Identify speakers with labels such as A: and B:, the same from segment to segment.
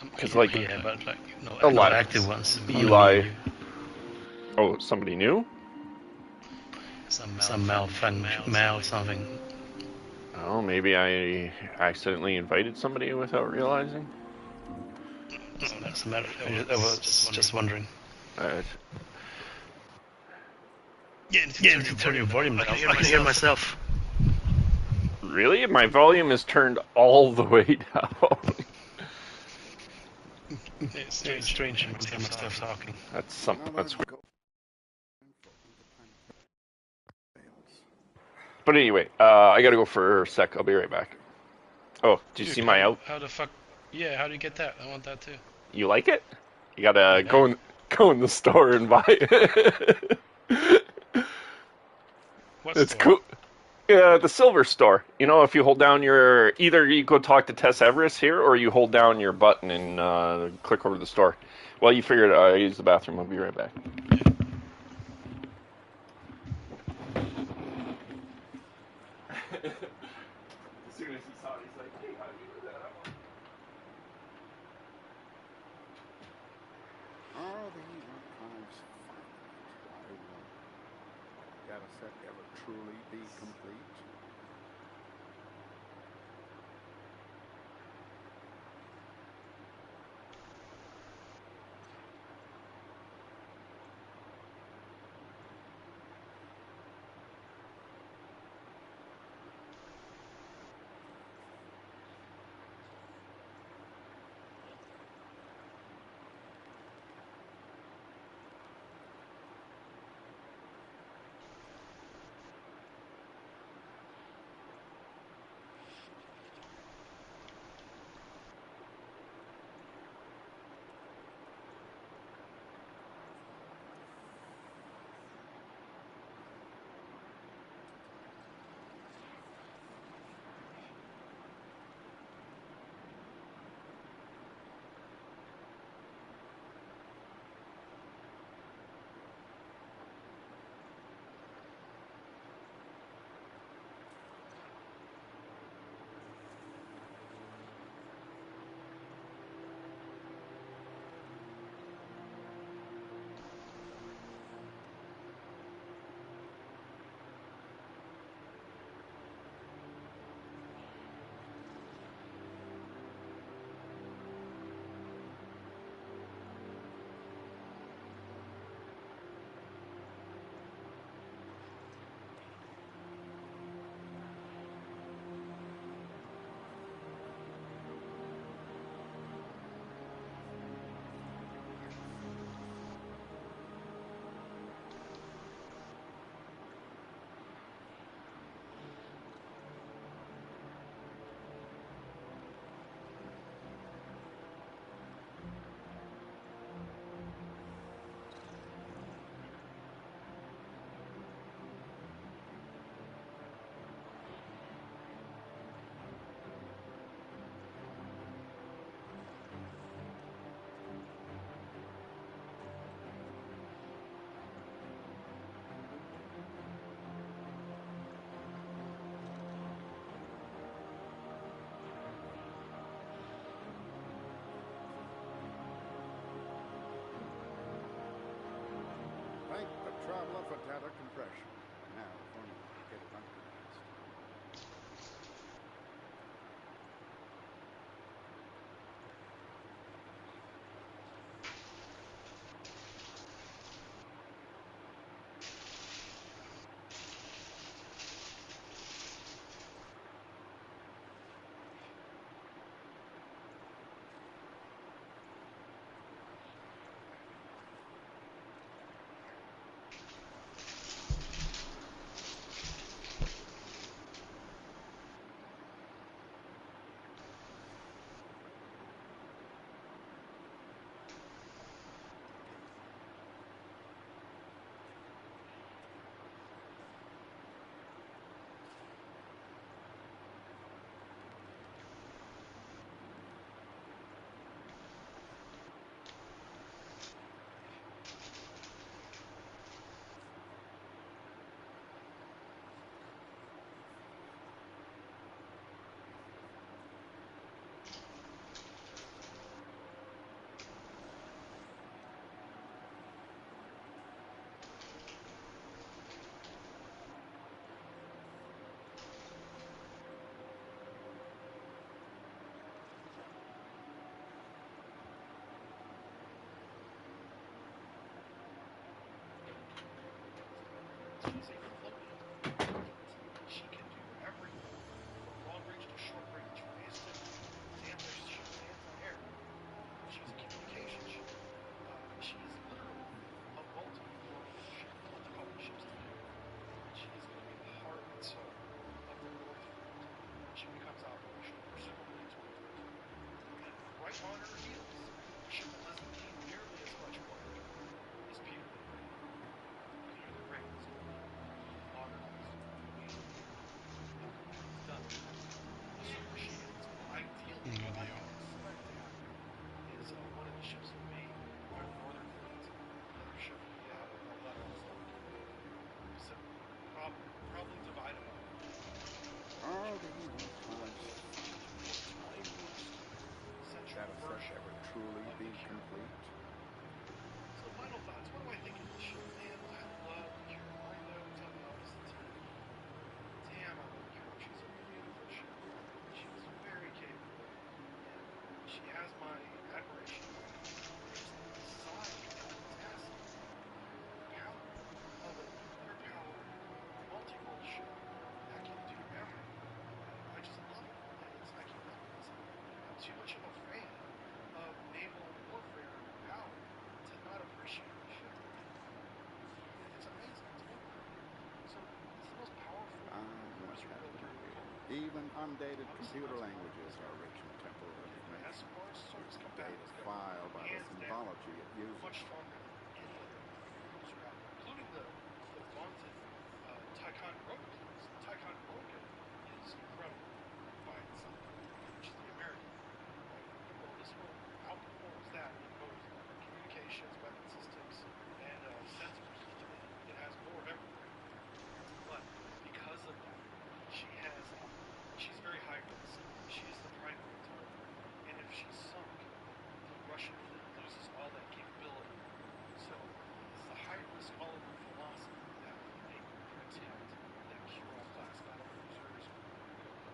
A: Because like
B: yeah, but like
A: a lot
B: not active ones.
A: Eli. Oh, somebody new?
B: Some mail something.
A: Oh, maybe I accidentally invited somebody without realizing.
B: No, doesn't matter. I was just wondering.
A: Uh,
B: Yeah, you need to turn your volume down. I can hear myself.
A: really? My volume is turned all the way down.
B: It's strange every time I start talking.
A: That's something. That's weird. But anyway, I gotta go for a sec. I'll be right back. Oh, did you see my out?
B: How the fuck? Yeah, how do you get that? I want that too.
A: You like it? You gotta
B: Yeah.
A: go in the store and buy it.
B: What
A: It's
B: store?
A: cool. The silver store. You know, if you hold down your either you go talk to Tess Everest here, or you hold down your button and click over to the store. Well, you figured it out. I use the bathroom. I'll be right back. As soon as he saw it, he's like, "Hey, how do you do that?"
C: Are these archives finite? I wonder. Data set ever truly be complete? Thank the traveler for data compression. Now, for me, get organized. asset
B: ship.
C: ever truly be
B: The Cure.
C: complete?
B: So final thoughts. What do I think of this ship? Man, I love the Cure. I know it's up obvious the team. Damn, I love the Cure. She's a beautiful ship. She's very capable. And she has my admiration. Just the design is fantastic. The power of a nuclear powered multi-role ship that can do everything. I just love it. I can't help it. I'm too much of a fan of naval warfare power to not appreciate this ship. It's amazing. It's wonderful. So it's the most powerful
C: I would
B: cruiser
C: have
B: built
C: to
B: during the
C: agree.
B: Cold War.
C: Even undated
B: Obviously,
C: computer
B: that's
C: languages are rich in temporal information.
B: as far as surface
C: Data
B: compatibles go,
C: file by the
B: hands down,
C: symbology it uses.
B: much stronger than any other cruiser out there, including the vaunted Ticonderoga class. The Ticonderoga is incredible by itself, which is the American. Right? Well, this one outperforms that in both communications, weapon systems, and sensors. It has more of everything. But because of that, she's very high risk. She is the primary target. And if she's sunk, the Russian fleet loses all that capability. So this is a high risk all over philosophy that they protect that Kira class battle cruisers,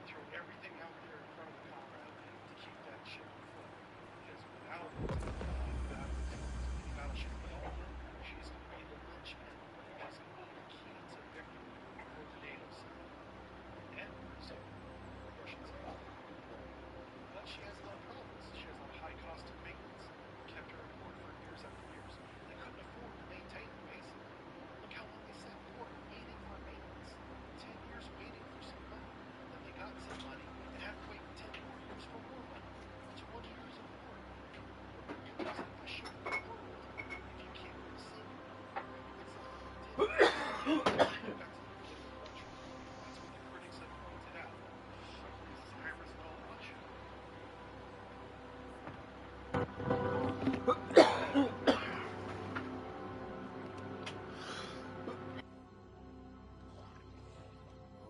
B: throw everything out there in front of the comrade to keep that ship afloat. Because without battleship development, she's going to be the linchpin. She's going to be the key to victory for the NATO side. And so the Russian side. But she has a lot of problems. She has a high cost of maintenance. Kept her in port for years after years. They couldn't afford to maintain it, basically. Look how long they sat in port waiting for maintenance. 10 years waiting for some money. Then they got some money and had to wait 10 more years for more money. 20 years of port. You're using the ship in the world if you can't sink it. It's like you did. That's what the critics have pointed out. This is high risk all Russia.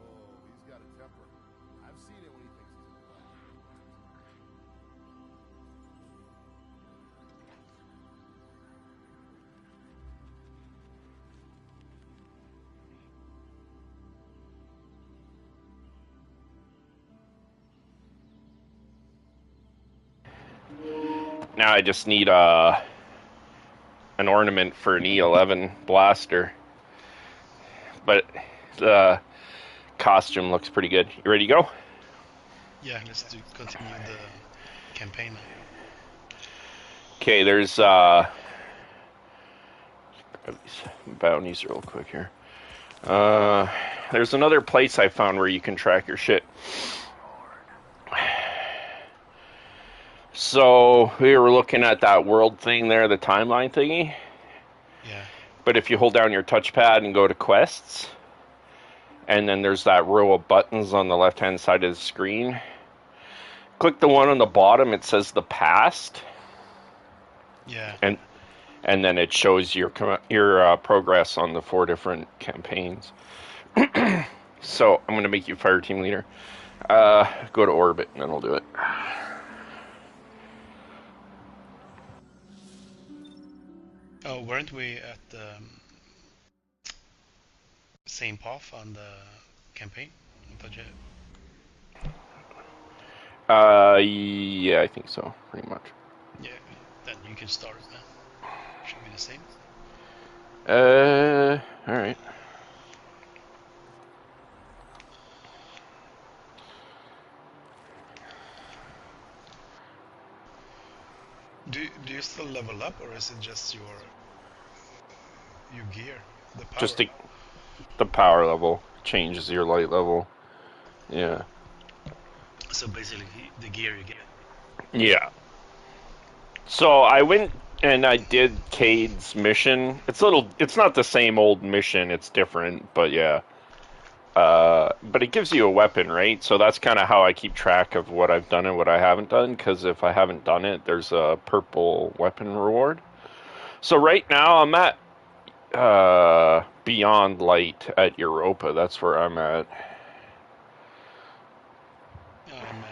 D: Oh, he's got a temper. I've seen it when he thinks he's in love.
A: Now I just need an ornament for an E11 blaster. But the costume looks pretty good. You ready to go?
B: Yeah, let's continue the campaign now.
A: Okay, there's bounties real quick here. There's another place I found where you can track your shit. So we were looking at that world thing there, the timeline thingy.
B: Yeah.
A: But if you hold down your touchpad and go to quests, and then there's that row of buttons on the left-hand side of the screen, click the one on the bottom. It says the past.
B: Yeah.
A: And then it shows your progress on the 4 different campaigns. So I'm going to make you fire team leader. Go to orbit, and then I'll do it.
B: Oh, weren't we at the same path on the campaign?
A: Yeah, I think so, pretty much.
B: Yeah, then you can start it now. Should be the same.
A: All right.
B: Do you still level up, or is it just your gear, the power?
A: Just the power level changes your light level. Yeah.
B: So basically, the gear you get.
A: Yeah. So I went and I did Cade's mission. It's not the same old mission. It's different, but yeah. But it gives you a weapon, right? So that's kind of how I keep track of what I've done and what I haven't done, because if I haven't done it, there's a purple weapon reward. So right now I'm at Beyond Light at Europa. That's where I'm at.
B: I'm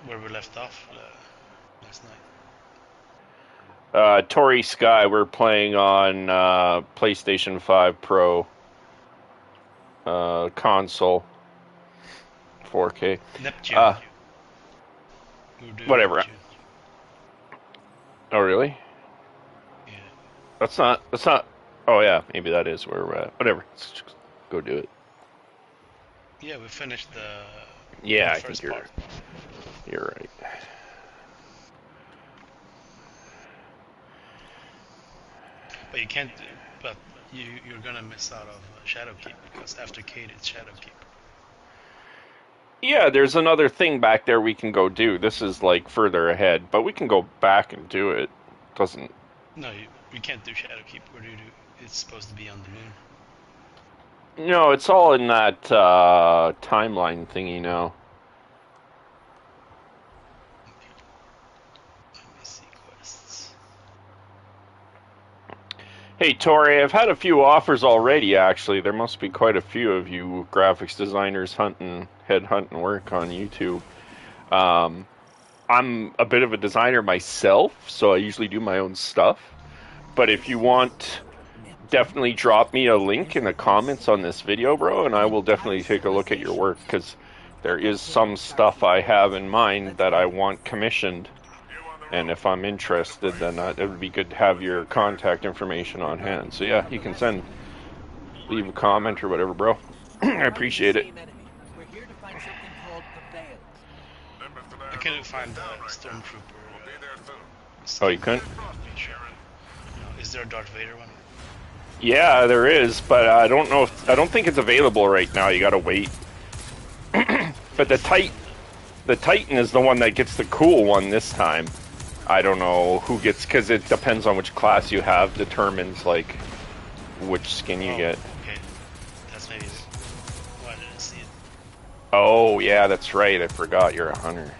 B: where we left off last night.
A: Tori Sky, we're playing on PlayStation 5 Pro console, 4K.
E: Neptune. We're doing
A: Whatever.
E: Neptune.
A: Oh, really?
E: Yeah.
A: That's not. Oh, yeah, maybe that is where we're at. Whatever. Let's just go do it.
E: Yeah, we finished the
A: Yeah, I
E: first
A: think
E: part.
A: you're right.
E: But you can't. But you're gonna miss out of Shadowkeep because after Cade it's Shadowkeep.
A: Yeah, there's another thing back there we can go do. This is like further ahead, but we can go back and do it. Doesn't.
E: No, you can't do Shadowkeep. Where do you do? It's supposed to be on the moon.
A: No, it's all in that timeline thingy now.
E: Let me see quests.
A: Hey, Tori, I've had a few offers already, actually. There must be quite a few of you graphics designers headhunting work on YouTube. I'm a bit of a designer myself, so I usually do my own stuff. But if you want, definitely drop me a link in the comments on this video, bro, and I will definitely take a look at your work, because there is some stuff I have in mind that I want commissioned. And if I'm interested, then it would be good to have your contact information on hand. So yeah, you can leave a comment or whatever, bro. I appreciate it.
E: I couldn't find the Stormtrooper.
A: Oh, you couldn't?
E: No, is there a Darth Vader one?
A: Yeah, there is, but I don't think it's available right now. You gotta wait. But the Titan is the one that gets the cool one this time. I don't know who gets, because it depends on which class you have, determines like which skin you get.
E: Okay, that's maybe why I didn't see it.
A: Oh yeah, that's right. I forgot you're a hunter.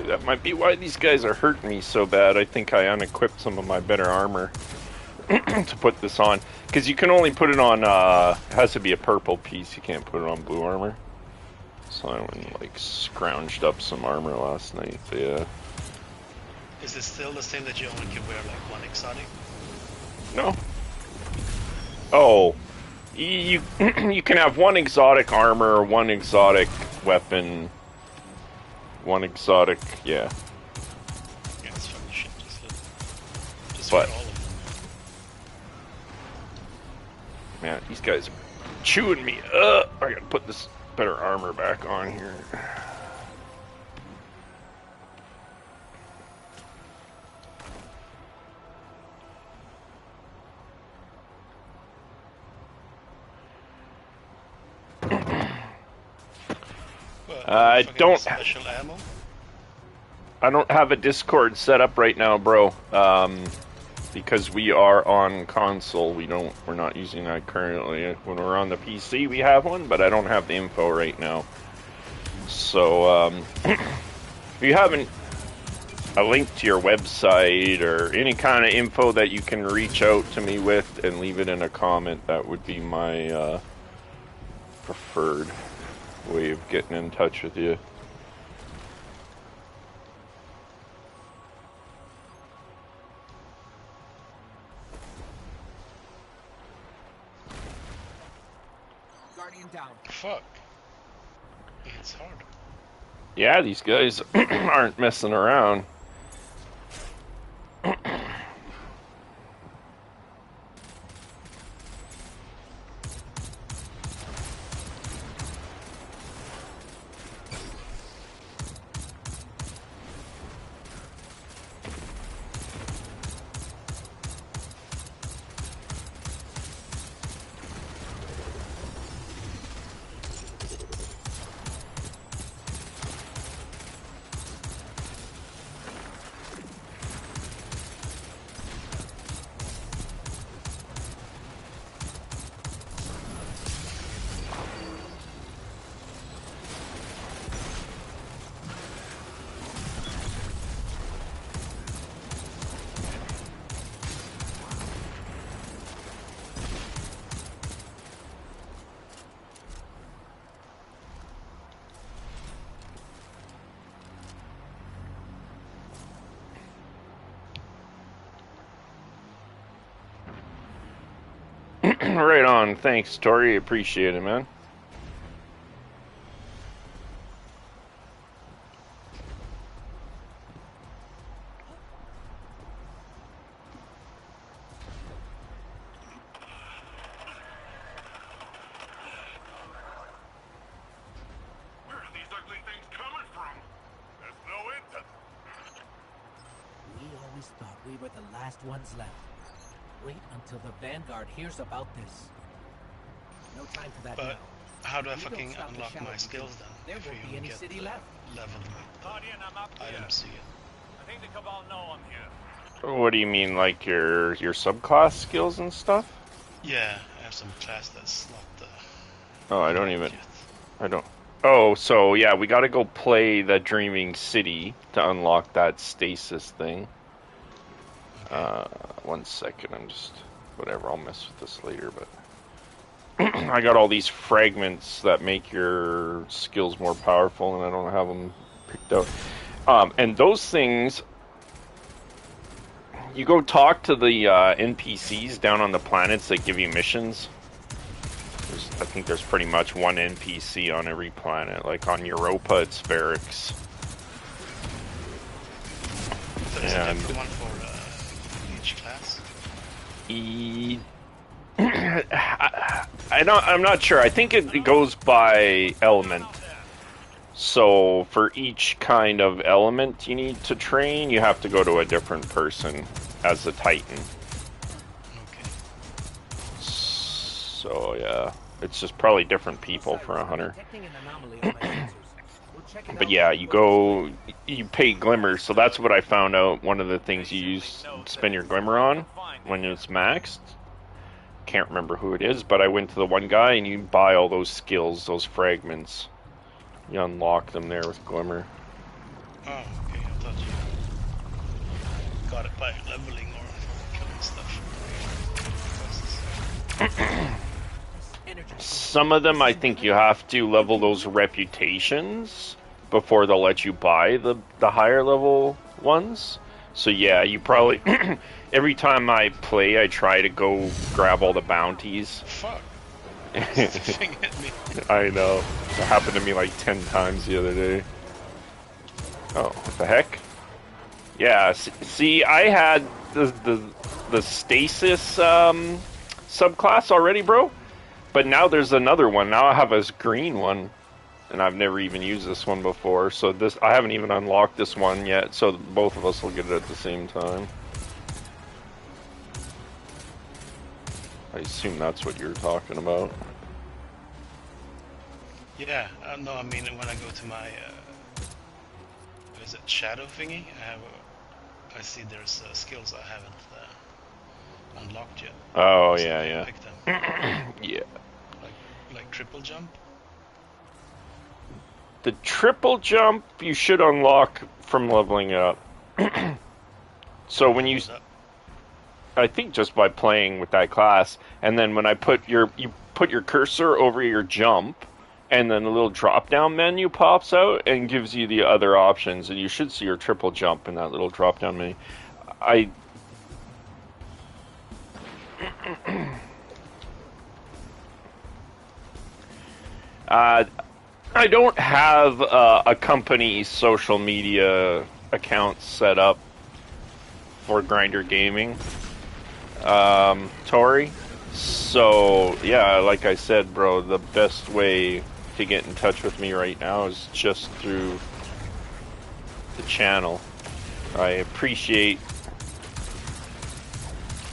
A: That might be why these guys are hurting me so bad. I think I unequipped some of my better armor to put this on. Because you can only put it on, it has to be a purple piece. You can't put it on blue armor. So I went and, like, scrounged up some armor last night. But, yeah.
E: Is it still the same that you only can wear, like, one exotic?
A: No. Oh. You can have one exotic armor, one exotic weapon... One exotic, yeah.
E: Yeah, it's fucking shit. Just
A: What?
E: wear all of them.
A: Man, these guys are chewing me up. I gotta put this better armor back on here. I don't.
E: Special ammo?
A: I don't have a Discord set up right now, bro. Because we are on console. We're not using that currently. When we're on the PC, we have one, but I don't have the info right now. So, if you haven't a link to your website or any kind of info that you can reach out to me with and leave it in a comment, that would be my preferred way of getting in touch with you.
F: Guardian down.
E: Fuck. It's hard.
A: Yeah, these guys aren't messing around. Right on. Thanks, Tori. Appreciate it, man.
D: Where are these ugly things coming from? There's no end to...
F: We always thought we were the last ones left. Wait until the Vanguard hears about this. No time for that
E: But
F: now.
E: how do I
F: We don't
E: fucking
F: stop the
E: unlock
F: shadow
E: my
F: because
E: skills then?
F: there
E: If
F: won't
E: you
F: be any
E: get
F: city left.
E: leveled with
G: Guardian, I'm up here.
E: items you get.
G: I think the Cabal know I'm here.
A: What do you mean, like your subclass skills and stuff?
E: Yeah, I have some class that's not
A: Oh, I don't even.
E: yet.
A: I don't. Oh, so yeah, we got to go play the Dreaming City to unlock that stasis thing.
E: Okay.
A: 1 second, I'm just whatever. I'll mess with this later, but I got all these fragments that make your skills more powerful, and I don't have them picked out. And those things, you go talk to the NPCs down on the planets that give you missions. I think there's pretty much one NPC on every planet. Like on Europa, it's Barracks.
E: So is it
A: And
E: different one for each class?
A: I'm not sure. I think it goes by element. So for each kind of element you need to train, you have to go to a different person as a Titan.
E: Okay.
A: So yeah, it's just probably different people for a hunter.
F: Detecting an anomaly on my sensors. We'll check it
A: But
F: out
A: yeah,
F: before
A: you pay glimmer, so that's what I found out. One of the things you spend your glimmer on when it's maxed. Can't remember who it is, but I went to the one guy and you buy all those skills, those fragments. You unlock them there with glimmer.
E: Oh, okay. I thought you got it by leveling or killing stuff.
A: Some of them I think you have to level those reputations before they'll let you buy the higher level ones. So yeah, you probably every time I play I try to go grab all the bounties.
E: Fuck. This thing hit me.
A: I know. It happened to me like 10 times the other day. Oh, what the heck? Yeah, see, I had the stasis subclass already, bro. But now there's another one. Now I have a green one. And I've never even used this one before. So I haven't even unlocked this one yet. So both of us will get it at the same time. I assume that's what you're talking about.
E: Yeah, no, I mean when I go to my is it shadow thingy? I see there's skills I haven't unlocked yet.
A: Oh
E: So
A: yeah,
E: I
A: yeah.
E: pick them.
A: Yeah.
E: Like triple jump.
A: The triple jump you should unlock from leveling it up. So when you, I think just by playing with that class, and then when you put your cursor over your jump, and then a little drop down menu pops out and gives you the other options, and you should see your triple jump in that little drop down menu. I don't have a company social media account set up for Grinder Gaming, Tori. So yeah, like I said, bro, the best way to get in touch with me right now is just through the channel. I appreciate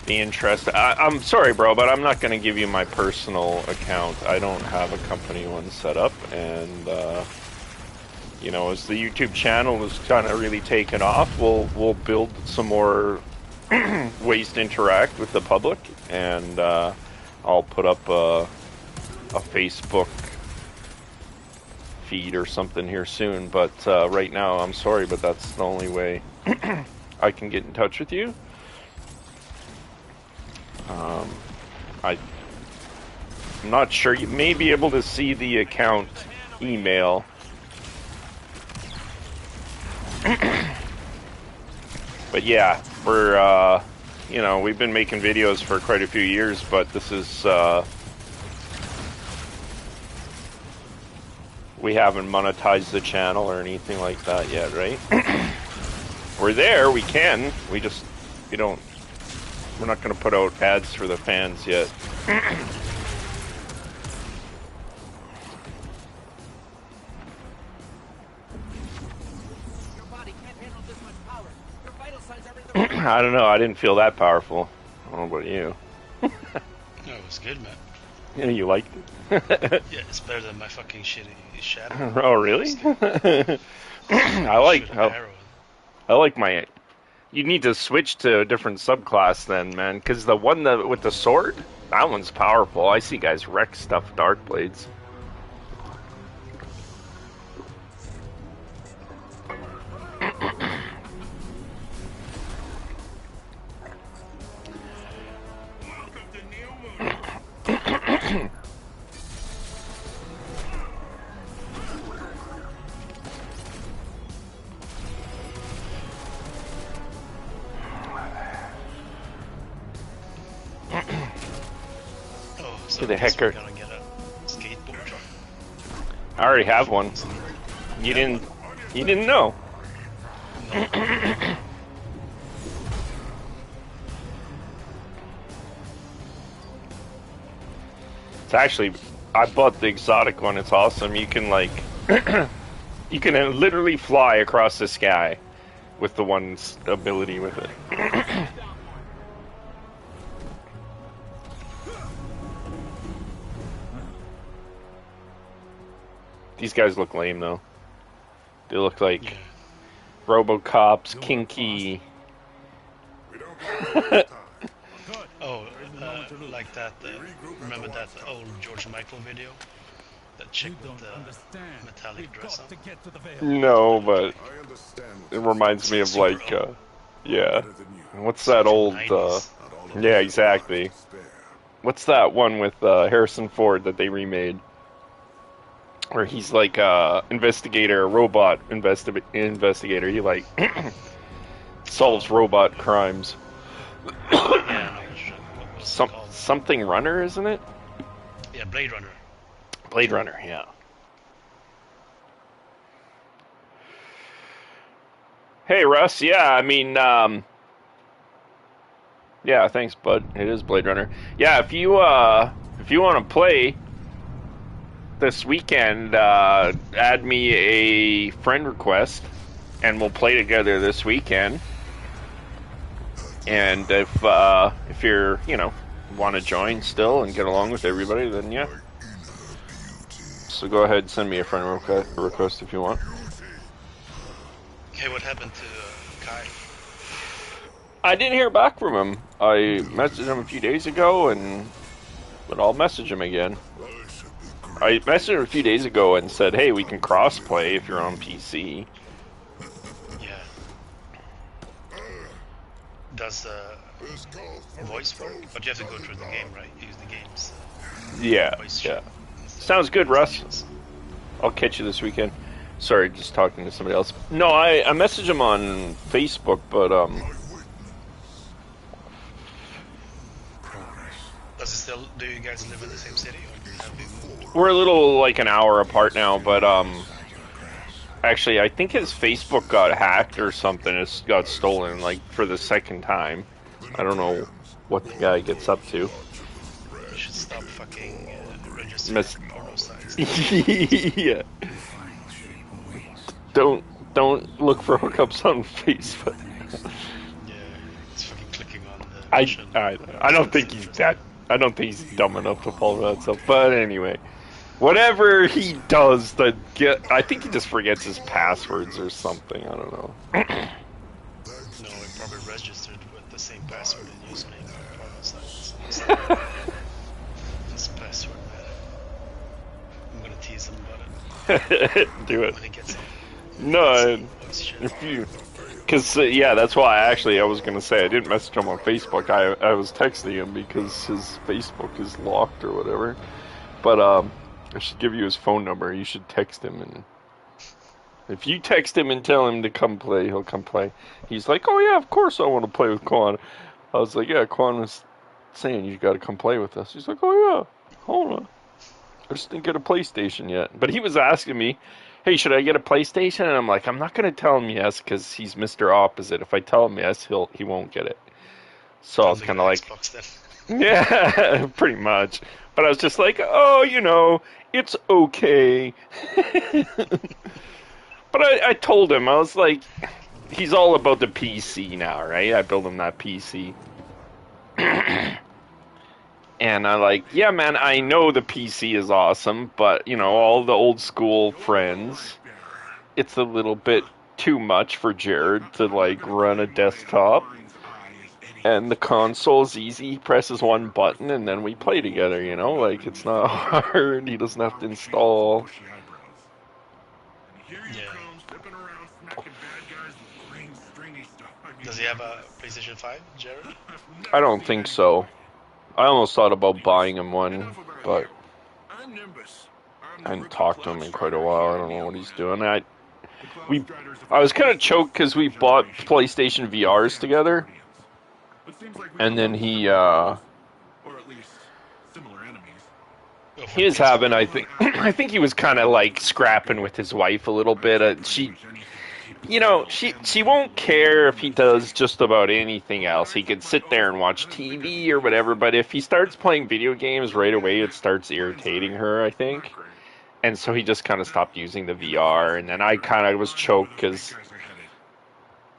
A: the interest. I'm sorry, bro, but I'm not going to give you my personal account. I don't have a company one set up, and you know, as the YouTube channel is kind of really taken off, we'll build some more ways to interact with the public, and I'll put up a Facebook feed or something here soon. But right now, I'm sorry, but that's the only way I can get in touch with you. I'm not sure. You may be able to see the account email. But yeah, we're you know, we've been making videos for quite a few years, but this is, we haven't monetized the channel or anything like that yet, right? We're there, we can, we don't, we're not gonna put out ads for the fans yet. I don't know, I didn't feel that powerful. I don't know about you.
E: No, it was good, man.
A: Yeah, you liked it?
E: Yeah, it's better than my fucking shitty shadow.
A: Oh, really? I like my... You need to switch to a different subclass then, man, because the one with the sword, that one's powerful. I see guys wreck stuff with dark blades.
E: So
A: the hecker.
E: Gonna get a skateboard.
A: I already have one. You didn't know.
E: No.
A: It's actually, I bought the exotic one. It's awesome. You can like, you can literally fly across the sky with the one's ability with it. These guys look lame though. They look like RoboCops, kinky.
E: Oh, like that. Remember that old George Michael video? That chick with the metallic dress on?
A: No, but it reminds me of like, yeah. What's that old? Yeah, exactly. What's that one with Harrison Ford that they remade? Where he's like investigator, robot investigator. He like solves robot crimes.
E: Yeah,
A: Something Runner, isn't it?
E: Yeah, Blade Runner.
A: Blade Runner, yeah. Hey Russ, yeah, I mean, yeah, thanks, bud. It is Blade Runner. Yeah, if you want to play this weekend, add me a friend request, and we'll play together this weekend. And if you're, you know, want to join still and get along with everybody, then yeah. So go ahead and send me a friend request if you want.
E: Hey, what happened to Kai?
A: I didn't hear back from him. I messaged him a few days ago, but I'll message him again. I messaged him a few days ago and said, hey, we can cross-play if you're on PC.
E: Yeah. Does voice work? But you have to go through the game, right? Use the game's voice
A: yeah.
E: chat.
A: Sounds good, Russ. I'll catch you this weekend. Sorry, just talking to somebody else. No, I messaged him on Facebook, but
E: Does it still? Do you guys live in the same city, or have you moved?
A: we're a little like an hour apart now. But actually, I think his Facebook got hacked or something. It got stolen, like for the second time. I don't know what the guy gets up to.
E: You should stop fucking registering porno sites.
A: Yeah. Don't look for hookups on Facebook.
E: Yeah, it's fucking clicking on the.
A: I don't think he's that. I don't think he's dumb enough to fall for that stuff. But anyway, whatever he does, I think he just forgets his passwords or something. I don't know.
E: No, it probably registered with the same password and username on porno sites. This password, man. I'm gonna tease him about it.
A: Do it.
E: When he gets
A: No, if you, because yeah, that's why I was gonna say I didn't message him on Facebook. I was texting him because his Facebook is locked or whatever. But I should give you his phone number. You should text him, and if you text him and tell him to come play, he'll come play. He's like, oh yeah, of course I want to play with Quan. I was like, yeah, Quan was saying you got to come play with us. He's like, oh yeah, hold on. I just didn't get a PlayStation yet. But he was asking me, hey, should I get a PlayStation? And I'm like, I'm not going to tell him yes because he's Mr. Opposite. If I tell him yes, he won't get it. So I was
E: Don't
A: kind
E: get
A: of
E: an
A: like,
E: Xbox then.
A: yeah, pretty much. But I was just like, oh, it's okay. But I told him, I was like, he's all about the PC now, right? I built him that PC. And I'm like, yeah, man, I know the PC is awesome, but, all the old school friends, it's a little bit too much for Jared to, like, run a desktop. And the console's easy. He presses one button and then we play together, Like, it's not hard. He doesn't have to install.
E: Yeah. Does he have a PlayStation 5, Jared?
A: I don't think so. I almost thought about buying him one, but I hadn't talked to him in quite a while. I don't know what he's doing. I was kind of choked because we bought PlayStation VRs together, and then he was having, I think he was kind of like scrapping with his wife a little bit. She won't care if he does just about anything else. He could sit there and watch TV or whatever, but if he starts playing video games right away, it starts irritating her, I think. And so he just kind of stopped using the VR, and then I kind of was choked because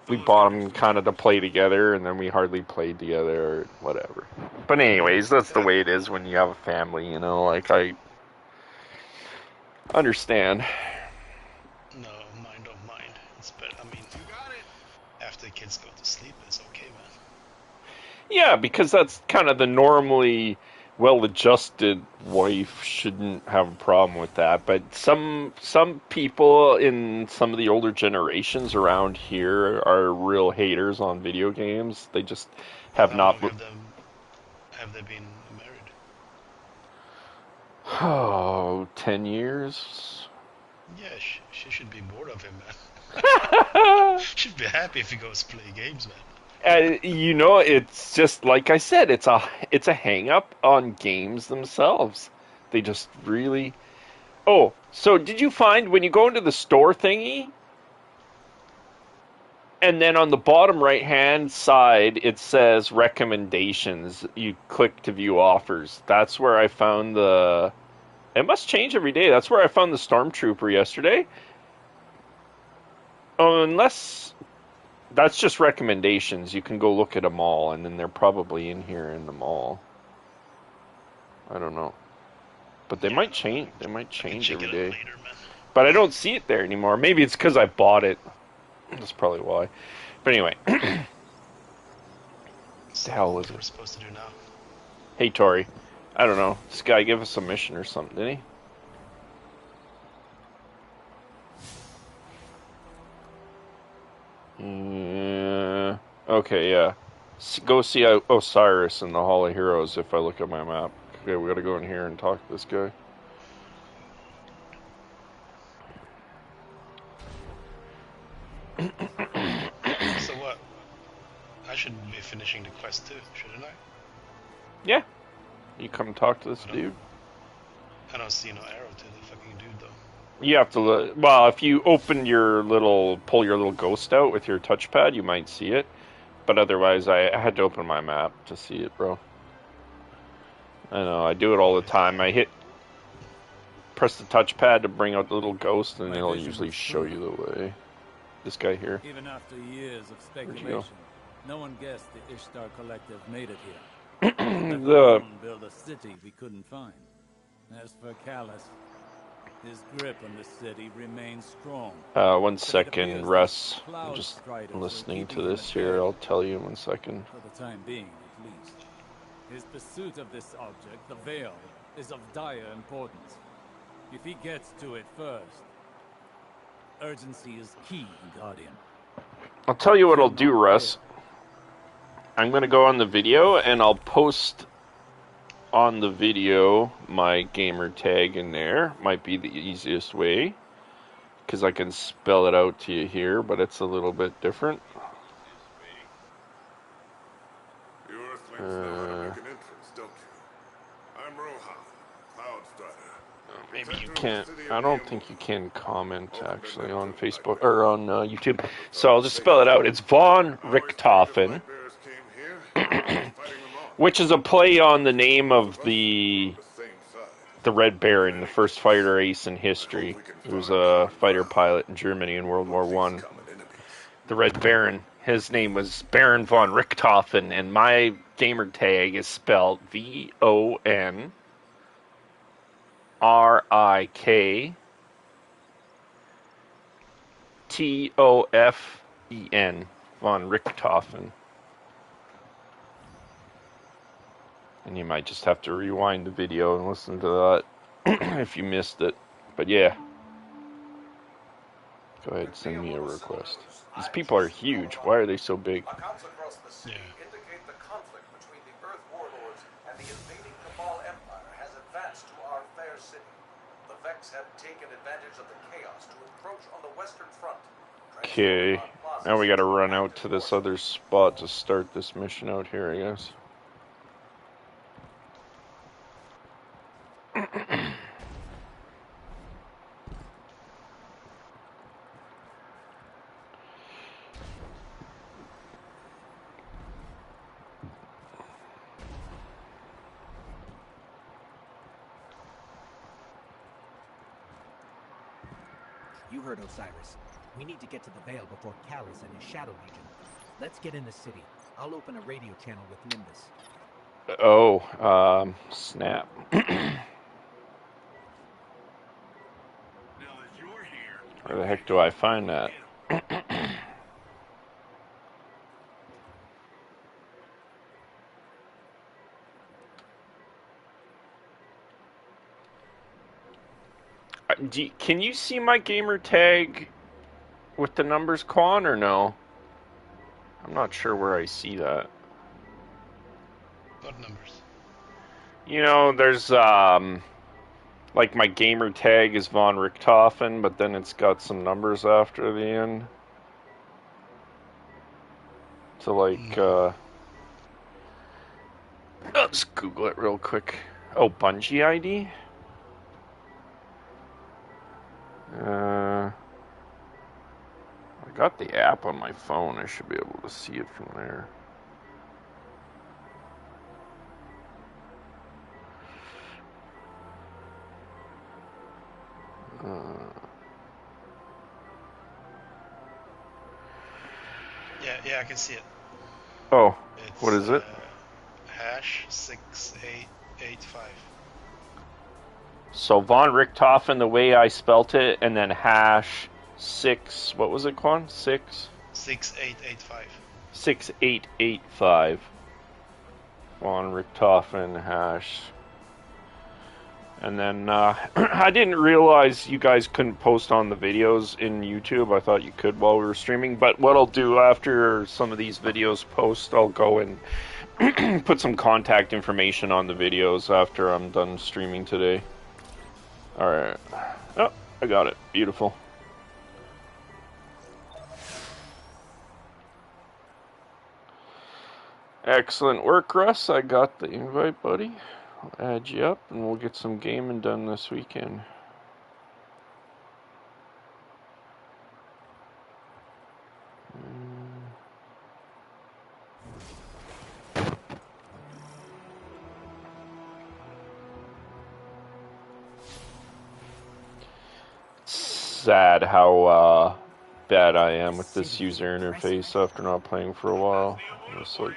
A: we bought him kind of to play together, and then we hardly played together or whatever. But anyways, that's the way it is when you have a family, like I understand.
E: No, mine don't mind. It's better. I mean, after the kids go to sleep, it's okay, man.
A: Yeah, because that's kind of the normally well-adjusted wife shouldn't have a problem with that. But some people in some of the older generations around here are real haters on video games. They just have not.
E: Have they been married?
A: Oh, 10 years?
E: Yeah, she should be bored of him, man. Should be happy if he goes play games, man.
A: It's just like I said, it's a hang up on games themselves. They just really. Oh, so did you find when you go into the store thingy, and then on the bottom right hand side it says recommendations? You click to view offers. That's where I found the. It must change every day. That's where I found the Stormtrooper yesterday. Oh, unless. That's just recommendations. You can go look at them all, and then they're probably in here in the mall. I don't know, but they might change. They might change every day.
E: Later,
A: but I don't see it there anymore. Maybe it's because I bought it. That's probably why. But anyway, what the hell was it?
E: We're supposed to do now.
A: Hey Tori, I don't know. This guy gave us a mission or something, didn't he? Yeah. Okay, yeah. Go see Osiris in the Hall of Heroes if I look at my map. Okay, we gotta go in here and talk to this guy.
E: So what? I should be finishing the quest too, shouldn't I?
A: Yeah. You come talk to this dude.
E: I don't see no arrow to the fucking dude though.
A: You have to look. Well, if you pull your little ghost out with your touchpad, you might see it. But otherwise, I had to open my map to see it, bro. I know, I do it all the time. Press the touchpad to bring out the little ghost, and it'll usually show you the way. This guy here.
F: Even after years of speculation, no one guessed the Ishtar Collective made it here. Build a city we couldn't find. As for Callus, his grip on the city remains strong.
A: 1 second, Russ. I'm just listening to this here. I'll tell you in 1 second.
F: For the time being, at least. His pursuit of this object, the Veil, is of dire importance. If he gets to it first, urgency is key in Guardian.
A: I'll tell you what I'll do, Russ. I'm going to go on the video, and I'll post on the video my gamer tag in there. Might be the easiest way, because I can spell it out to you here, but it's a little bit different.
D: know how to make an entrance, don't you? I'm Rohan, Cloudstrider.
A: Maybe you can't. I don't think you can comment actually on Facebook or on YouTube. So I'll just spell it out. It's Von Richthofen, which is a play on the name of the Red Baron, the first fighter ace in history. He was a fighter pilot in Germany in World War I. The Red Baron. His name was Baron von Richthofen, and my gamer tag is spelled VonRikken. Von Richthofen. And you might just have to rewind the video and listen to that if you missed it. But yeah. Go ahead, send me a request. These people are huge. Why are they so big?
H: Accounts across the city indicate the conflict between the Earth warlords and the invading Cabal Empire has advanced to our fair city. The Vex have taken advantage of the chaos to encroach on the Western Front.
A: Okay, now we gotta run out to this other spot to start this mission out here, I guess.
I: You heard Osiris. We need to get to the Vale before Callus and his Shadow Legion. Let's get in the city. I'll open a radio channel with Nimbus.
A: Oh, snap. Where the heck do I find that? Can you see my gamer tag with the numbers, Quan, or no? I'm not sure where I see that.
E: What numbers?
A: You know, there's, like my gamer tag is Von Richthofen, but then it's got some numbers after the end. So, like, let's Google it real quick. Oh, Bungie ID? I got the app on my phone. I should be able to see it from there.
E: Yeah, I can see it.
A: Oh,
E: It's,
A: what is it?
E: Hash 6885.
A: So Von Richthofen, the way I spelt it, and then hash 6. What was it, Quan?
E: 6885.
A: 6885. Von Richthofen hash. And then I didn't realize you guys couldn't post on the videos in YouTube. I thought you could while we were streaming. But what I'll do after some of these videos post, I'll go and put some contact information on the videos after I'm done streaming today. Alright. Oh, I got it. Beautiful. Excellent work, Russ. I got the invite, buddy. I'll add you up and we'll get some gaming done this weekend. Sad how bad I am with this user interface after not playing for a while. It's like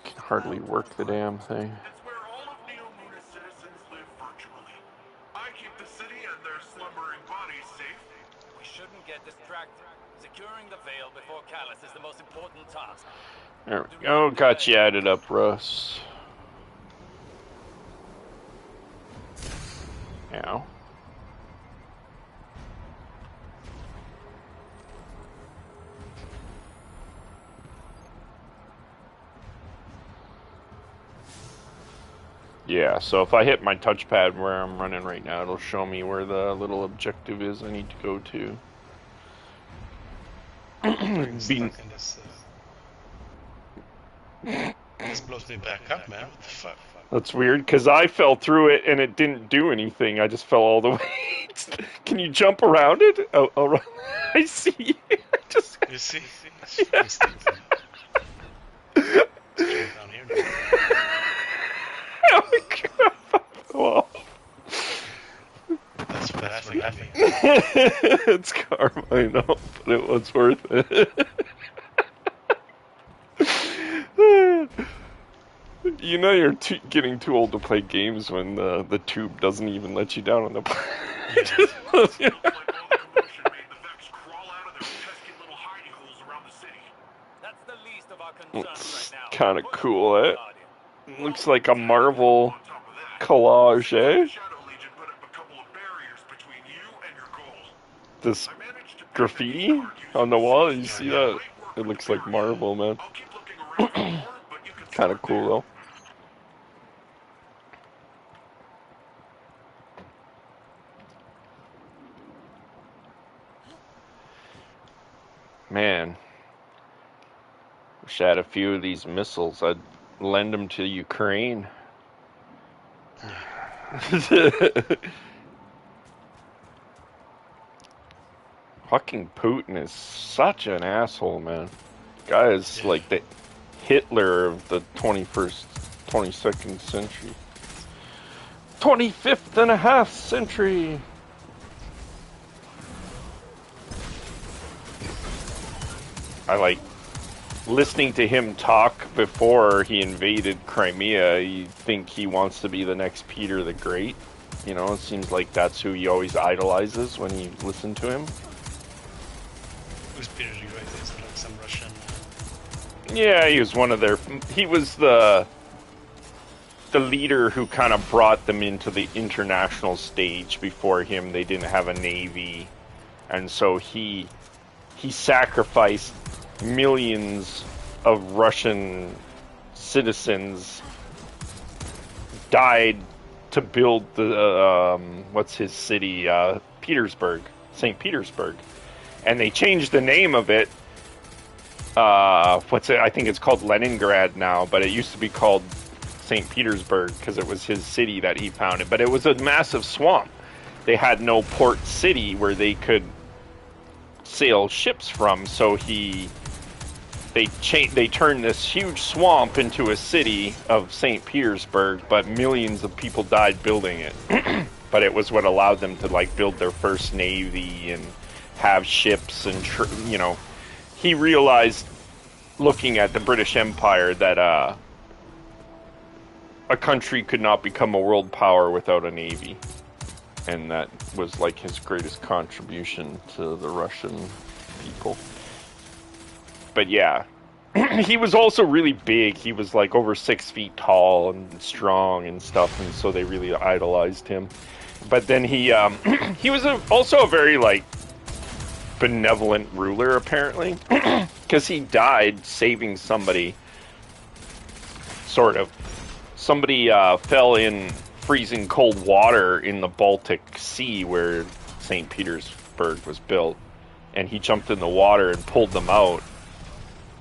A: can hardly work the damn thing.
J: It's where all of Neomuna's citizens live virtually. I keep the city and their slumbering bodies safe.
G: We shouldn't get distracted. Securing the Vale before Callus is the most important task.
A: There we go. Got you added up, Russ. Now. Yeah, so if I hit my touchpad where I'm running right now, it'll show me where the little objective is I need to go to.
E: This blows me back up, man. What the fuck?
A: That's weird, because I fell through it and it didn't do anything. I just fell all the way. Can you jump around it? Oh, all right. I see.
E: You see?
A: Yeah.
E: Down here now.
A: Oh my god. Wow.
E: That's bad for me.
A: It's karma, I know, but it was worth it. You know you're getting too old to play games when the tube doesn't even let you down on the plane. It's kind of cool, eh? Looks like a Marvel collage, eh? This graffiti on the wall, you see that? It looks like Marvel, man. Kind of cool, though. Man. Wish I had a few of these missiles. I'd lend them to Ukraine. Fucking Putin is such an asshole, man. Guy is like the Hitler of the 22nd century. 25th and a half century. I like listening to him talk before he invaded Crimea. You think he wants to be the next Peter the Great. You know, it seems like that's who he always idolizes when you listen to him.
E: Who's Peter the Great? Is it like some Russian?
A: Yeah, he was one of their... He was the leader who kind of brought them into the international stage. Before him, they didn't have a navy. And so he sacrificed millions of Russian citizens, died to build the what's his city, Petersburg, St. Petersburg, and they changed the name of it. I think it's called Leningrad now, but it used to be called St. Petersburg because it was his city that he founded. But it was a massive swamp. They had no port city where they could sail ships from, so they turned this huge swamp into a city of St. Petersburg, but millions of people died building it. But it was what allowed them to like build their first navy and have ships and you know, he realized looking at the British Empire that a country could not become a world power without a navy. And that was like his greatest contribution to the Russian people. But yeah, he was also really big. He was like over 6 feet tall and strong and stuff, and so they really idolized him. But then he was also a very like benevolent ruler, apparently, because he died saving somebody. Sort of, somebody fell in freezing cold water in the Baltic Sea where St. Petersburg was built, and he jumped in the water and pulled them out,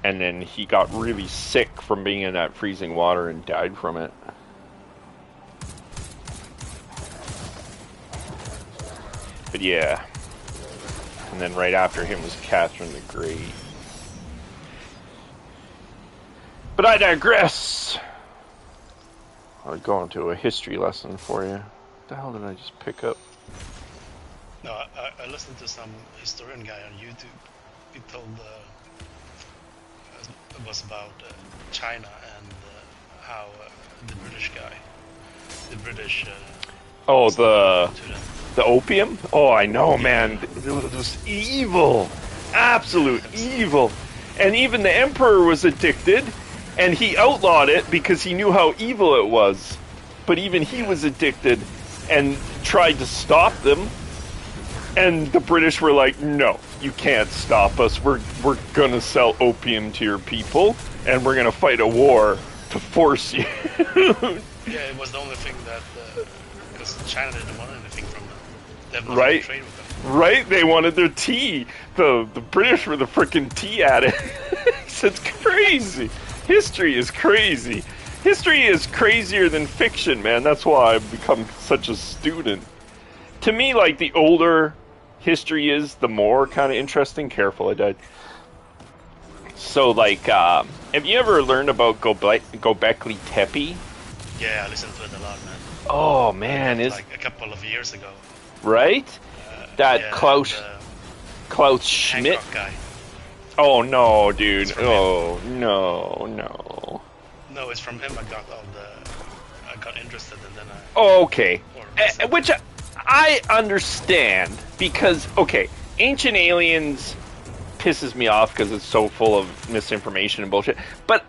A: and then he got really sick from being in that freezing water and died from it. But yeah, and then right after him was Catherine the Great. But I digress. I'll go into a history lesson for you. What the hell did I just pick up?
E: No, I listened to some historian guy on YouTube. He told it was about China and how the British guy, the British.
A: Oh, the opium? Oh, I know, man. It was evil, absolute evil, and even the emperor was addicted. And he outlawed it because he knew how evil it was. But even he was addicted and tried to stop them. And the British were like, no, you can't stop us. We're going to sell opium to your people. And we're going to fight a war to force you.
E: Yeah, it was the only thing that... Because China didn't want anything from them. They have nothing to trade with them.
A: Right? They wanted their tea. The British were the frickin' tea addicts. It's crazy. History is crazy. History is crazier than fiction, man. That's why I've become such a student. To me, like, the older history is, the more kind of interesting. Careful, I died. So, like, have you ever learned about Göbekli Tepe?
E: Yeah, I listened to it a lot, man.
A: Oh, man. It's
E: like a couple of years ago.
A: Right? That
E: yeah,
A: Klaus Schmidt
E: guy.
A: Oh, no, dude. Oh, no.
E: No, it's from him I got interested and then
A: Oh, okay. Which I understand because, okay, Ancient Aliens pisses me off because it's so full of misinformation and bullshit. But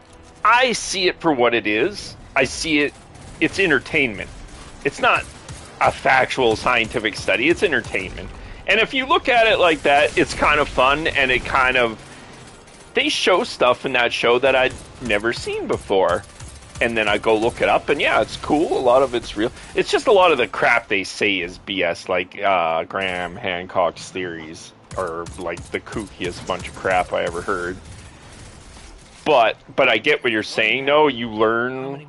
A: I see it for what it is. I see it's entertainment. It's not a factual scientific study. It's entertainment. And if you look at it like that, it's kind of fun and it kind of... They show stuff in that show that I'd never seen before. And then I go look it up, and yeah, it's cool. A lot of it's real. It's just a lot of the crap they say is BS, like Graham Hancock's theories, or like the kookiest bunch of crap I ever heard. But I get what you're saying, though. You learn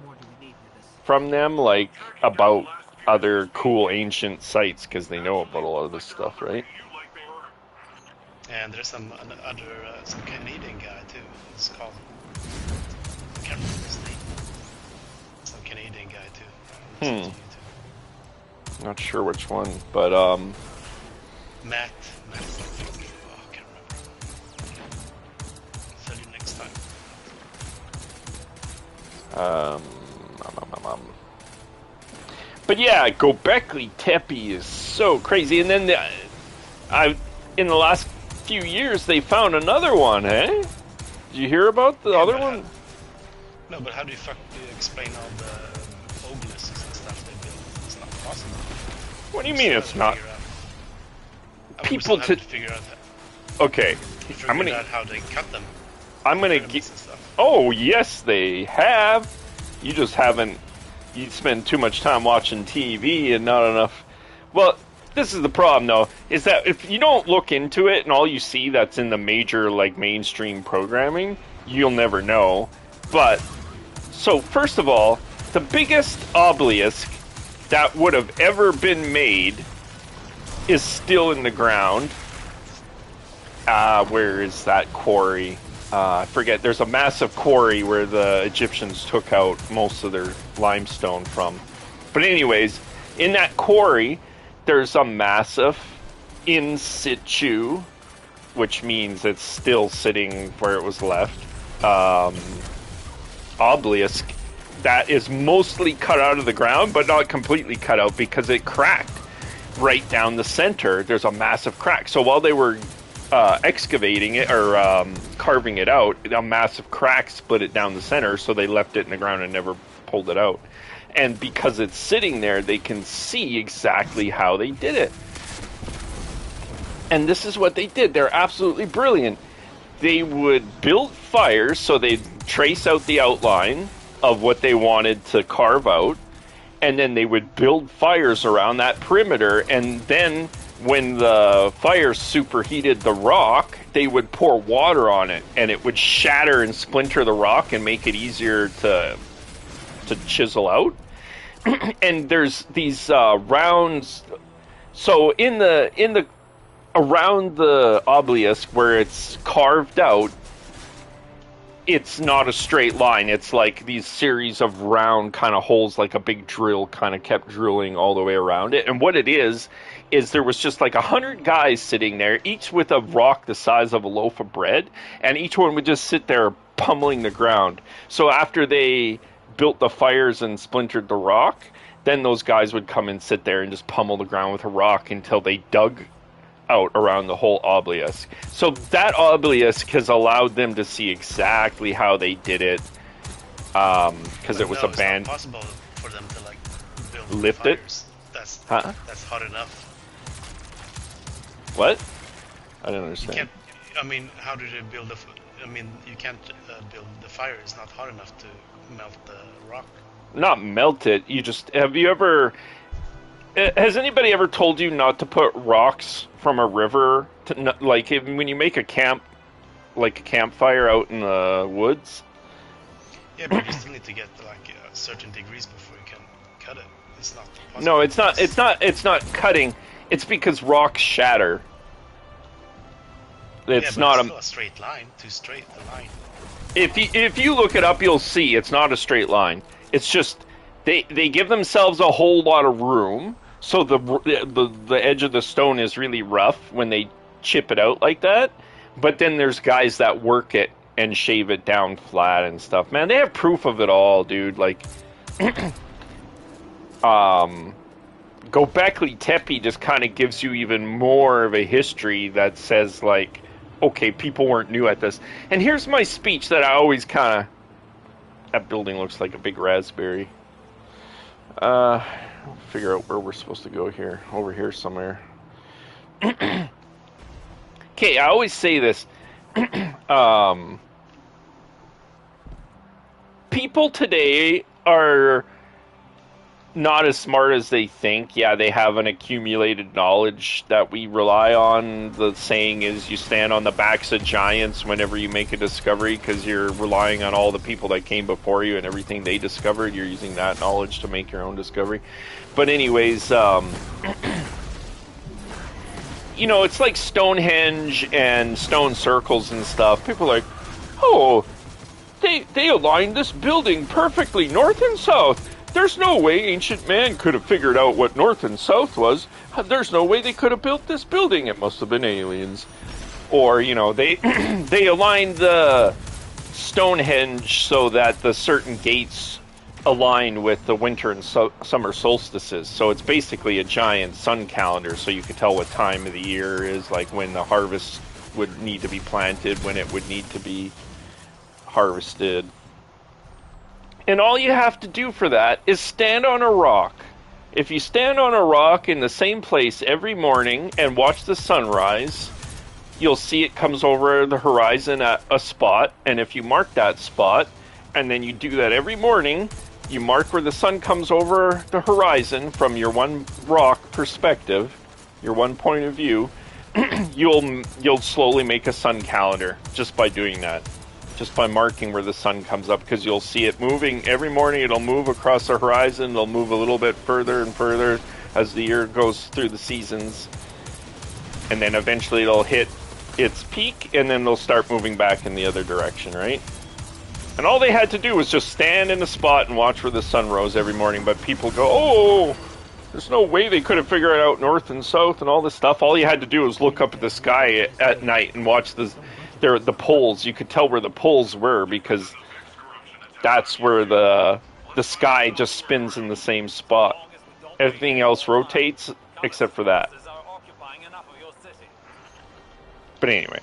A: from them, like, about other cool ancient sites, because they know about a lot of this stuff, right?
E: And there's some Canadian guy, too. It's called... I can't remember his name. Some Canadian guy, too.
A: Not sure which one, but,
E: Matt, I think. Oh, I can't remember. I'll tell you next time.
A: But yeah, Göbekli Tepe is so crazy. And then in the last few years, they found another one, eh? Did you hear about the other one?
E: No, but how do you explain all the obelisks and stuff they built? It's not possible.
A: What do you mean it's not?
E: People to figure out that.
A: Okay, I'm gonna
E: out how they cut them.
A: I'm gonna get. Oh yes, they have. You just haven't. You spend too much time watching TV and not enough. Well, this is the problem, though, is that if you don't look into it and all you see that's in the major, like, mainstream programming, you'll never know. But, so, first of all, the biggest obelisk that would have ever been made is still in the ground. Where is that quarry? I forget. There's a massive quarry where the Egyptians took out most of their limestone from. But anyways, in that quarry, there's a massive in situ, which means it's still sitting where it was left, obelisk that is mostly cut out of the ground, but not completely cut out because it cracked right down the center. There's a massive crack. So while they were excavating it or carving it out, a massive crack split it down the center, so they left it in the ground and never pulled it out. And because it's sitting there, they can see exactly how they did it. And this is what they did. They're absolutely brilliant. They would build fires, so they'd trace out the outline of what they wanted to carve out, and then they would build fires around that perimeter, and then when the fire superheated the rock, they would pour water on it, and it would shatter and splinter the rock and make it easier to chisel out. And there's these rounds. So in the around the obelisk where it's carved out, it's not a straight line. It's like these series of round kind of holes, like a big drill kind of kept drilling all the way around it. And what it is there was just like 100 guys sitting there, each with a rock the size of a loaf of bread, and each one would just sit there pummeling the ground. So after they built the fires and splintered the rock, then those guys would come and sit there and just pummel the ground with a rock until they dug out around the whole obelisk. So that obelisk has allowed them to see exactly how they did it, because it was abandoned.
E: It's not possible for them to like build
A: lift
E: fires.
A: it.
E: That's hot enough.
A: What? I don't understand.
E: I mean, how do they build I mean, you can't build the fire. It's not hot enough to melt the rock.
A: Not melt it. You just have you ever? Has anybody ever told you not to put rocks from a river to, like, when you make a camp, like a campfire out in the woods?
E: Yeah, but you still need to get like certain degrees before you can cut it. It's not possible.
A: No, it's not. It's not cutting. It's because rocks shatter. It's not
E: still a straight line. Too straight the line.
A: If you look it up, you'll see it's not a straight line. It's just they give themselves a whole lot of room, so the edge of the stone is really rough when they chip it out like that. But then there's guys that work it and shave it down flat and stuff. Man, they have proof of it all, dude. Like, Göbekli Tepe just kind of gives you even more of a history that says, like, okay, people weren't new at this. And here's my speech that I always kind of... That building looks like a big raspberry. Figure out where we're supposed to go here. Over here somewhere. Okay, I always say this. People today are not as smart as they think. Yeah, they have an accumulated knowledge that we rely on. The saying is you stand on the backs of giants whenever you make a discovery because you're relying on all the people that came before you and everything they discovered. You're using that knowledge to make your own discovery. But anyways, you know, it's like Stonehenge and stone circles and stuff. People are like, oh, they aligned this building perfectly, north and south. There's no way ancient man could have figured out what north and south was. There's no way they could have built this building. It must have been aliens. Or, you know, they they aligned the Stonehenge so that the certain gates align with the winter and summer solstices. So it's basically a giant sun calendar, so you could tell what time of the year is, like when the harvest would need to be planted, when it would need to be harvested. And all you have to do for that is stand on a rock. If you stand on a rock in the same place every morning and watch the sunrise, you'll see it comes over the horizon at a spot. And if you mark that spot, and then you do that every morning, you mark where the sun comes over the horizon from your one rock perspective, your one point of view, you'll slowly make a sun calendar just by doing that. Just by marking where the sun comes up, because you'll see it moving every morning. It'll move across the horizon. It'll move a little bit further and further as the year goes through the seasons. And then eventually it'll hit its peak, and then they'll start moving back in the other direction, right? And all they had to do was just stand in the spot and watch where the sun rose every morning. But people go, oh, there's no way they could have figured out north and south and all this stuff. All you had to do was look up at the sky at night and watch the poles. You could tell where the poles were because that's where the sky just spins in the same spot. Everything else rotates except for that. But anyway,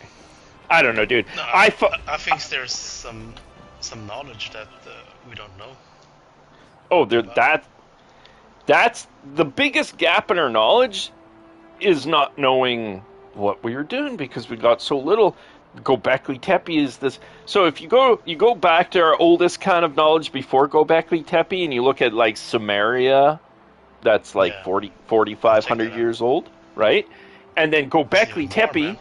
A: I don't know, dude.
E: No, I think there's some knowledge that we don't know.
A: Oh, that's the biggest gap in our knowledge is not knowing what we were doing because we got so little. Göbekli Tepe is this. So if you go back to our oldest kind of knowledge before Göbekli Tepe and you look at like Sumeria, that's like 4,500 years old, right? And then Göbekli Tepe,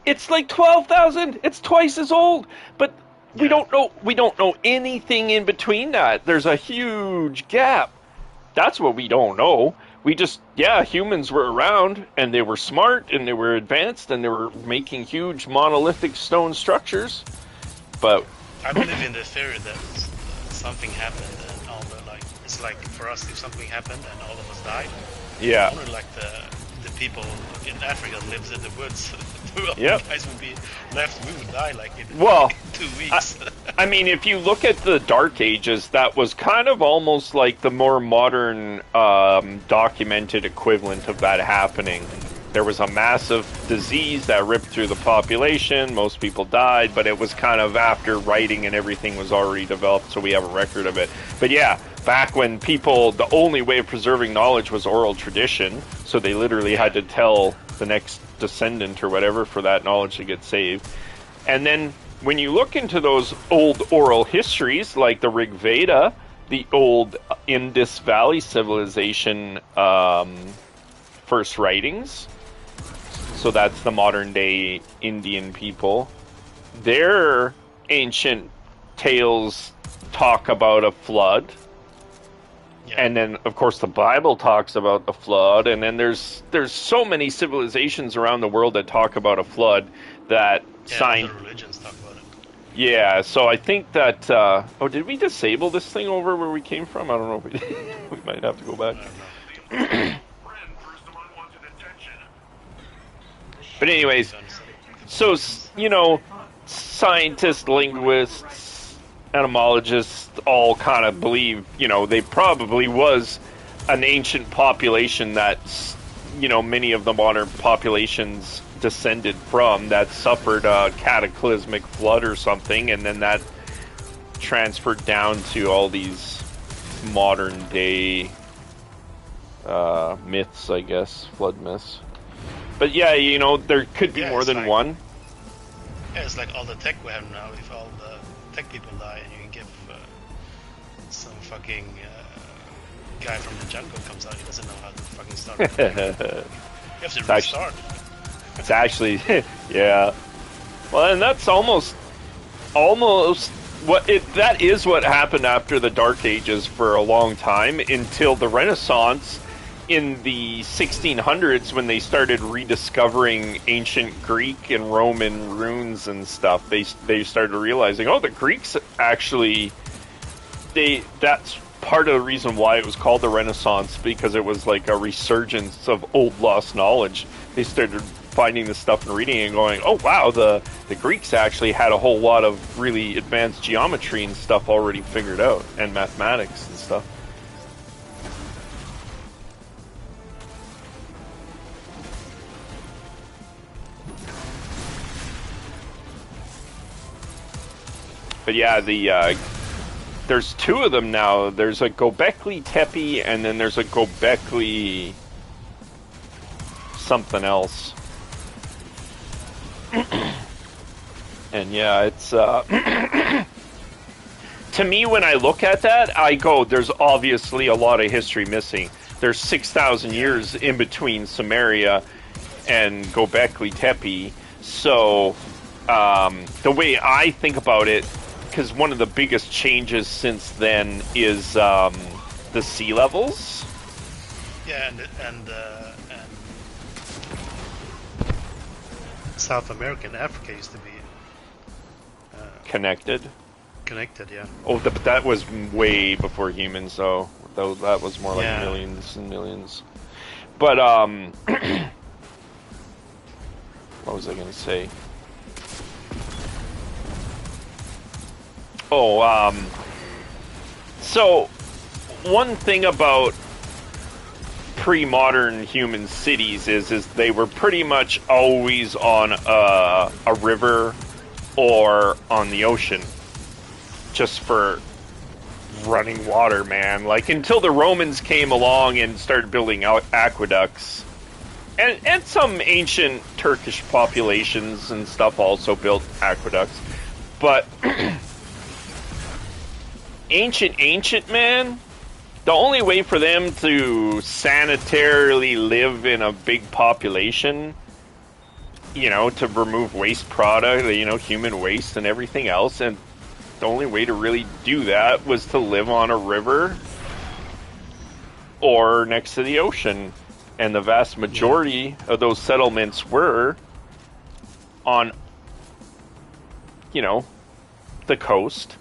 A: it's like 12,000. It's twice as old. But we don't know anything in between that. There's a huge gap. That's what we don't know. We just, humans were around, and they were smart, and they were advanced, and they were making huge monolithic stone structures. But
E: I believe in the theory that something happened, and all the it's like for us, if something happened and all of us died.
A: Yeah.
E: Only like the people in Africa that lives in the woods. You guys would be left. We would die like in 2 weeks.
A: I mean, if you look at the Dark Ages, that was kind of almost like the more modern documented equivalent of that happening. There was a massive disease that ripped through the population. Most people died, but it was kind of after writing and everything was already developed, so we have a record of it. But yeah, back when the only way of preserving knowledge was oral tradition, so they literally had to tell the next descendant or whatever for that knowledge to get saved. And then when you look into those old oral histories, like the Rig Veda, the old Indus Valley civilization first writings, so that's the modern day Indian people, their ancient tales talk about a flood.
E: Yeah.
A: And then, of course, the Bible talks about the flood, and then there's so many civilizations around the world that talk about a flood that
E: other religions talk about it.
A: Yeah, so I think that... oh, did we disable this thing over where we came from? I don't know if we did. We might have to go back. But anyways, so, you know, scientists, linguists, etymologists all kind of believe, you know, they probably was an ancient population that, you know, many of the modern populations descended from, that suffered a cataclysmic flood or something, and then that transferred down to all these modern day myths, I guess, flood myths. But yeah, you know, there could be more than one.
E: Yeah, it's like all the tech we have now. If all the tech people die, and you can give some fucking guy from the jungle comes out, he doesn't know how to fucking start. You have to restart.
A: It's actually, yeah. Well, and that's almost what that is what happened after the Dark Ages for a long time, until the Renaissance in the 1600s, when they started rediscovering ancient Greek and Roman runes and stuff. They started realizing, oh, the Greeks actually, that's part of the reason why it was called the Renaissance, because it was like a resurgence of old lost knowledge. They started finding this stuff and reading it and going, oh wow, the Greeks actually had a whole lot of really advanced geometry and stuff already figured out, and mathematics and stuff. But yeah, there's two of them now. There's a Göbekli Tepe, and then there's a Göbekli something else. And yeah, it's to me, when I look at that, I go, there's obviously a lot of history missing. There's 6,000 years in between Samaria and Göbekli Tepe. So the way I think about it, because one of the biggest changes since then is the sea levels.
E: Yeah, and South America and Africa used to be
A: connected.
E: Connected, yeah.
A: Oh, but that was way before humans, though. That was more like millions and millions. But what was I going to say? Oh, so one thing about pre-modern human cities is they were pretty much always on a river or on the ocean, just for running water, man. Like, until the Romans came along and started building aqueducts, and some ancient Turkish populations and stuff also built aqueducts, but ancient man, the only way for them to sanitarily live in a big population, you know, to remove waste product, you know, human waste and everything else, and the only way to really do that was to live on a river or next to the ocean. And the vast majority of those settlements were on, you know, the coast.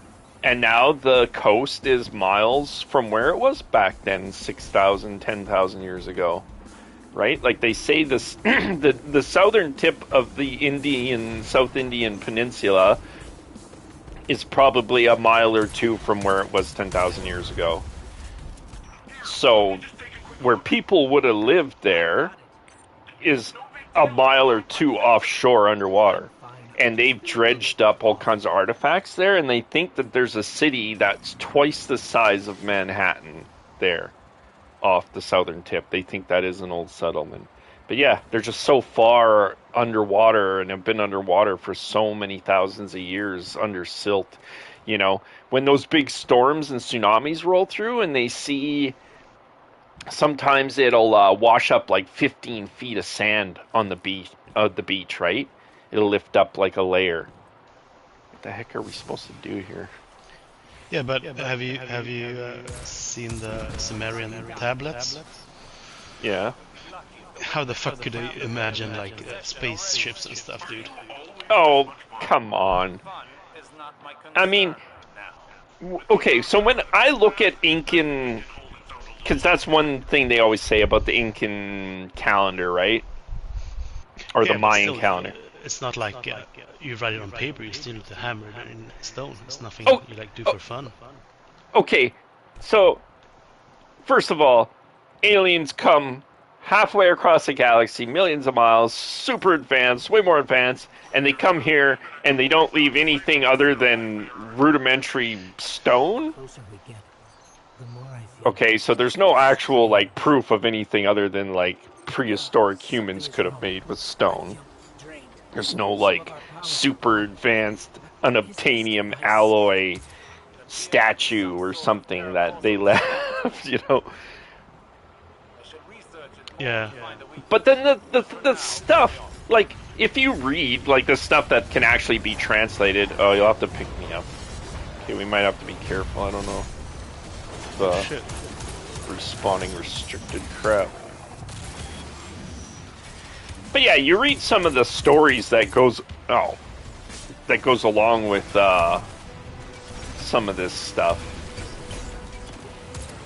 A: And now the coast is miles from where it was back then, 6,000, 10,000 years ago, right? Like they say this, the southern tip of the South Indian Peninsula is probably a mile or two from where it was 10,000 years ago. So where people would have lived there is a mile or two offshore underwater. And they've dredged up all kinds of artifacts there, and they think that there's a city that's twice the size of Manhattan there off the southern tip. They think that is an old settlement. But yeah, they're just so far underwater and have been underwater for so many thousands of years under silt. You know, when those big storms and tsunamis roll through and they see, sometimes it'll wash up like 15 feet of sand on the beach, right? It'll lift up like a layer. What the heck are we supposed to do here?
E: Yeah, but have you seen the Sumerian tablets?
A: Yeah.
E: How the fuck could they imagine like spaceships and stuff, dude?
A: Oh, come on. I mean, okay, so when I look at Incan, because that's one thing they always say about the Incan calendar, right? Or the
E: Yeah, but
A: Mayan
E: still,
A: calendar.
E: it's not like you write it on paper. You still need to hammer it in stone. It's nothing
A: Oh,
E: you like do for fun.
A: Okay, so first of all, aliens come halfway across the galaxy, millions of miles, super advanced, way more advanced, and they come here and they don't leave anything other than rudimentary stone? Okay, so there's no actual, like, proof of anything other than, like, prehistoric humans could have made with stone. There's no, like, super advanced unobtainium alloy statue or something that they left, you know?
E: Yeah.
A: But then the stuff, like, if you read, like, the stuff that can actually be translated, oh, you'll have to pick me up. Okay, we might have to be careful, I don't know. The
E: Shit.
A: respawning restricted crap. But yeah, you read some of the stories that goes along with some of this stuff,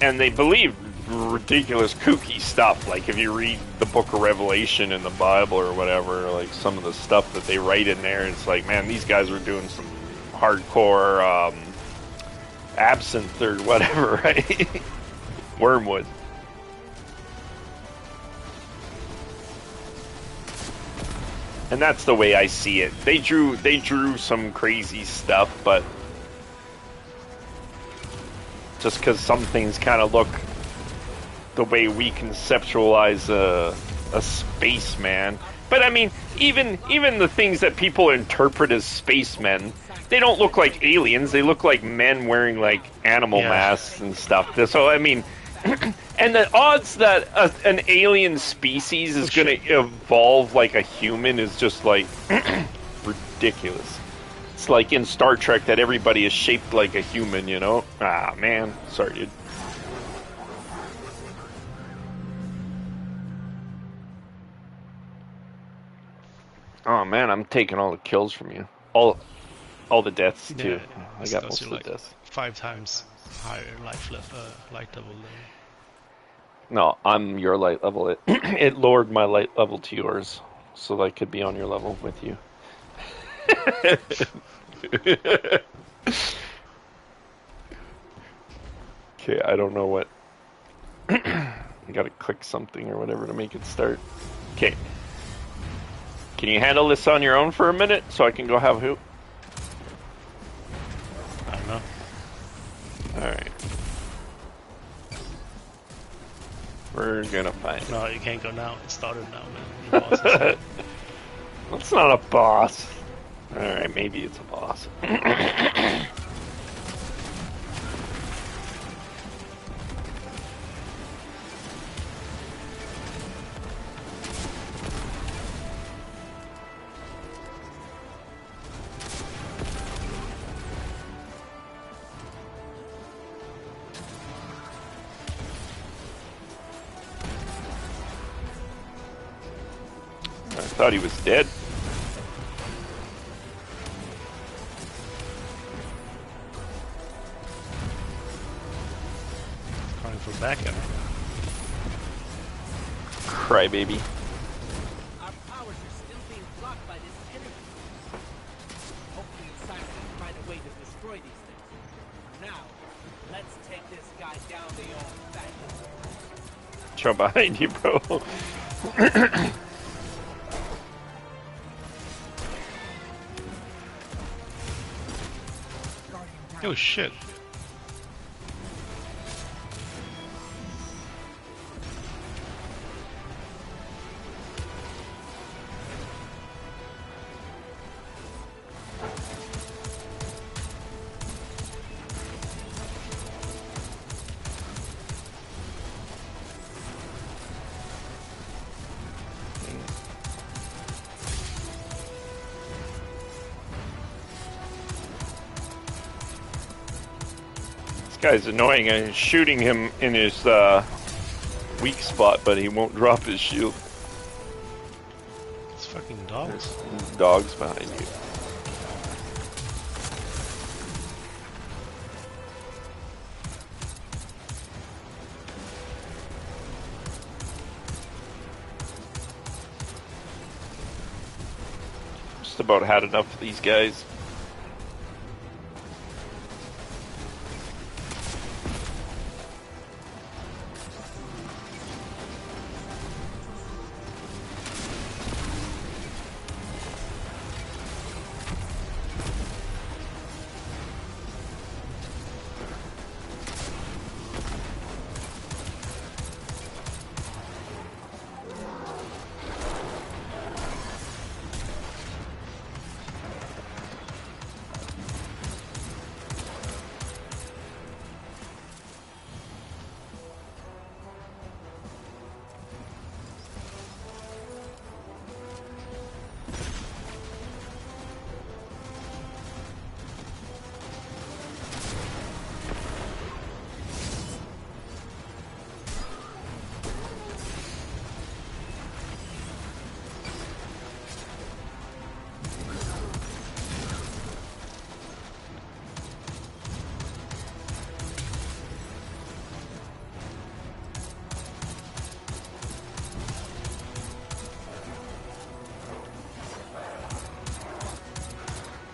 A: and they believe ridiculous kooky stuff. Like if you read the Book of Revelation in the Bible or whatever, like some of the stuff that they write in there, it's like, man, these guys were doing some hardcore absinthe or whatever, right? Wormwood. And that's the way I see it. They drew some crazy stuff, but just because some things kind of look the way we conceptualize a spaceman. But I mean, even the things that people interpret as spacemen, they don't look like aliens. They look like men wearing like animal masks and stuff. So I mean, and the odds that an alien species is going to evolve like a human is just like ridiculous. It's like in Star Trek that everybody is shaped like a human, you know? Ah, man. Sorry, dude. Oh, man, I'm taking all the kills from you. All the deaths, too. I got most of the deaths.
E: 5 times higher light level than...
A: No, I'm your light level. It lowered my light level to yours, so I could be on your level with you. Okay, I don't know what. I gotta click something or whatever to make it start. Okay. Can you handle this on your own for a minute so I can go have a hoot?
E: I don't know.
A: Alright. We're gonna find.
E: No, you can't go now. It started now, man. The boss is
A: That's not a boss. Alright, maybe it's a boss. I thought he was dead.
E: calling for backup.
A: Crybaby.
I: Our powers are still being blocked by this enemy. Hopefully Cyrus can find a way to destroy these things. Now, let's take this guy down the old fashioned.
A: Show behind you, bro.
E: Oh shit.
A: guy's annoying. I'm shooting him in his weak spot, but he won't drop his shield.
E: It's fucking dogs.
A: There's dogs behind you. Just about had enough of these guys.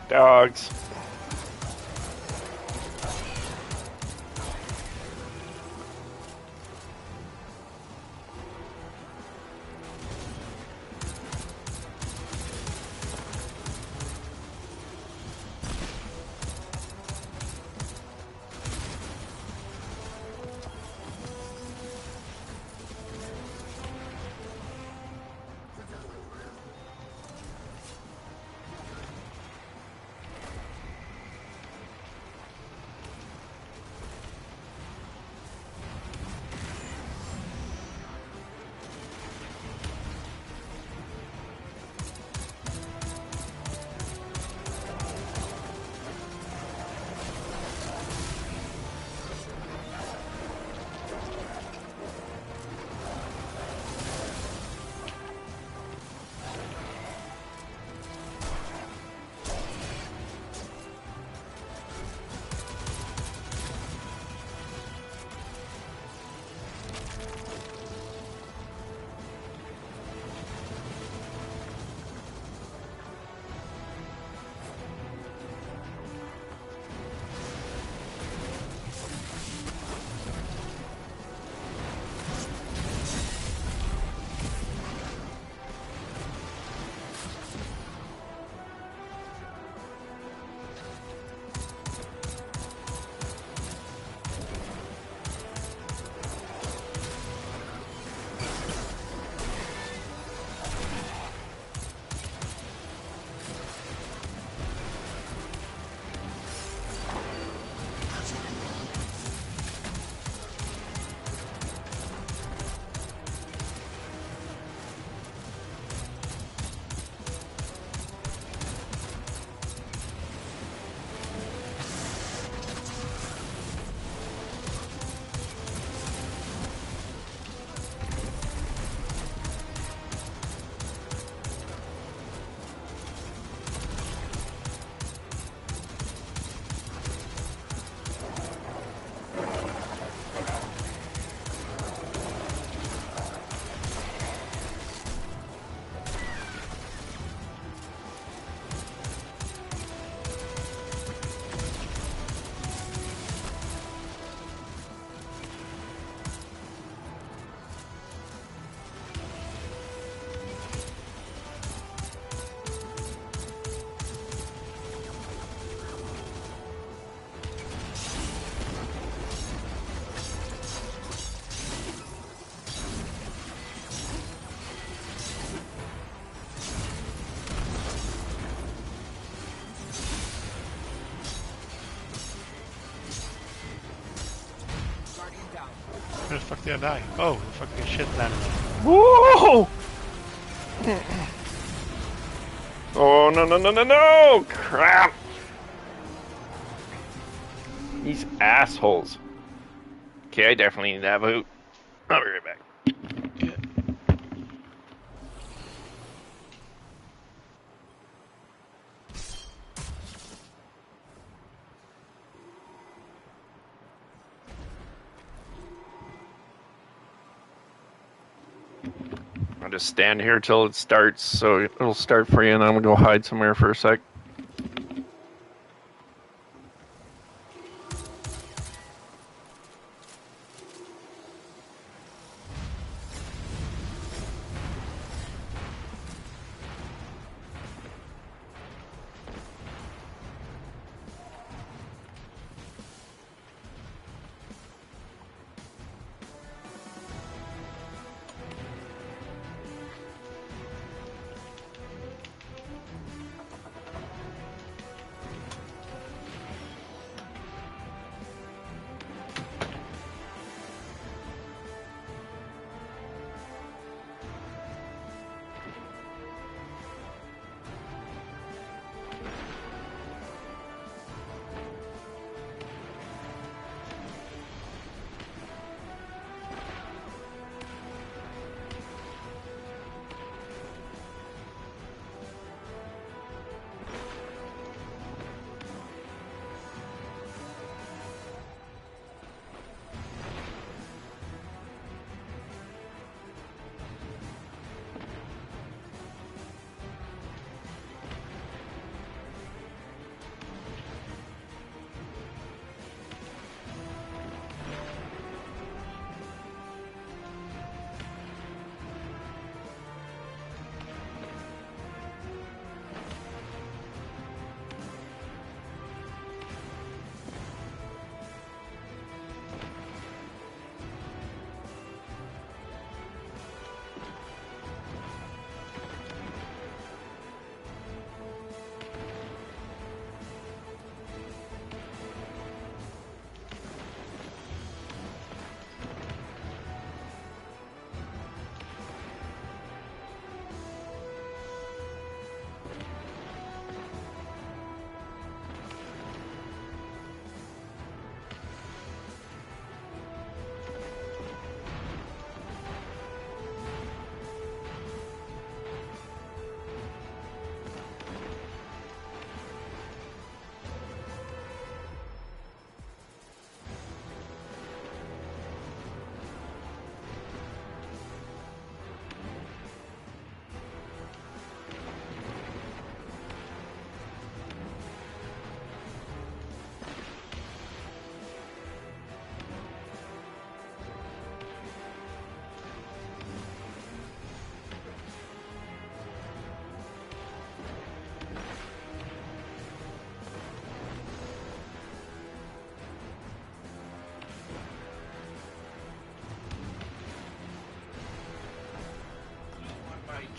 A: Dogs.
E: Where the fuck did I die? Oh, the fucking shit landed.
A: Whoa! Oh, no, no, no, no, no! Crap! These assholes. Okay, I definitely need that boot. I'll be right back. I'll just stand here till it starts, so it'll start for you, and I'm gonna go hide somewhere for a sec.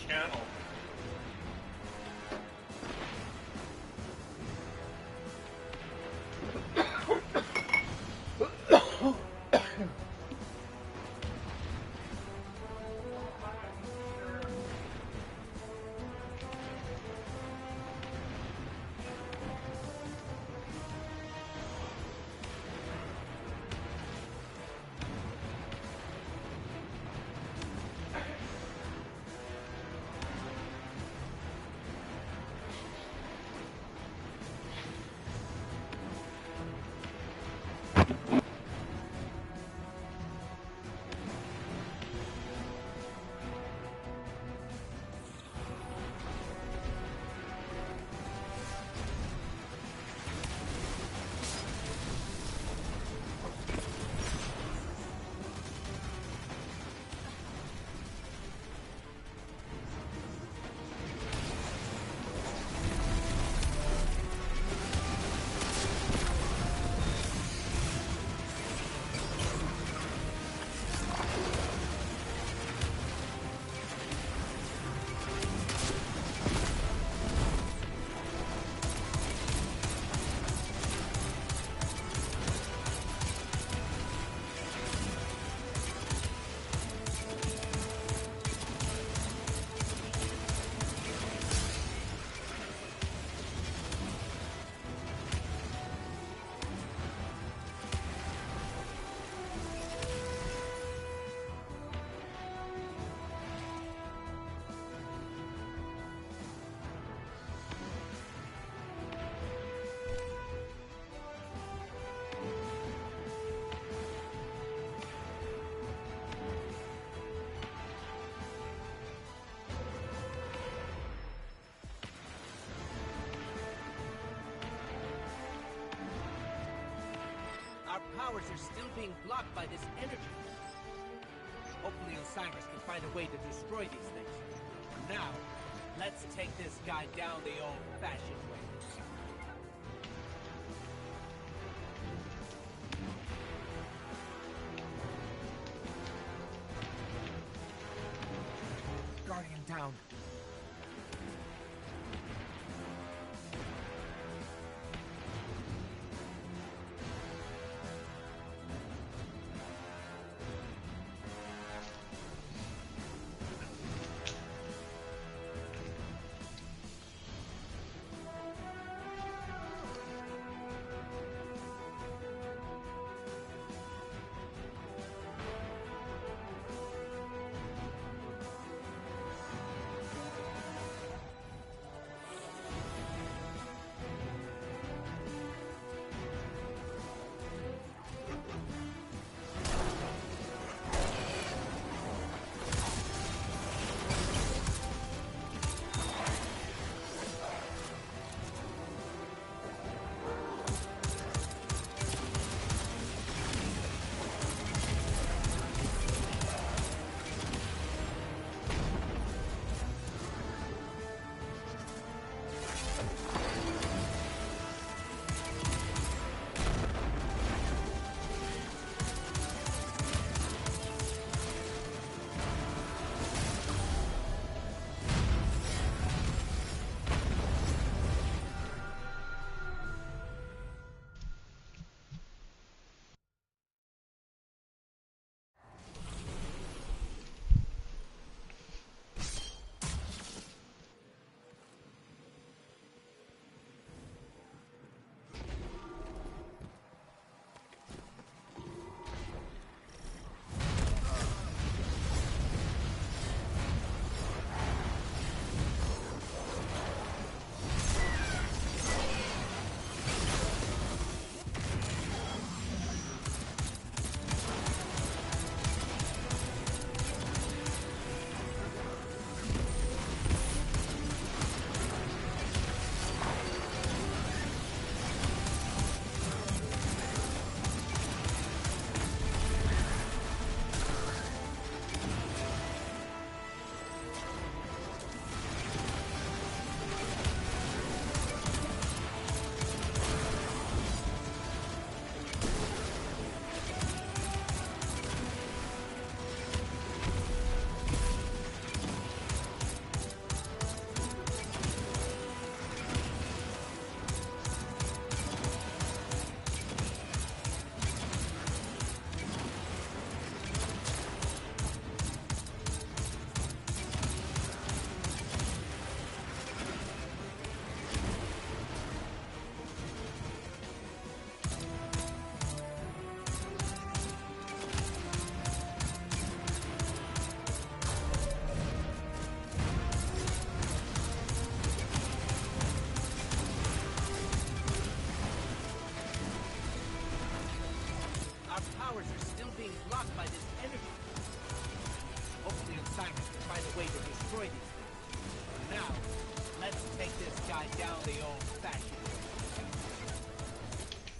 J: Channel.
I: powers are still being blocked by this energy. Hopefully Osiris can find a way to destroy these things. For now, let's take this guy down the old-fashioned way. Guardian down.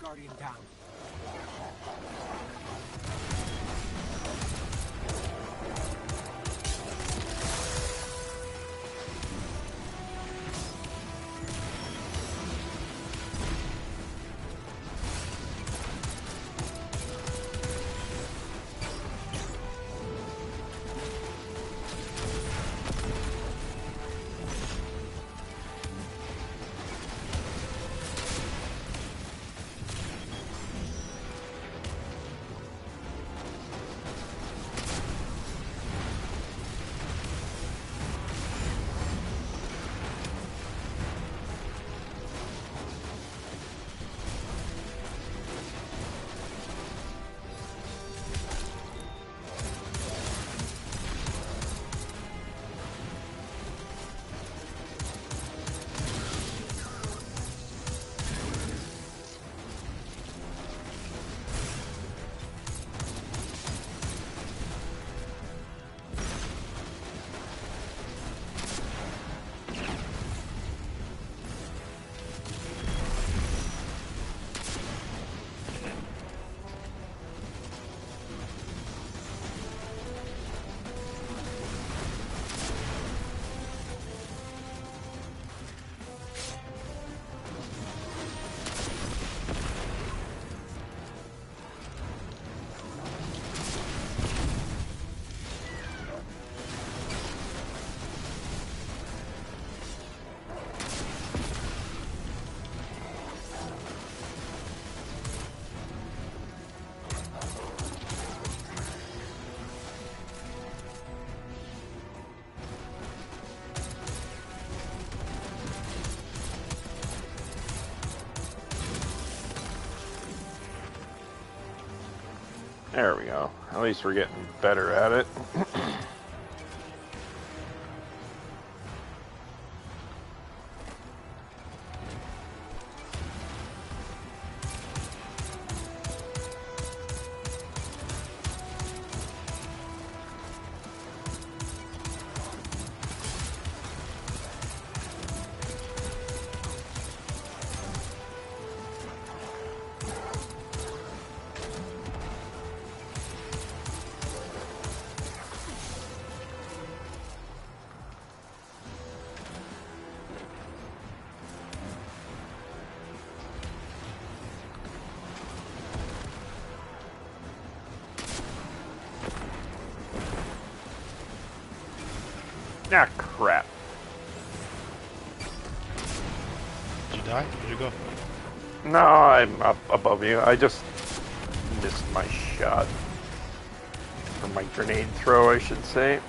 I: Guardian down.
A: There we go. At least we're getting better at it. Ah, crap.
E: Did you die? Where'd you go?
A: No, I'm up above you. I just missed my shot. Or my grenade throw, I should say.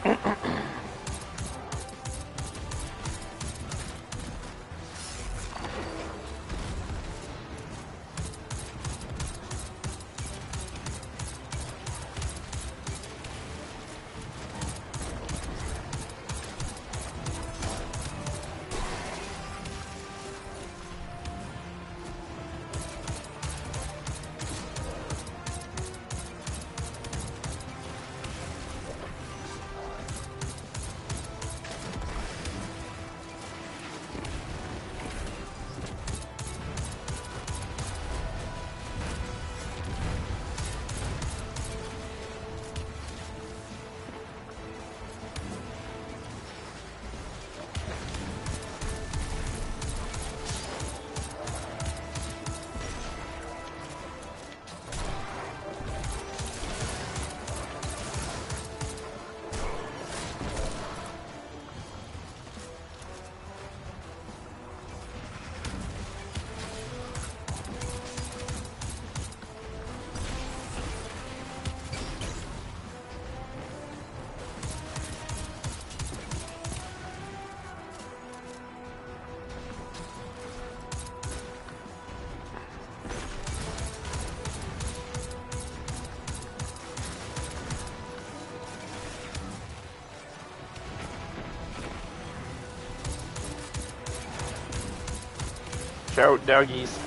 A: Shout, doggies.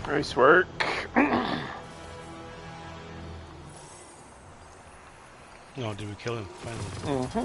A: Nice work.
E: No, did we kill him finally?
A: Mm-hmm.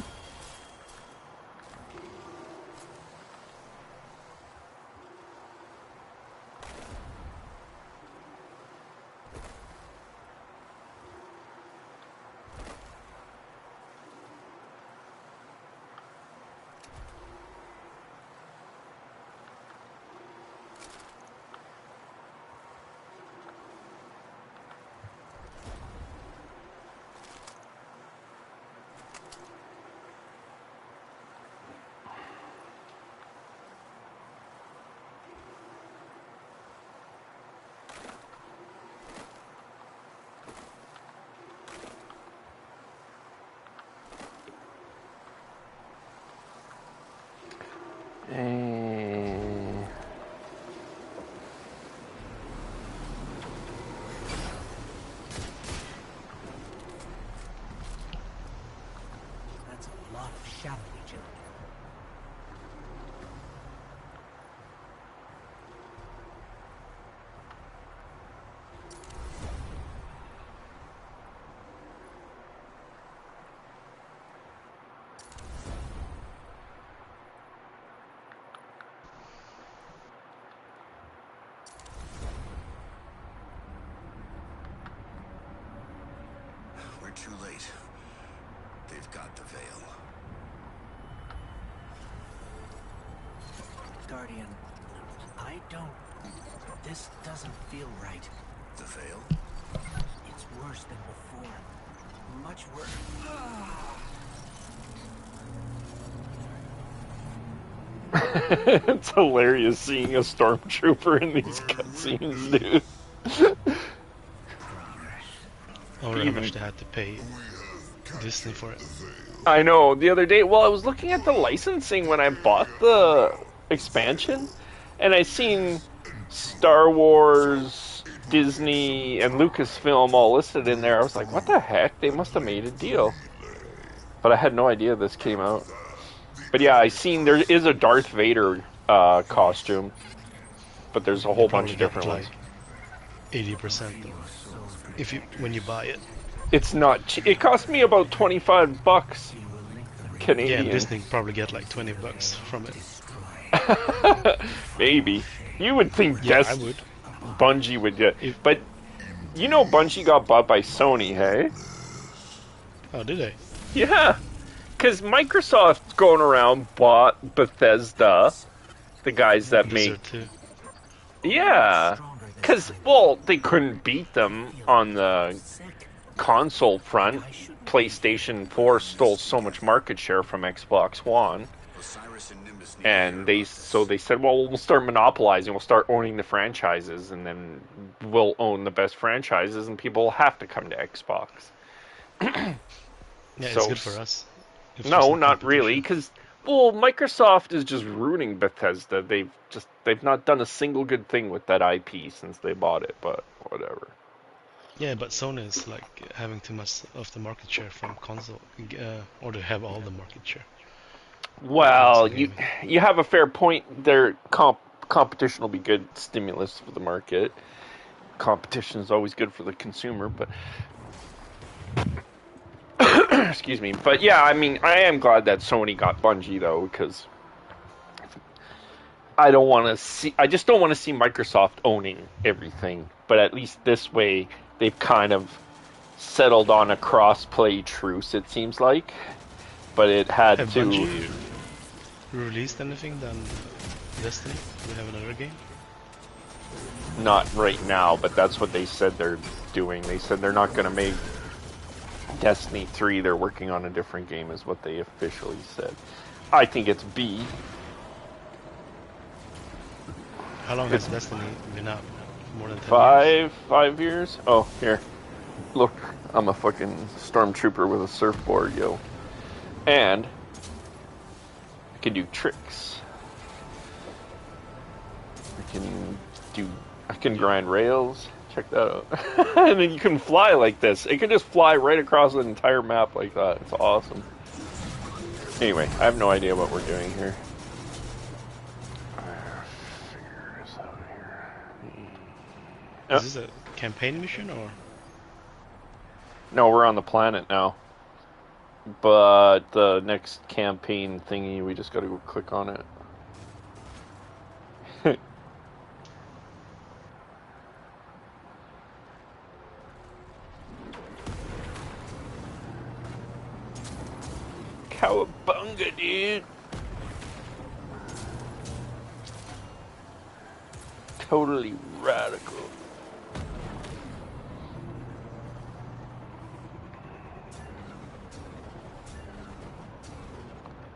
I: That's a lot of shadow legion.
H: We're too late.
K: They've got the veil.
I: Guardian, I don't... This doesn't feel right.
K: The veil?
I: It's worse than before. Much worse.
A: It's hilarious seeing a stormtrooper in these cutscenes, dude.
E: Or how much they had to pay Disney for it.
A: I know. The other day, well, I was looking at the licensing when I bought the expansion, and I seen Star Wars, Disney, and Lucasfilm all listed in there. I was like, what the heck? They must have made a deal. But I had no idea this came out. But yeah, I seen there is a Darth Vader costume, but there's a whole bunch of different ones.
E: 80% if you when you buy it.
A: It's not cheap. It cost me about $25 Canadian.
E: Yeah, Disney probably get like $20 from it.
A: Maybe. You would think
E: I would.
A: Bungie would get, but you know Bungie got bought by Sony, hey?
E: Oh, did they?
A: Yeah, because Microsoft going around bought Bethesda, the guys that make. Yeah, because well, they couldn't beat them on the console front. PlayStation 4 stole so much market share from Xbox One. And they said, well, we'll start monopolizing, we'll start owning the franchises, and then we'll own the best franchises, and people will have to come to Xbox.
E: Yeah, it's good for us.
A: No, not really, because well, Microsoft is just ruining Bethesda. They've not done a single good thing with that IP since they bought it, but whatever.
E: Yeah, but Sony is like having too much of the market share from console, or they have all the market share.
A: Well, you have a fair point. Their competition will be good stimulus for the market. Competition is always good for the consumer, but excuse me. But yeah, I mean, I am glad that Sony got Bungie though, because I just don't want to see Microsoft owning everything. But at least this way, they've kind of settled on a cross-play truce. It seems like, but it had
E: Have
A: to.
E: Bungie released anything than Destiny? Do we have another game?
A: Not right now, but that's what they said they're doing. They said they're not going to make Destiny 3. They're working on a different game, is what they officially said. I think it's B.
E: How long has Destiny been out? More than 10 years?
A: 5 years? Oh, here. Look, I'm a fucking stormtrooper with a surfboard, yo. And I can do tricks. I can grind rails. Check that out. And then you can fly like this. It can just fly right across the entire map like that. It's awesome. Anyway, I have no idea what we're doing here. Figure this out here.
E: Is this a campaign mission or?
A: No, we're on the planet now. But the next campaign thingy, we just gotta go click on it. Cowabunga, dude! Totally radical.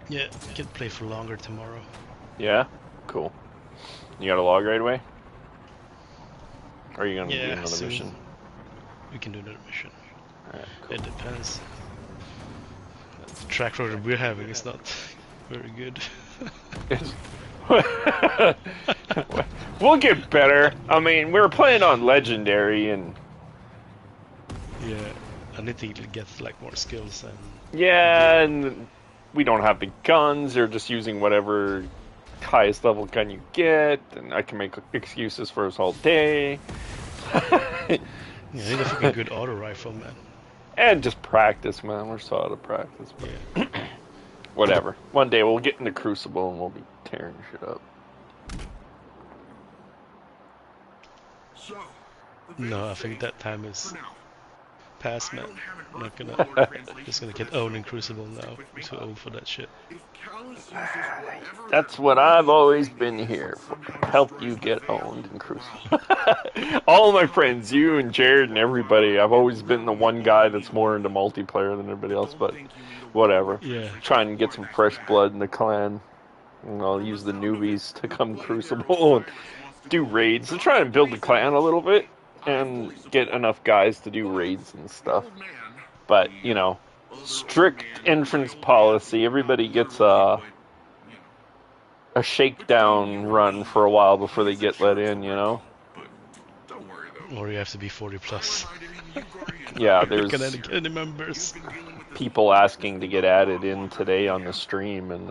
E: Yeah, I can play for longer tomorrow.
A: Yeah? Cool. You got a log right away? Or are you gonna do another
E: soon.
A: mission?
E: We can do another mission.
A: Alright, cool.
E: It depends. The track record we're having is not very good.
A: We'll get better. I mean, we were playing on Legendary and...
E: Yeah, I need to get like more skills and...
A: Yeah, and we don't have the guns. You're just using whatever highest level gun you get, and I can make excuses for us all day.
E: Yeah, I need a fucking good auto rifle, man.
A: And just practice, man. We're so out of practice. But whatever. One day we'll get into Crucible and we'll be tearing shit up.
J: So,
E: No, I think that time is pass, man. I'm not gonna. Just gonna get owned in Crucible now. I'm too old for that shit.
A: That's what I've always been here for. Help you get owned in Crucible. All of my friends, you and Jared and everybody, I've always been the one guy that's more into multiplayer than everybody else, but whatever.
E: Yeah.
A: Trying to get some fresh blood in the clan. And I'll use the newbies to come Crucible and do raids. To try and build the clan a little bit and get enough guys to do raids and stuff. But, you know, strict entrance policy. Everybody gets a shakedown run for a while before they get let in, you know?
E: Or you have to be 40 plus.
A: Yeah, there's
E: Get any members.
A: people asking to get added in today on the stream, and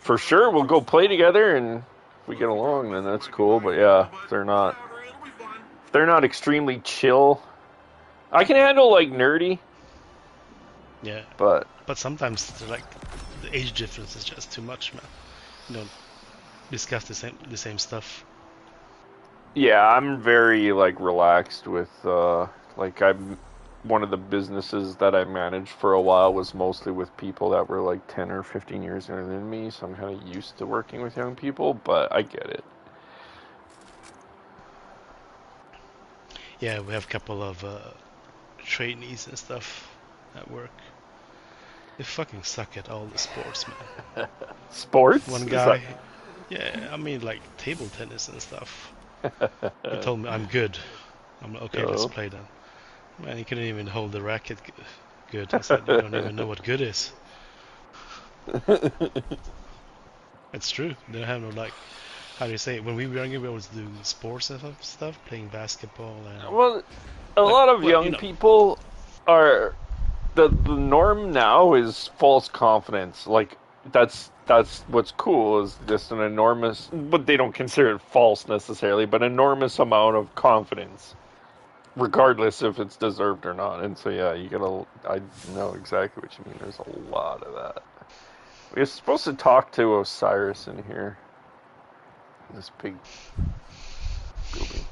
A: for sure we'll go play together, and if we get along, then that's cool. But yeah, if they're not extremely chill. I can handle like nerdy.
E: Yeah.
A: But
E: sometimes like the age difference is just too much, man. You don't discuss the same stuff.
A: Yeah, I'm very like relaxed with like one of the businesses that I managed for a while was mostly with people that were like 10 or 15 years younger than me, so I'm kind of used to working with young people, but I get it.
E: Yeah, we have a couple of trainees and stuff at work. They fucking suck at all the sports, man.
A: Sports?
E: One guy, yeah, I mean like table tennis and stuff. He told me I'm good. I'm like, okay, let's play then. Man, he couldn't even hold the racket good. I said, you don't even know what good is. It's true. They have no like, how do you say it? When we were younger, we always do sports and stuff, playing basketball. And,
A: well, a lot of young people are. The norm now is false confidence. Like that's what's cool is just an enormous, but they don't consider it false necessarily, but enormous amount of confidence, regardless if it's deserved or not. And so yeah, I know exactly what you mean. There's a lot of that. We're supposed to talk to Osiris in here. This big building.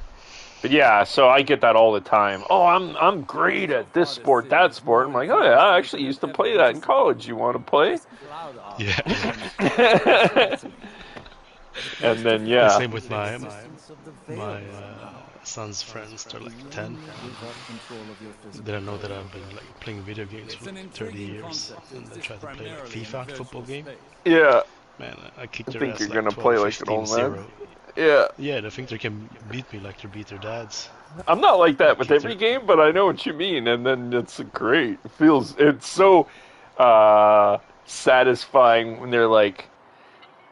A: But yeah, so I get that all the time. Oh, I'm great at this sport, that sport. I'm like, oh yeah, I actually used to play that in college. You want to play?
E: Yeah.
A: And then yeah.
E: Same with my son's friends. They're like 10. They don't know that I've been like playing video games for like 30 years, and they try to play like FIFA football game.
A: Yeah.
E: Man, I kicked their
A: think
E: ass
A: you're
E: like
A: gonna
E: 12,
A: play like
E: 15,
A: an old
E: 0.
A: man. Yeah.
E: Yeah, they think they can beat me like they beat their dads.
A: I'm not like that with every game, but I know what you mean, and then it's great. It's so satisfying when they're like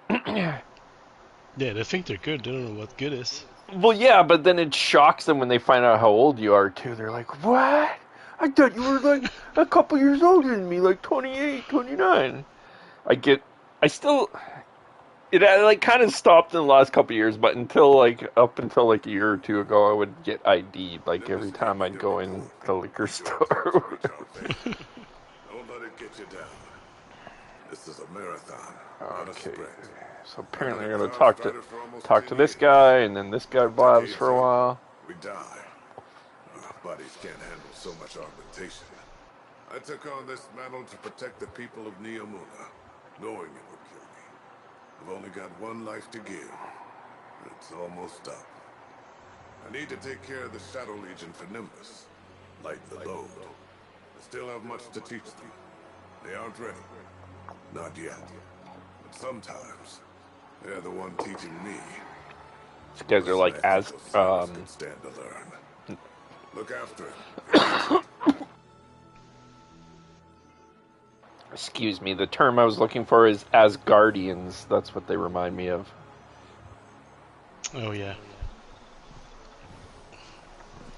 E: yeah, they think they're good, they don't know what good is.
A: Well, yeah, but then it shocks them when they find out how old you are, too. They're like, what? I thought you were like a couple years older than me, like 28, 29. It like kind of stopped in the last couple of years, but up until like a year or two ago, I would get ID'd like every time I'd go in the liquor store.
D: Don't let it get you down. This is a marathon, not a sprint.
A: So apparently I'm gonna talk to this guy, and then this guy blabs for a while.
D: We die. Our bodies can't handle so much augmentation. I took on this mantle to protect the people of Neomuna, knowing it would kill me. I've only got one life to give. It's almost up. I need to take care of the Shadow Legion for Nimbus. Light the load. I still have much to teach them. They aren't ready. Not yet. But sometimes, they're the one teaching me.
A: These guys are like
D: can stand to learn. Look after him.
A: Excuse me, the term I was looking for is Asgardians. That's what they remind me of.
E: Oh, yeah.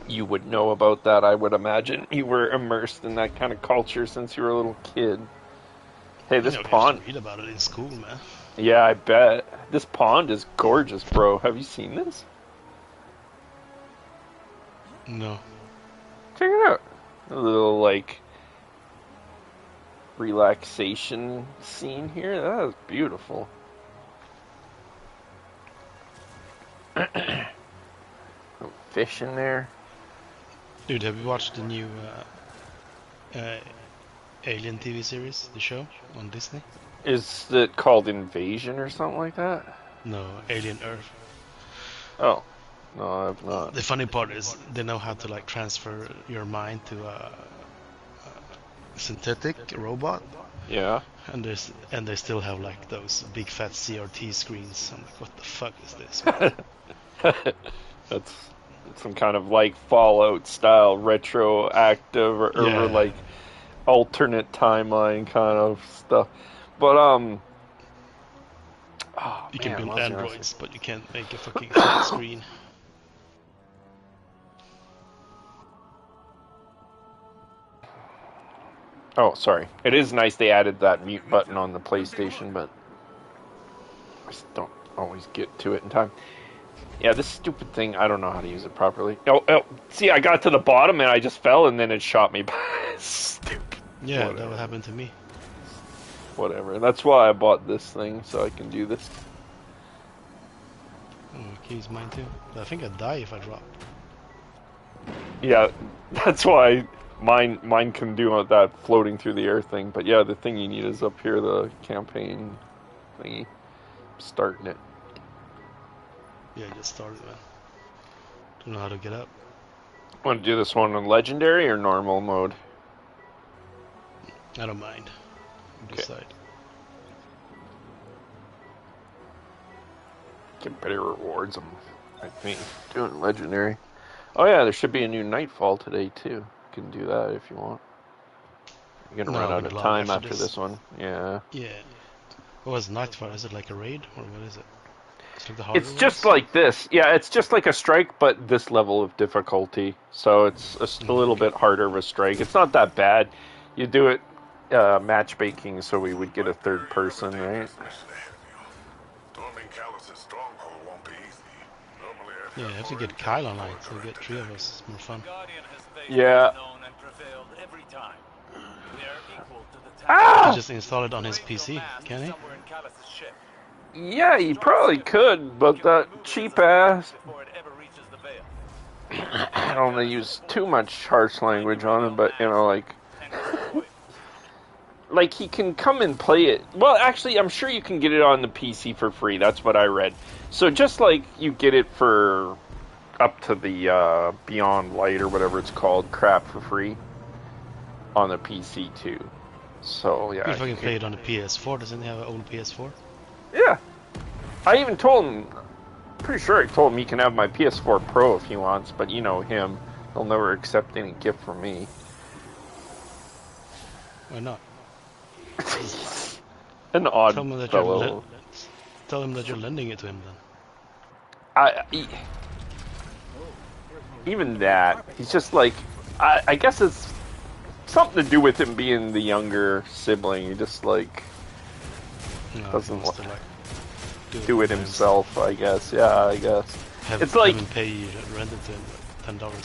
A: You would know about that, I would imagine. You were immersed in that kind of culture since you were a little kid. Hey, this pond...
E: read about it in school, man.
A: Yeah, I bet. This pond is gorgeous, bro. Have you seen this?
E: No.
A: Check it out. A little, like... relaxation scene here. That is beautiful. Fish in there.
E: Dude, have you watched the new Alien TV series, the show on Disney?
A: Is it called Invasion or something like that?
E: No, Alien Earth.
A: Oh, no, I've not.
E: The funny part is they know how to like transfer your mind to a synthetic robot.
A: Yeah.
E: And they still have like those big fat CRT screens. I'm like, what the fuck is this?
A: That's some kind of like Fallout style retroactive or like alternate timeline kind of stuff. But
E: you can build androids, but you can't make a fucking flat screen.
A: Oh, sorry. It is nice they added that mute button on the PlayStation, but I just don't always get to it in time. Yeah, this stupid thing, I don't know how to use it properly. Oh, see, I got to the bottom and I just fell and then it shot me. Stupid.
E: Yeah,
A: Whatever.
E: that would happen to me.
A: Whatever. That's why I bought this thing, so I can do this.
E: Oh, I can use mine too. But I think I'd die if I drop.
A: Yeah, that's why mine can do that floating through the air thing. But yeah, the thing you need is up here, the campaign thingy. Starting it.
E: Yeah, just started, man. Don't know how to get up.
A: Want to do this one in legendary or normal mode?
E: I don't mind. Decide.
A: Get better rewards, I think, doing legendary. Oh yeah, there should be a new Nightfall today too. You can do that if you want. You're gonna run out of time after this one. Yeah.
E: Yeah. What was Nightfall? Is it like a raid or what is it?
A: It's just like this. Yeah, it's just like a strike, but this level of difficulty. So it's a little bit harder of a strike. It's not that bad. You do it matchmaking, so we would get a third person, right?
E: Yeah, you have to get Kyle online, so we get 3 of us. It's more fun.
A: Yeah.
E: Ah! Just install it on his PC, can he?
A: Yeah, he probably could, but that cheap ass. I don't want to use too much harsh language on him, but you know, like he can come and play it. Well, actually, I'm sure you can get it on the PC for free. That's what I read. So just like you get it for up to the Beyond Light or whatever it's called, crap for free on the PC too. So yeah.
E: If I can play it on the PS4, doesn't he have an old PS4?
A: Yeah. I even told him, pretty sure I told him he can have my PS4 Pro if he wants, but you know him, he'll never accept any gift from me.
E: Why not?
A: An odd
E: fellow. Tell him that you're lending it to him then.
A: Even that, he's just like, I guess it's something to do with him being the younger sibling. He just like doesn't want to do it himself. I guess. Yeah, I guess. It's like
E: pay rent it to him $10.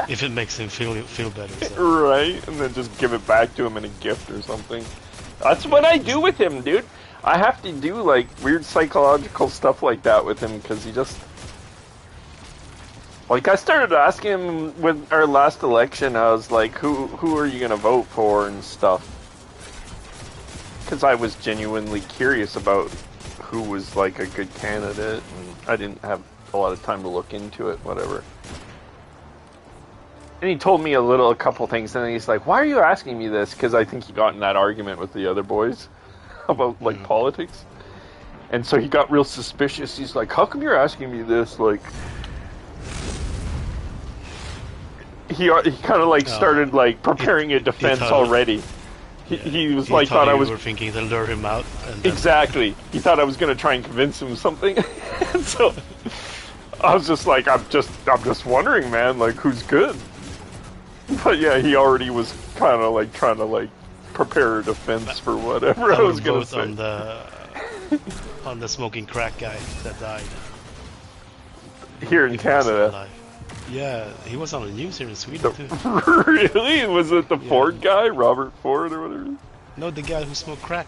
E: If it makes him feel better. So.
A: Right, and then just give it back to him in a gift or something. That's what I do with him, dude. I have to do like weird psychological stuff like that with him because he just. Like, I started asking him with our last election, I was like, who are you going to vote for and stuff? Because I was genuinely curious about who was, like, a good candidate, and I didn't have a lot of time to look into it, whatever. And he told me a couple things, and then he's like, why are you asking me this? Because I think he got in that argument with the other boys about, like, politics. And so he got real suspicious. He's like, how come you're asking me this? Like... He kind of like started like preparing a defense already. He was like thought I was
E: thinking to lure him out.
A: Exactly. He thought I was going to try and convince him of something. So I was just like, I'm just wondering, man, like who's good. But yeah, he already was kind of like trying to like prepare a defense for whatever I was going to say.
E: On the smoking crack guy that died
A: here in Canada.
E: Yeah, he was on the news here in Sweden too.
A: Really? Was it the Ford guy, Robert Ford or whatever?
E: No, the guy who smoked crack.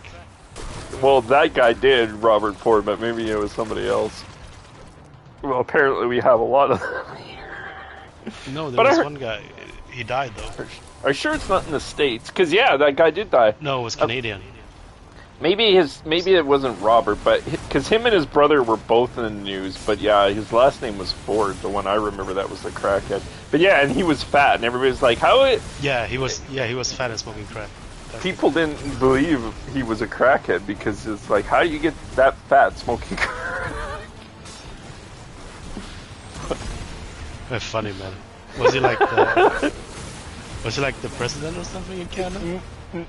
A: Well, that guy did, Robert Ford, but maybe it was somebody else. Well, apparently we have a lot of them here.
E: No, there
A: But
E: was one guy. He died though.
A: Are you sure it's not in the States? Because yeah, that guy did die.
E: No, it was Canadian.
A: Maybe it wasn't Robert, but because him and his brother were both in the news. But yeah, his last name was Ford. The one I remember that was the crackhead. But yeah, and he was fat, and everybody's like, "How it?"
E: Yeah, he was fat and smoking crack.
A: People didn't believe he was a crackhead because it's like, how do you get that fat smoking crack?
E: That's funny, man. Was he like the president or something in Canada?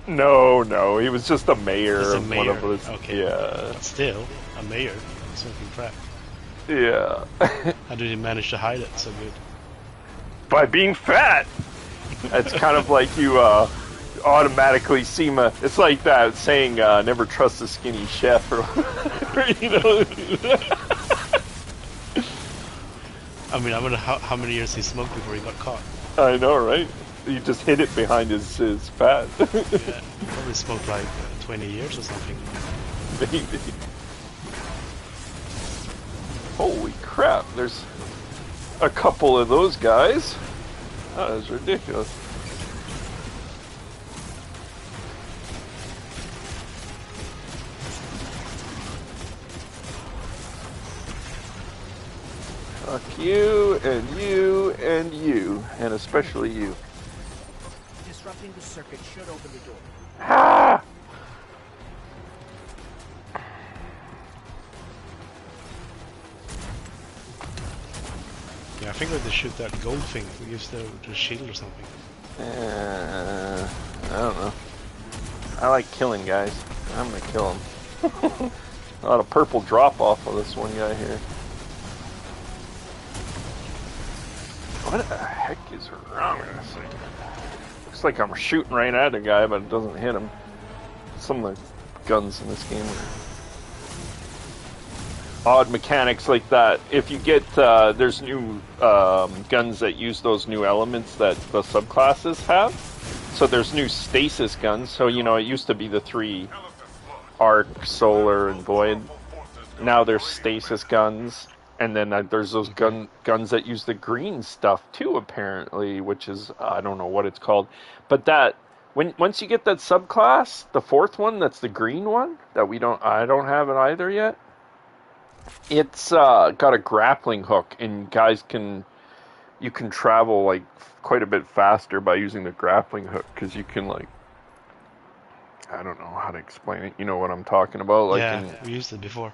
A: No, he was just a mayor.
E: Just a
A: of
E: mayor.
A: one of those.
E: Okay.
A: Yeah.
E: But still, a mayor smoking crack.
A: Yeah.
E: How did he manage to hide it so good?
A: By being fat. It's kind of like you automatically seem it's like that saying never trust a skinny chef or you know.
E: I mean, I wonder how many years he smoked before he got caught.
A: I know, right? You just hid it behind his fat.
E: Yeah, probably smoked like 20 years or something.
A: Maybe. Holy crap, there's a couple of those guys. That is ridiculous. Fuck you, and you, and you, and especially you.
I: Disrupting the circuit should open the door.
A: Ah!
E: Yeah, I think we had to shoot that gold thing. We used the shield or something.
A: I don't know. I like killing guys. I'm gonna kill him. A lot of purple drop off of this one guy here. What the heck is wrong with this thing? Looks like I'm shooting right at the guy, but it doesn't hit him. Some of the guns in this game are odd mechanics like that. If you get, there's new guns that use those new elements that the subclasses have. So there's new stasis guns. So, you know, it used to be the 3 arc, solar, and void. Now there's stasis guns. And then there's those guns that use the green stuff too, apparently, which is I don't know what it's called, but that once you get that subclass, the 4th one, that's the green one that I don't have it either yet. It's got a grappling hook, and guys you can travel like quite a bit faster by using the grappling hook because you can like I don't know how to explain it. You know what I'm talking about? Like
E: yeah, we used it before.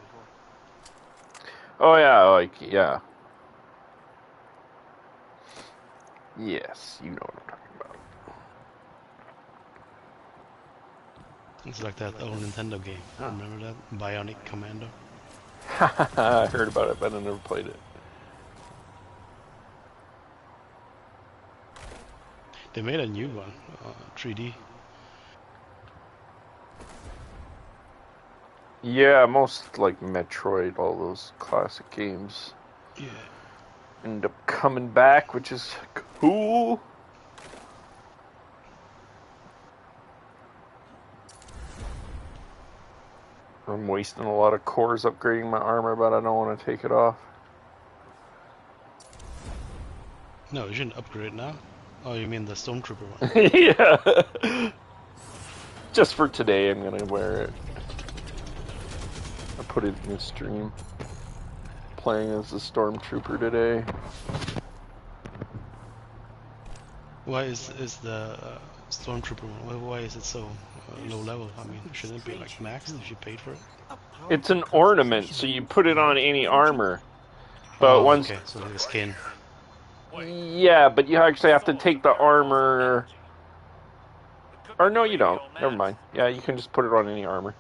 A: Oh yeah, like, yeah. Yes, you know what I'm talking about.
E: It's like that old Nintendo game. Remember that? Bionic Commando?
A: I heard about it, but I never played it.
E: They made a new one, 3D.
A: Yeah, most like Metroid, all those classic games.
E: Yeah.
A: End up coming back, which is cool. I'm wasting a lot of cores upgrading my armor, but I don't want to take it off.
E: No, you shouldn't upgrade it now. Oh, you mean the Stormtrooper one?
A: Yeah. Just for today, I'm gonna wear it. I put it in the stream. Playing as the Stormtrooper today.
E: Why is the Stormtrooper one? Why is it so low level? I mean, shouldn't it be like max if you paid for it?
A: It's an ornament, so you put it on any armor. But once,
E: okay, so like a skin.
A: Yeah, but you actually have to take the armor. Or no, you don't. Never mind. Yeah, you can just put it on any armor.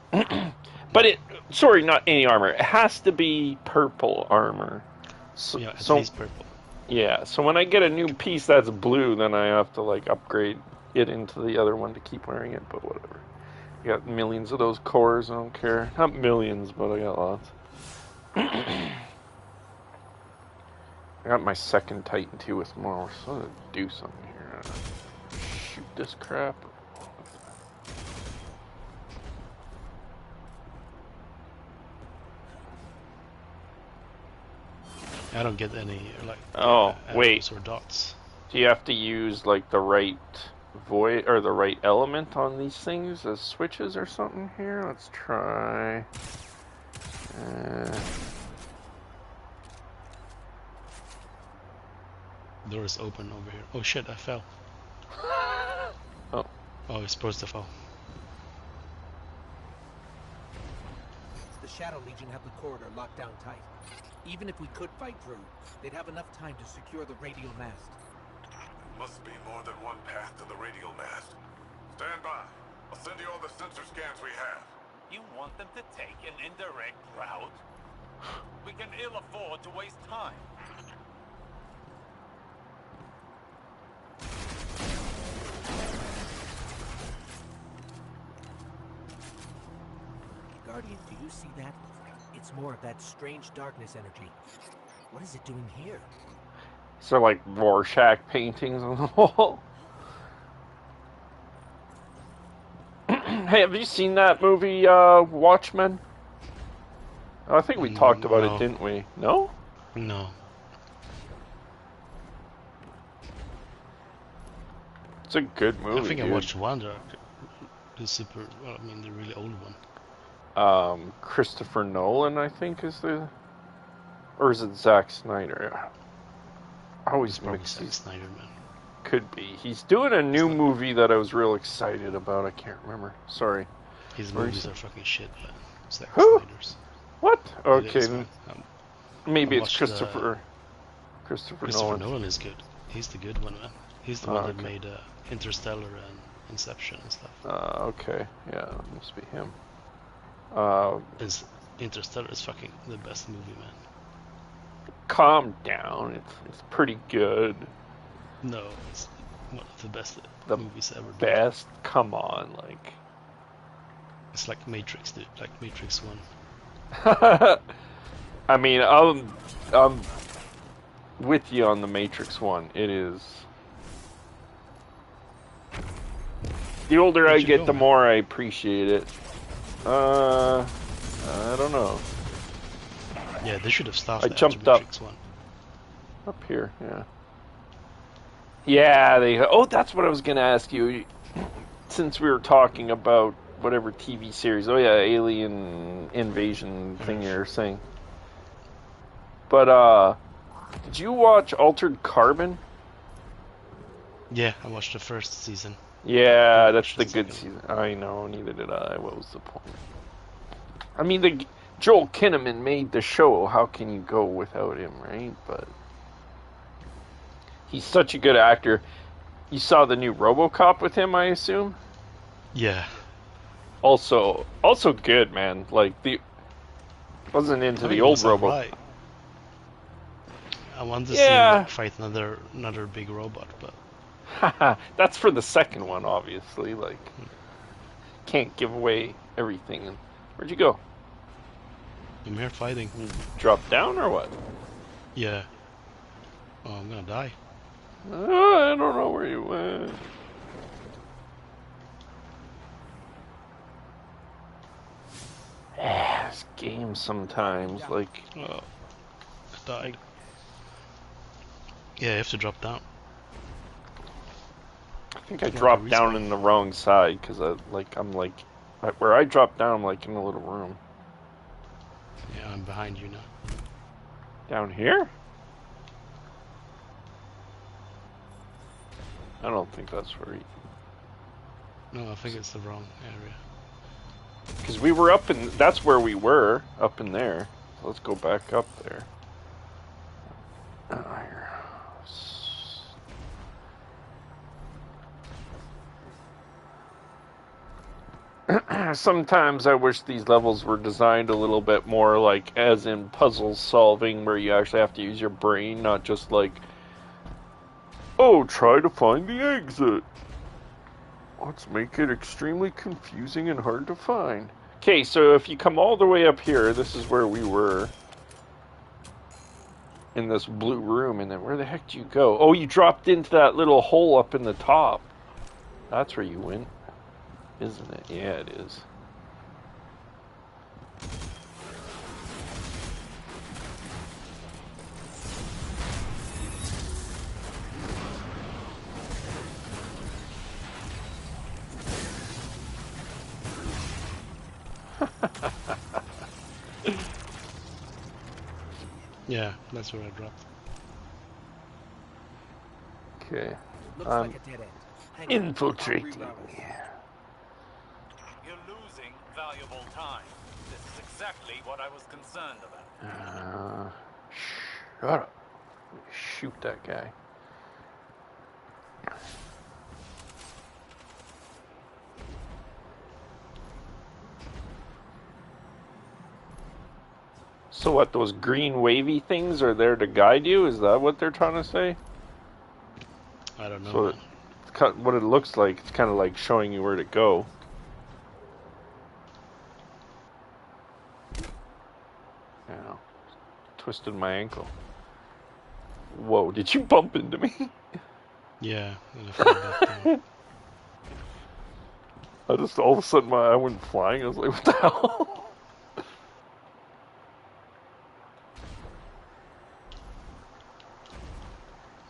A: But sorry, not any armor. It has to be purple armor. So,
E: yeah, at least purple.
A: Yeah, so when I get a new piece that's blue, then I have to like upgrade it into the other one to keep wearing it, but whatever. I got millions of those cores, I don't care. Not millions, but I got lots. I got my second Titan 2 with more, so I'm gonna do something here. Shoot this crap.
E: I don't get any like
A: Oh,
E: arrows or dots.
A: Do you have to use like the right void or the right element on these things as switches or something here? Let's try.
E: Door is open over here. Oh shit, I fell.
A: Oh.
E: Oh, it's supposed to fall.
I: The Shadow Legion have the corridor locked down tight. Even if we could fight through, they'd have enough time to secure the radial mast.
D: Must be more than one path to the radial mast. Stand by. I'll send you all the sensor scans we have.
G: You want them to take an indirect route? We can ill afford to waste time.
I: Guardian, do you see that? It's more of that strange darkness energy. What is it doing here?
A: So like Rorschach paintings on the wall. Hey, have you seen that movie, Watchmen? I think we talked about it, didn't we? No?
E: No.
A: It's a good movie.
E: I think
A: dude.
E: I watched one. The super. Well, I mean, the really old one.
A: Christopher Nolan, I think, is the... Or is it Zack Snyder? I always mix
E: Zack Snyder, man.
A: Could be. He's doing a new movie that I was real excited about. I can't remember. Sorry.
E: His movies are fucking shit, man. Zack
A: Who?
E: Snyder's.
A: What?
E: It
A: Okay.
E: is,
A: Maybe
E: I
A: it's
E: watched,
A: Christopher
E: Christopher Nolan is good. He's the good one, man. He's the one that
A: okay.
E: made Interstellar and Inception and stuff.
A: Okay. Yeah, it must be him.
E: Interstellar is fucking the best movie, man.
A: Calm down. It's pretty good.
E: No, it's one of the best movies ever.
A: Best? Come on, like.
E: It's like Matrix, dude. Like Matrix 1.
A: I mean, I'm with you on the Matrix 1. It is. The older I get, the more I appreciate it. I don't know.
E: Yeah, they should have stopped.
A: I jumped up.
E: Matrix 1.
A: Up here, yeah. Yeah, oh, that's what I was gonna ask you. Since we were talking about whatever TV series. Oh yeah, Alien Invasion thing you're saying. But did you watch Altered Carbon?
E: Yeah, I watched the first season.
A: Yeah, that's the good season. I know, neither did I. What was the point? I mean, Joel Kinnaman made the show. How can you go without him, right? But he's such a good actor. You saw the new RoboCop with him, I assume?
E: Yeah.
A: Also good, man. Like, wasn't into the old Robo.
E: Right. I wanted to see him fight another big robot, but
A: that's for the second one, obviously. Like, can't give away everything. Where'd you go?
E: I'm here fighting.
A: You dropped down or what?
E: Yeah. Oh, I'm gonna die.
A: I don't know where you went. This game sometimes, like...
E: Oh, I died. Yeah, you have to drop down.
A: I think I dropped down in the wrong side, because where I dropped down, I'm like in a little room.
E: Yeah, I'm behind you now.
A: Down here? I don't think that's where
E: No, I think it's the wrong area.
A: Because we were up in... That's where we were, up in there. So let's go back up there. Sometimes I wish these levels were designed a little bit more like as in puzzle solving, where you actually have to use your brain, not just like, oh, try to find the exit. Let's make it extremely confusing and hard to find. Okay, so if you come all the way up here, this is where we were. In this blue room, and then where the heck do you go? Oh, you dropped into that little hole up in the top. That's where you went, isn't it? Yeah, it is.
K: That's where I dropped.
A: Okay.
I: Looks like a dead end. Hang on,
A: Infiltrating.
I: I'll reroute us.
G: You're losing valuable time. This is exactly what I was concerned about.
A: Shut up. Shoot that guy. So what, those green wavy things are there to guide you? Is that what they're trying to say?
K: I don't know.
A: So it's what it looks like, it's kind of like showing you where to go. Yeah. Twisted my ankle. Whoa, did you bump into me?
K: Yeah. And I fell back down.
A: I just, all of a sudden, I went flying. I was like, what the hell?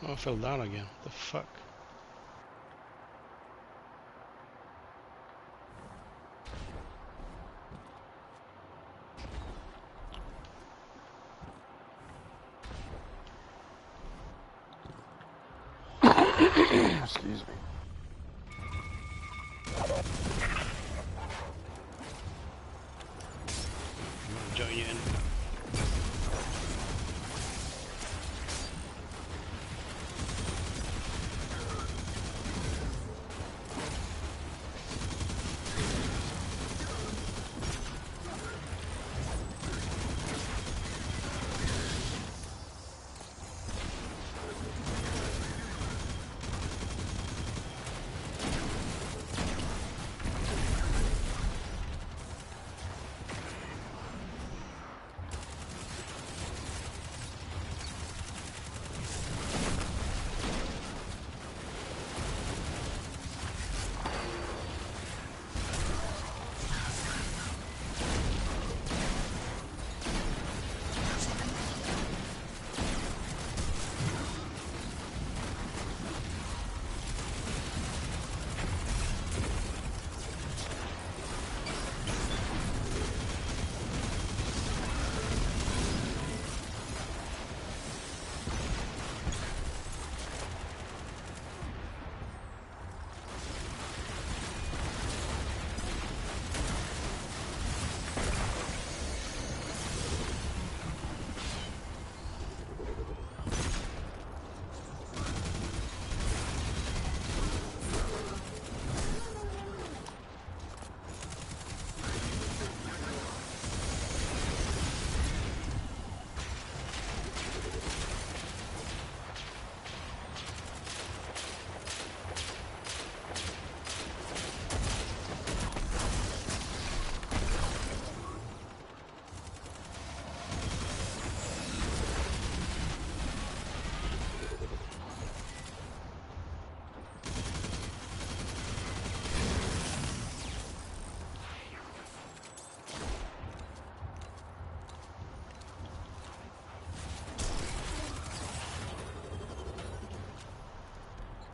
K: Oh, I fell down again. The fuck?
A: Excuse me.
K: I'm gonna join you in.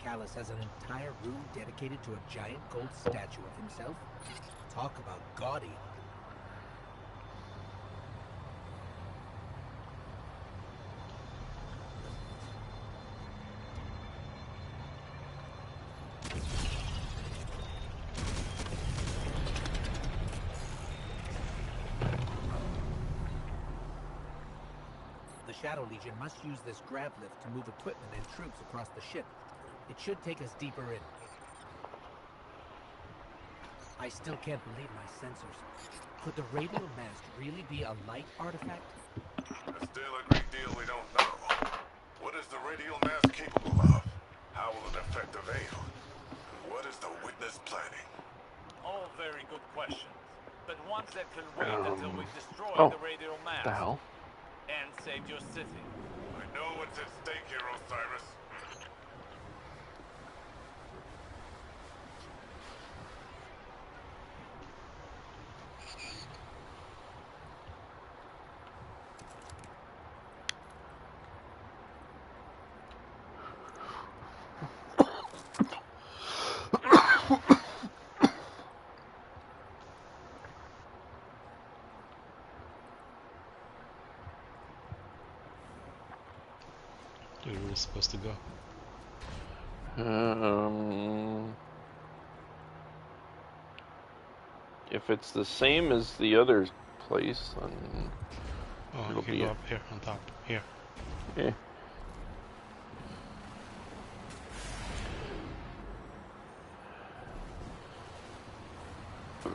I: Callus has an entire room dedicated to a giant gold statue of himself. Talk about gaudy. The Shadow Legion must use this grab lift to move equipment and troops across the ship. It should take us deeper in. I still can't believe my sensors. Could the radial mast really be a light artifact?
D: There's still a great deal we don't know. What is the radial mass capable of? How will it affect the Veil? And what is the Witness planning?
G: All very good questions, but ones that can wait until we destroy the radial mass.
A: The hell?
G: And save your city.
D: I know what's at stake here, Osiris.
K: supposed to go?
A: If it's the same as the other place, then
K: Oh,
A: it'll
K: you can
A: be
K: go
A: it.
K: up here on top. Here.
A: Yeah.
I: The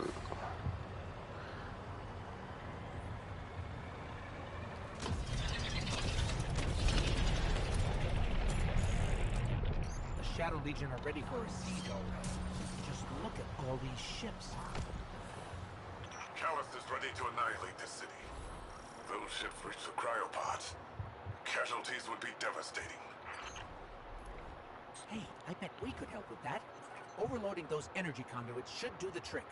I: Shadow Legion are ready for a siege already. Just look at all these ships.
D: Callus is ready to annihilate this city. Those ships reach the cryopods. Casualties would be devastating.
I: Hey, I bet we could help with that. Overloading those energy conduits should do the trick.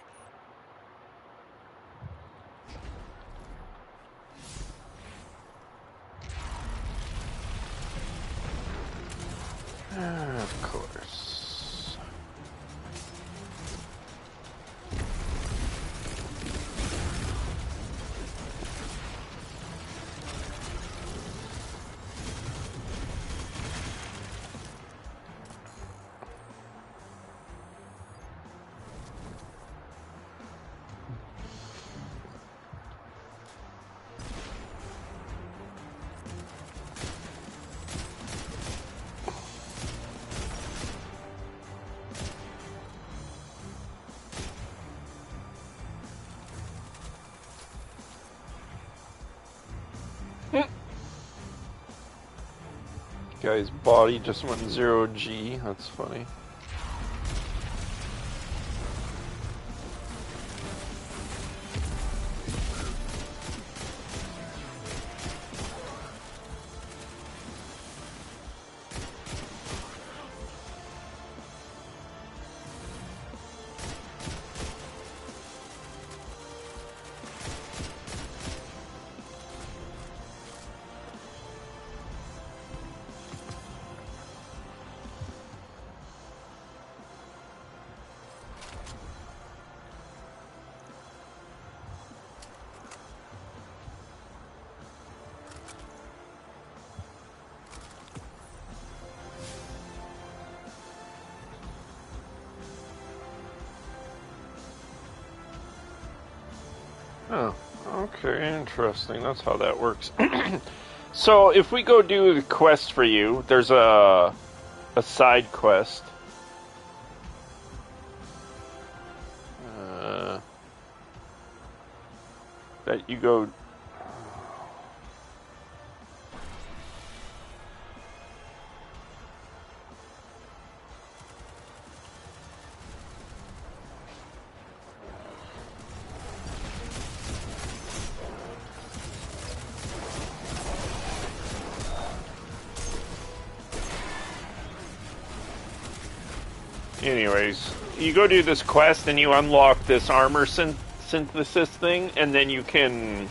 A: Of course. Guy's body just went 0G. That's funny. Oh, okay, interesting. That's how that works. So, if we go do the quest for you, there's a side quest. That you go... Anyways, you go do this quest and you unlock this armor synthesis thing, and then you can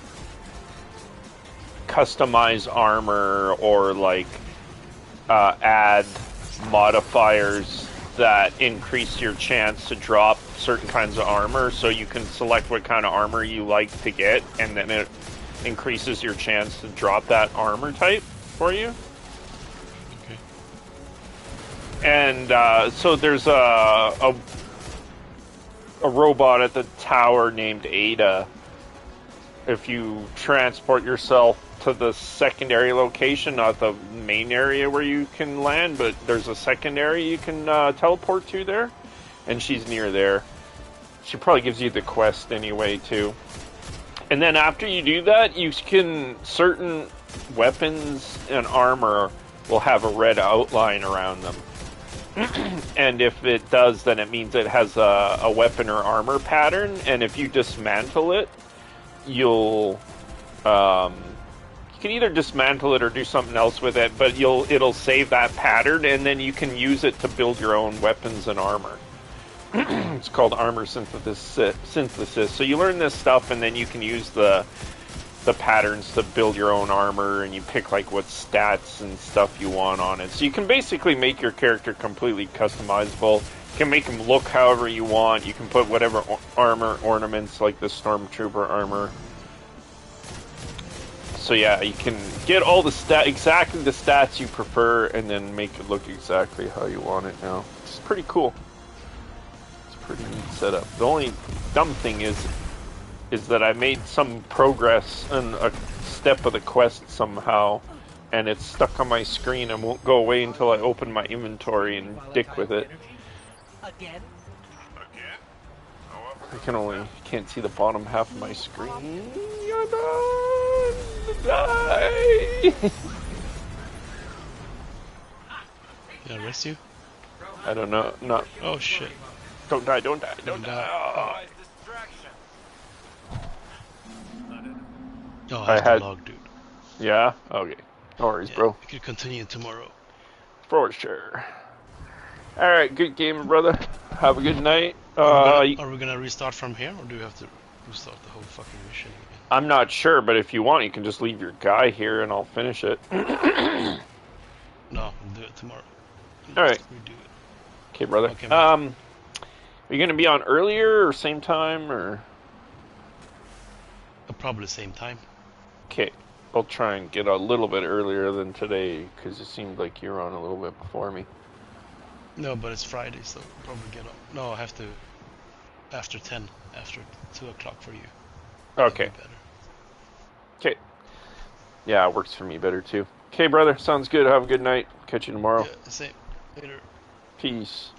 A: customize armor or like add modifiers that increase your chance to drop certain kinds of armor. So you can select what kind of armor you like to get, and then it increases your chance to drop that armor type for you. And so there's a robot at the tower named Ada. If you transport yourself to the secondary location, not the main area where you can land, but there's a secondary you can teleport to there, and she's near there. She probably gives you the quest anyway, too. And then after you do that, you can... certain weapons and armor will have a red outline around them. And if it does, then it means it has a weapon or armor pattern, and if you dismantle it, you'll you can either dismantle it or do something else with it, but it'll save that pattern, and then you can use it to build your own weapons and armor. It's called armor synthesis. So you learn this stuff, and then you can use the patterns to build your own armor, and you pick like what stats and stuff you want on it. So you can basically make your character completely customizable. You can make him look however you want. You can put whatever armor ornaments, like the Stormtrooper armor. So yeah, you can get all the exactly the stats you prefer, and then make it look exactly how you want it now. It's pretty cool. It's a pretty neat setup. The only dumb thing is that I made some progress in a step of the quest somehow, and it's stuck on my screen and won't go away until I open my inventory and dick with it.
I: Again?
A: I can't see the bottom half of my screen. You're done. Die.
K: Did I rest you?
A: I don't know. Not.
K: Oh shit.
A: Don't die. Don't die. Don't die.
K: Oh, I had the log, dude.
A: Yeah? Okay. No worries, bro.
K: We could continue tomorrow.
A: For sure. Alright, good game, brother. Have a good night.
K: Are we gonna restart from here, or do we have to restart the whole fucking mission again?
A: I'm not sure, but if you want, you can just leave your guy here and I'll finish it.
K: No, we'll do it tomorrow.
A: Alright.
K: Redo it.
A: Okay, brother.
K: Okay,
A: are you gonna be on earlier or same time, or?
K: Probably the same time.
A: Okay. I'll try and get a little bit earlier than today, because it seemed like you were on a little bit before me.
K: No, but it's Friday, so I'll probably get up. No, I have to after 10, after 2 o'clock for you.
A: Okay. Okay. Yeah, it works for me better too. Okay, brother. Sounds good. Have a good night. Catch you tomorrow.
K: Yeah, same. Later.
A: Peace.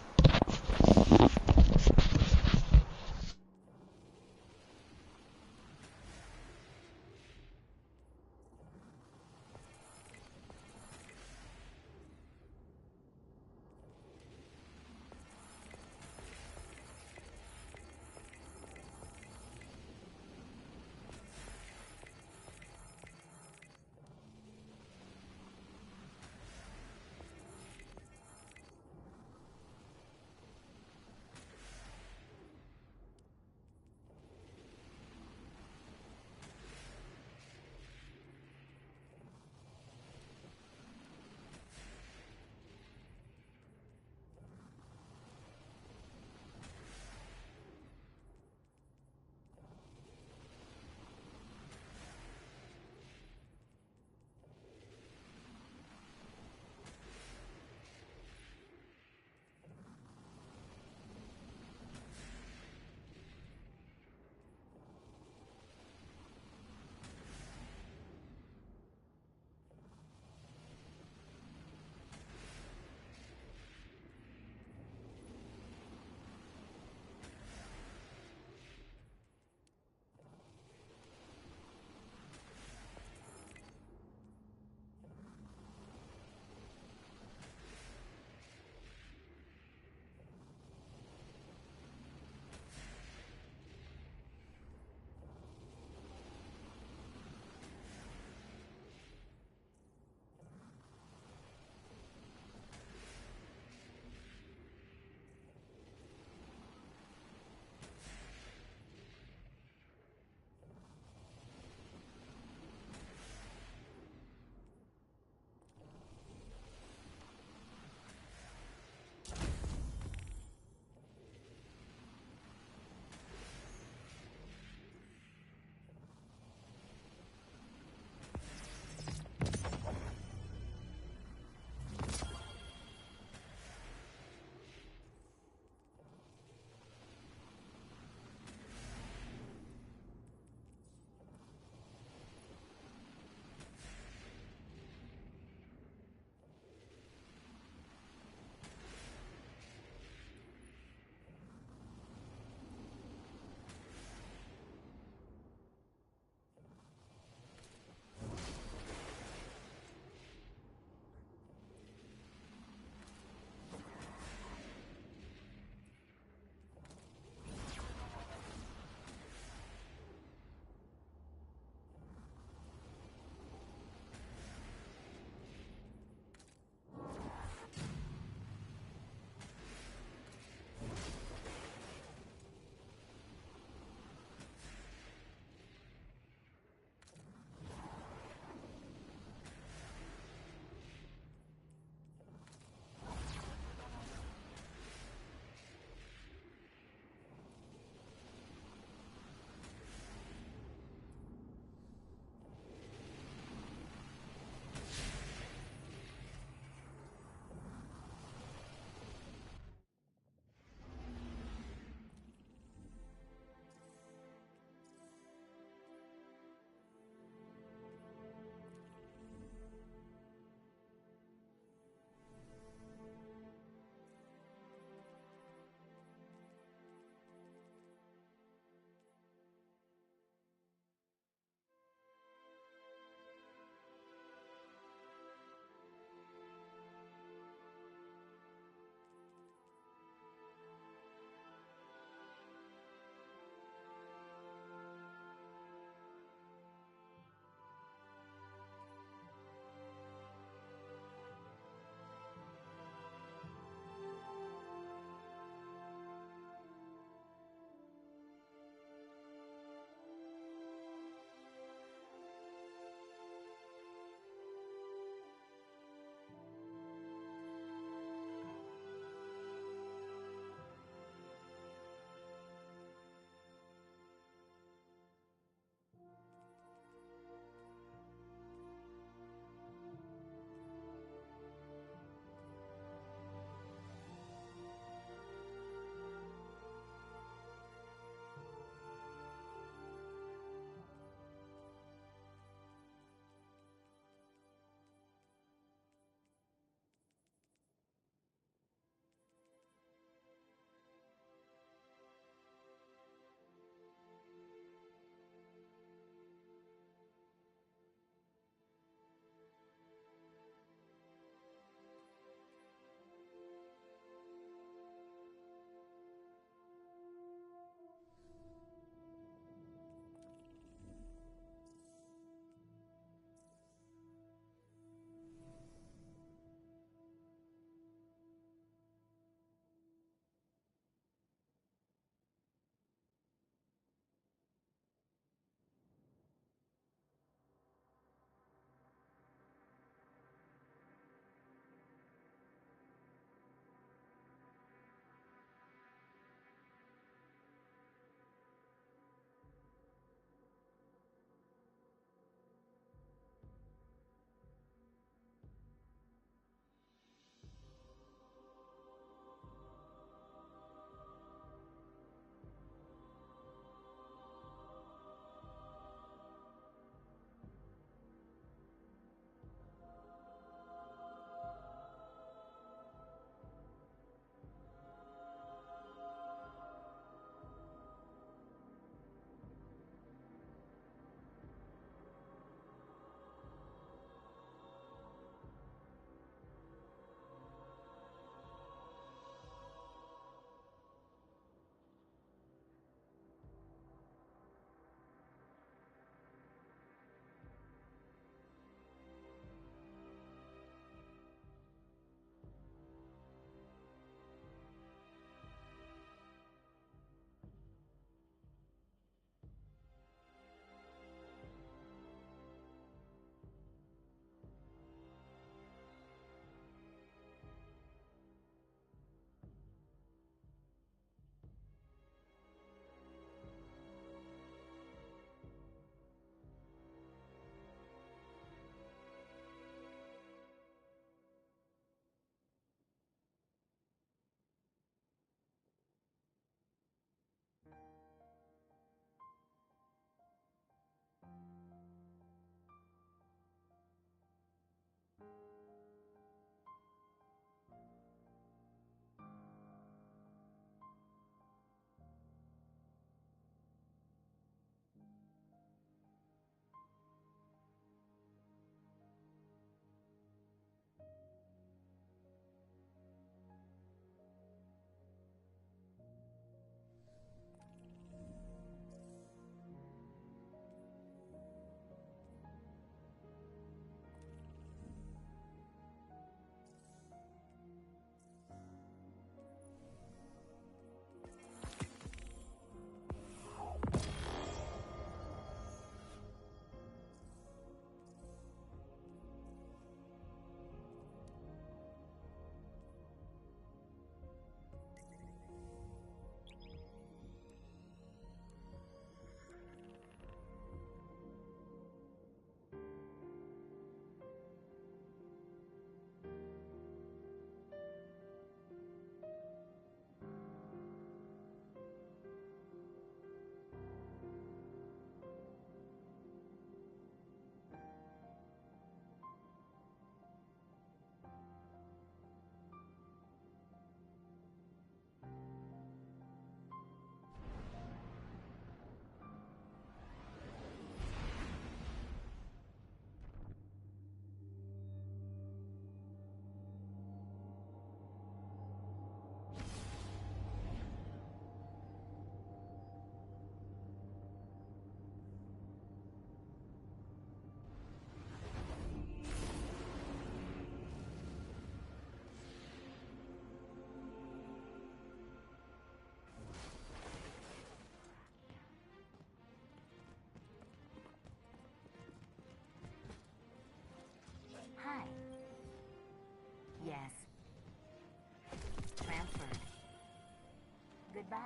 L: Bye.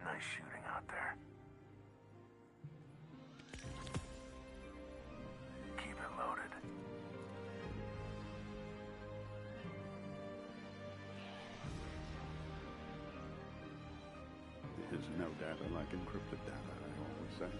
M: Nice shooting out there. Keep it loaded.
C: There's no data like encrypted data, I always say.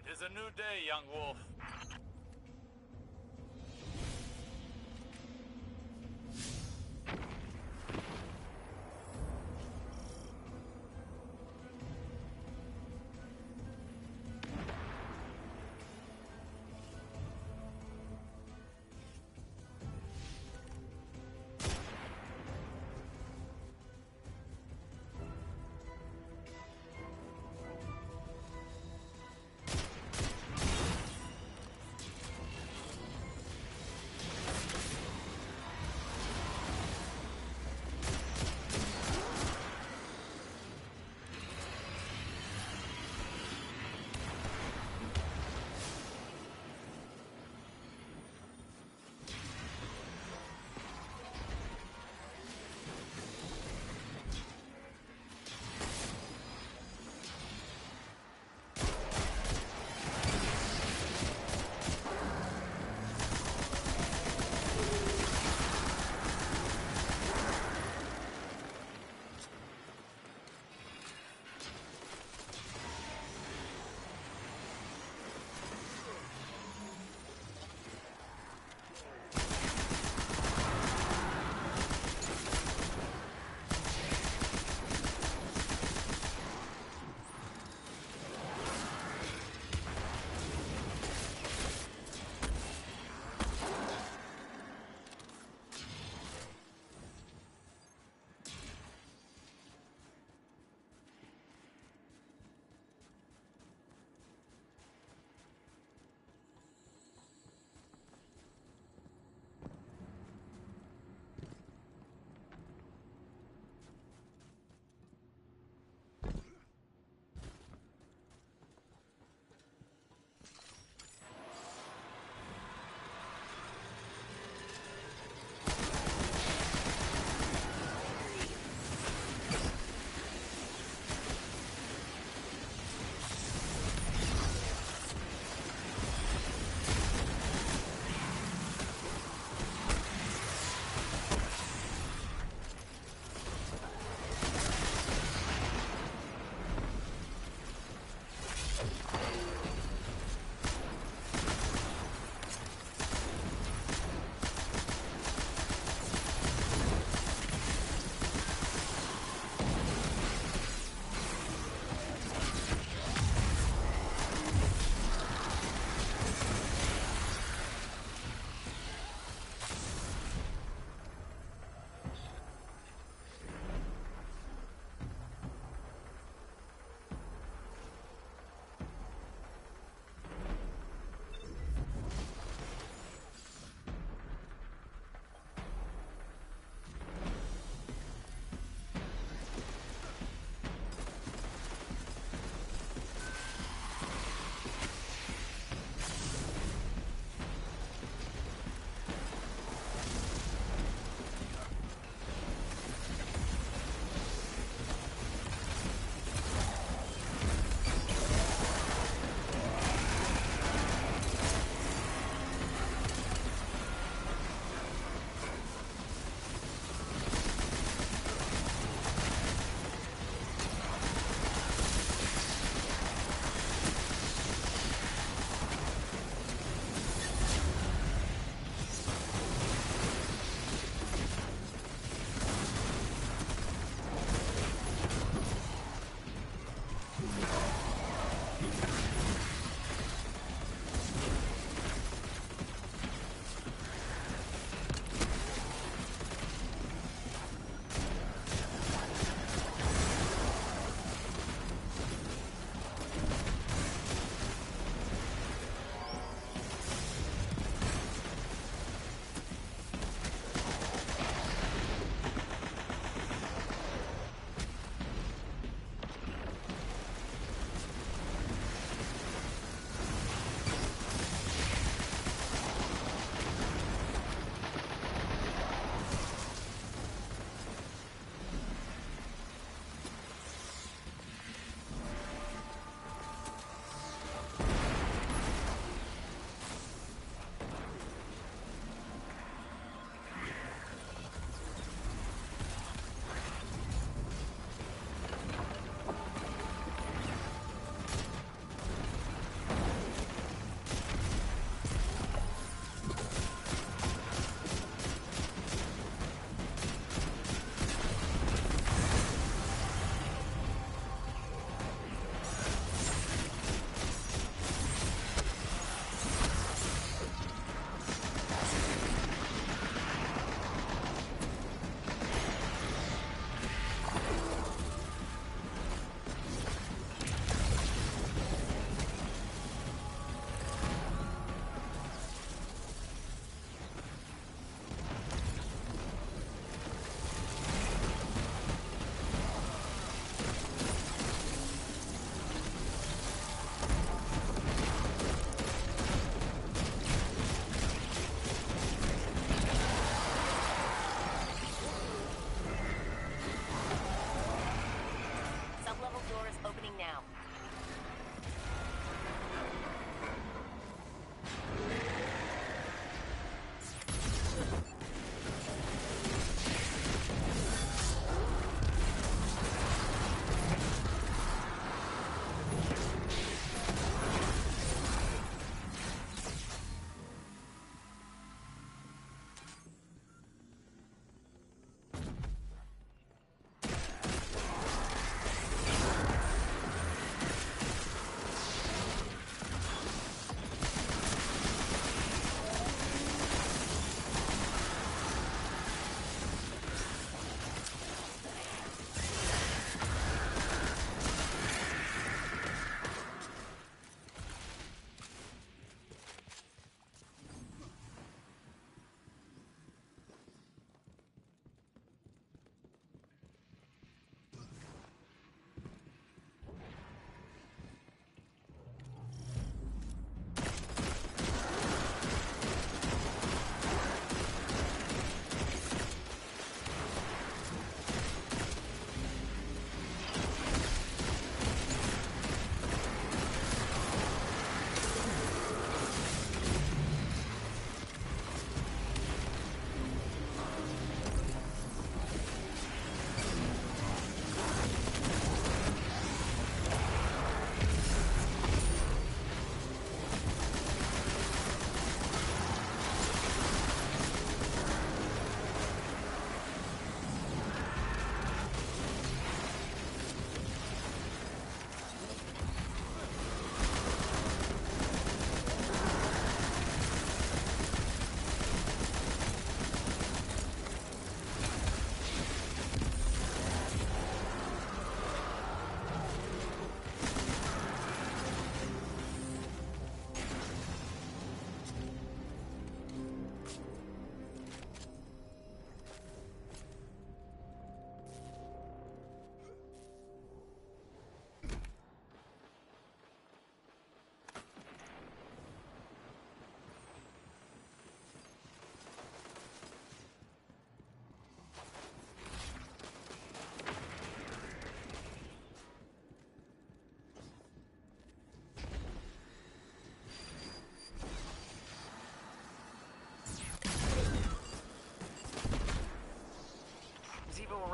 G: It is a new day, young wolf.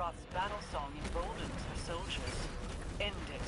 L: Sephiroth's battle song emboldens her soldiers. End it.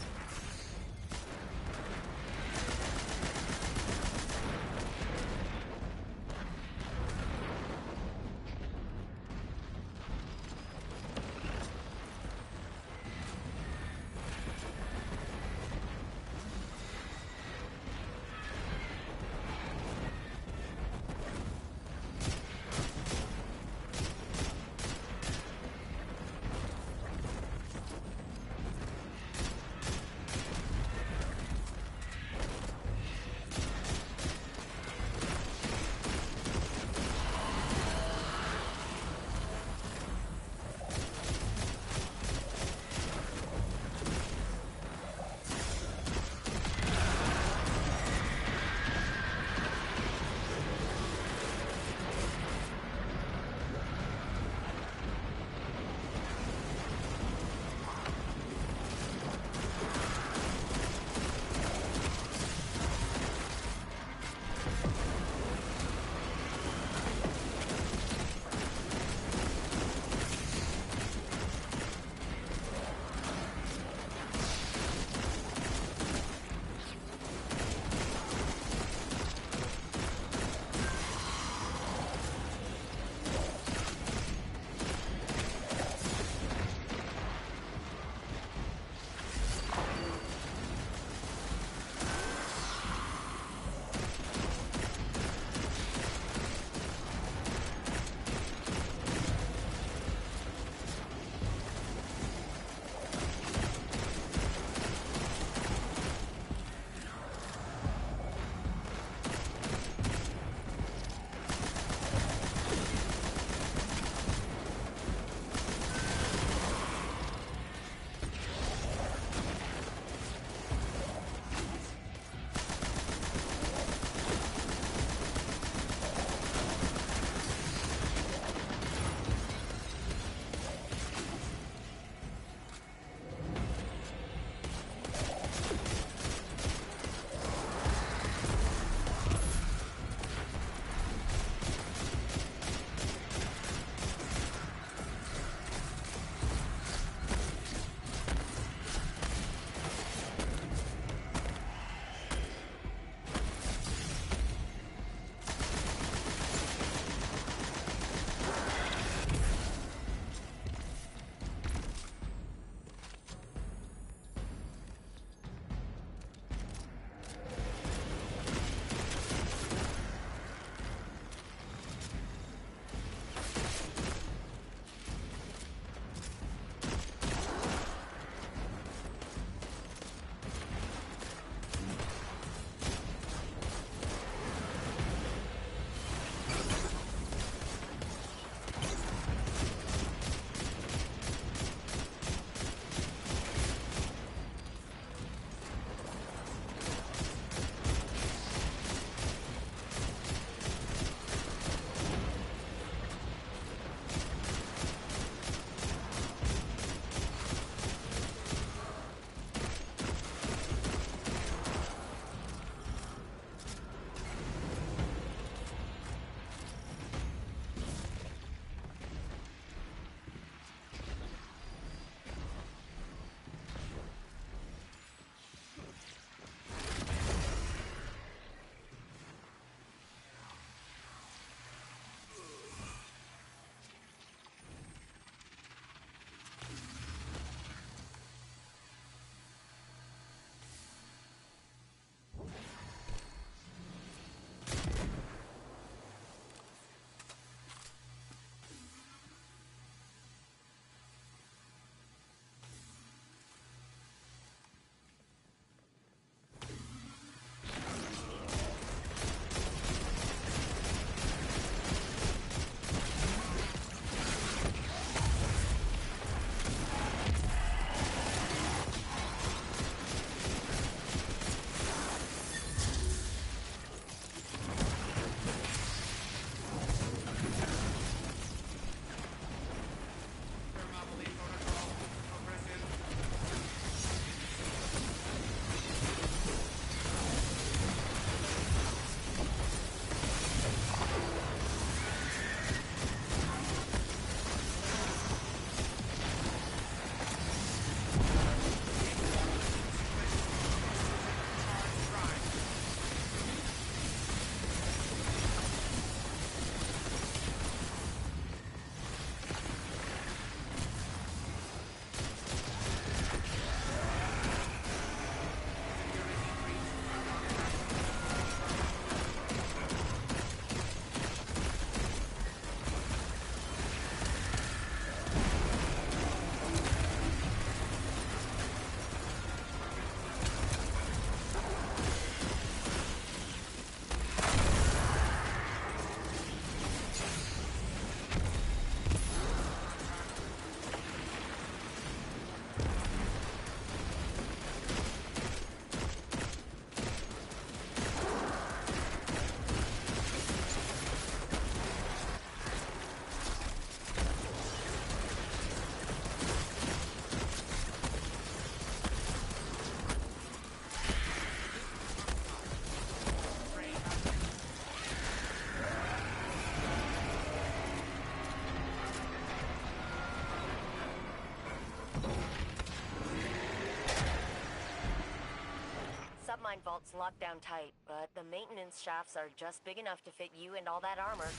N: vault's locked down tight, but the maintenance shafts are just big enough to fit you and all that armor.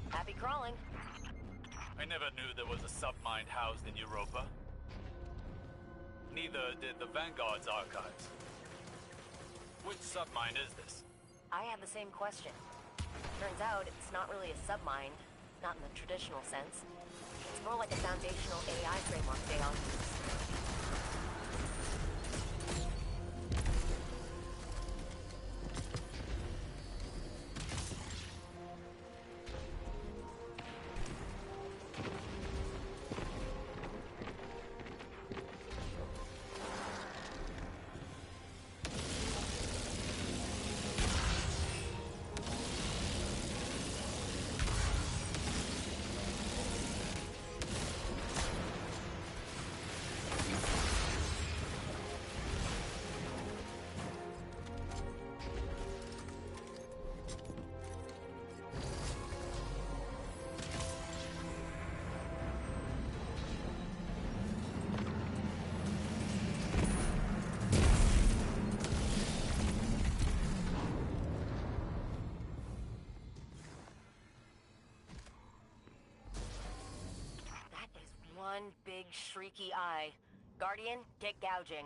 N: Happy crawling.
G: I never knew there was a submine housed in Europa. Neither did the Vanguard's archives. Which submine is this?
N: I had the same question. Turns out it's not really a submine, not in the traditional sense. It's more like a foundational AI framework they all use. One big shrieky eye. Guardian, get gouging.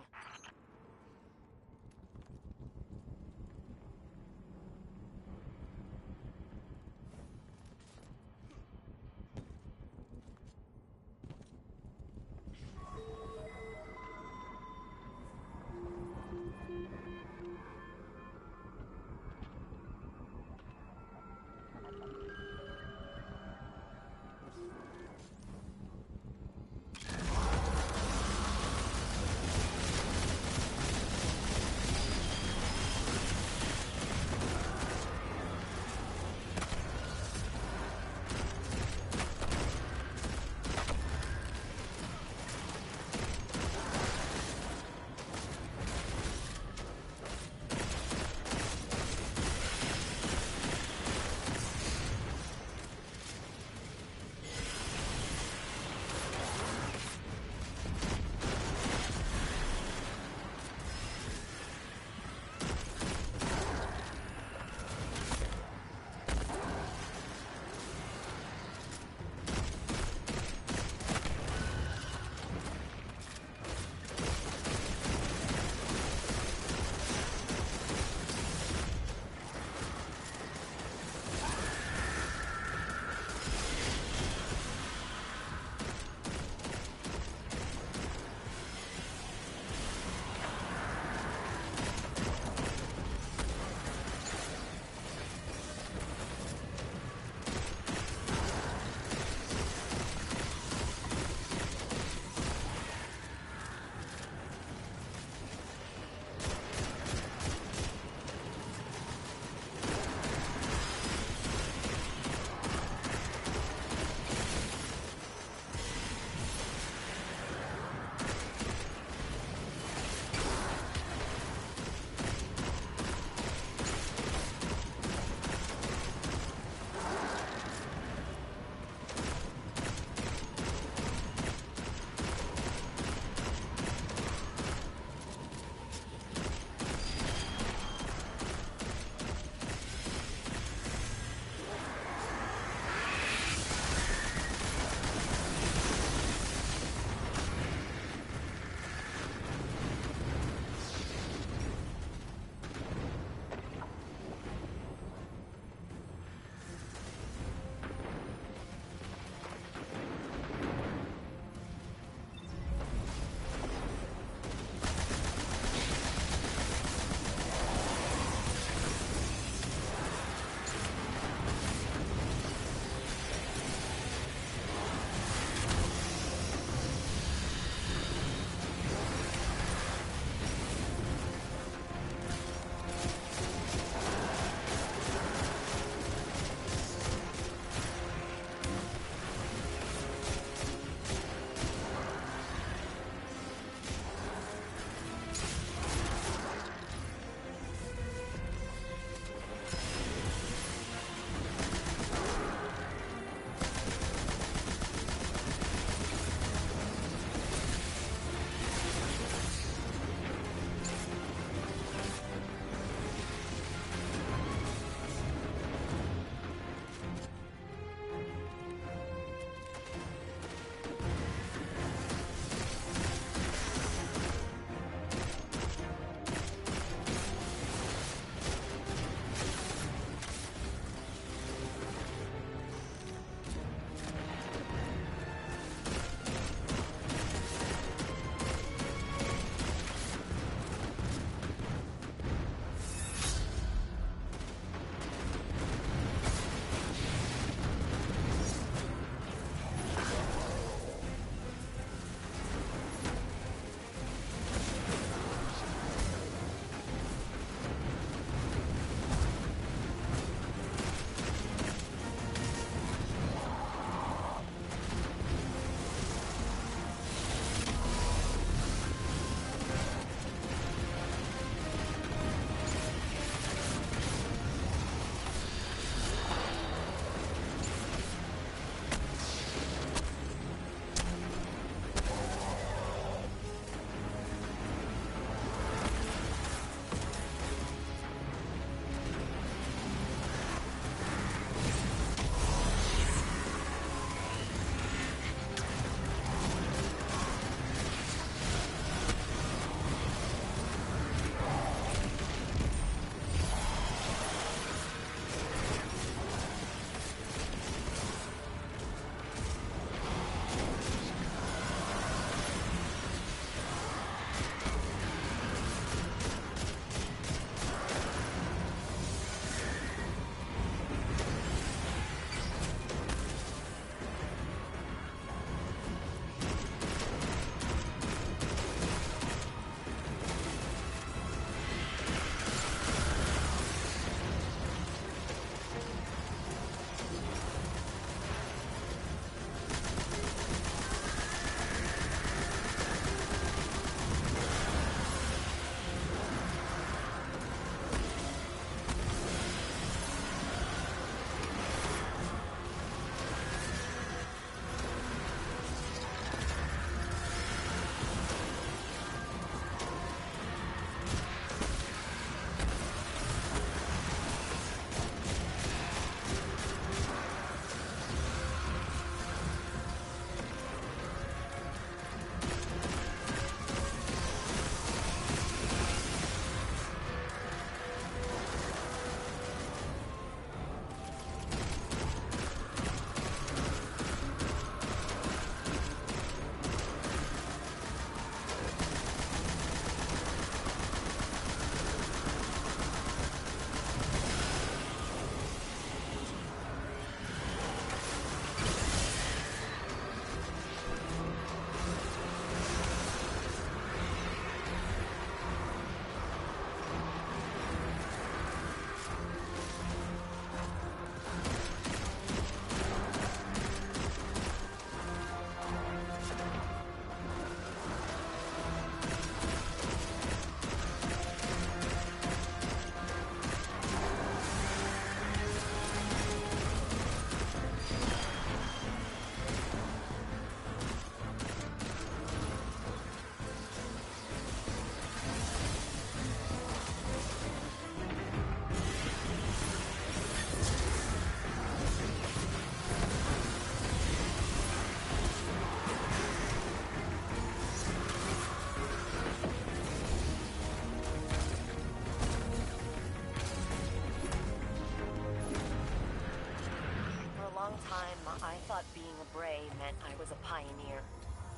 N: thought being a Bray meant I was a pioneer.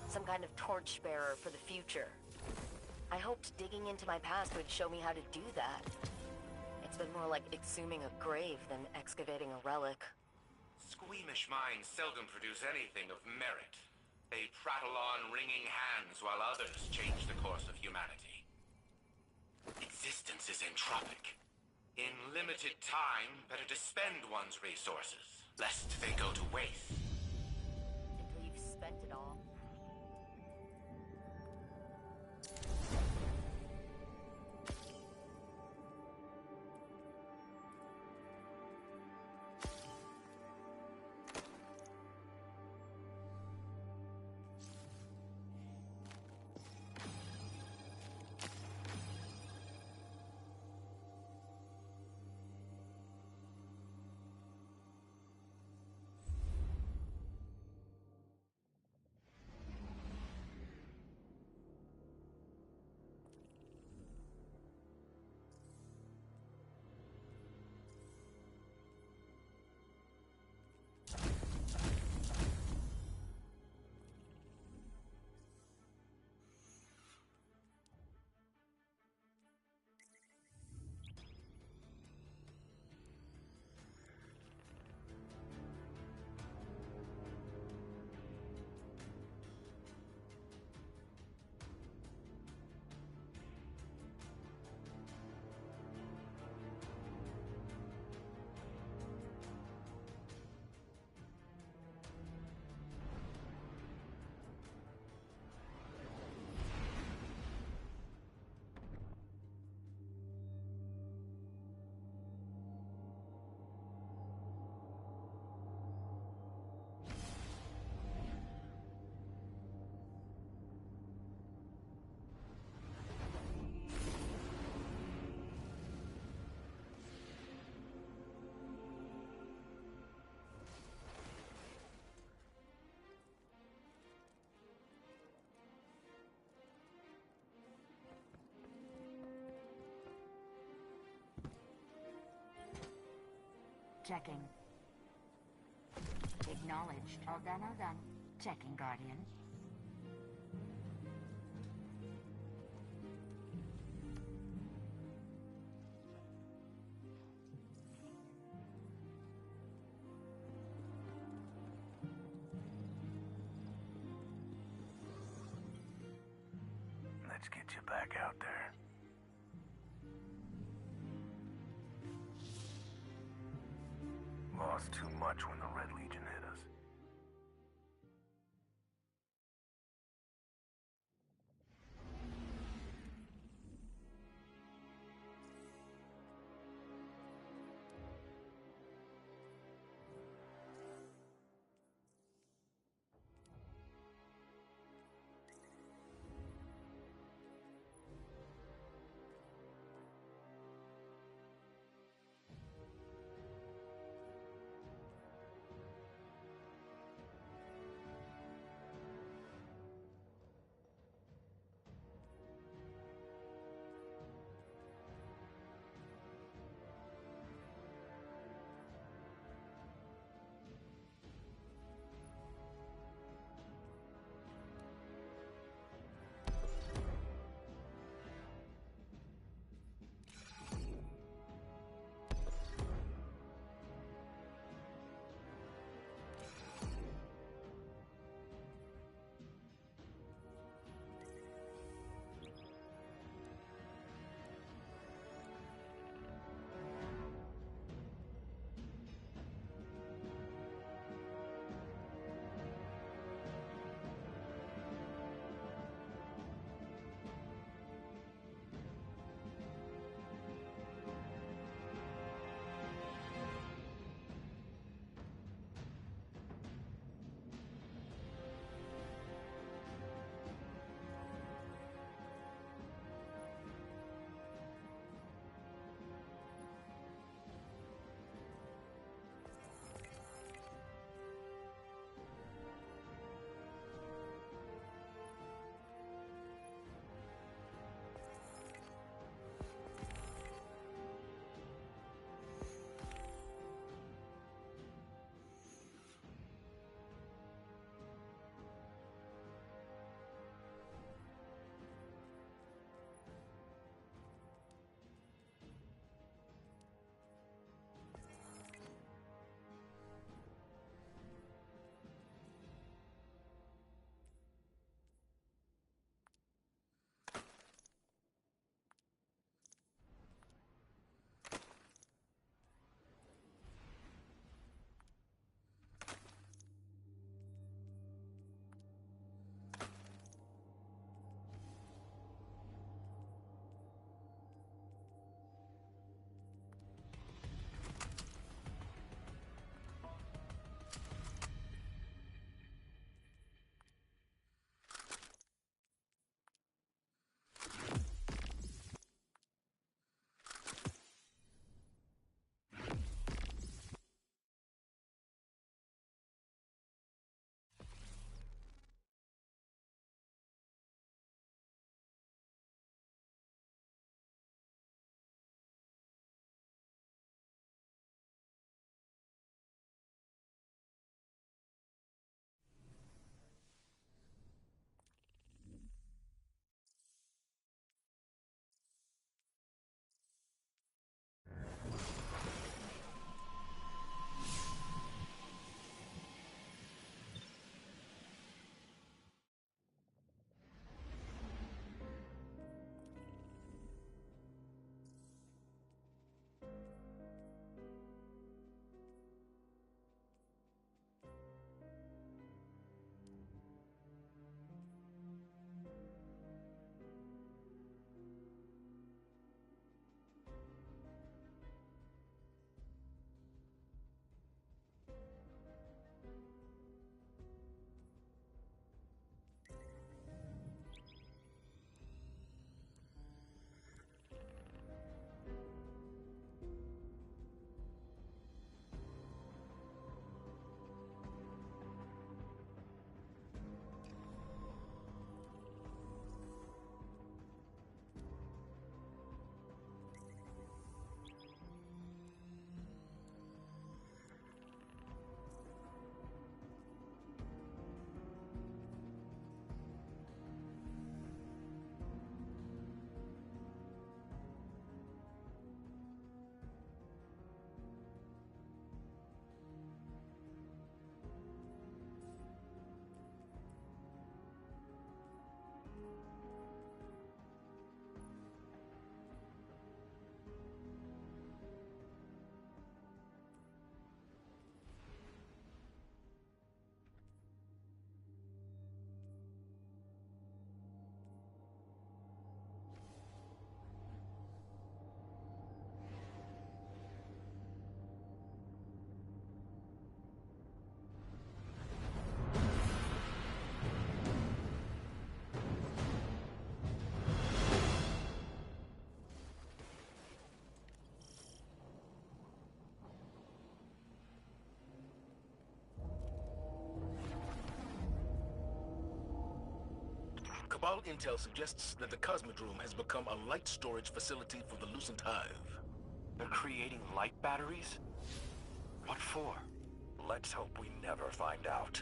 N: Some kind of torchbearer for the future. I hoped digging into my past would show me how to do that. It's been more like exhuming a grave than excavating a relic.
O: Squeamish minds seldom produce anything of merit. They prattle on wringing hands while others change the course of humanity. Existence is entropic. In limited time, better to spend one's resources, lest they go to waste.
N: Until you've spent it all.
P: Checking. Acknowledged. All done, all done. Checking, Guardian.
M: Let's get you back out there. Lost too much when the Red Legion hit us.
Q: Cabal intel suggests that the Cosmodrome has become a light storage facility for the Lucent Hive.
R: They're creating light batteries? What for?
H: Let's hope we never find out.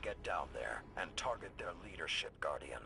H: Get down there and target their leadership, Guardian.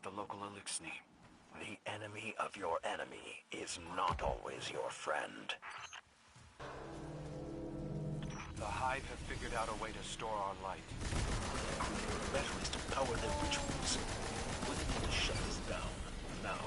R: the local Elixni.
M: The enemy of your enemy is not always your friend.
R: The Hive have figured out a way to store our light.
Q: Batteries to power their rituals. We need to shut this down now.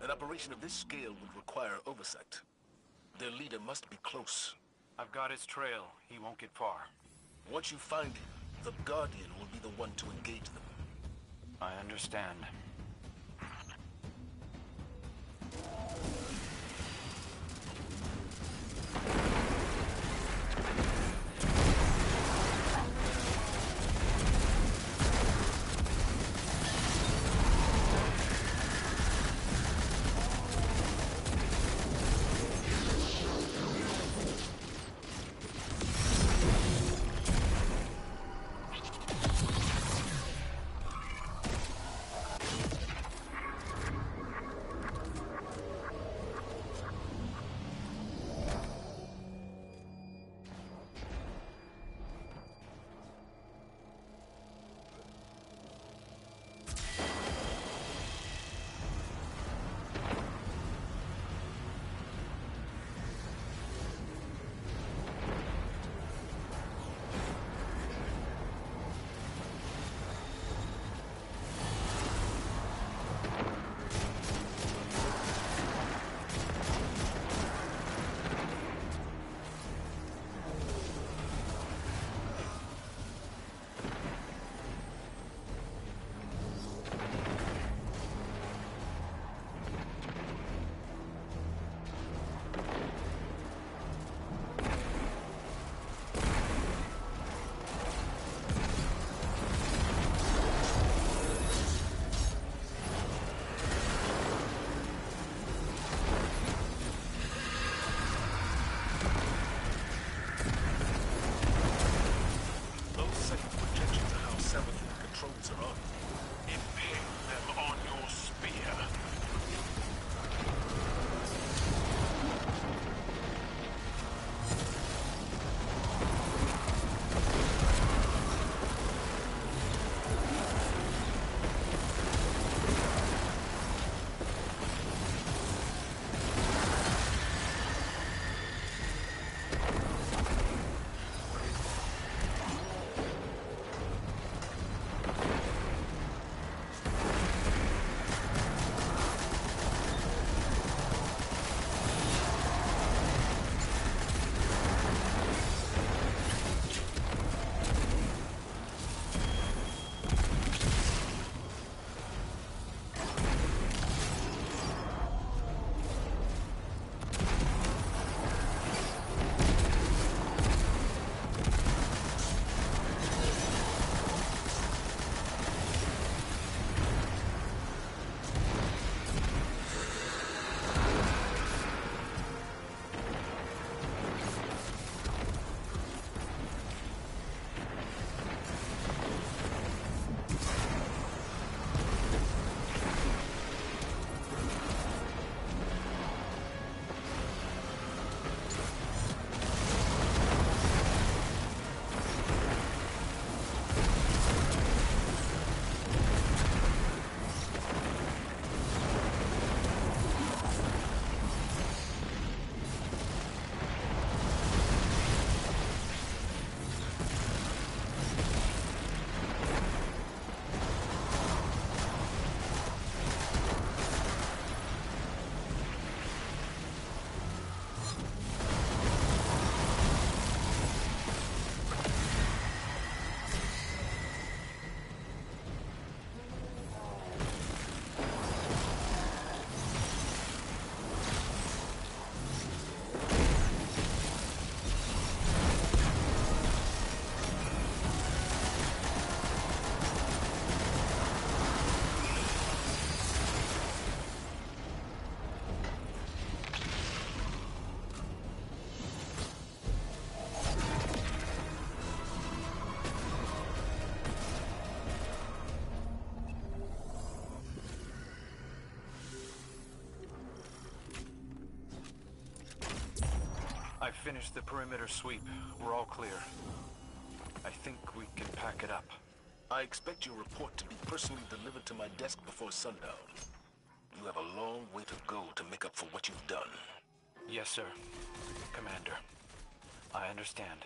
Q: An operation of this scale would require oversight. Their leader must be close.
R: I've got his trail. He won't get far.
Q: Once you find him, the Guardian will be the one to engage them.
R: I understand. I finished the perimeter sweep. We're all clear. I think we can pack it up.
Q: I expect your report to be personally delivered to my desk before sundown. You have a long way to go to make up for what you've done.
R: Yes, sir. Commander. I understand.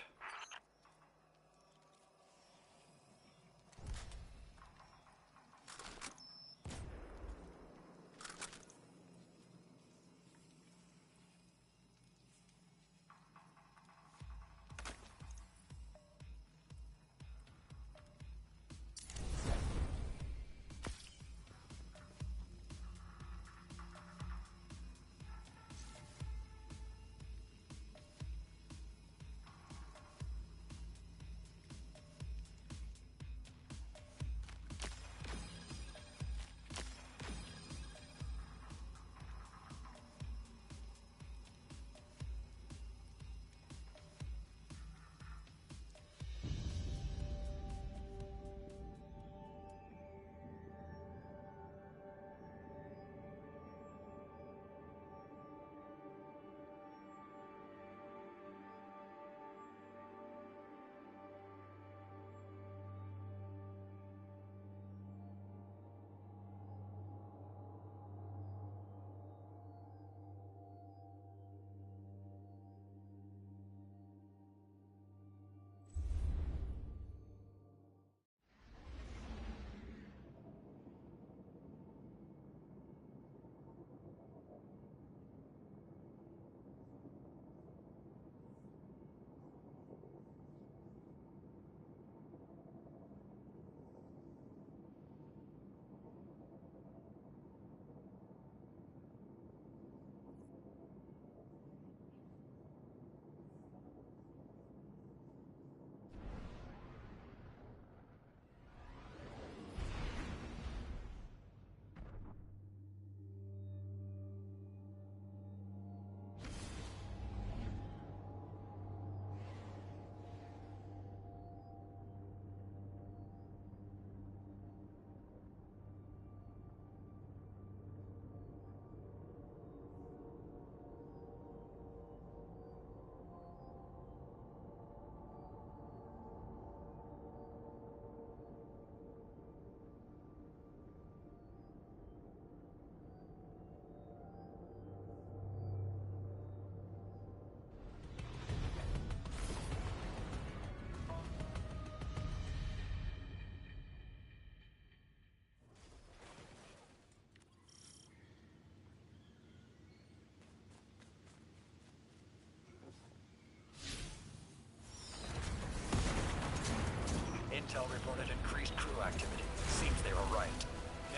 M: Intel reported increased crew activity. Seems they were right.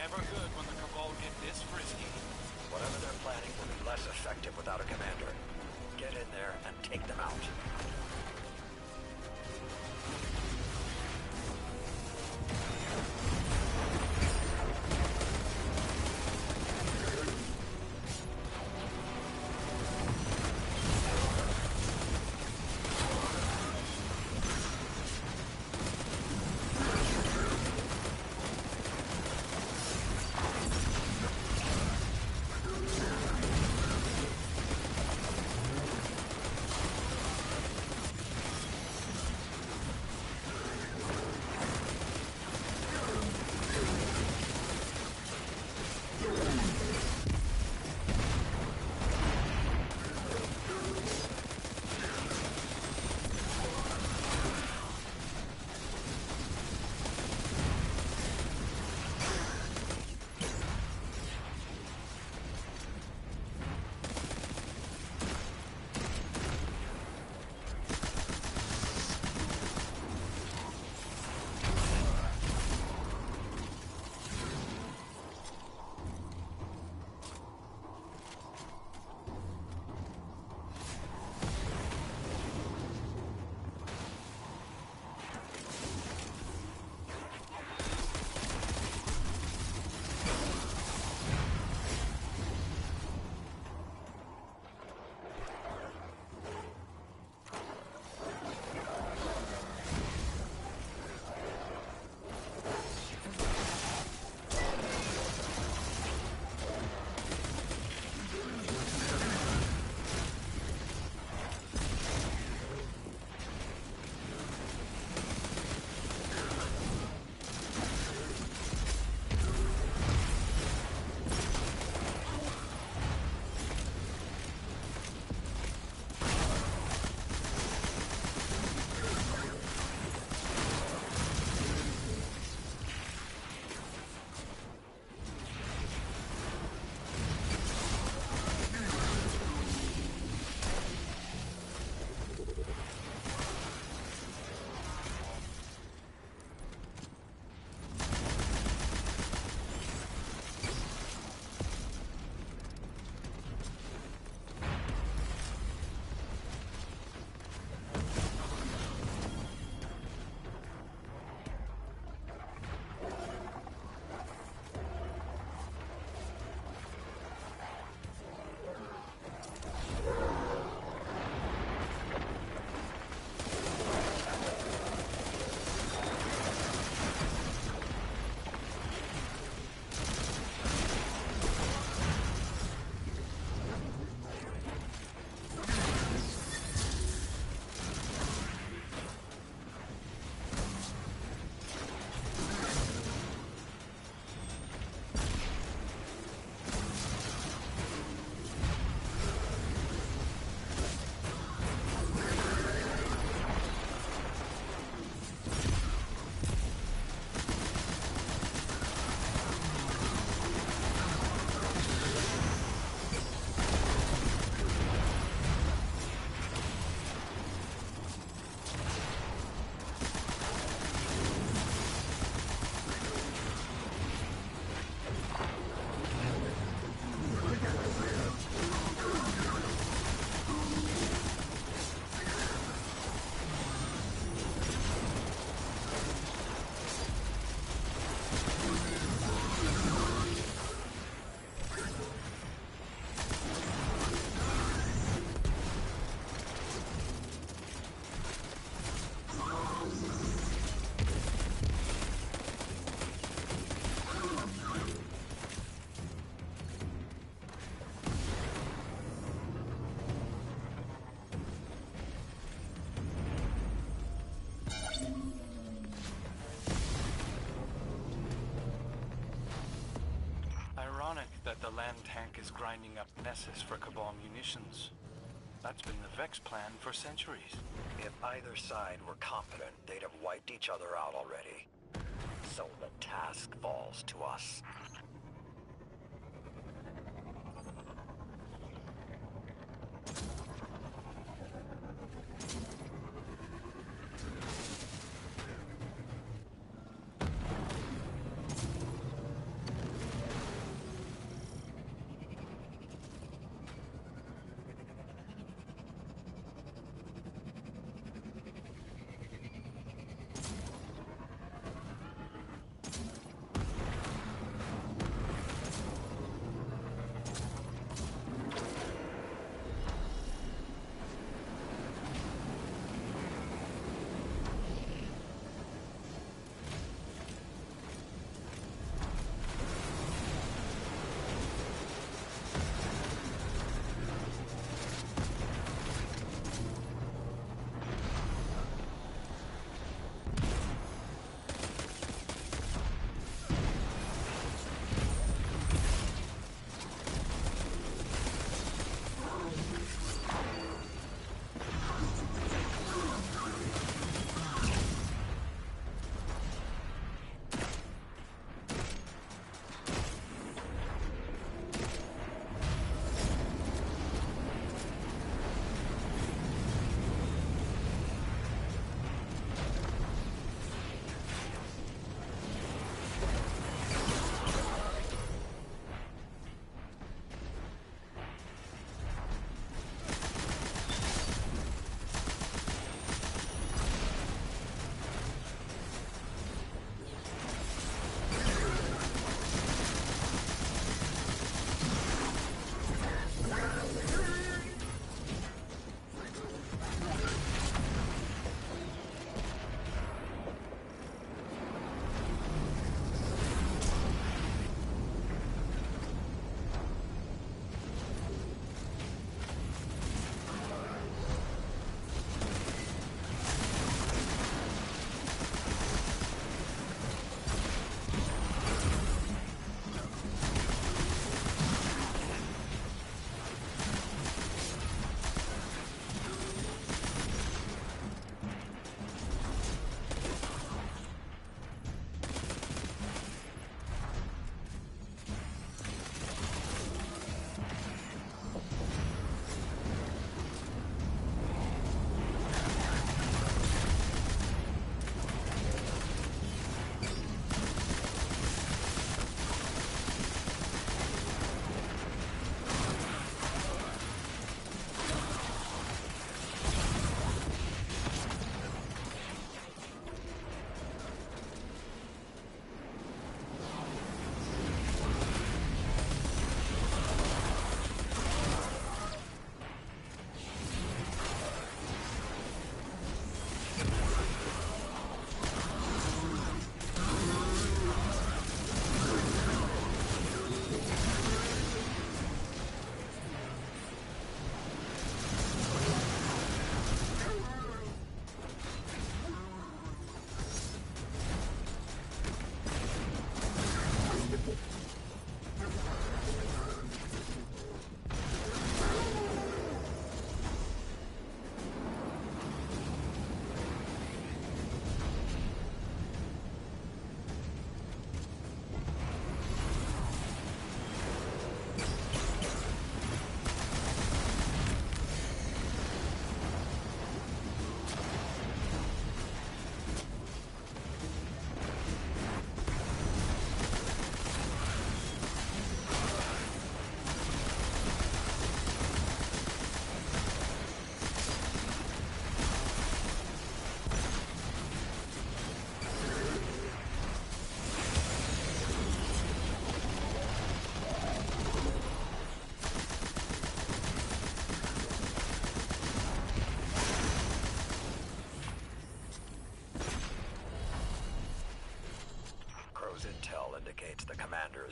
R: Never good when the Cabal get this frisky.
M: Whatever they're planning will be less effective without a commander. Get in there and take them out.
R: command tank is grinding up Nessus for Cabal munitions. That's been the Vex plan for centuries.
M: If either side were competent, they'd have wiped each other out already. So the task falls to us.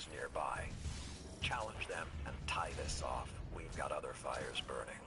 M: is nearby. Challenge them and tie this off. We've got other fires burning.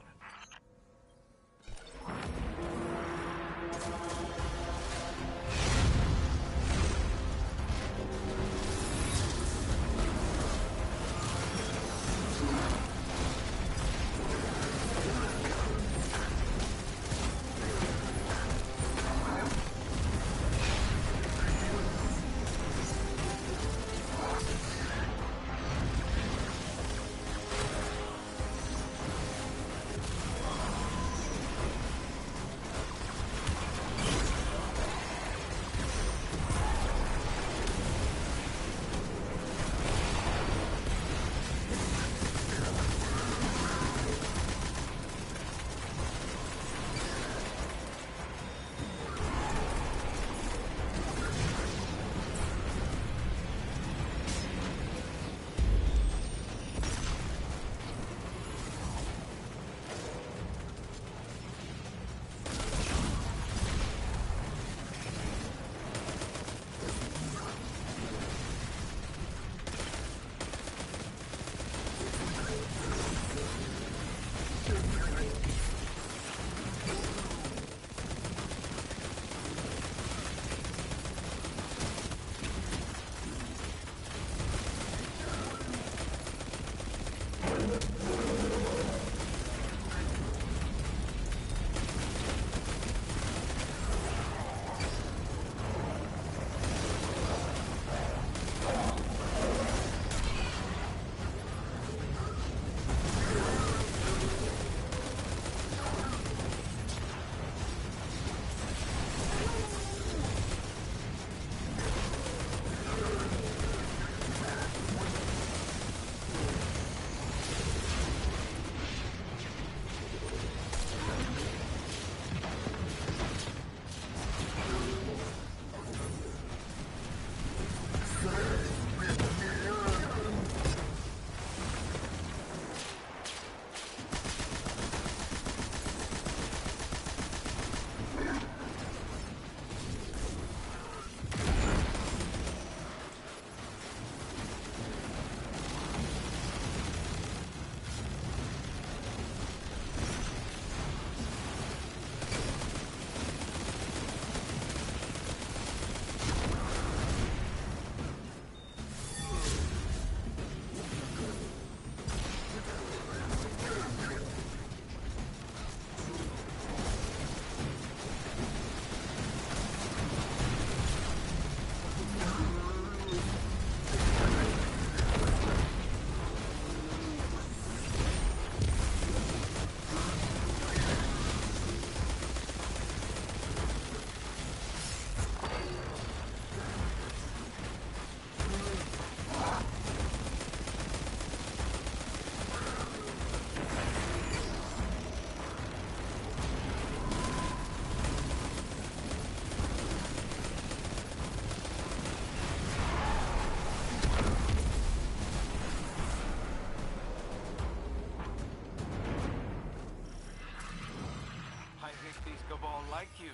G: These Cabal like you.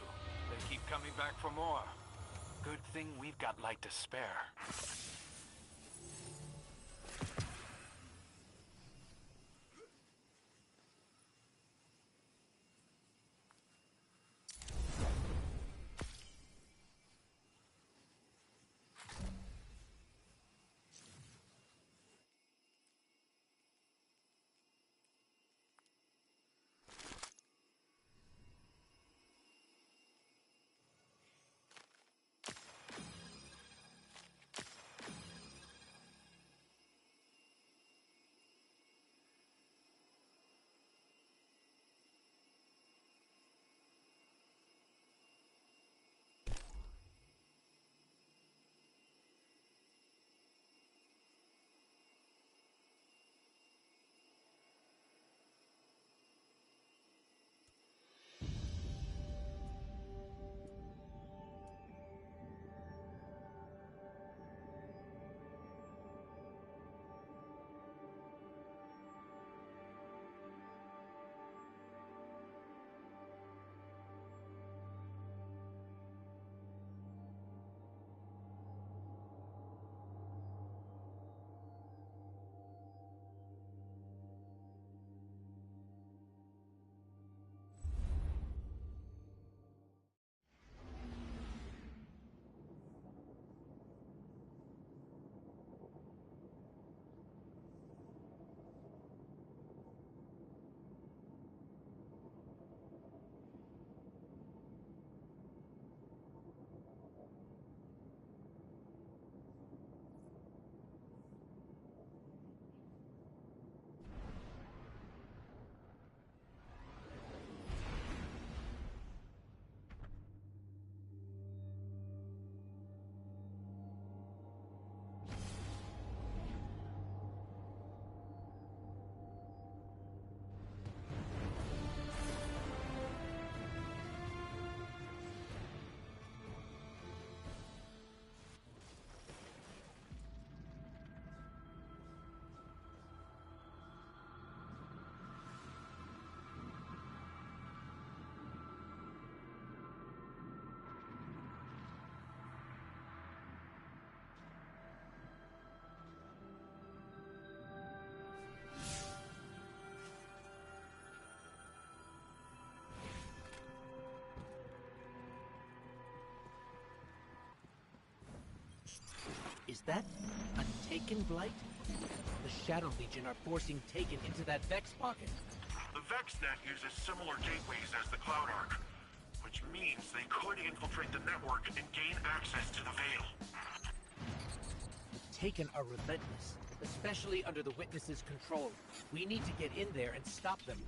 G: They keep coming back for more. Good thing we've got light to spare.
I: Is that a Taken blight? The Shadow Legion are forcing Taken into that Vex pocket.
J: The VexNet uses similar gateways as the Cloud Arc, which means they could infiltrate the network and gain access to the Veil.
I: The Taken are relentless, especially under the Witness's control. We need to get in there and stop them.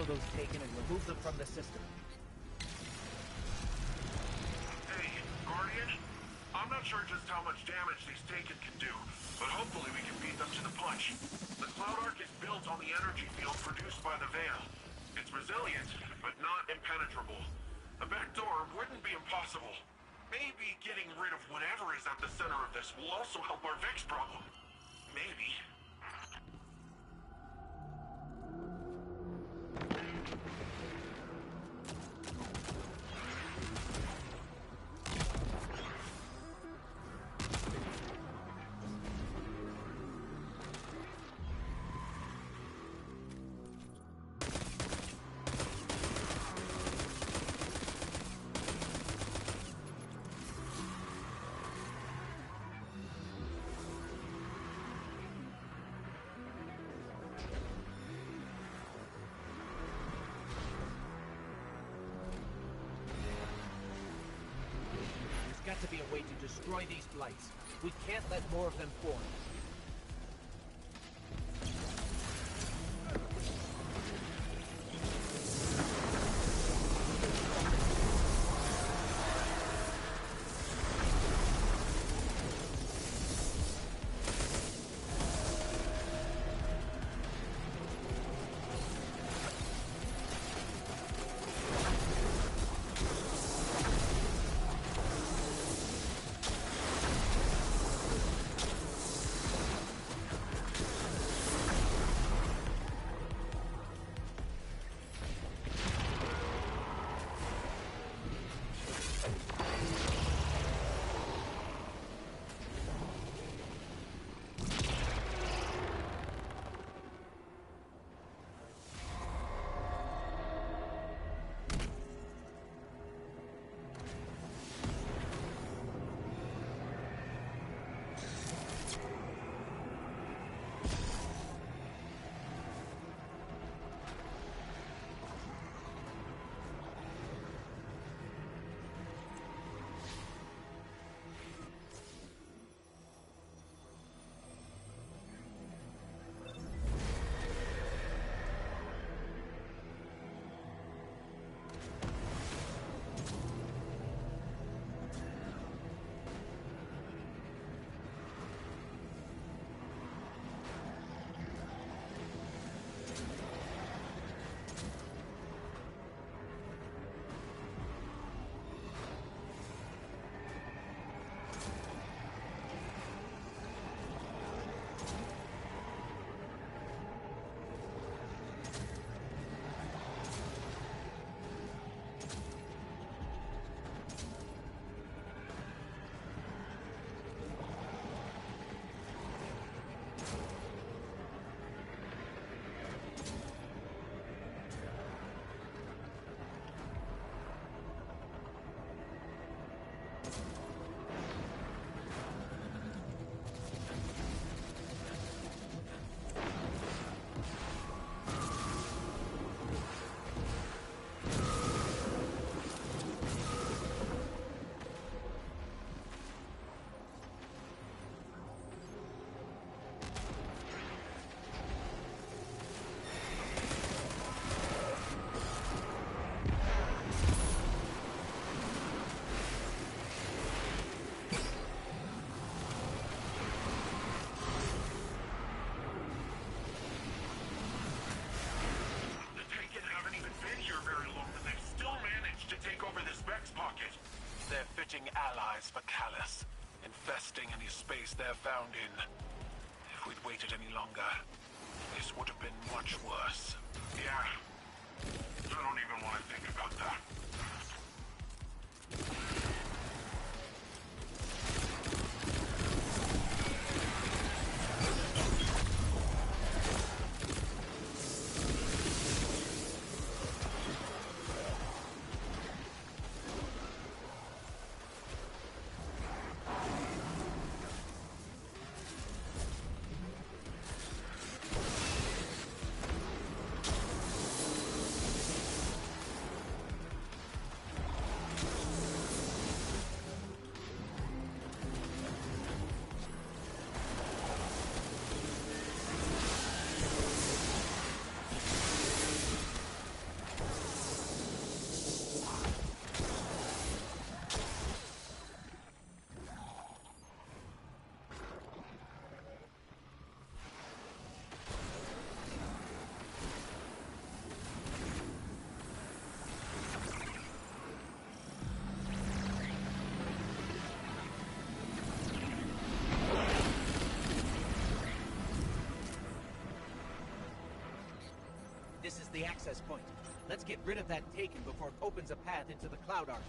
I: Those Taken and remove them from the system.
J: Hey, Guardian? I'm not sure just how much damage these Taken can do, but hopefully we can beat them to the punch. The Cloud Arc is built on the energy field produced by the Veil. It's resilient, but not impenetrable. A back door wouldn't be impossible. Maybe getting rid of whatever is at the center of this will also help our Vex problem. Maybe.
I: to be a way to destroy these blights. We can't let more of them form.
Q: Allies for Callus, infesting any space they're found in. If we'd waited any longer, this would have been much worse.
J: Yeah. I don't even want to think about that.
I: This is the access point. Let's get rid of that Taken before it opens a path into the Cloud Arc.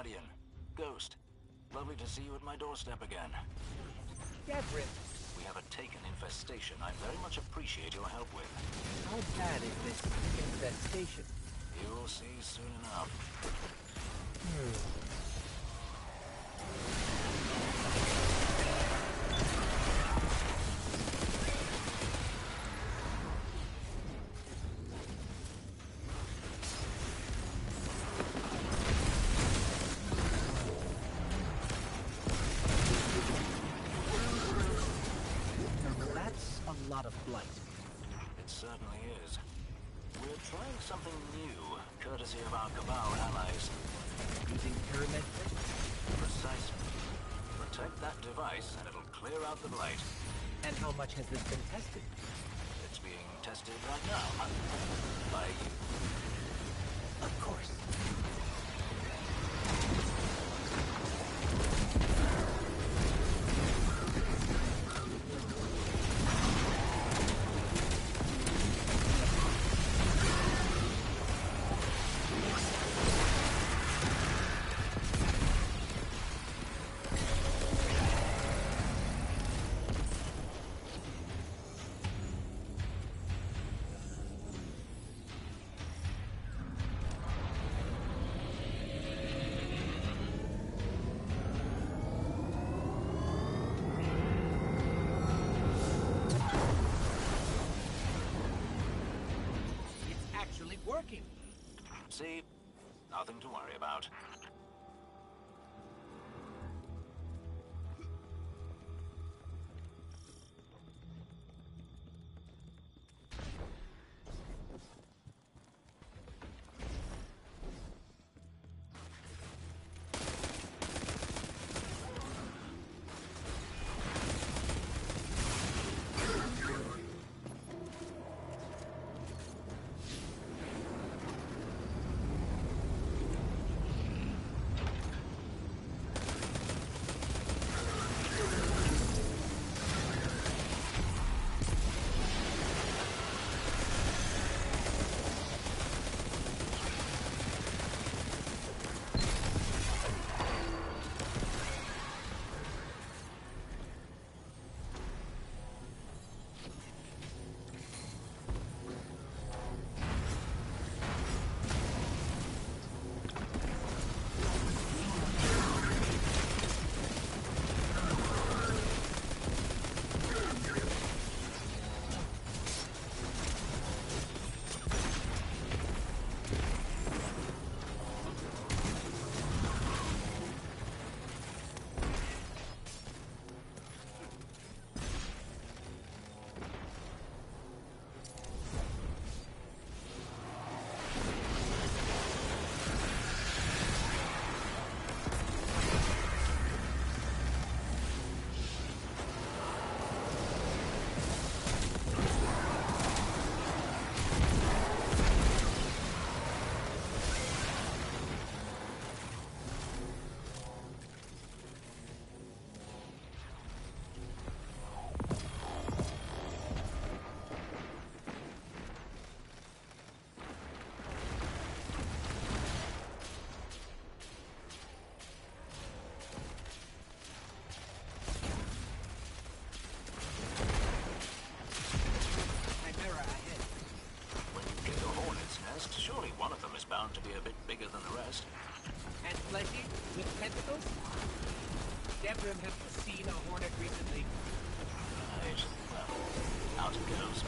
S: Guardian. Ghost. Lovely to see you at my doorstep again.
I: Devrim,
S: We have a taken infestation I very much appreciate your help with.
I: how bad is this infestation?
S: You'll see soon enough.
I: That's a lot of blight.
S: It certainly is. We're trying something new, courtesy of our Cabal allies.
I: Using pyramid?
S: Precisely. Protect that device and it'll clear out the blight.
I: And how much has this been tested?
S: It's being tested right now. By you.
I: Of course. Actually working.
S: See? Nothing to worry about. Surely one of them is bound to be a bit bigger than the rest.
I: And fleshy with tentacles? Devrim has seen a hornet recently.
S: Right. Well, out it goes.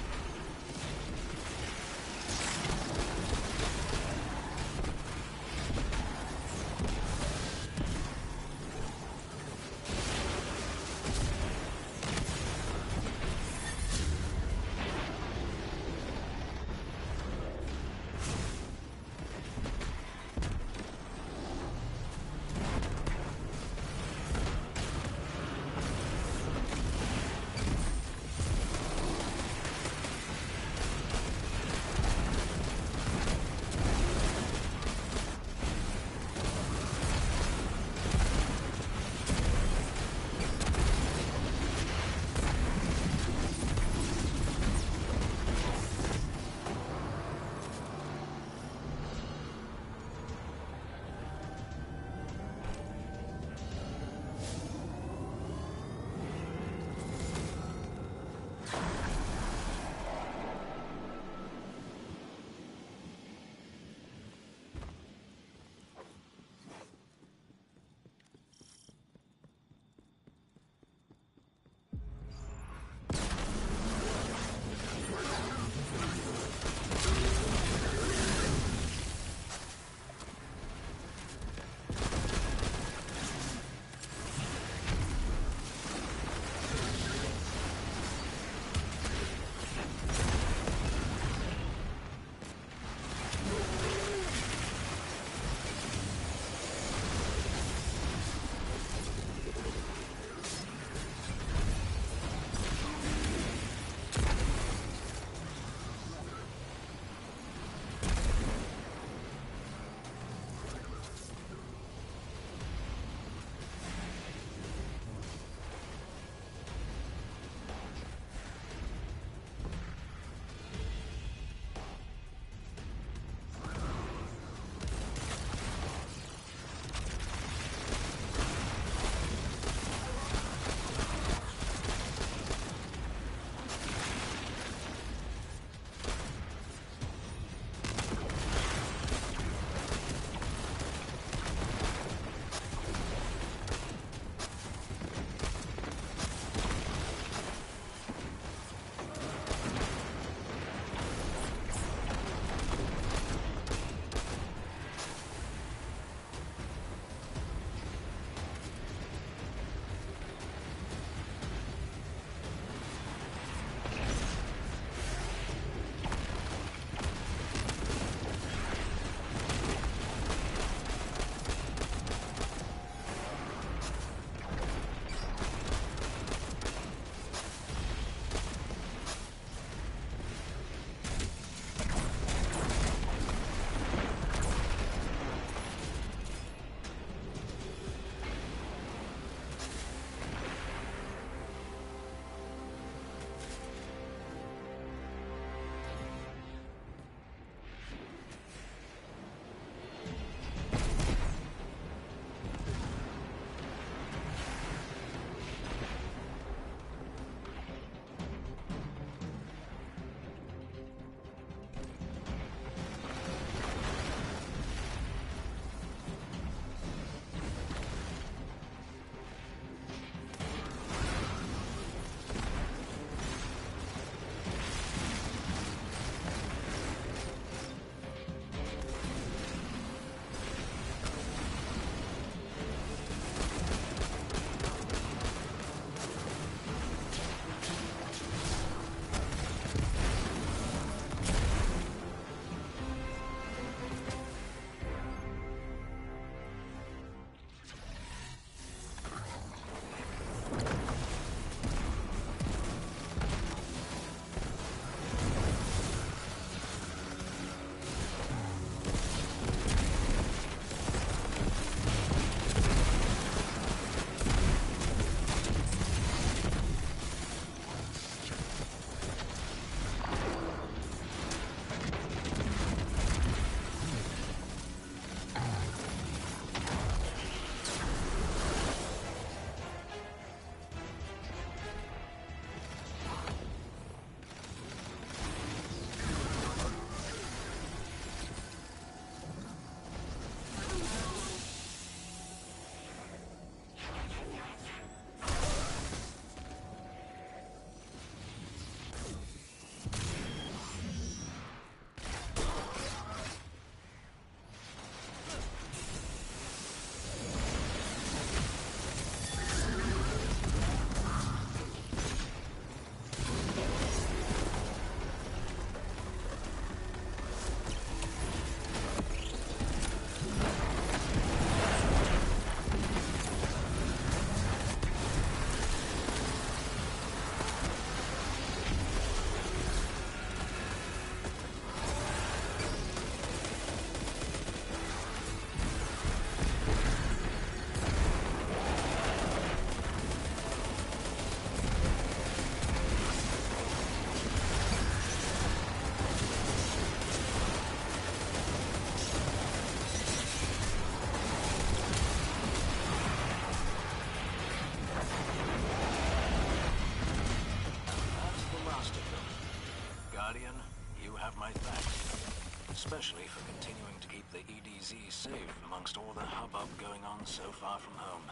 S: have my thanks. Especially for continuing to keep the EDZ safe amongst all the hubbub going on so far from home.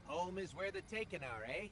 I: Home is where the taken are, eh?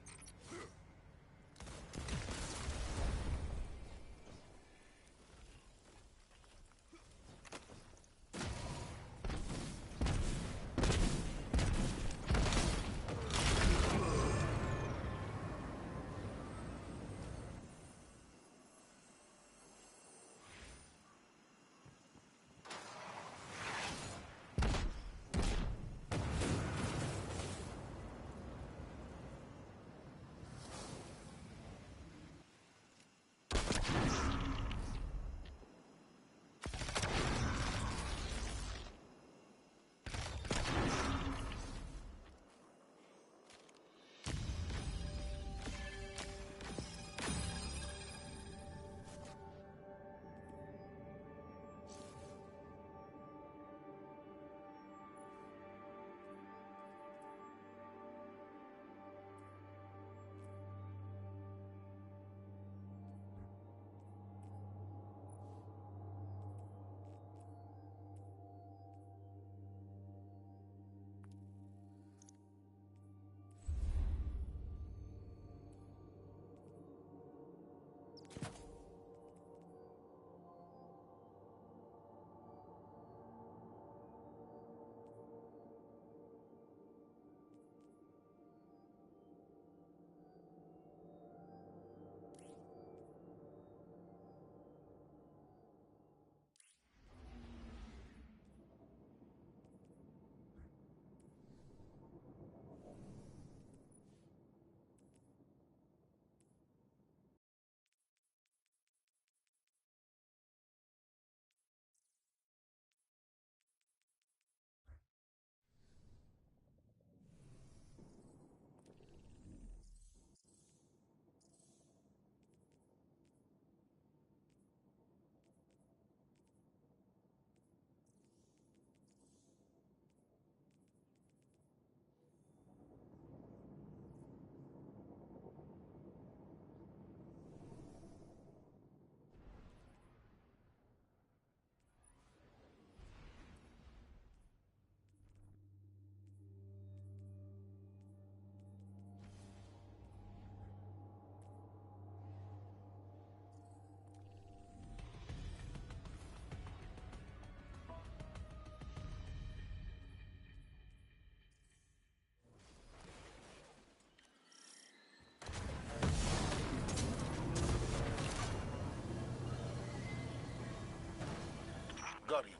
Q: Guardian,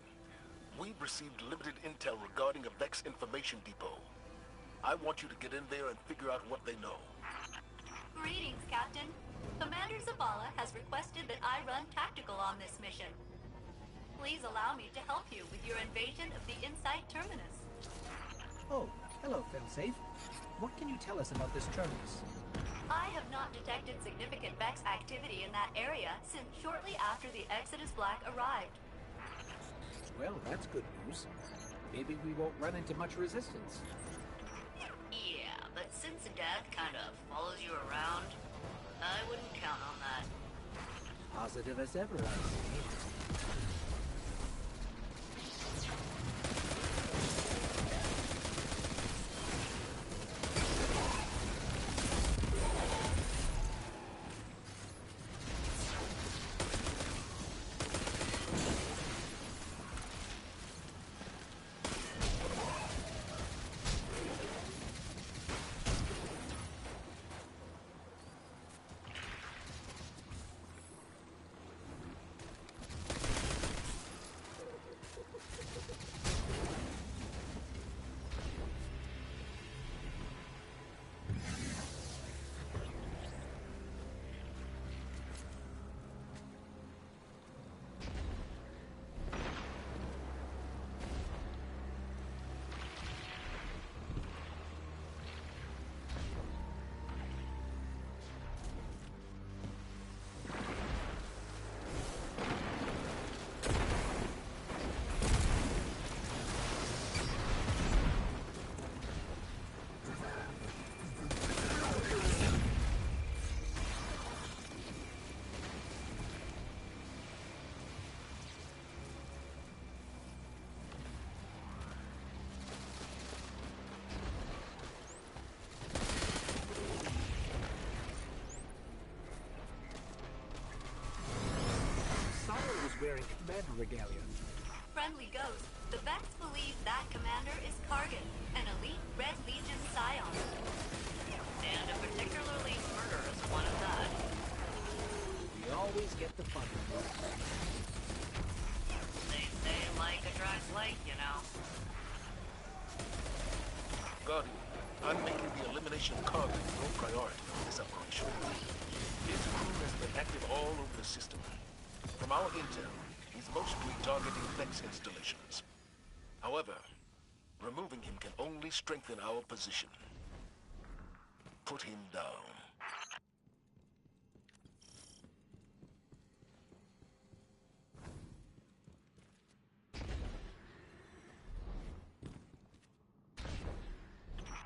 Q: we've received limited intel regarding a Vex information depot. I want you to get in there and figure out what they know.
T: Greetings, Captain. Commander Zavala has requested that I run tactical on this mission. Please allow me to help you with your invasion of the Insight Terminus.
U: Oh, hello, Failsafe. What can you tell us about this terminus?
T: I have not detected significant Vex activity in that area since shortly after the Exodus Black arrived.
U: Well, that's good news. Maybe we won't run into much resistance.
T: Yeah, but since death kind of follows you around, I wouldn't count on that.
U: Positive as ever, I see. commander regalia.
T: Friendly Ghost, the Vex believe that commander is Kargan, an elite Red Legion scion.
L: And a particularly murderous one at that.
U: We always get the fun.
L: They say like attracts like, you know.
Q: Guardian, I'm making the elimination of Kargan your priority on this operation. His crew has been active all over the system. From our intel, he's mostly targeting Vex installations. However, removing him can only strengthen our position. Put him down.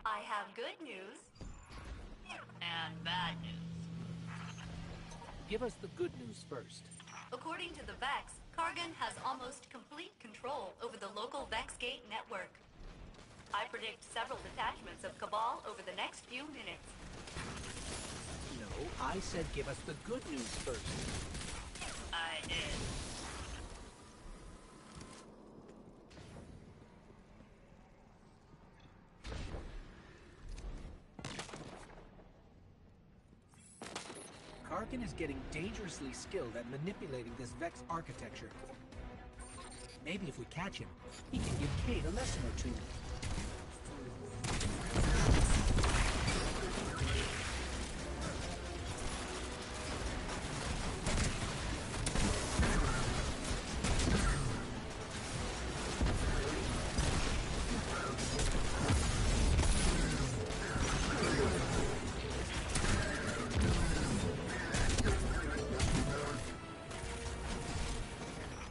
T: I have good news.
L: And bad news.
U: Give us the good news first.
T: According to the Vex, Kargan has almost complete control over the local Vex Gate network. I predict several detachments of Cabal over the next few minutes.
U: No, I said give us the good news first.
L: I did.
U: Kargan is getting dangerously skilled at manipulating this Vex architecture. Maybe if we catch him, he can give Cade a lesson or two.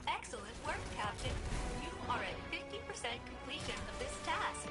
T: Excellent work, Captain. You are at 50% completion of this task.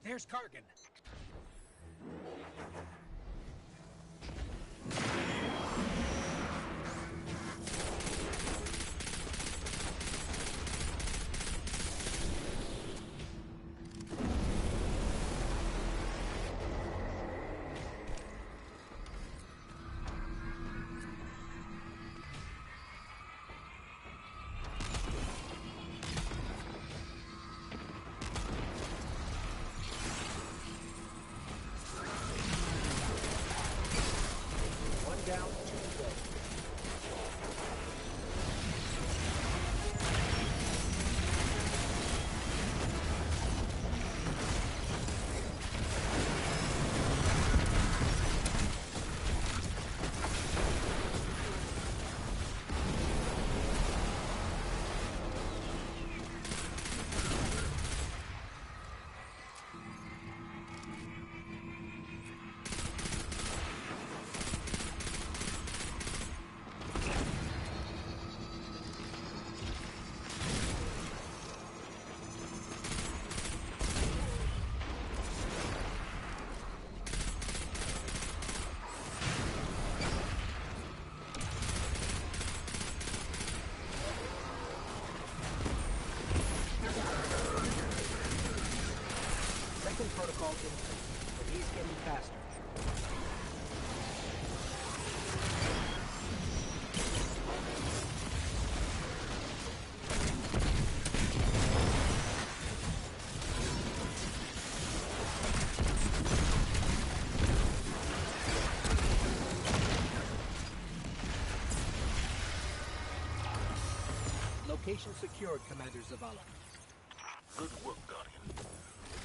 U: There's Kargan. protocol in place, but he's getting faster. Location secured, Commander Zavala.
Q: Good work, Guardian.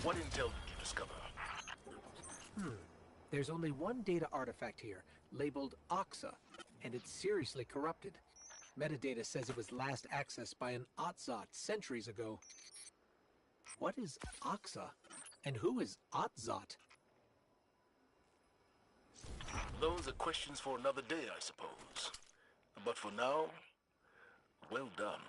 Q: What intel did you discover?
U: There's only one data artifact here, labeled Oxa, and it's seriously corrupted. Metadata says it was last accessed by an Otzot centuries ago. What is Oxa? And who is Otzot?
Q: Those are questions for another day, I suppose. But for now, well done.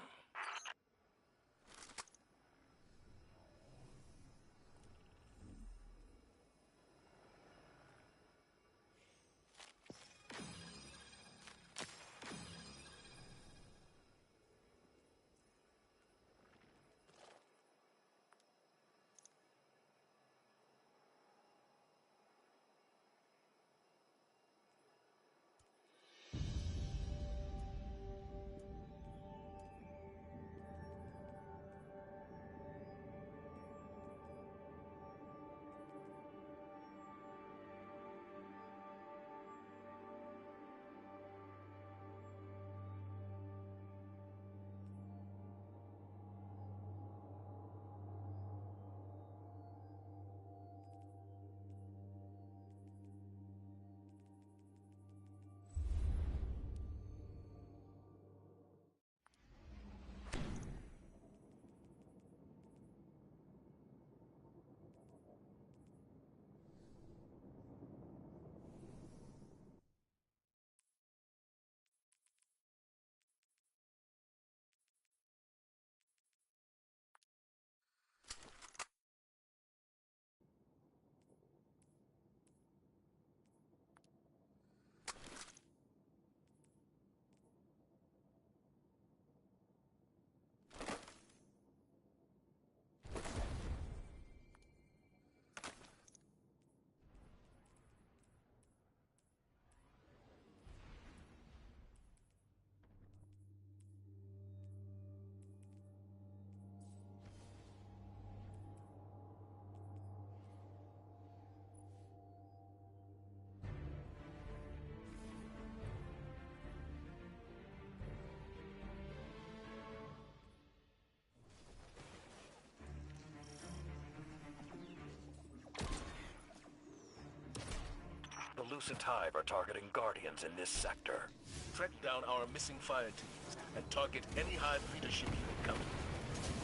M: The Lucid Hive are targeting Guardians in this sector.
Q: Track down our missing fire teams and target any Hive leadership you encounter.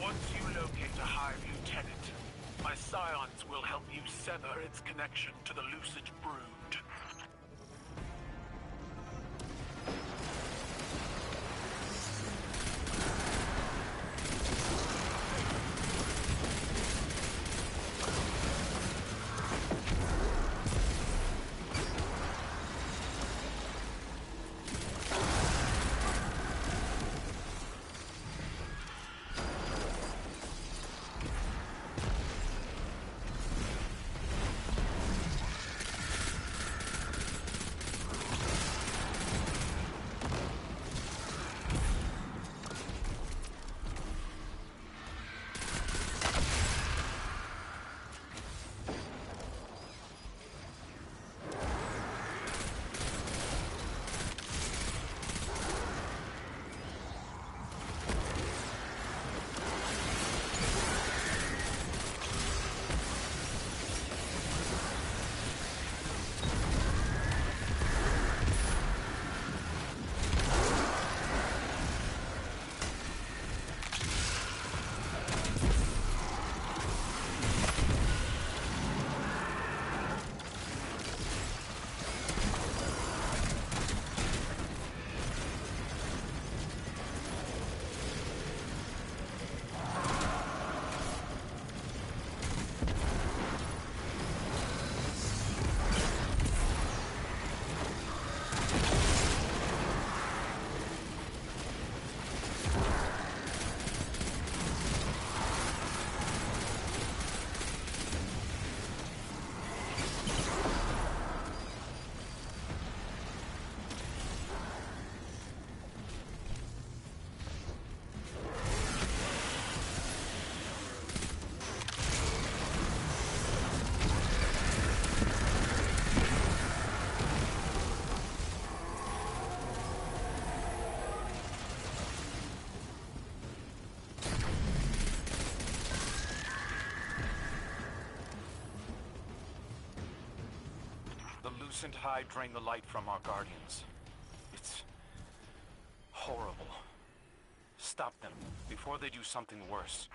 J: Once you locate a Hive lieutenant, my scions will help you sever its connection to the Lucid Brood.
G: Lucent High drain the light from our guardians. It's horrible. Stop them before they do something worse.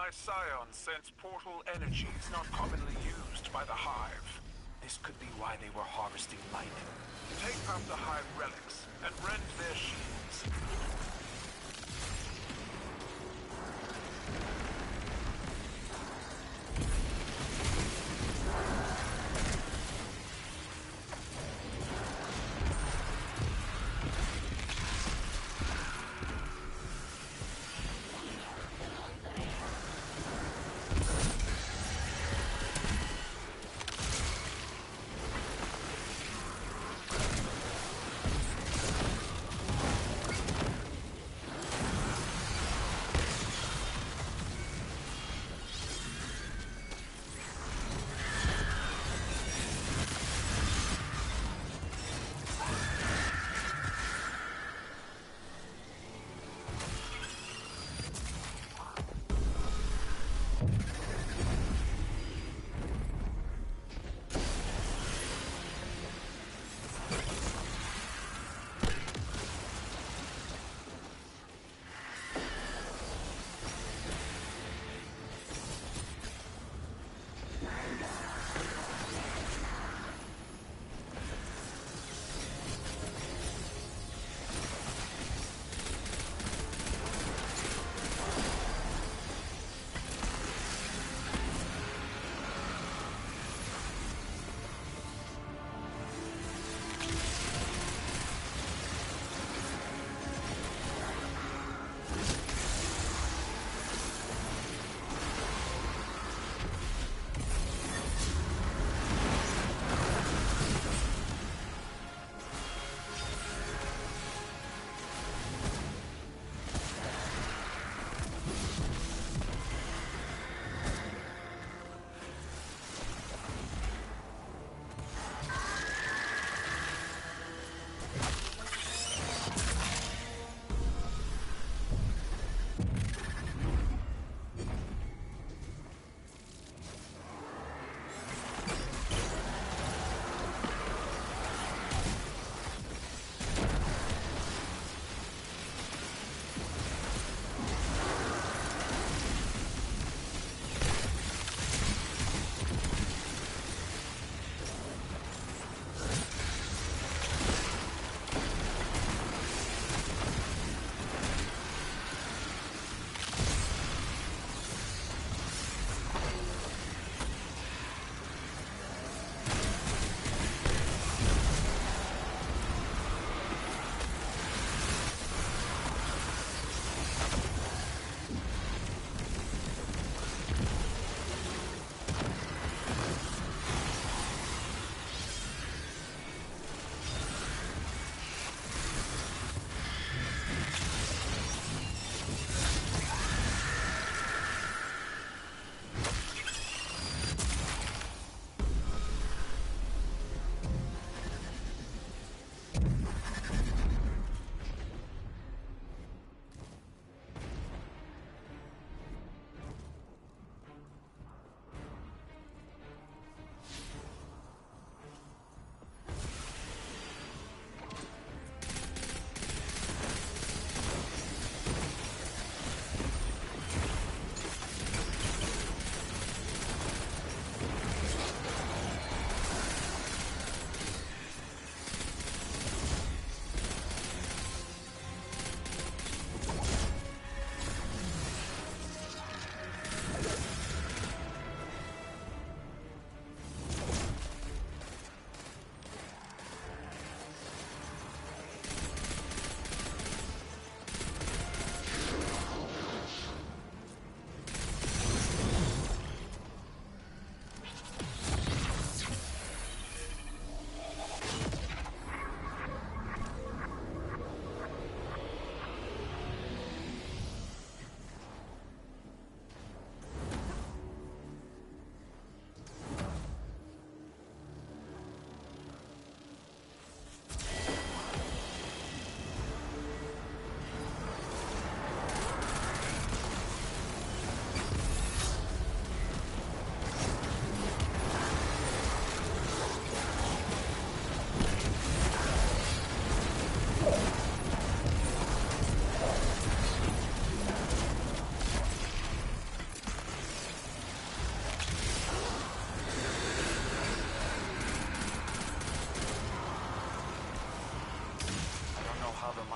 Q: My scions sense portal energies not commonly used by the Hive.
G: This could be why they were harvesting light.
Q: Take out the Hive relics and rend their shields.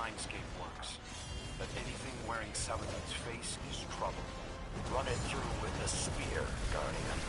G: mindscape works. But anything wearing Saladin's face is trouble.
M: Run it through with the spear, Guardian.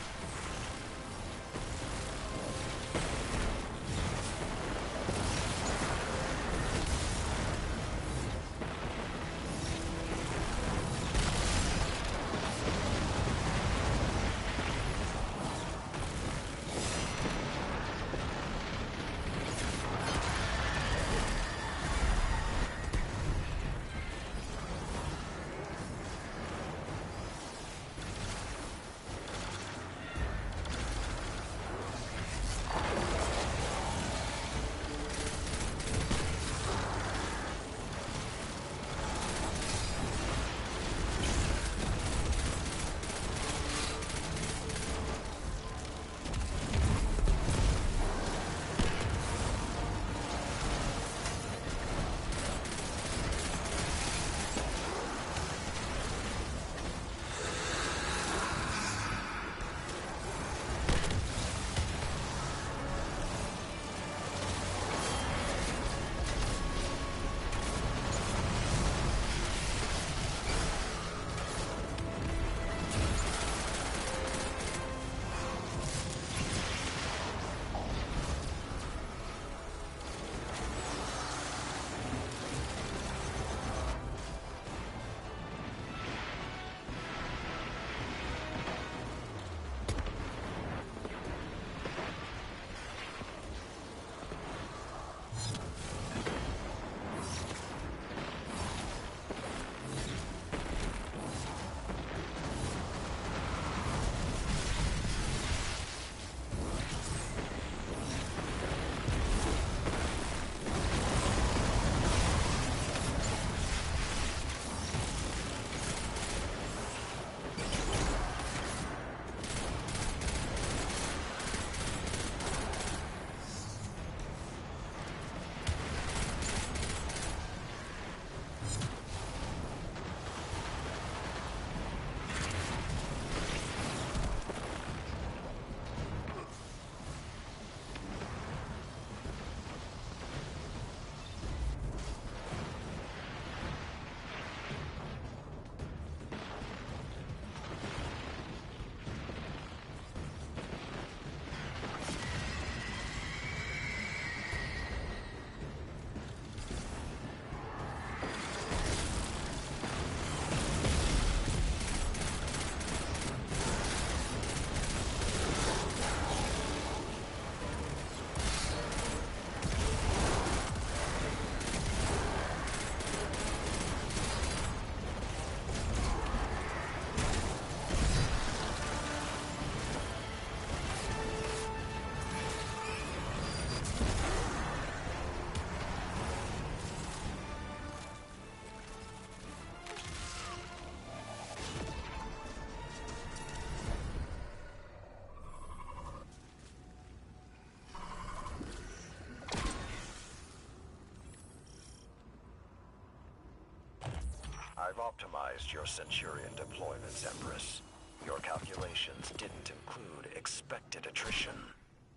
M: I've optimized your Centurion deployments, Empress. Your calculations didn't include expected attrition.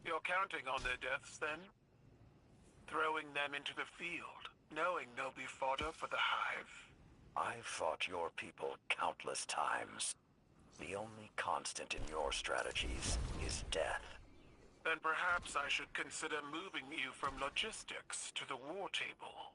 J: You're counting on their deaths, then? Throwing them into the field, knowing they'll be fodder for the hive?
M: I've fought your people countless times. The only constant in your strategies is death.
J: Then perhaps I should consider moving you from logistics to the war table.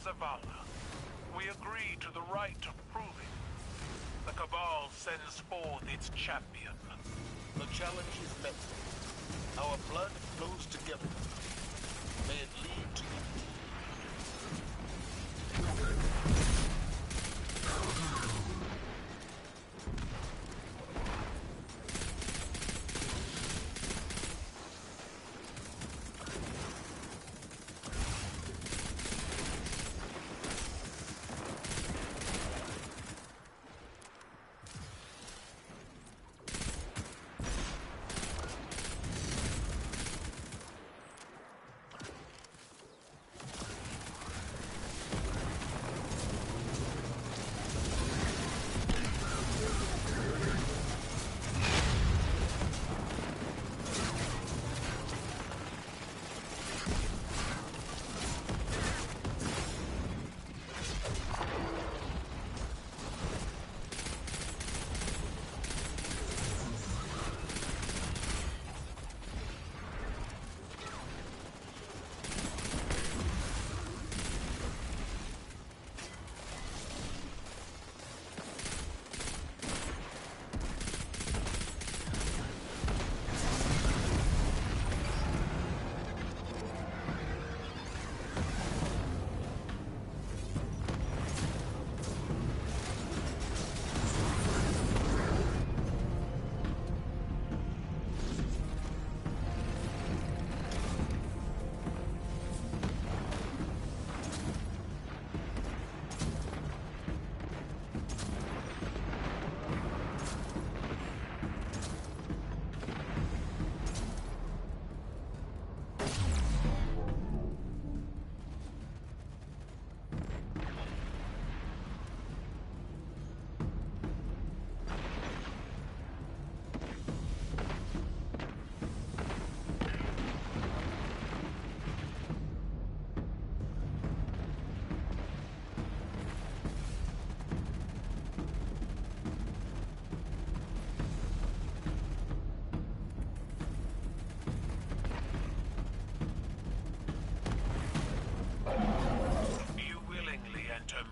J: Zavala, we agree to the right of proving. The Cabal sends forth its champion.
Q: The challenge is met. Our blood flows together. May it lead to unity.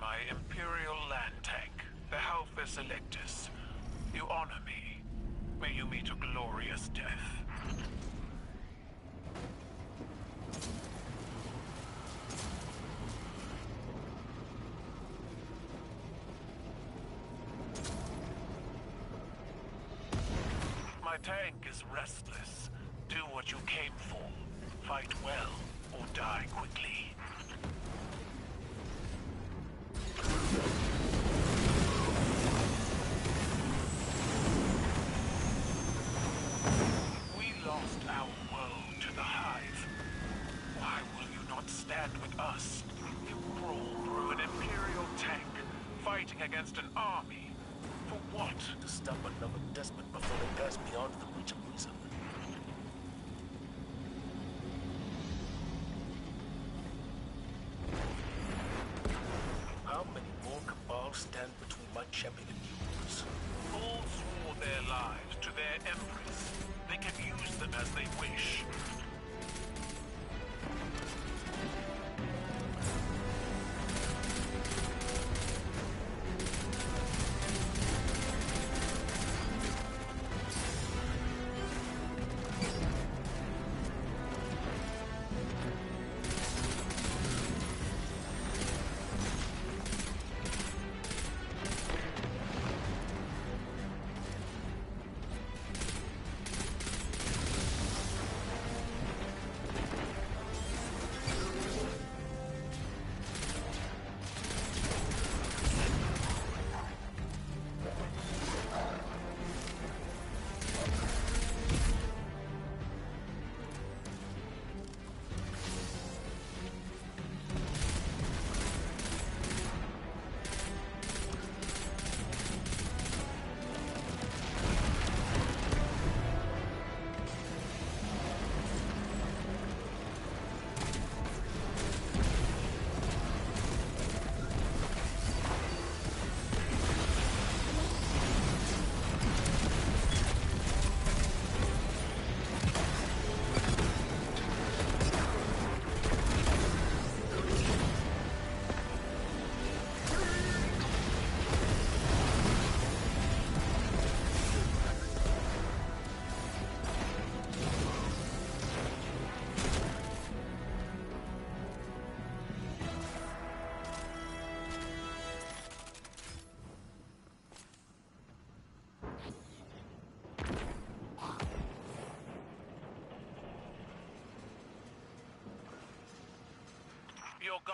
J: My Imperial land tank, the Halfa Selectus. You honor me. May you meet a glorious death. My tank is restless. Do what you came for. Fight well, or die quickly. We lost our world to the Hive. Why will you not stand with us? You crawl through an Imperial tank, fighting against an army. For what?
Q: To stop another despot before they pass beyond the reach of reason. How many more Cabal stand between my champion and yours?
J: All swore their lives to their Empress. They can use them as they wish.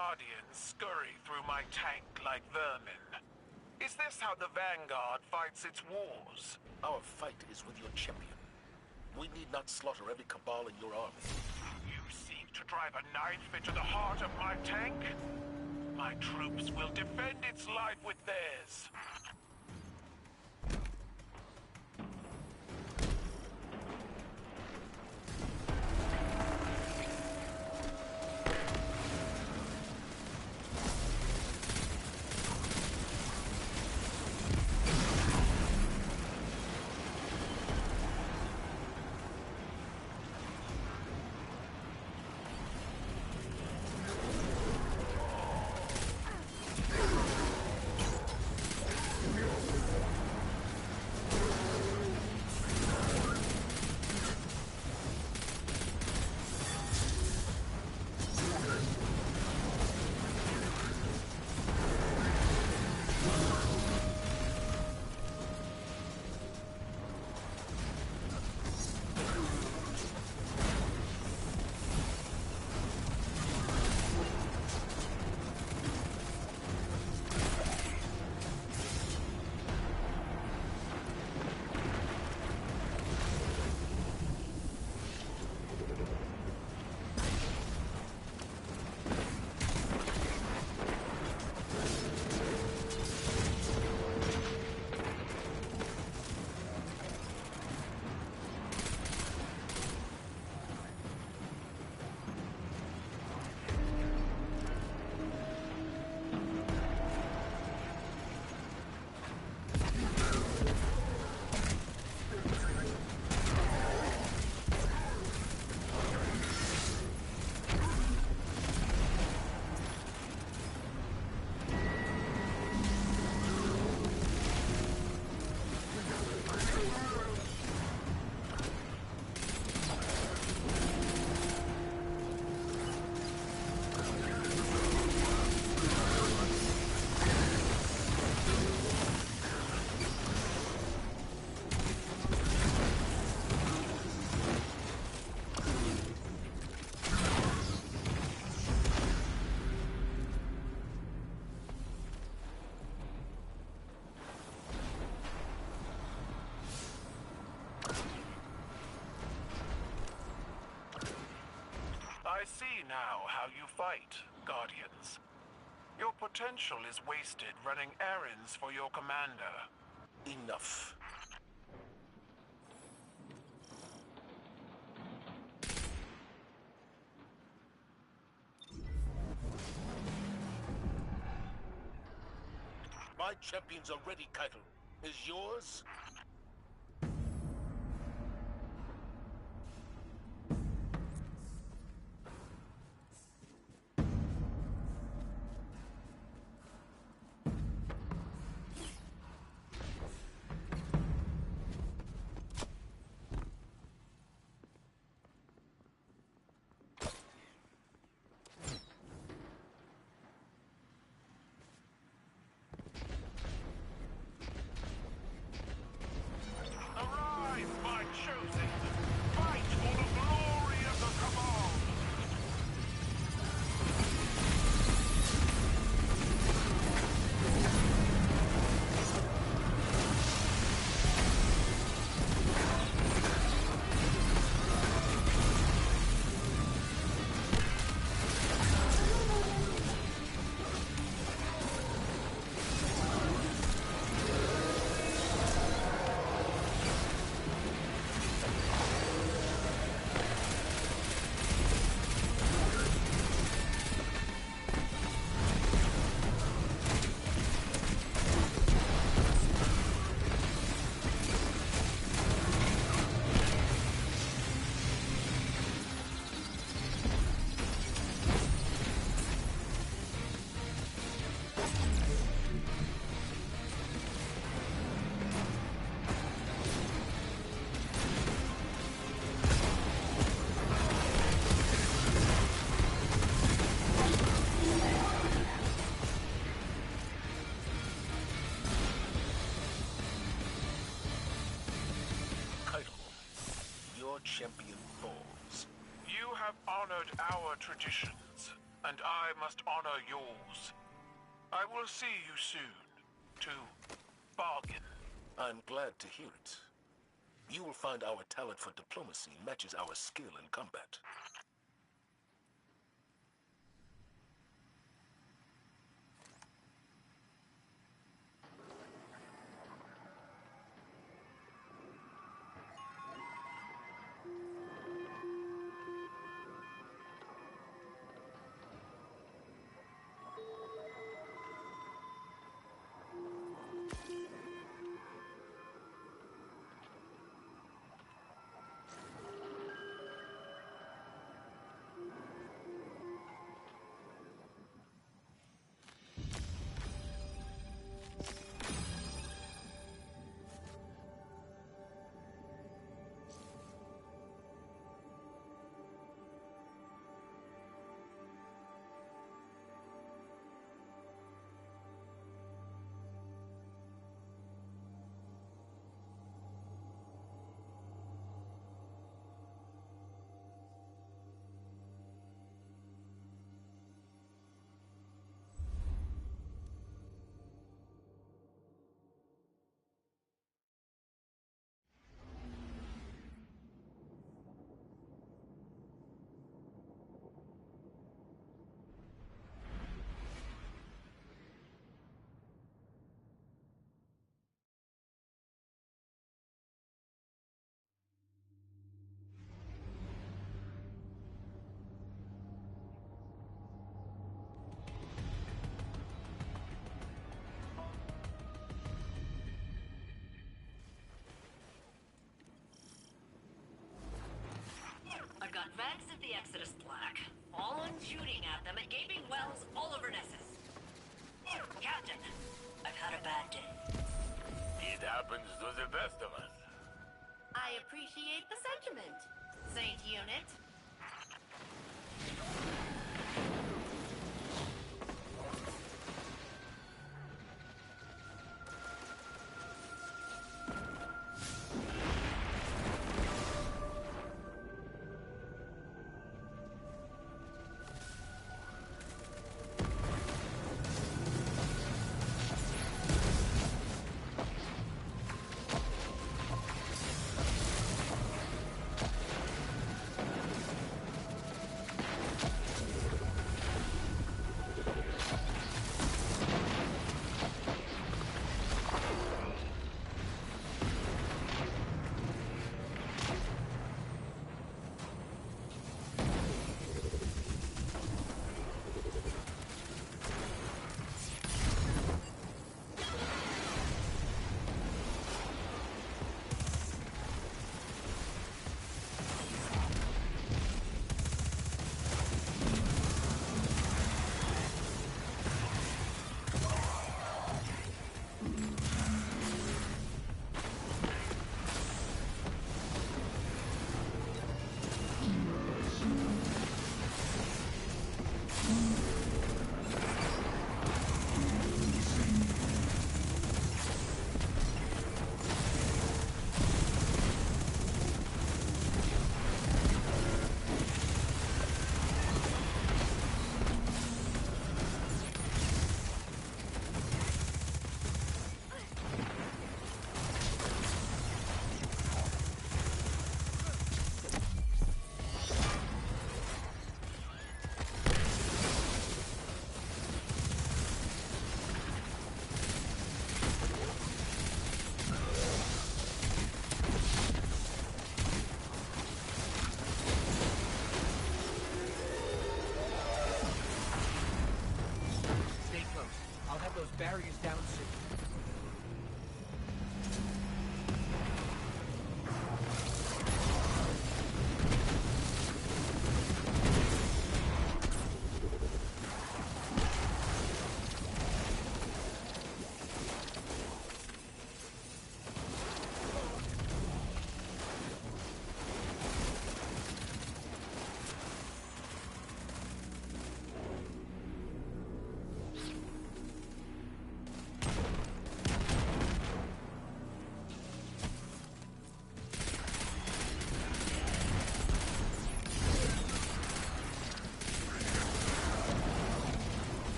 J: Guardians scurry through my tank like vermin. Is this how the Vanguard fights its wars?
Q: Our fight is with your champion. We need not slaughter every Cabal in your army.
J: You seek to drive a knife into the heart of my tank? My troops will defend its life with theirs. I see now how you fight, Guardians. Your potential is wasted running errands for your commander.
Q: Enough. My champions are ready, Keitel. Is yours?
J: Champion falls. You have honored our traditions. and I must honor yours. I will see you soon to bargain.
Q: I'm glad to hear it. You will find our talent for diplomacy matches our skill in combat.
N: I've got Vex at the Exodus plaque. Fallen shooting at them and gaping wells all over Nessus. Captain, I've had a bad day.
B: It happens to the best of us.
N: I appreciate the sentiment, Saint Unit.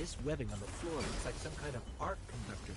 U: This webbing on the floor looks like some kind of arc conductor.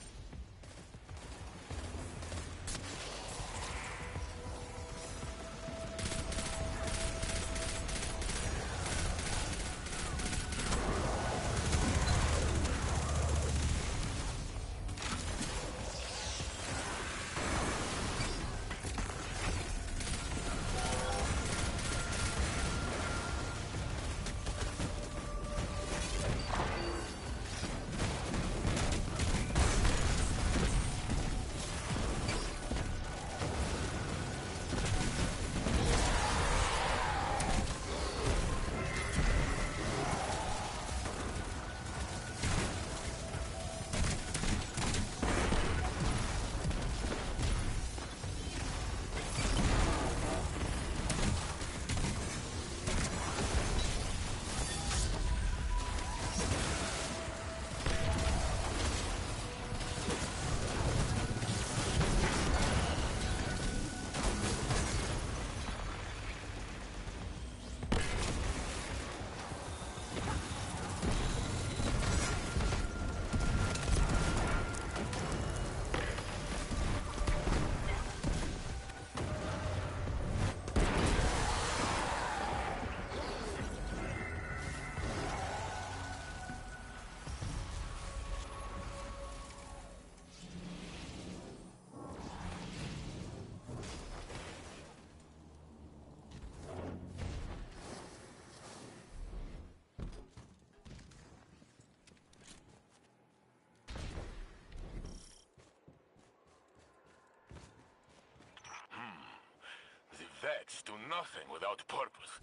J: Vex do nothing without purpose.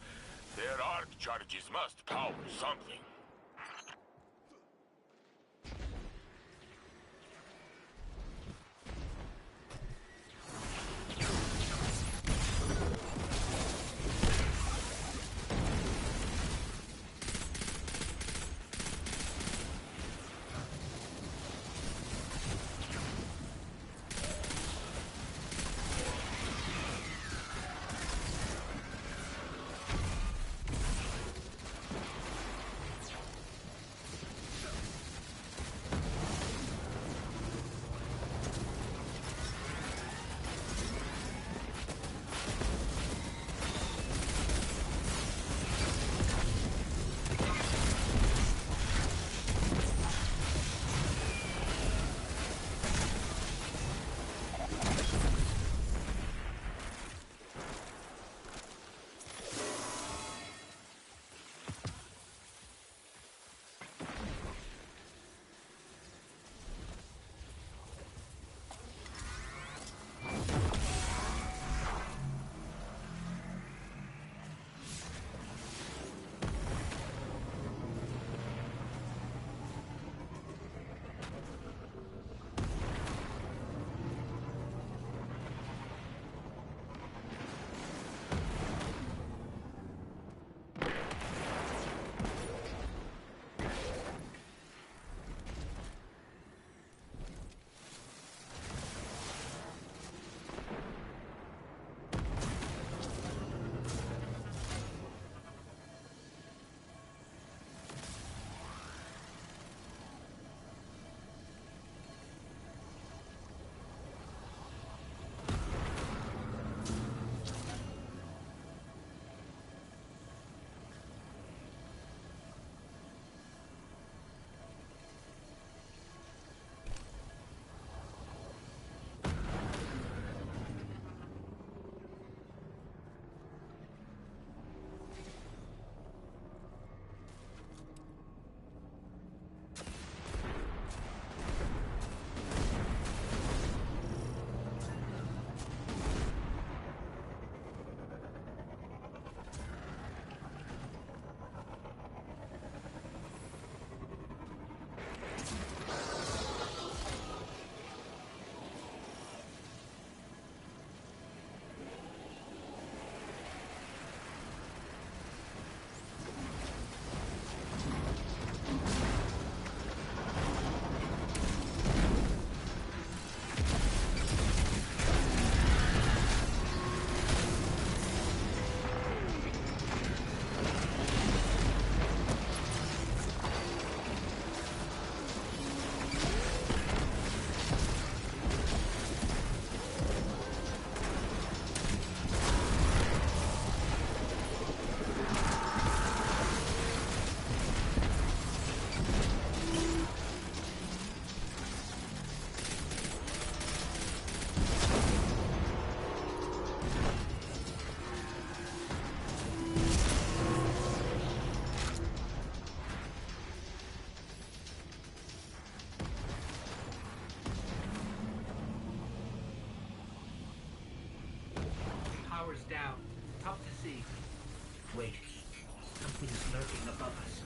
J: Their arc charges must power something.
I: tower's down. Tough to see. Wait. Something's lurking above us.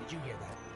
I: Did you hear that?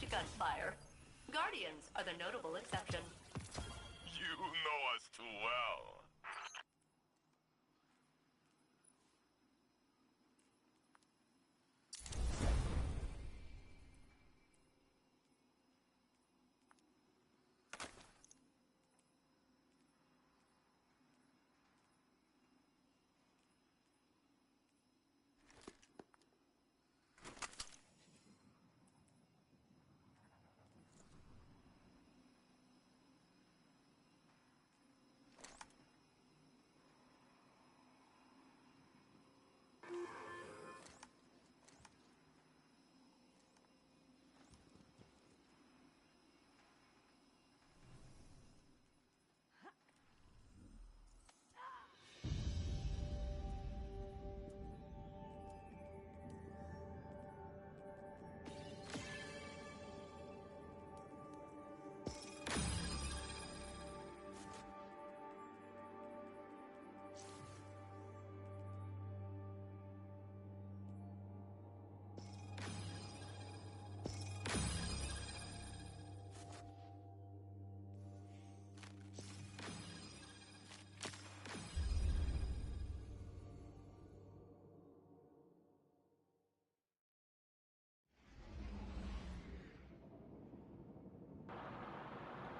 T: To gunfire. Guardians are the notable exception.
B: You know us too well.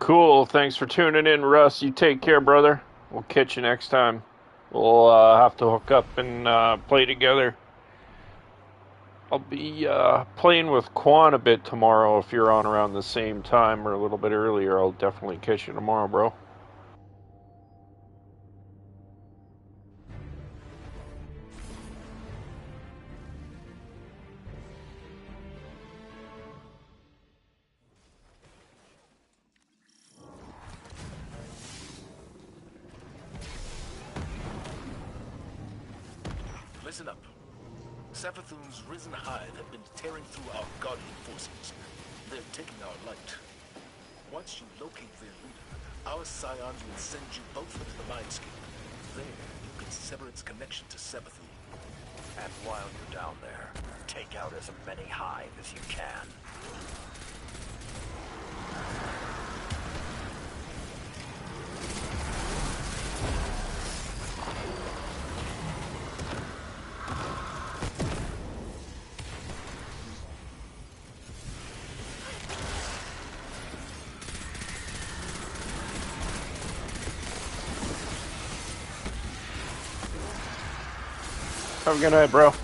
A: Cool. Thanks for tuning in, Russ. You take care, brother. We'll catch you next time. We'll have to hook up and play together. I'll be playing with Quan a bit tomorrow. If you're on around the same time or a little bit earlier, I'll definitely catch you tomorrow, bro.
Q: Listen up. Savathun's risen hive have been tearing through our Guardian forces. They're taking our light. Once you locate their leader, our scions will send you both into the mindscape. There, you can sever its connection to Savathun.
M: And while you're down there, take out as many hive as you can.
A: Have a good night, bro.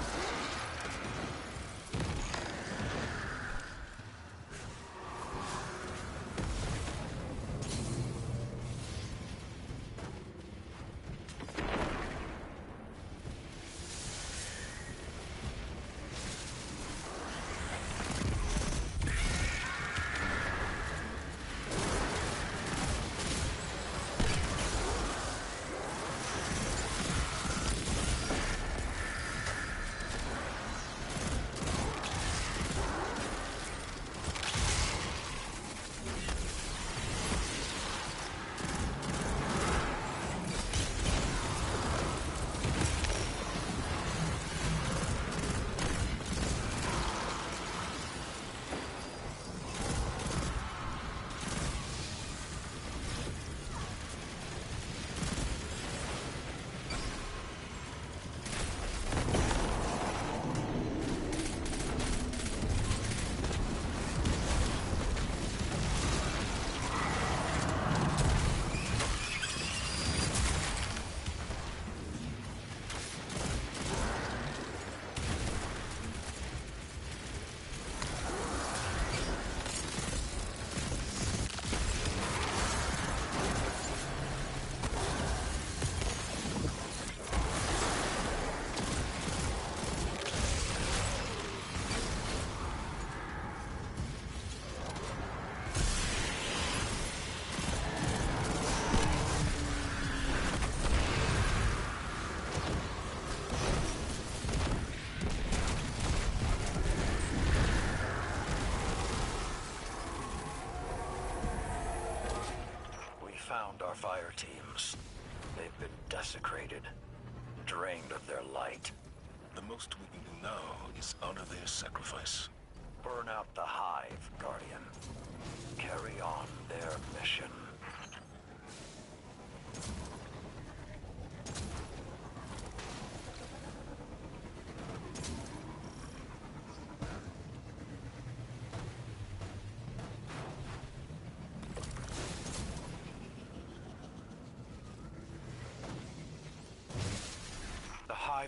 M: Found our fire teams. They've been desecrated, drained of their light.
Q: The most we can do now is honor their sacrifice.
M: Burn out the hive, Guardian. Carry on their mission.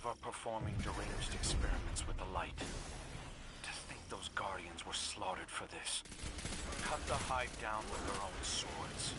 G: Are performing deranged experiments with the light. To think those Guardians were slaughtered for this. Cut the hive down with their own swords.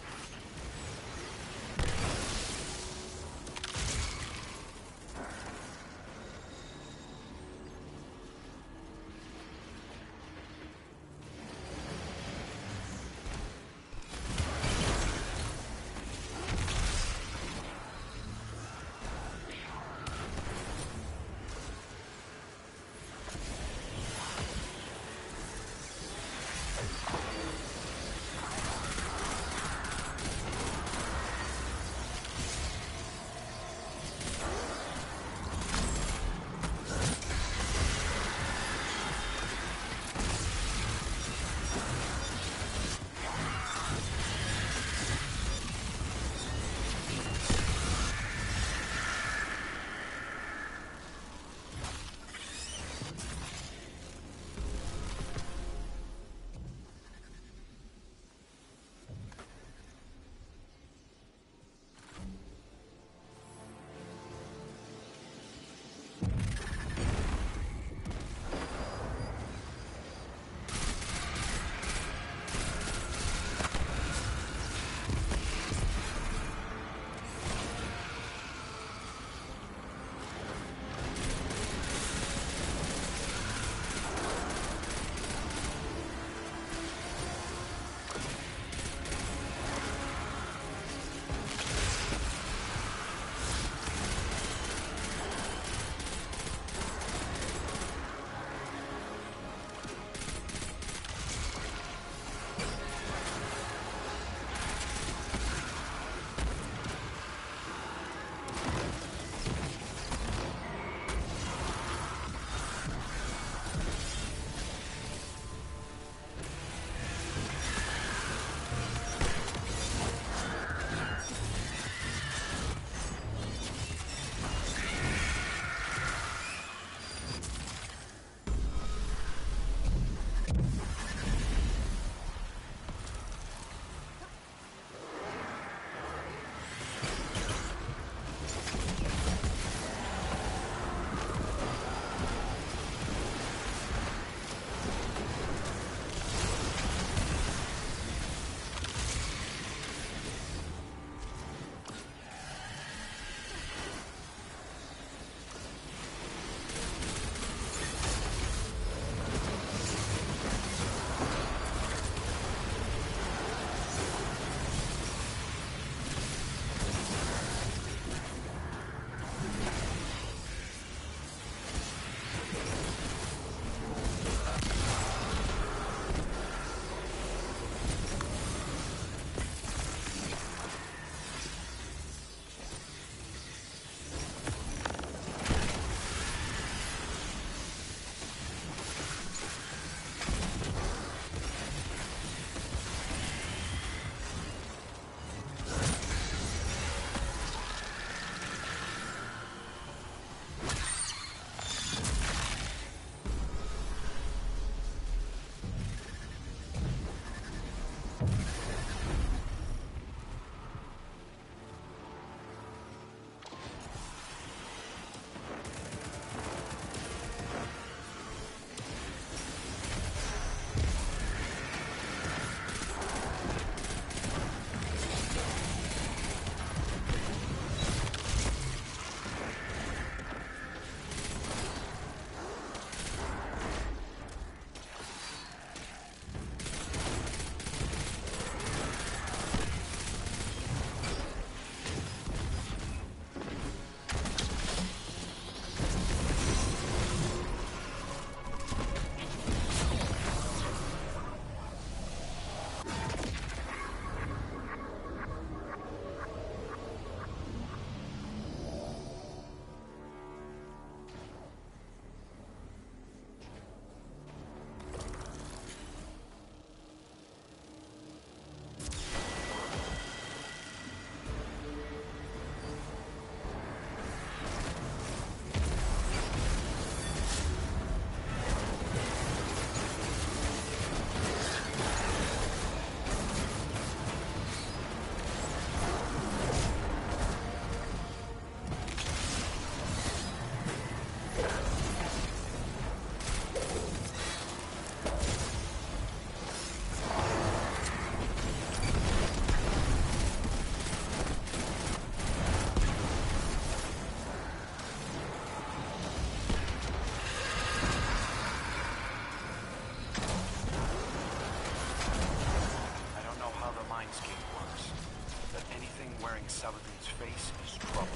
M: its face is trouble.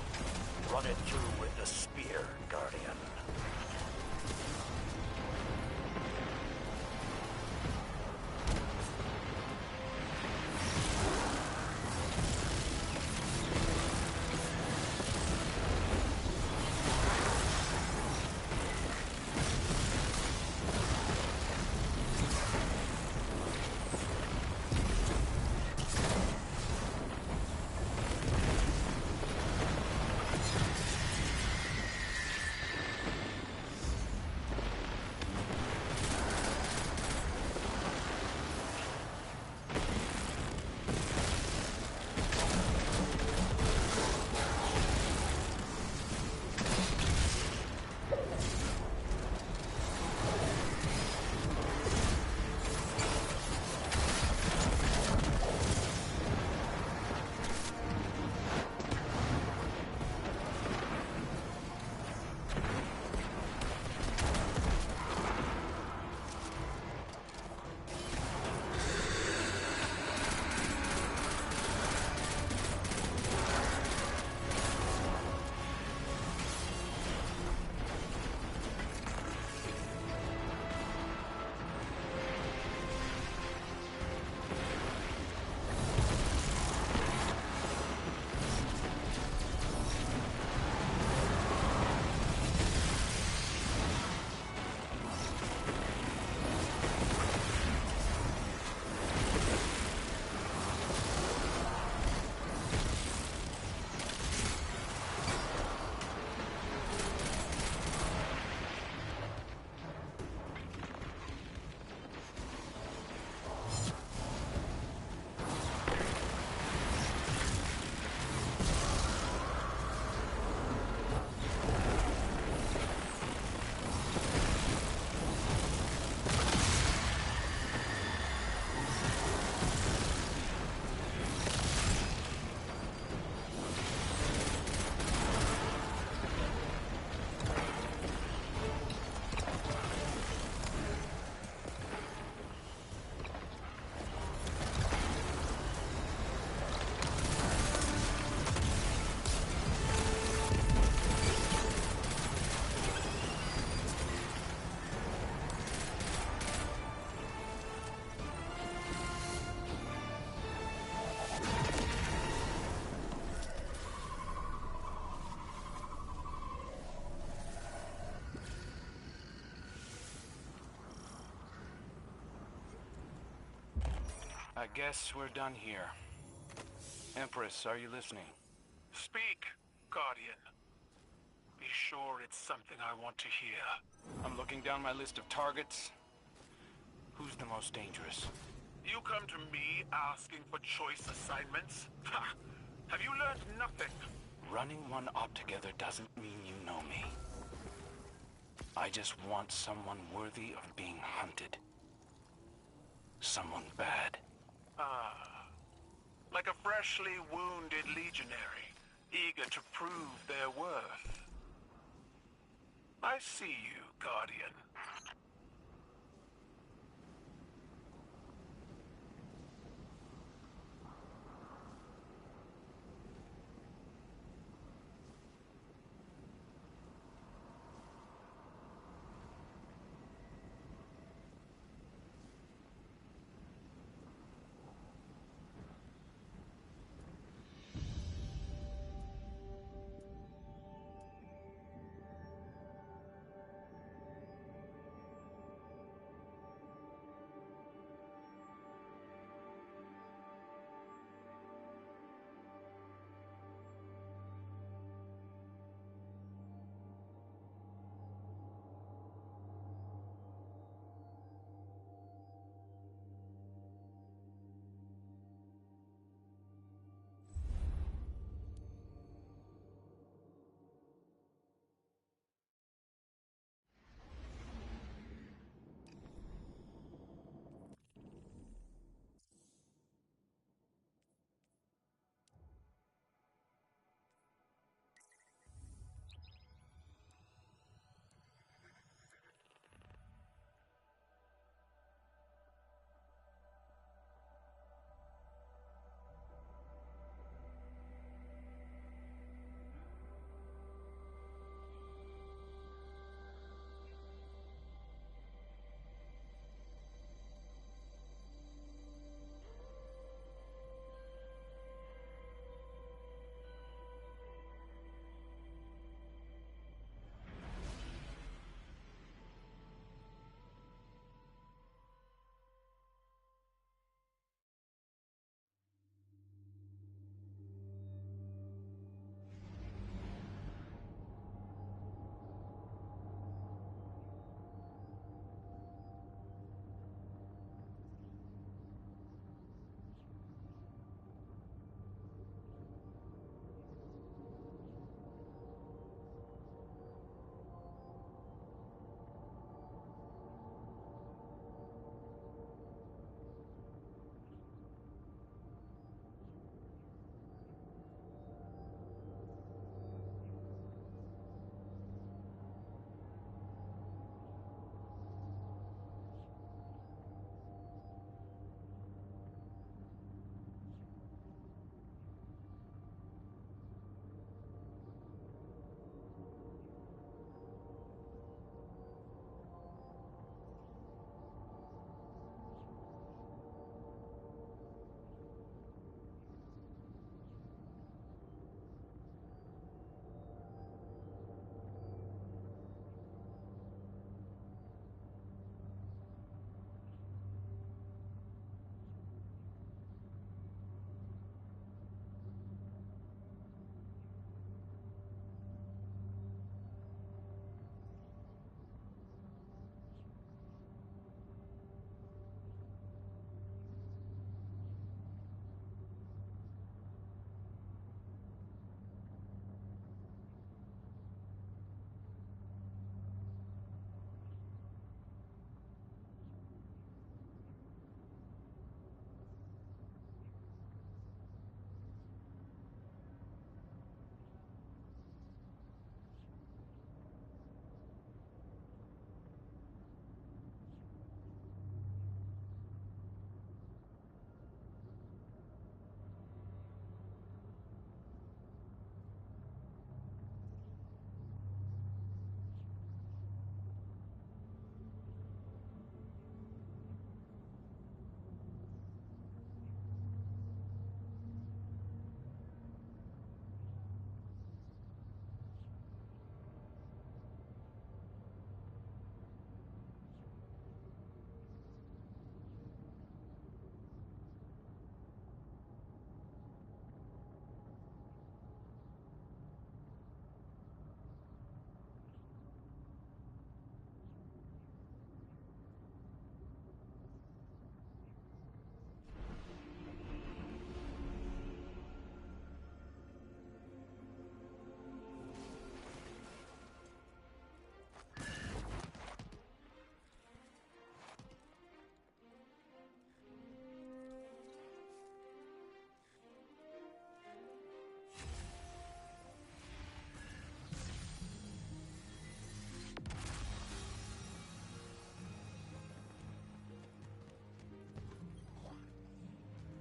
M: Run it through with the spear, Guardian.
S: I guess we're done here. Empress, are you listening?
J: Speak, Guardian. Be sure it's something I want to hear.
S: I'm looking down my list of targets. Who's the most dangerous?
J: You come to me asking for choice assignments? Ha! Have you learned nothing?
S: Running one op together doesn't mean you know me. I just want someone worthy of being hunted. Someone bad.
J: Ah. Like a freshly wounded legionary, eager to prove their worth. I see you, Guardian.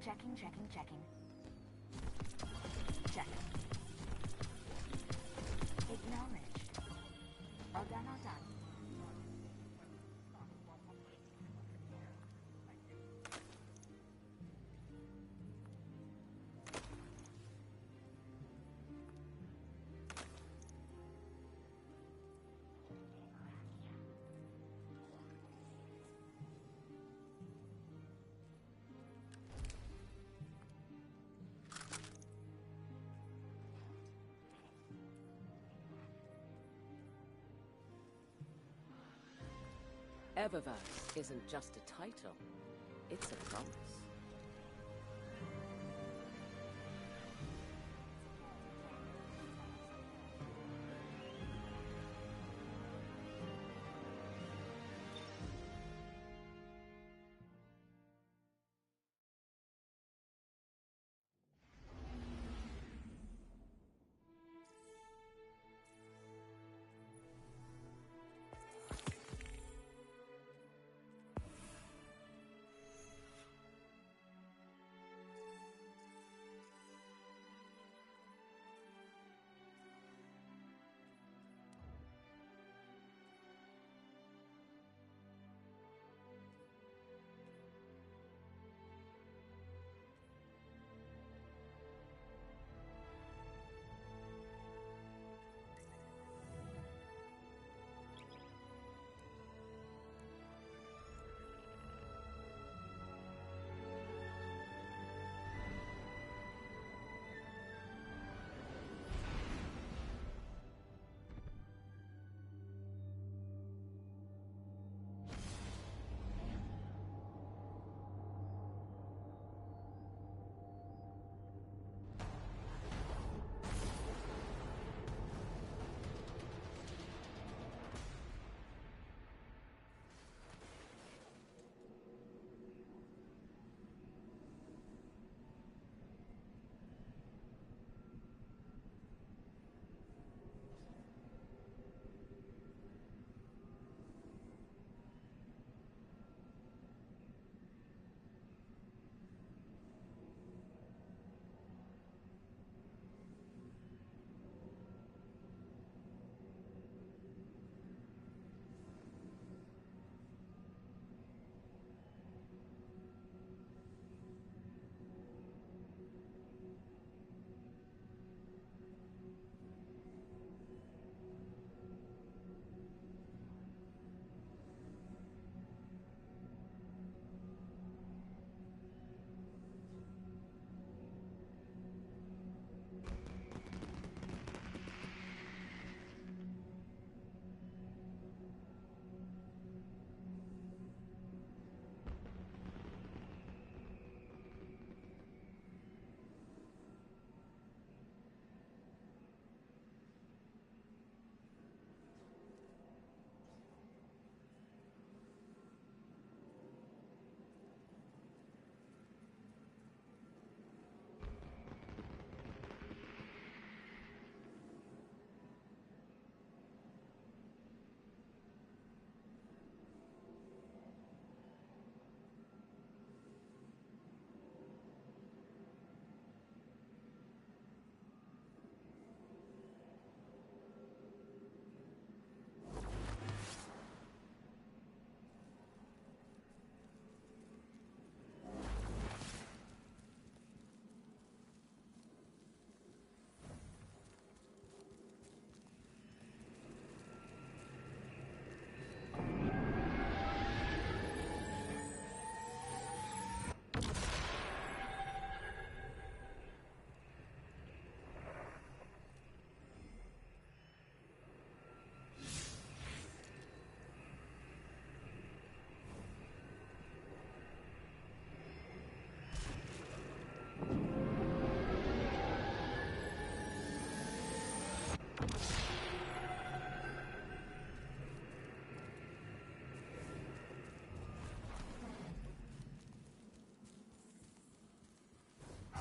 P: Checking. Checking. Acknowledged. All done.
F: Eververse isn't just a title, it's a promise.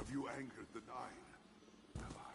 D: Have you angered the Nine? Have I?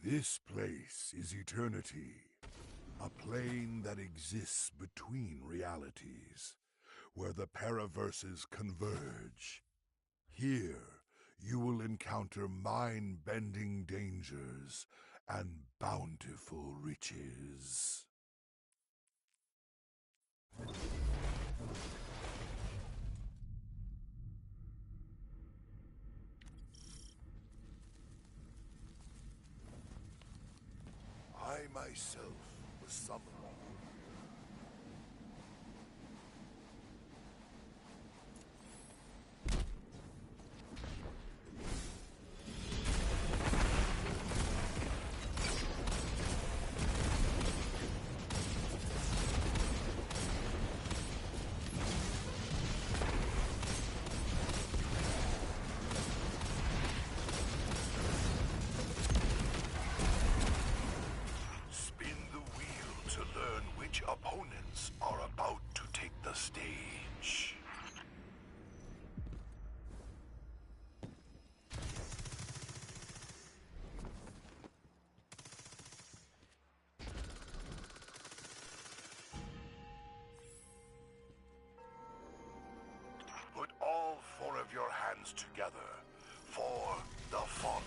E: This place is eternity, a plane that exists between realities, where the paraverses converge. Here, you will encounter mind-bending dangers and bountiful riches. I myself was summoned. Opponents are about to take the stage. Put all 4 of your hands together for the Fallen.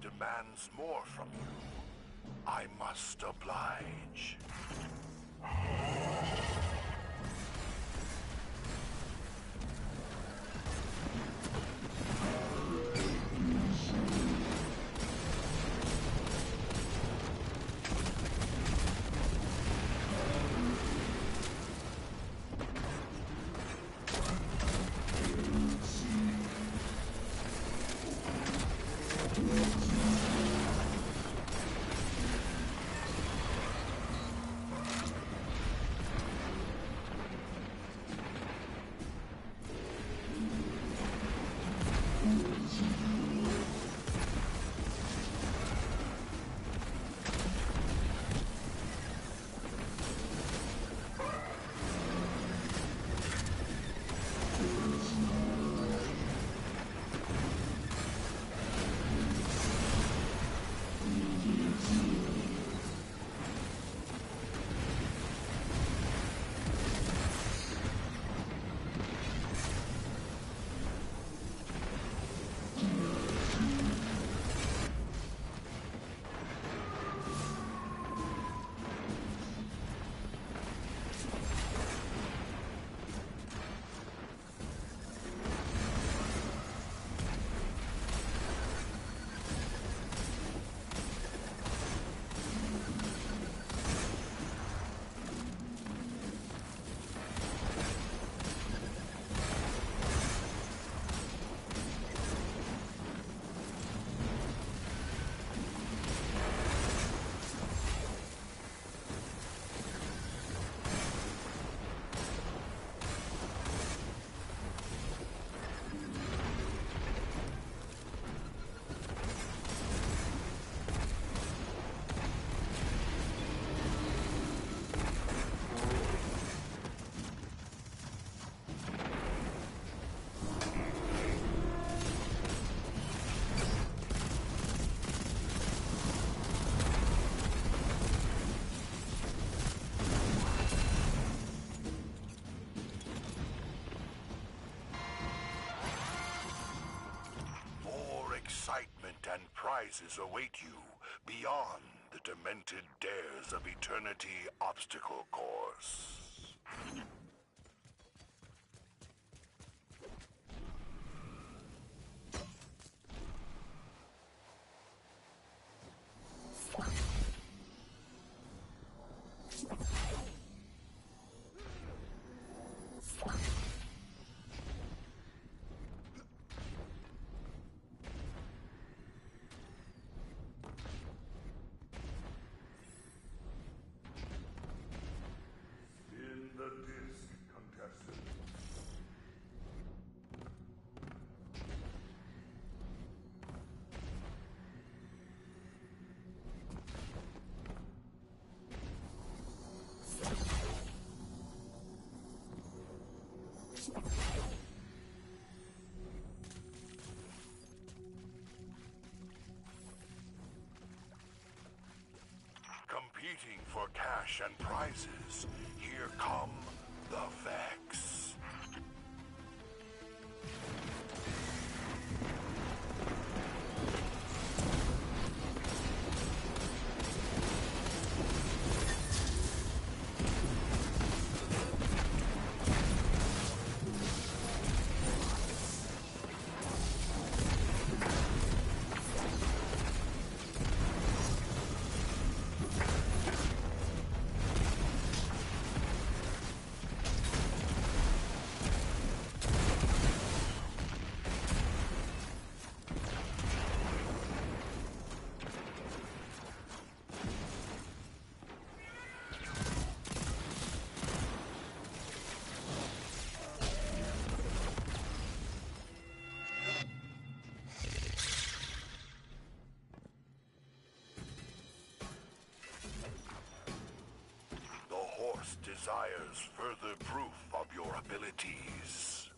E: Demands more from you. I must oblige. Excitement and prizes await you beyond the demented dares of Eternity obstacle course. Competing for cash and prizes, here come the Vex. Desires further proof of your abilities.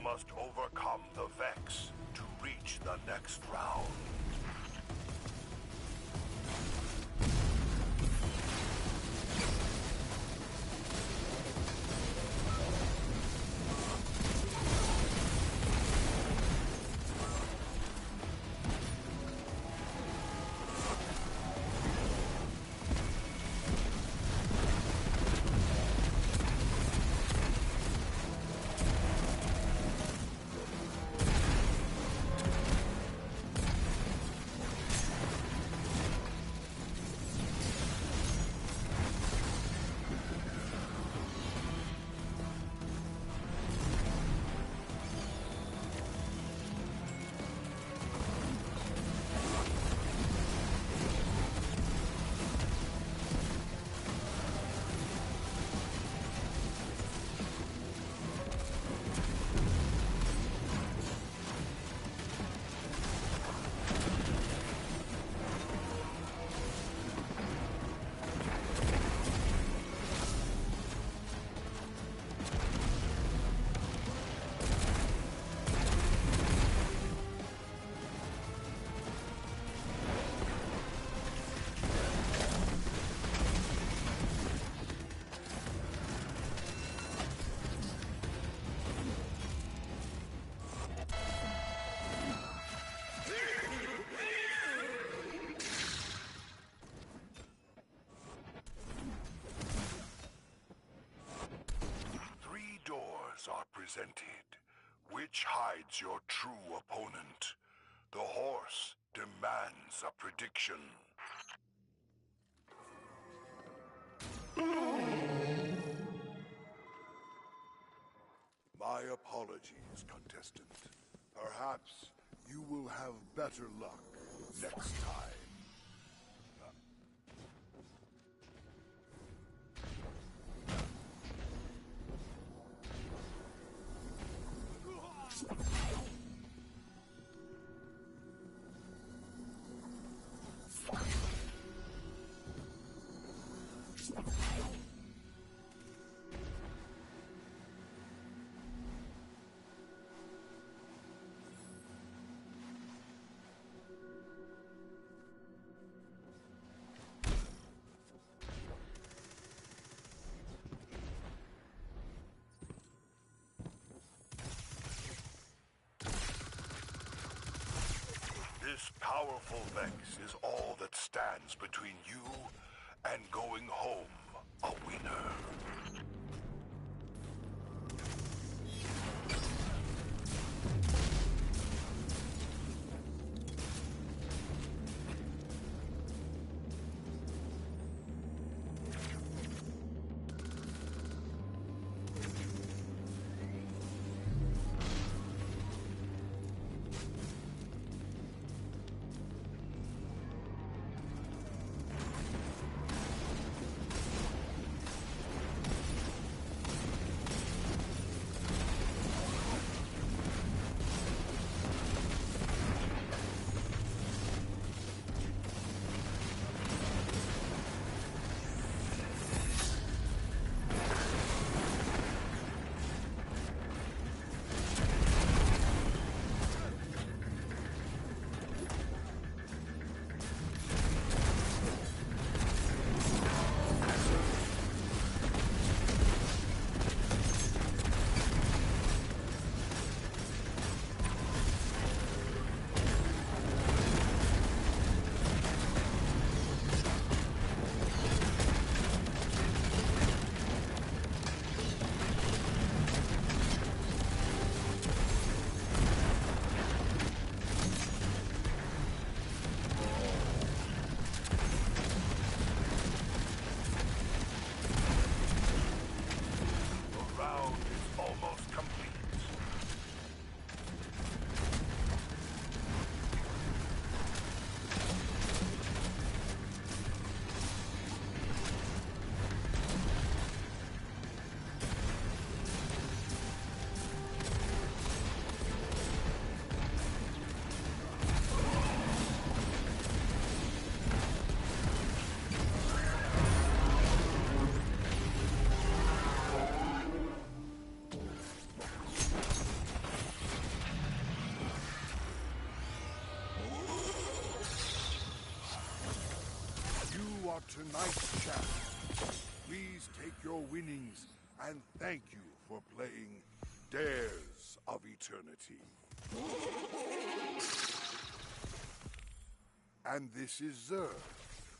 E: Must overcome the Vex to reach the next round. Are presented. Which hides your true opponent? The horse demands a prediction.
D: apologies, contestant. Perhaps you will have better luck next time. This powerful Vex is all that stands between you and going home a winner. Tonight's champ. Please take your winnings and thank you for playing Dares of Eternity. And this is Zer,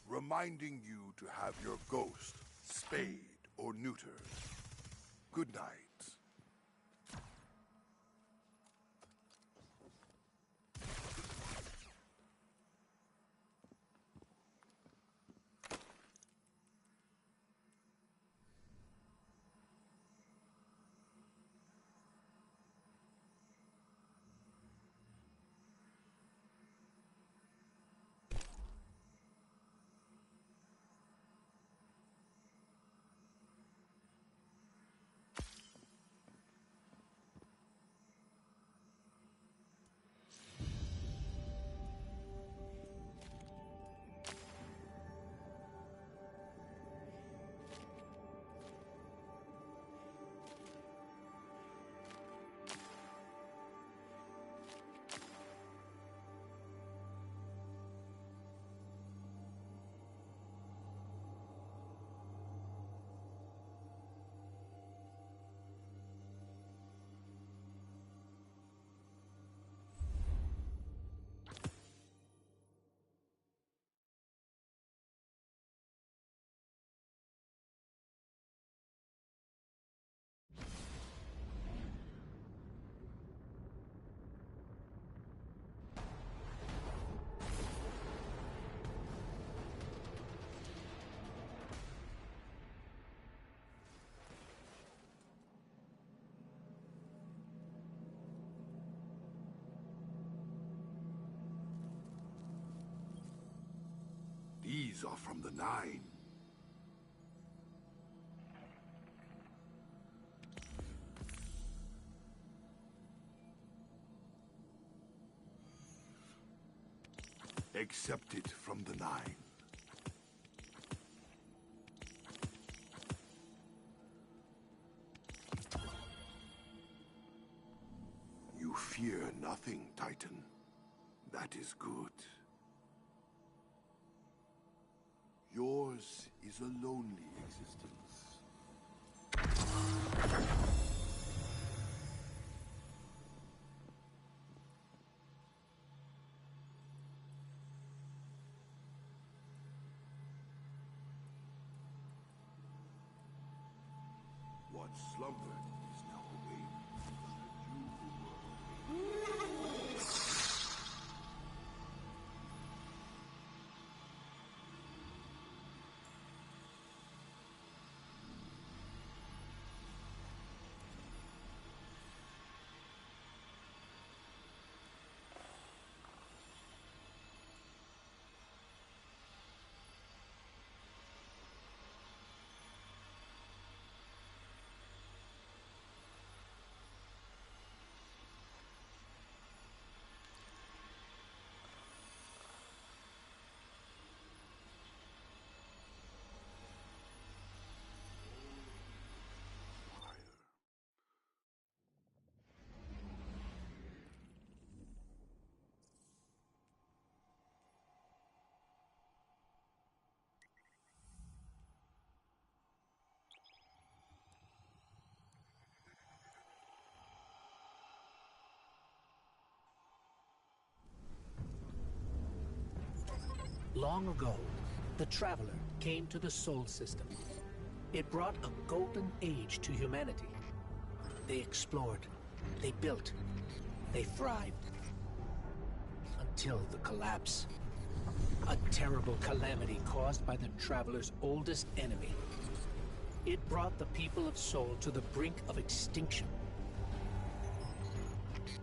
D: reminding you to have your ghost spayed or neutered. Good night. These are from the Nine. Accepted from the Nine. You fear nothing, Titan. That is good. Yours is a lonely existence. What slumbered is now awake.
U: Long ago, the Traveler came to the Sol system. It brought a golden age to humanity. They explored, they built, they thrived. Until the collapse. A terrible calamity caused by the Traveler's oldest enemy. It brought the people of Sol to the brink of extinction.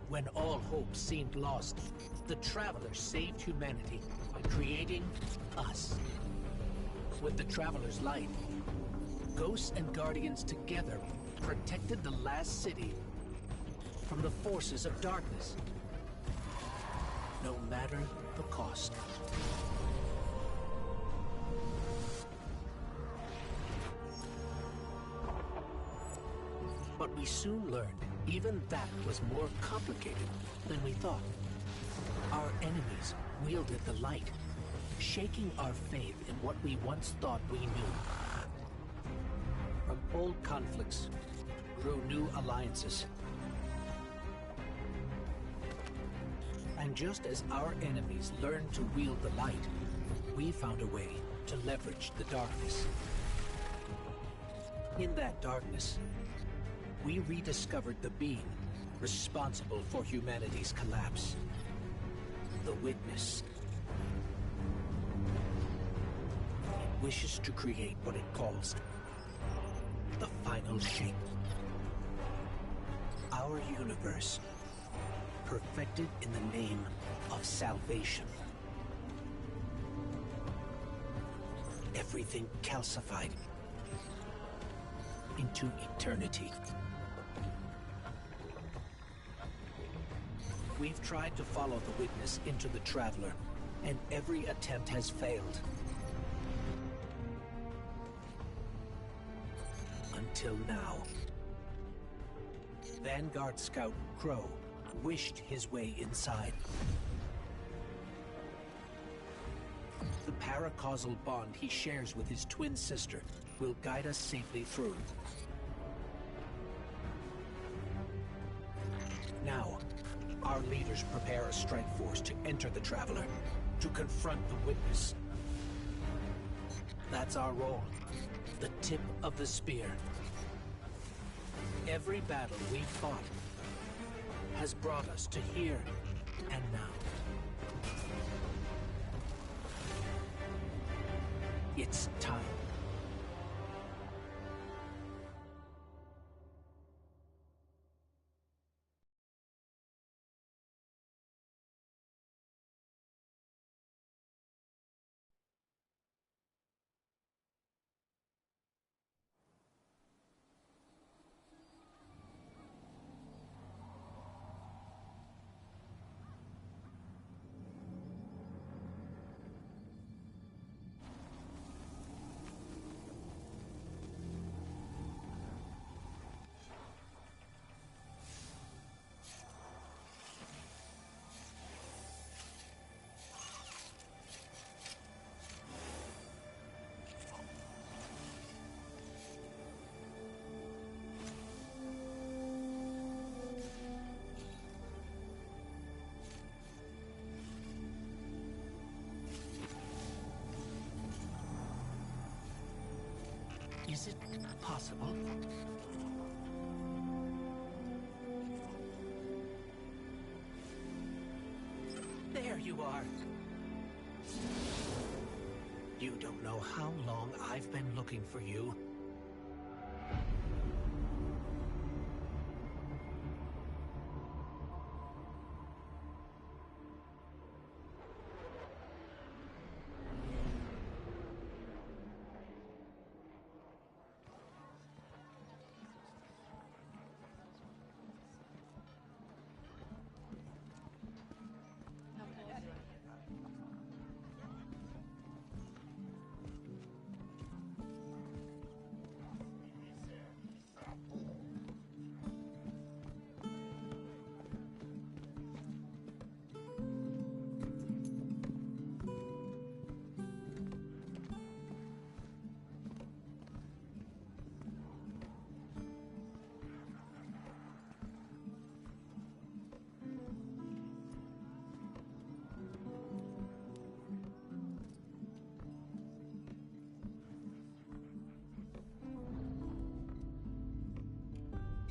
U: When all hope seemed lost, the Traveler saved humanity by creating us. With the Traveler's light, Ghosts and Guardians together protected the last city from the forces of darkness, no matter the cost. But we soon learned even that was more complicated than we thought. Our enemies wielded the light, shaking our faith in what we once thought we knew. From old conflicts grew new alliances. And just as our enemies learned to wield the light, we found a way to leverage the darkness. In that darkness, we rediscovered the being responsible for humanity's collapse. The Witness. It wishes to create what it calls the final shape. Our universe, perfected in the name of salvation. Everything calcified into eternity. We've tried to follow the Witness into the Traveler, and every attempt has failed. Until now. Vanguard Scout Crow wished his way inside. The paracausal bond he shares with his twin sister will guide us safely through. Now, our leaders prepare a strike force to enter the Traveler, to confront the Witness. That's our role, the tip of the spear. Every battle we've fought has brought us to here and now. It's time. Is it possible? There you are. You don't know how long I've been looking for you.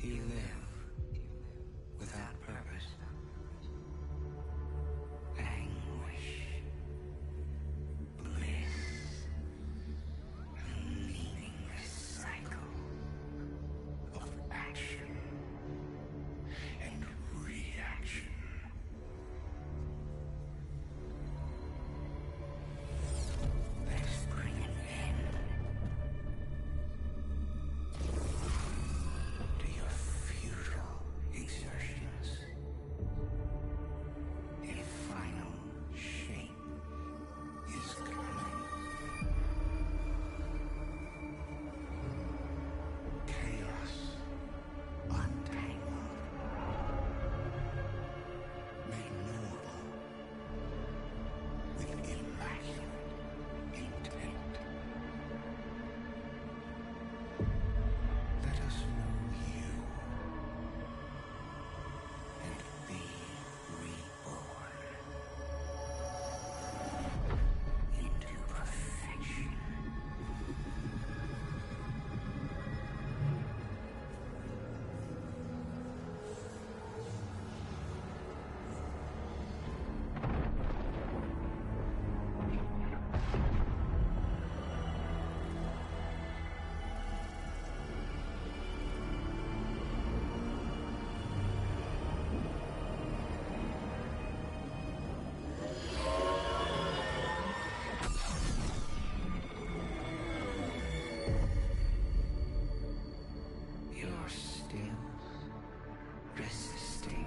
K: You live without purpose, anguish, bliss, a meaningless cycle of action and reaction. Let's bring an end to your futile exertions. A final shape is coming. Chaos untangled, made knowable with immaculate intent. Let us know you and be reborn into perfection. You're still resisting.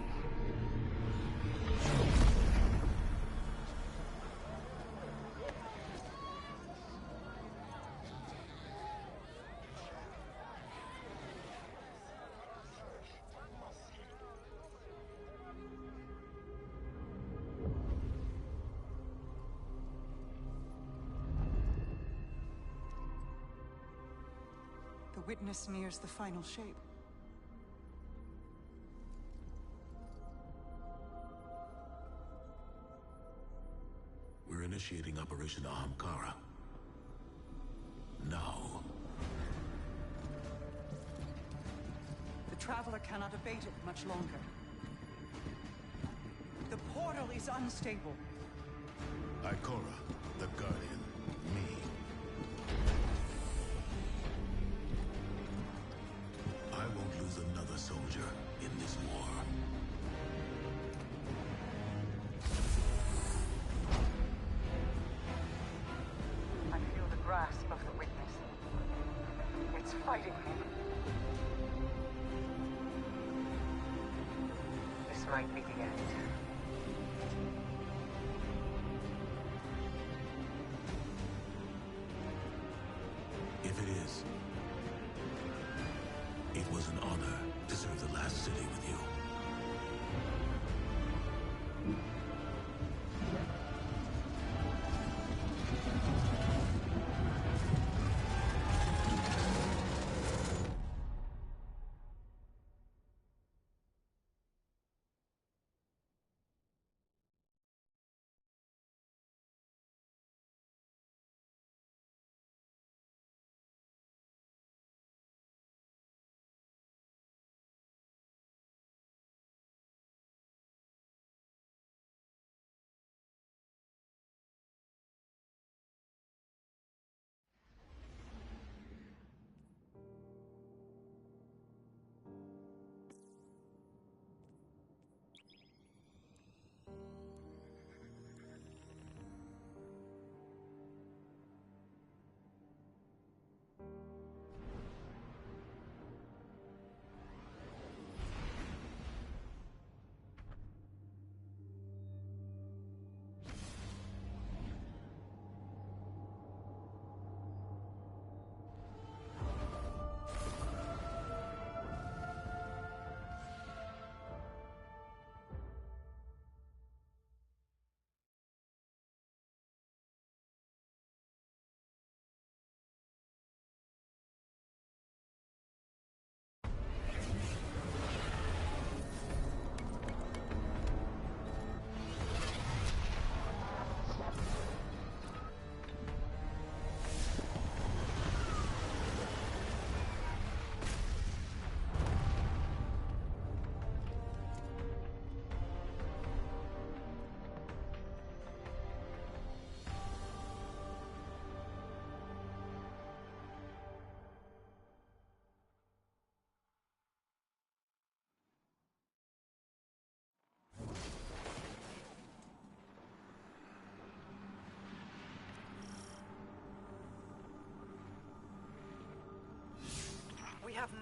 V: The witness nears the final shape.
Q: We're initiating Operation Ahamkara. Now.
V: The Traveler cannot abate it much longer. The portal is unstable.
Q: Ikora, the Guardian, me. I won't lose another soldier in this war.
V: I feel the grasp of the witness. It's fighting him. This might be the end.
Q: If it is, it was an honor to serve the last city with you.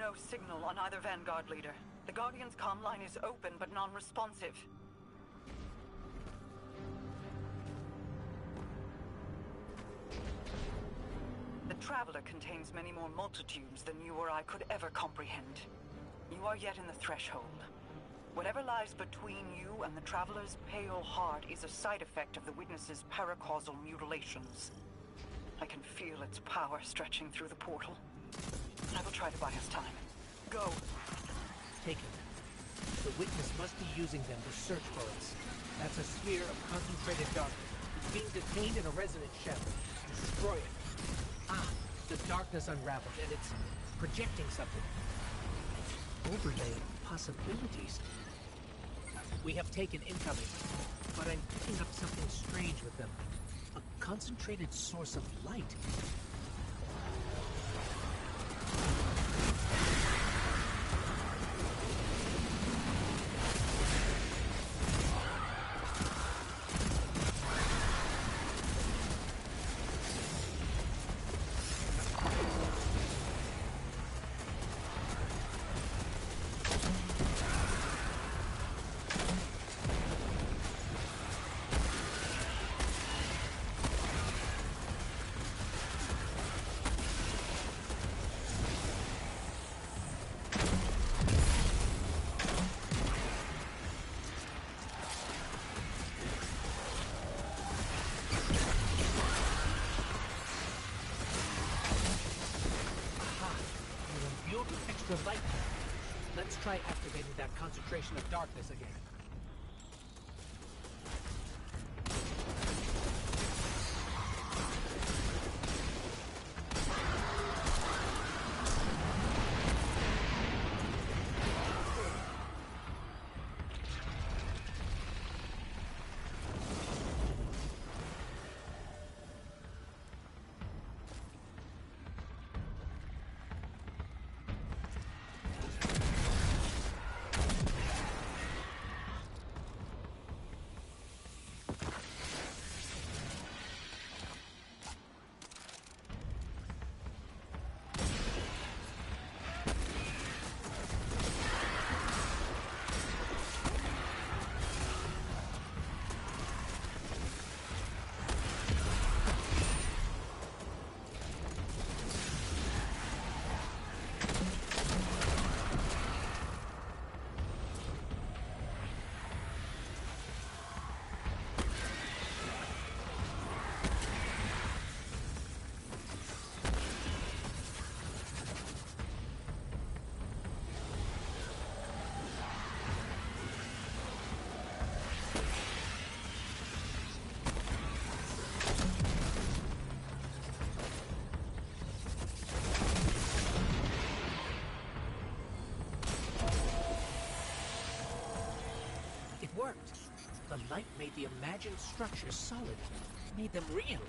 V: no signal on either Vanguard leader. The Guardian's comm line is open but non-responsive. The Traveler contains many more multitudes than you or I could ever comprehend. You are yet in the threshold. Whatever lies between you and the Traveler's pale heart is a side effect of the Witness's paracausal mutilations. I can feel its power stretching through the portal. I will try to buy us time. Go!
U: Take it. The Witness must be using them to search for us. That's a sphere of concentrated darkness. It's being detained in a resonant shell. Destroy it. Ah, the darkness unraveled, and it's projecting something. Overlay of possibilities. We have taken incoming, but I'm picking up something strange with them. A concentrated source of light. Extra light. Let's try activating that concentration of darkness again. Worked. The light made the imagined structures solid, made them real.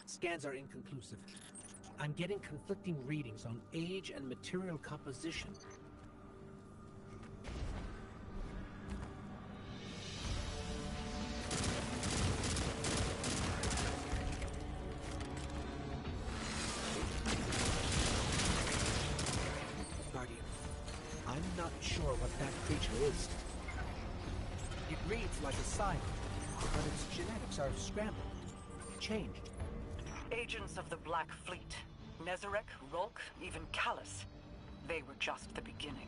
U: Scans are inconclusive. I'm getting conflicting readings on age and material composition. Guardian, I'm not sure what that creature is. It reads like a sci-fi, but its genetics are scrambled, changed.
V: Agents of the Black Fleet. Nezarek, Rolk, even Callus. They were just the beginning.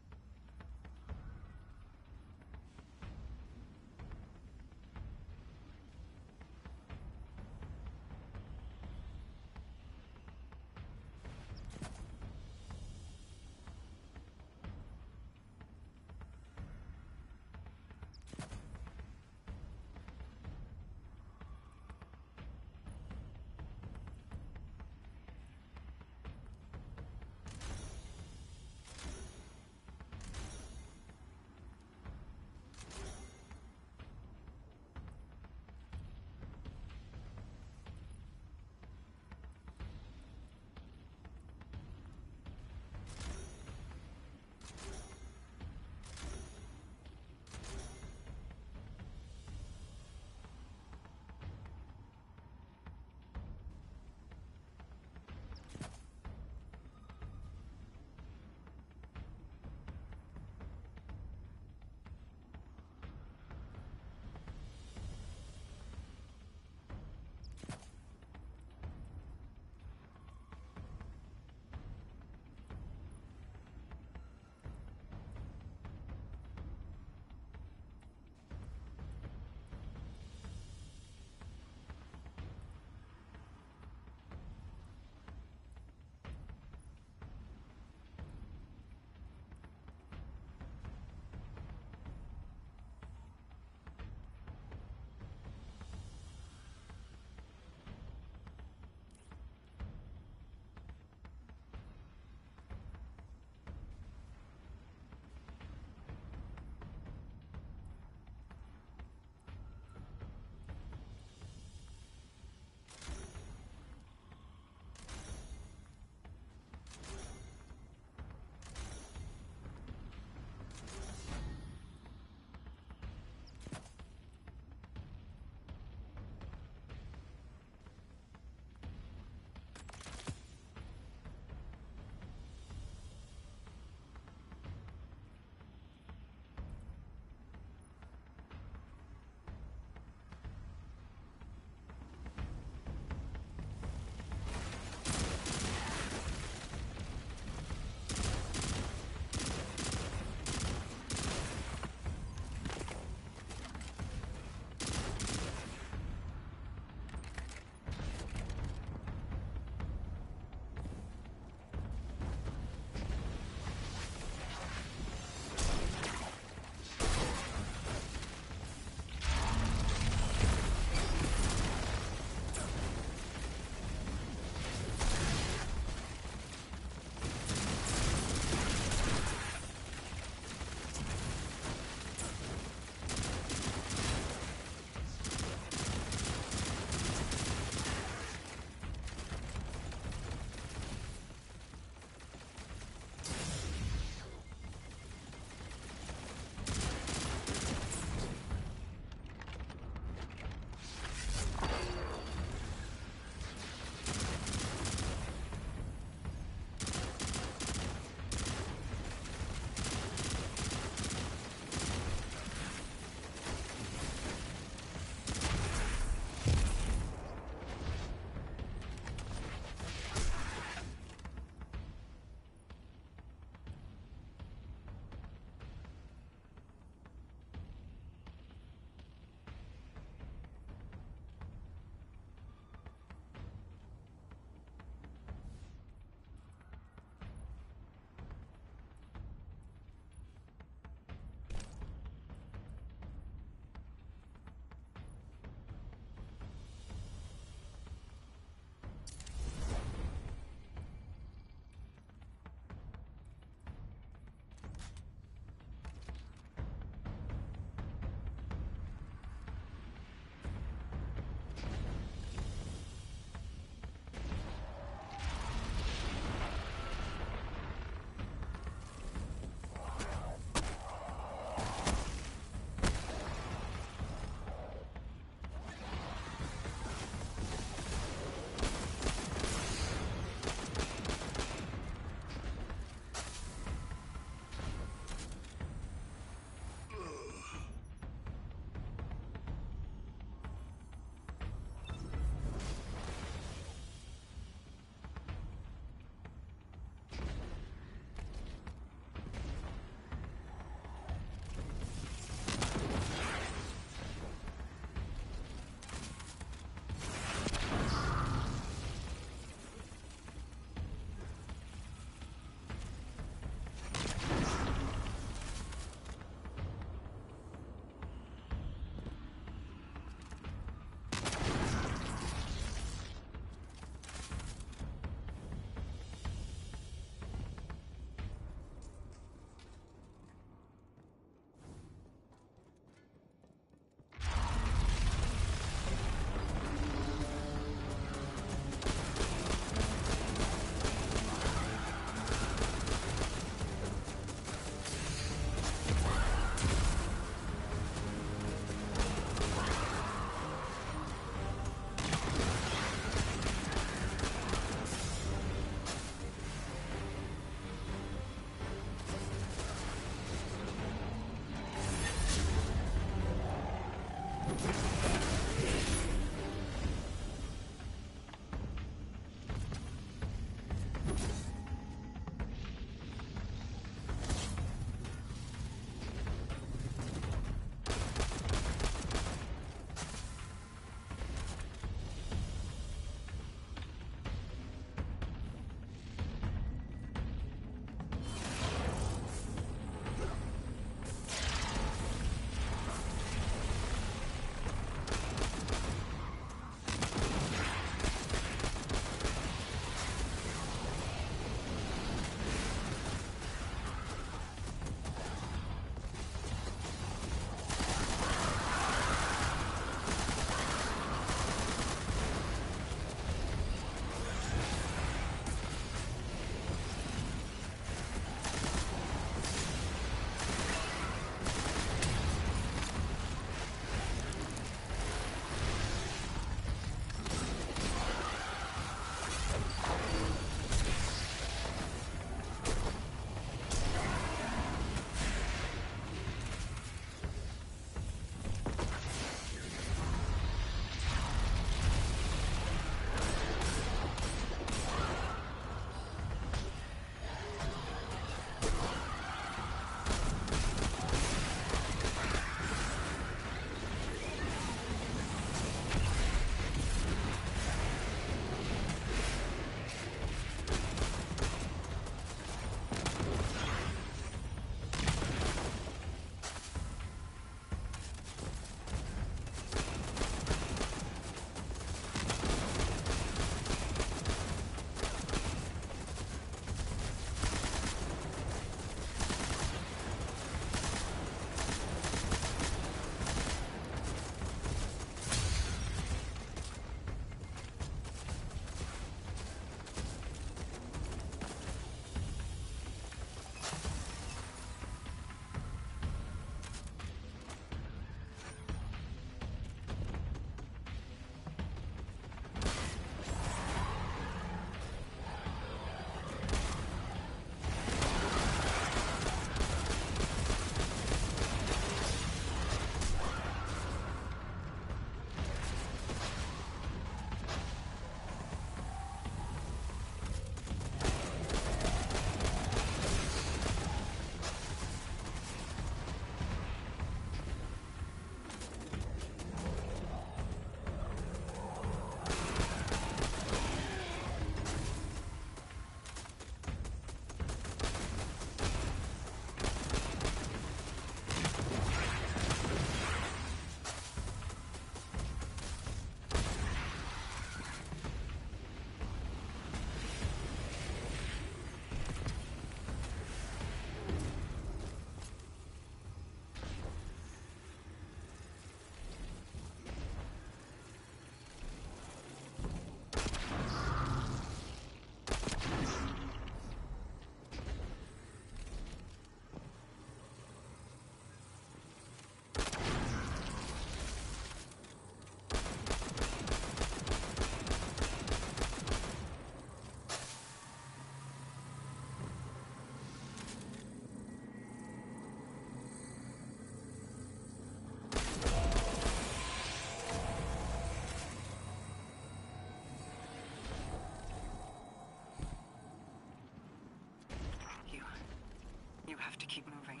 V: keep moving.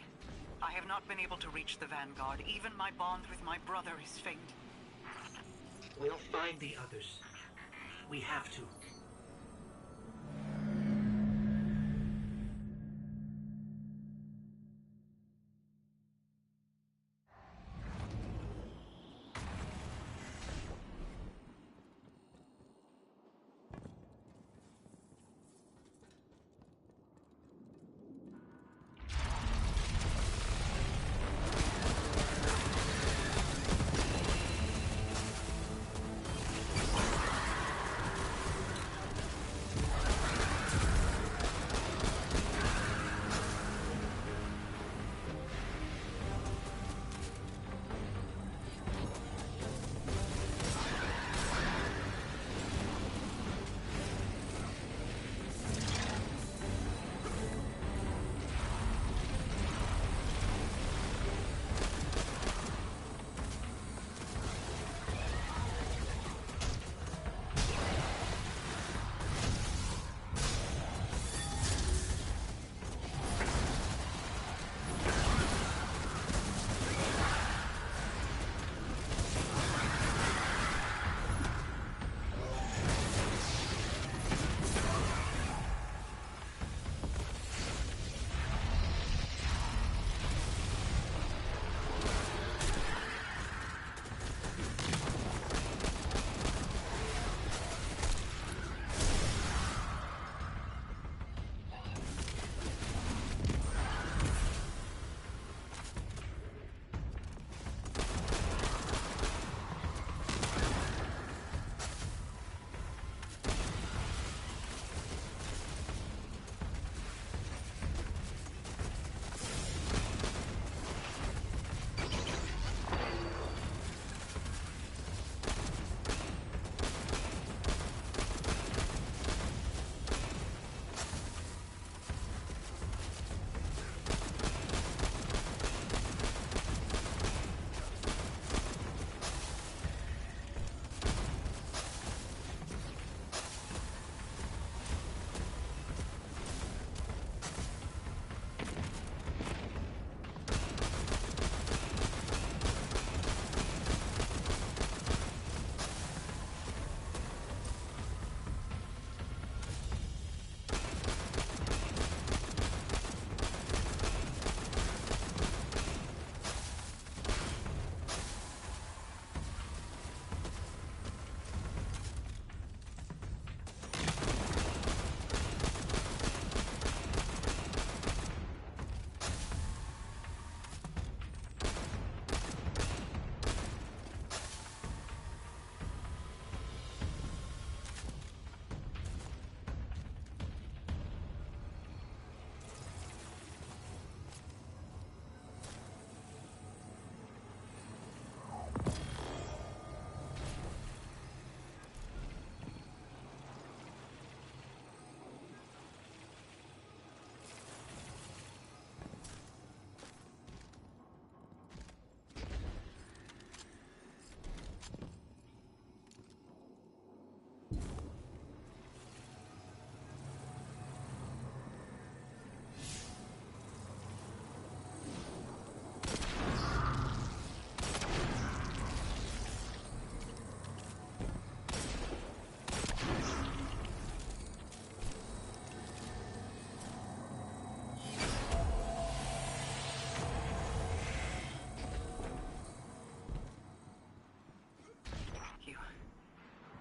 V: I have not been able to reach the Vanguard. Even my bond with my brother is faint.
I: We'll find the others. We have to.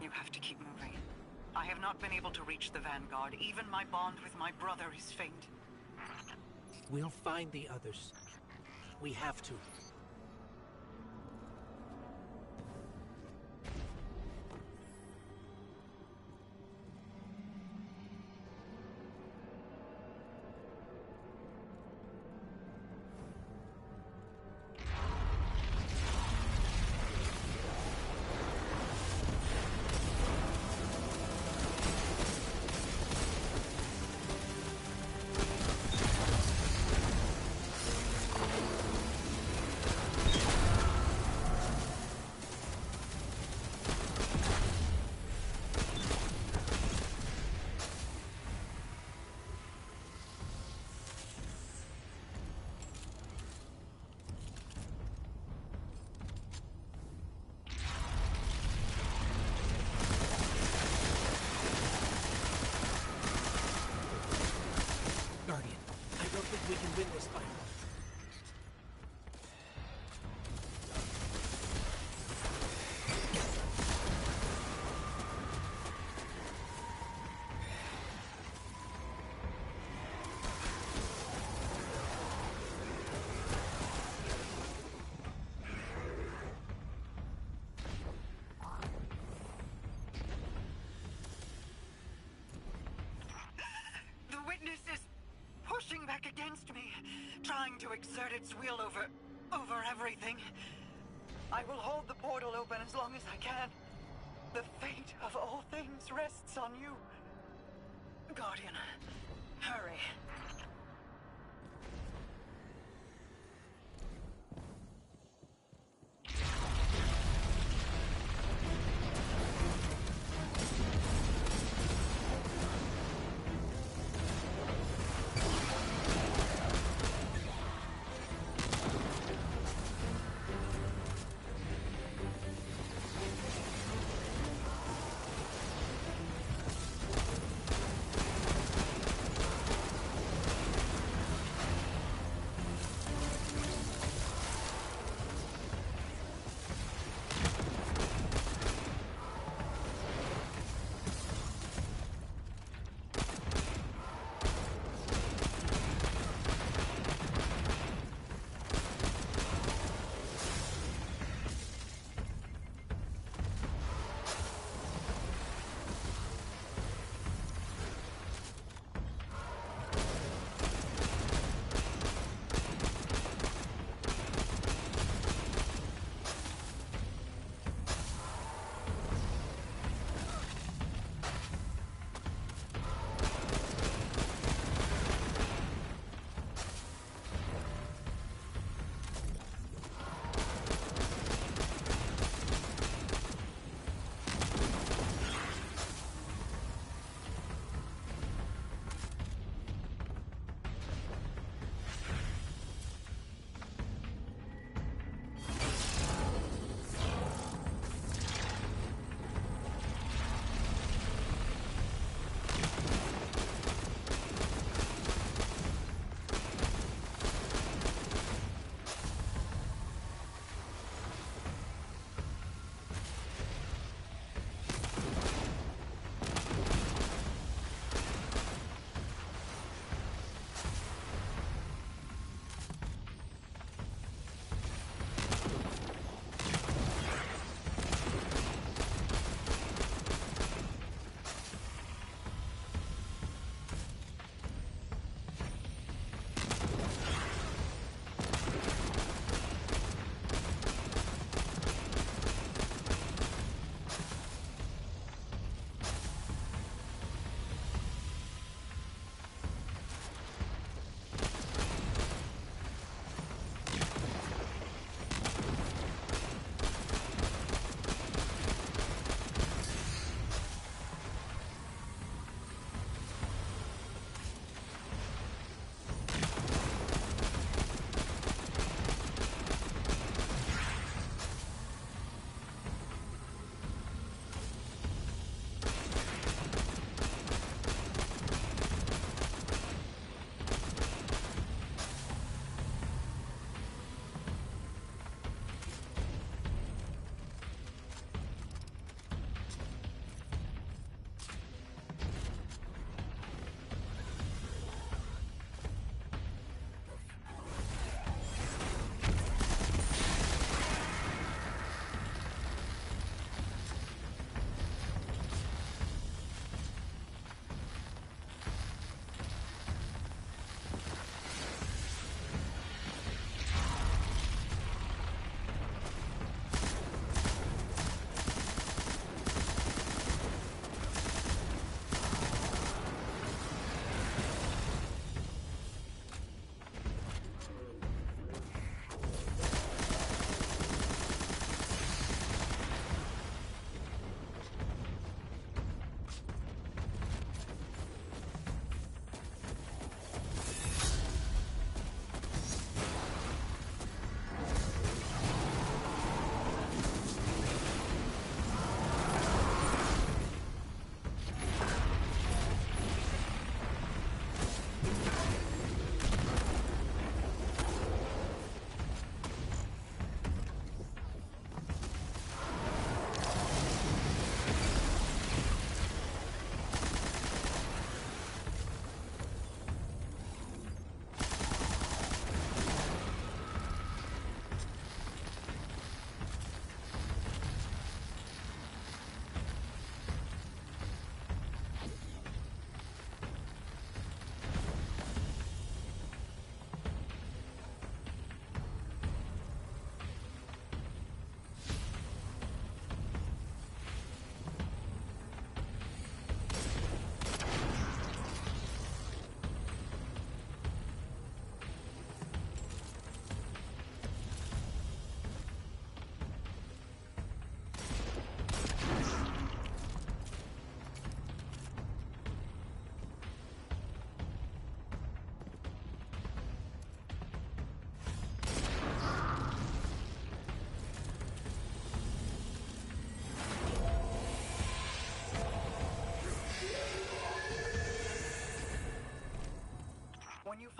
V: You have to keep moving. I have not been able to reach the Vanguard. Even my bond with my brother is faint.
I: We'll find the others. We have to.
V: back against me, trying to exert its will over everything. I will hold the portal open as long as I can. The fate of all things rests on you. Guardian, hurry.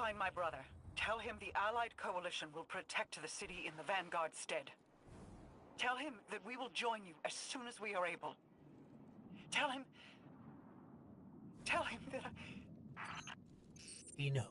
V: find my brother, tell him the Allied Coalition will protect the city in the Vanguard's stead. Tell him that we will join you as soon as we are able. Tell him that
U: He knows.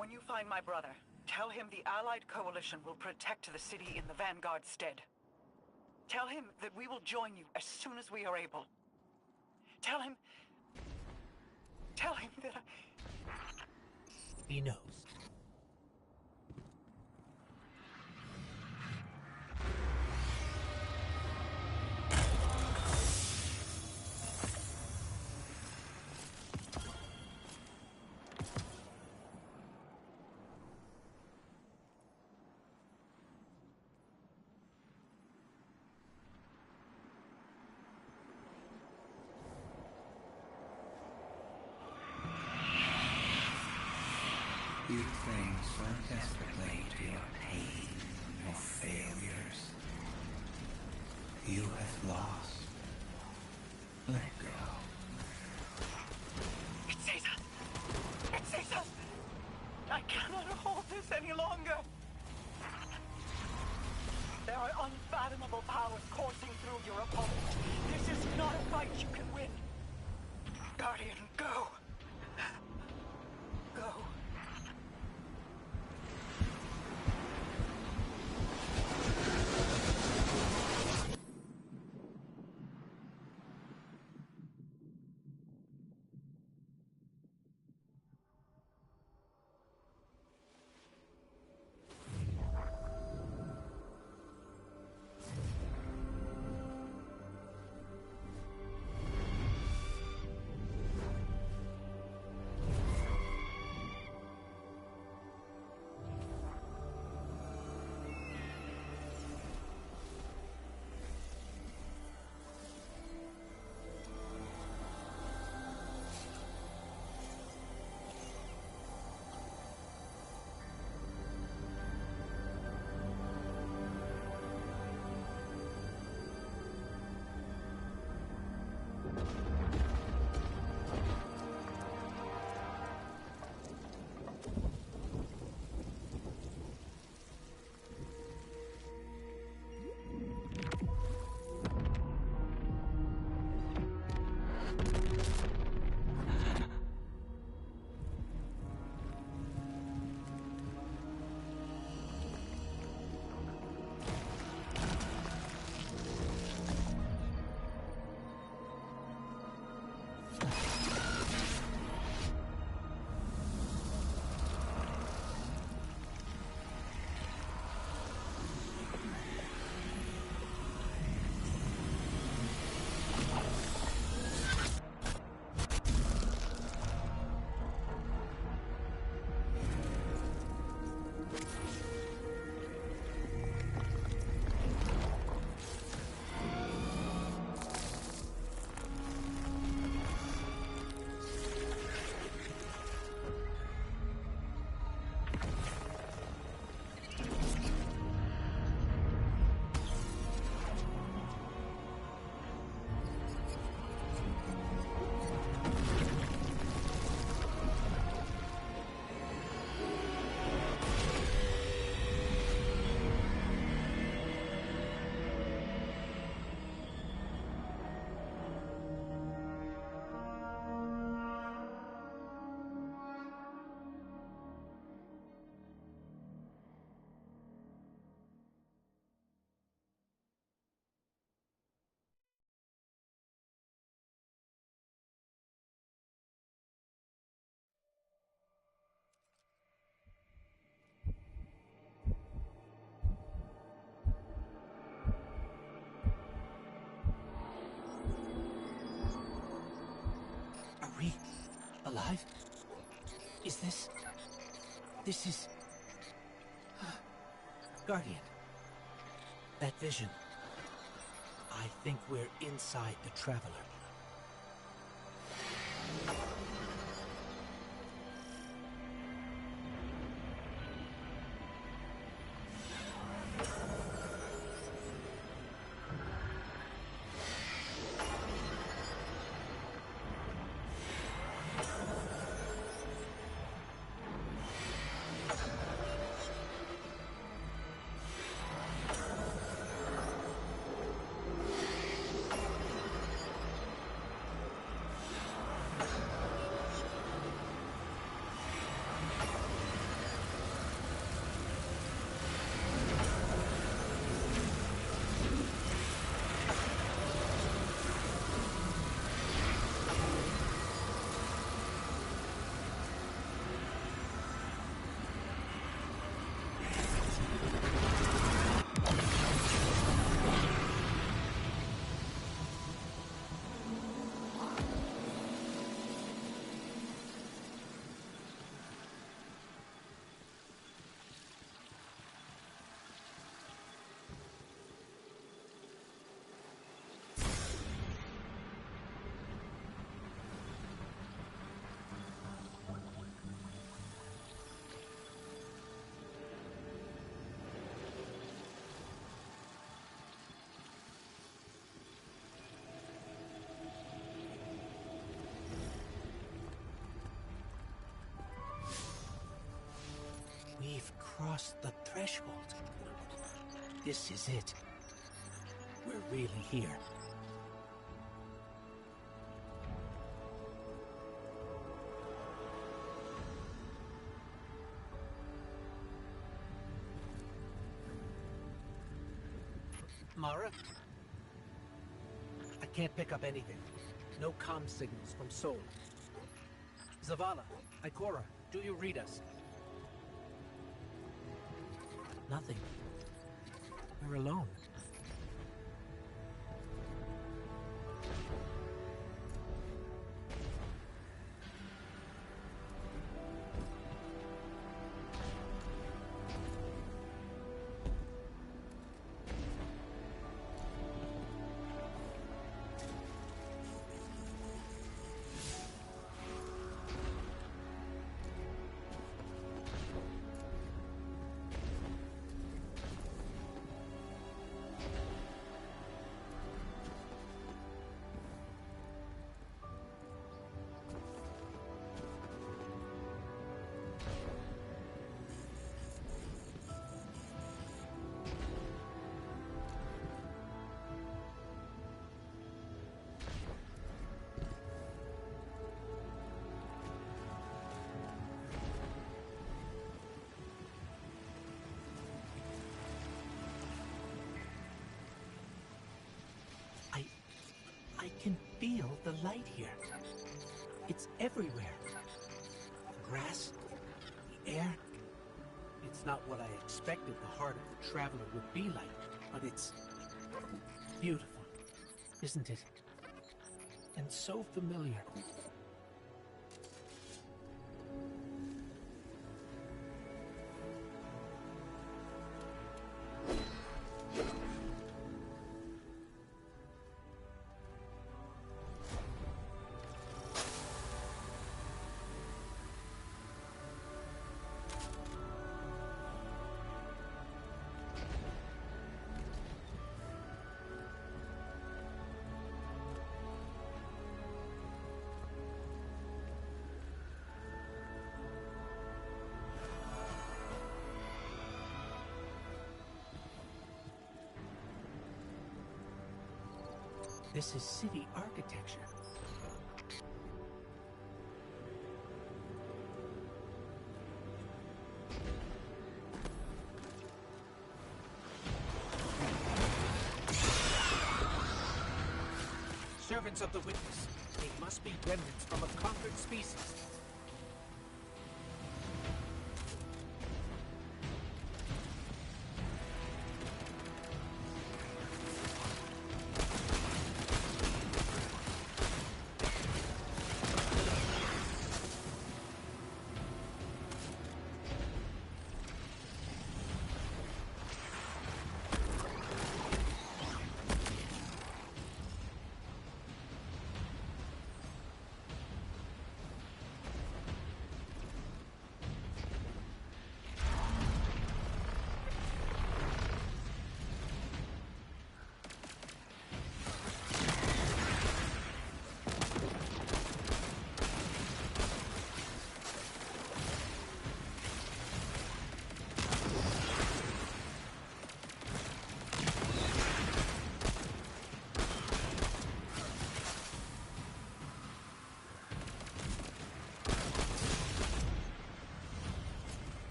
V: When you find my brother, tell him the Allied Coalition will protect the city in the Vanguard's stead. Tell him that we will join you as soon as we are able. Tell him that
U: He knows.
K: You cling so desperately to your pain, your failures. You have lost. Let go.
V: It sees us! It sees us! I cannot hold this any longer! There are unfathomable powers coursing through your opponent. This is not a fight you can win. Guardian, go! Go.
U: we alive? Is this... This is... Guardian. That vision. I think we're inside the Traveler. crossed the threshold. This is it. We're really here. Mara? I can't pick up anything. No comm signals from Seoul. Zavala, Ikora, do you read us? Nothing. We're alone. I can feel the light here. It's everywhere. The grass, the air. It's not what I expected the heart of the traveler would be like, but it's beautiful, isn't it? And so familiar. This is city architecture. Servants of the witness. They must be remnants from a conquered species.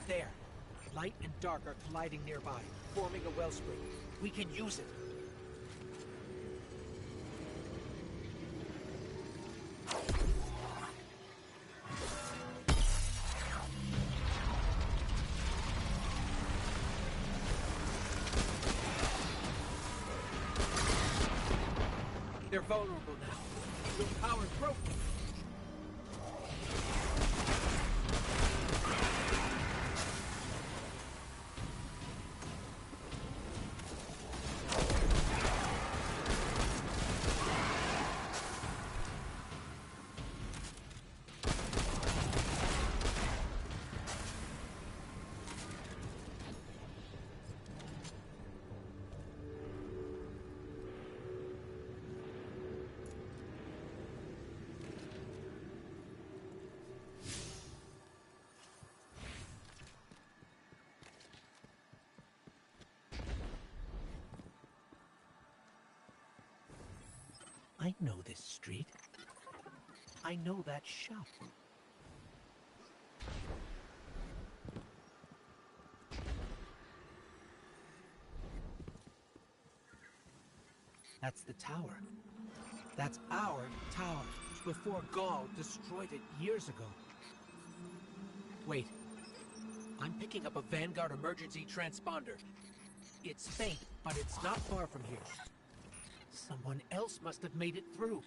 U: There. Light and dark are colliding nearby, forming a wellspring. We can use it.
I: They're vulnerable now. Your power's broken. I know this street. I know that shop. That's the tower. That's our tower, before Gaul destroyed it years ago. Wait. I'm picking up a Vanguard emergency transponder. It's faint, but it's not far from here. Someone else must have made it through.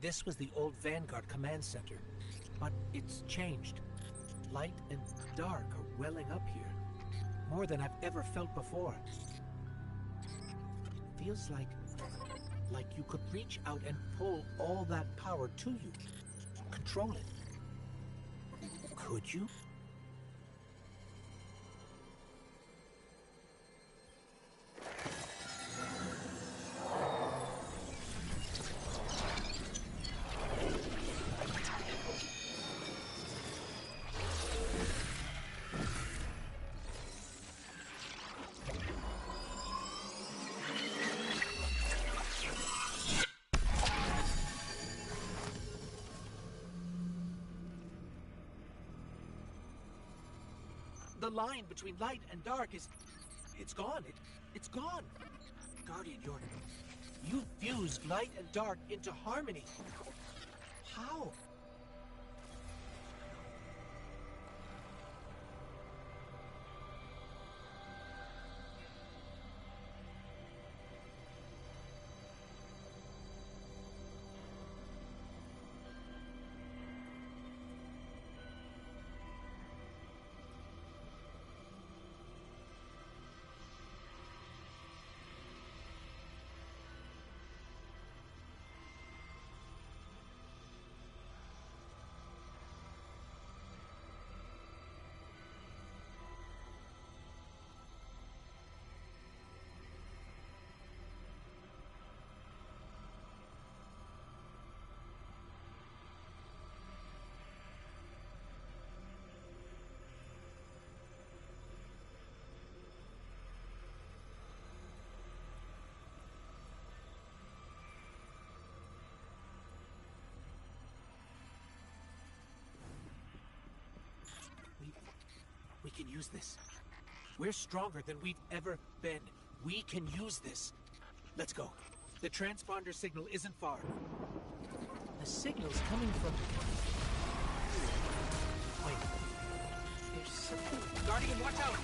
U: This was the old Vanguard command center, but it's changed. Light and dark are welling up here, more than I've ever felt before. It feels like you could reach out and pull all that power to you, control it. Could you? The line between light and dark it's gone. It's gone. Guardian, you've fused light and dark into harmony. How? We can use this. We're stronger than we've ever been. We can use this. Let's go. The transponder signal isn't far. The signal's coming from... Wait. There's something... Guardian, watch out!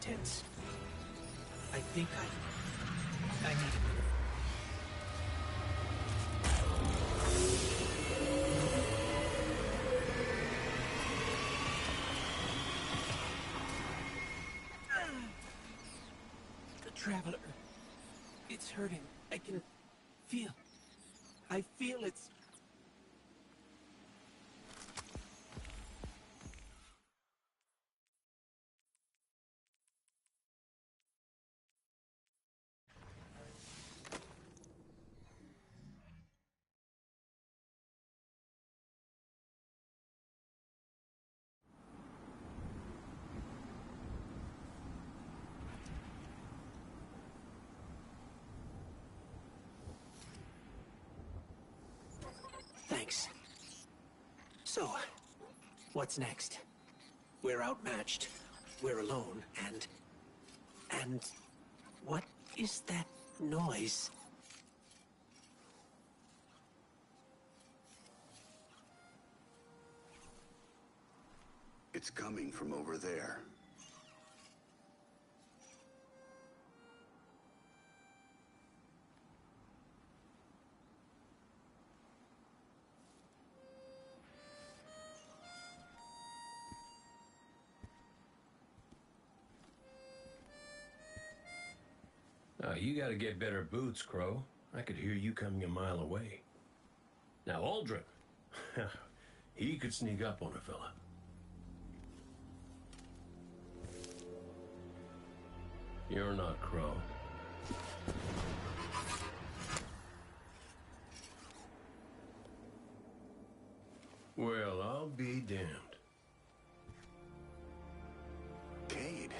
U: intense. I think I need a minute. The Traveler. It's hurting. I can feel. I feel it's... Thanks. So, what's next? We're outmatched. We're alone, and what is that noise?
C: It's coming from over there.
O: You gotta get better boots, Crow. I could hear you coming a mile away. Now, Aldrin, he could sneak up on a fella. You're not Crow. Well, I'll be damned.
C: Cade.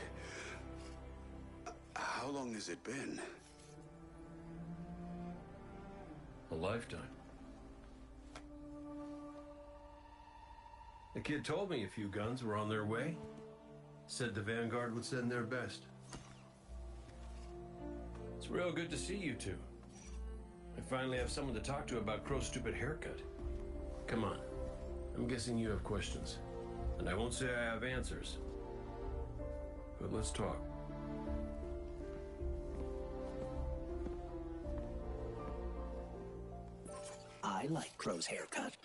C: How long has it been?
O: A lifetime. The kid told me a few guns were on their way. Said the Vanguard would send their best. It's real good to see you two. I finally have someone to talk to about Crow's stupid haircut. Come on. I'm guessing you have questions. And I won't say I have answers. But let's talk.
U: I like Crow's haircut.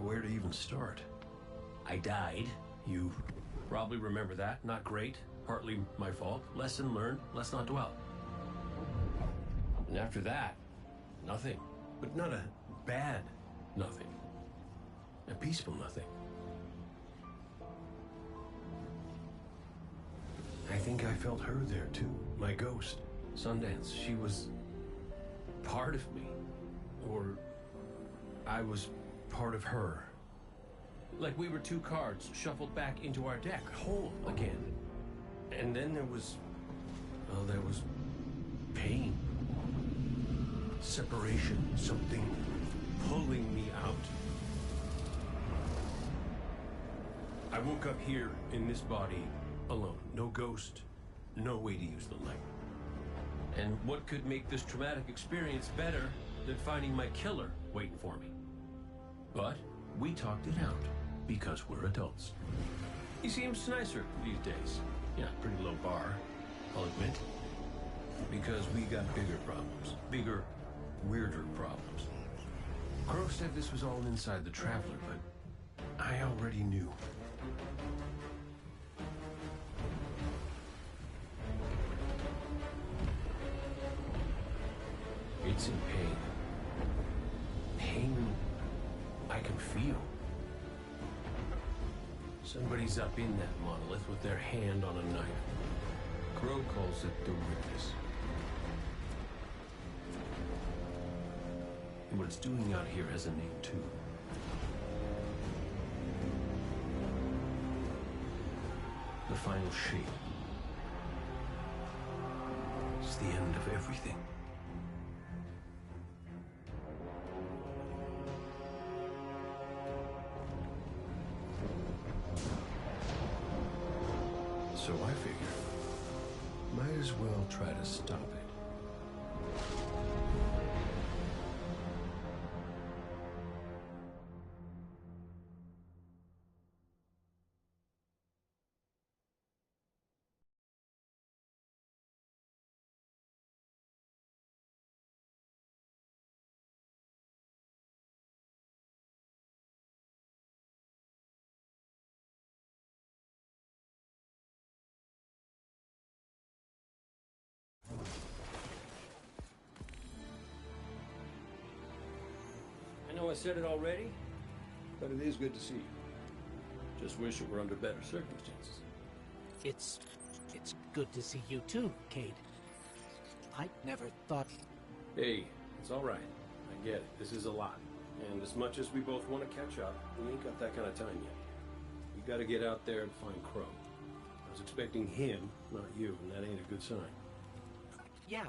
O: Where to even start? I died. You probably remember that. Not great. Partly my fault. Lesson learned. Let's not dwell. And after that, nothing. But not a bad nothing. A peaceful nothing. I think I felt her there too. My ghost. Sundance. She was part of me. Or I was part of her. Like we were two cards shuffled back into our deck, whole again. And then there was pain. Separation, something pulling me out. I woke up here in this body alone. No ghost, no way to use the light. And what could make this traumatic experience better than finding my killer waiting for me? But we talked it out because we're adults. He seems nicer these days. Yeah, pretty low bar, I'll admit. Because we got bigger problems. Bigger, weirder problems. Crow said this was all inside the Traveler, but I already knew. It's in pain. Pain I can feel. Somebody's up in that monolith with their hand on a knife. Crow calls it the witness. And what it's doing out here has a name too. The final shape. It's the end of everything. So I figured, might as well try to stop it. I know I said it already, but it is good to see you. Just wish it were under better circumstances.
U: It's good to see you too, Cade. I never thought...
O: Hey, it's all right. I get it. This is a lot. And as much as we both want to catch up, we ain't got that kind of time yet. You gotta get out there and find Crow. I was expecting him, not you, and that ain't a good sign.
U: Yeah,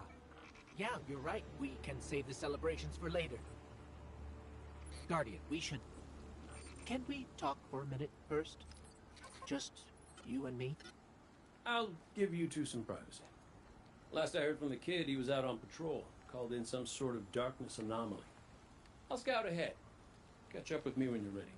U: you're right. We can save the celebrations for later. Guardian, we should... Can we talk for a minute first? Just you and me?
O: I'll give you two some privacy. Last I heard from the kid, he was out on patrol. Called in some sort of darkness anomaly. I'll scout ahead. Catch up with me when you're ready.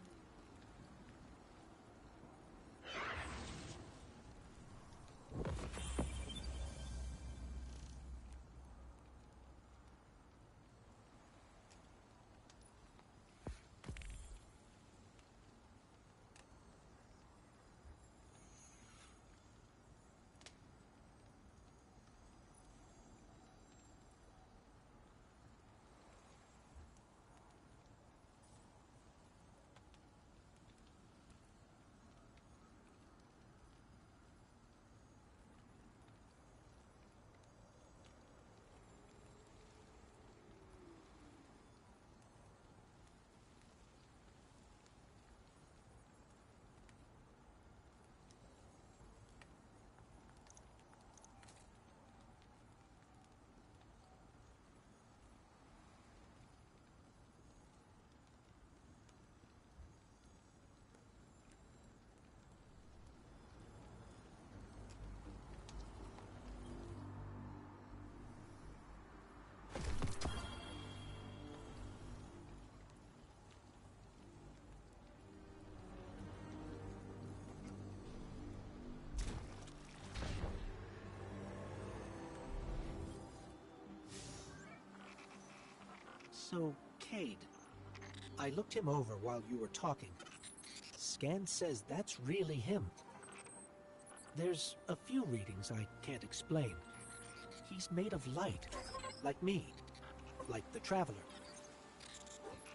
U: So, Cade, I looked him over while you were talking. Scan says that's really him. There's a few readings I can't explain. He's made of light, like me, like the Traveler.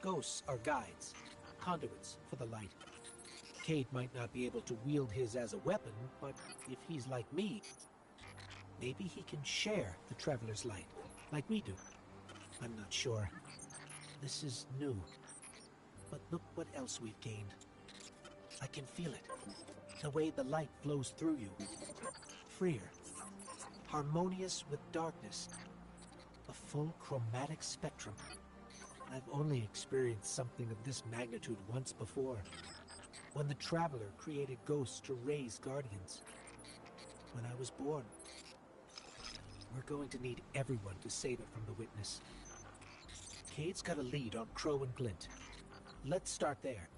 U: Ghosts are guides, conduits for the light. Cade might not be able to wield his as a weapon, but if he's like me, maybe he can share the Traveler's light, like we do. I'm not sure. This is new. But look what else we've gained. I can feel it. The way the light flows through you. Freer. Harmonious with darkness. A full chromatic spectrum. I've only experienced something of this magnitude once before. When the Traveler created ghosts to raise guardians. When I was born. We're going to need everyone to save it from the Witness. Cade's got a lead on Crow and Glint. Let's start there.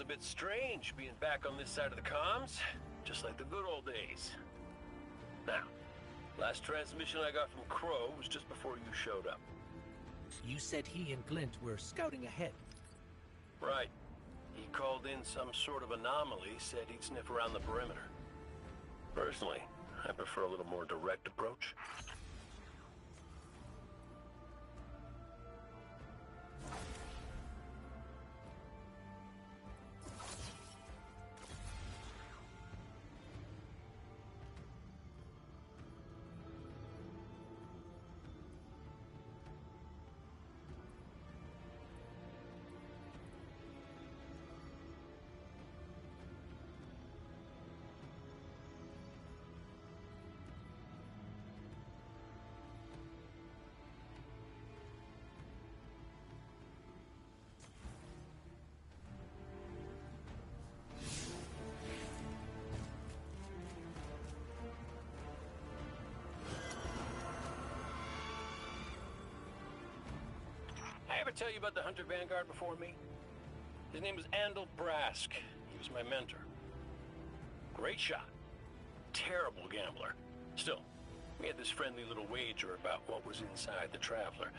O: a bit strange being back on this side of the comms, just like the good old days. Now, last transmission I got from Crow was just before you showed up.
U: You said he and Glint were scouting ahead.
O: Right. He called in some sort of anomaly, said he'd sniff around the perimeter. Personally, I prefer a little more direct approach. Ever tell you about the Hunter Vanguard before me? His name was Andal Brask. He was my mentor. Great shot. Terrible gambler. Still, we had this friendly little wager about what was inside the Traveler.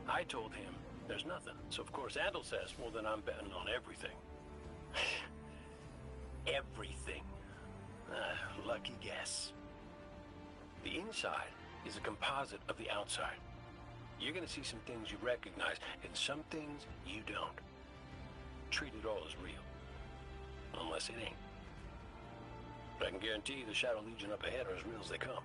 O: I told him there's nothing. So of course Andal says, well then I'm betting on everything. Everything. Lucky guess. The inside is a composite of the outside. You're gonna see some things you recognize, and some things you don't. Treat it all as real. Unless it ain't. But I can guarantee you the Shadow Legion up ahead are as real as they come.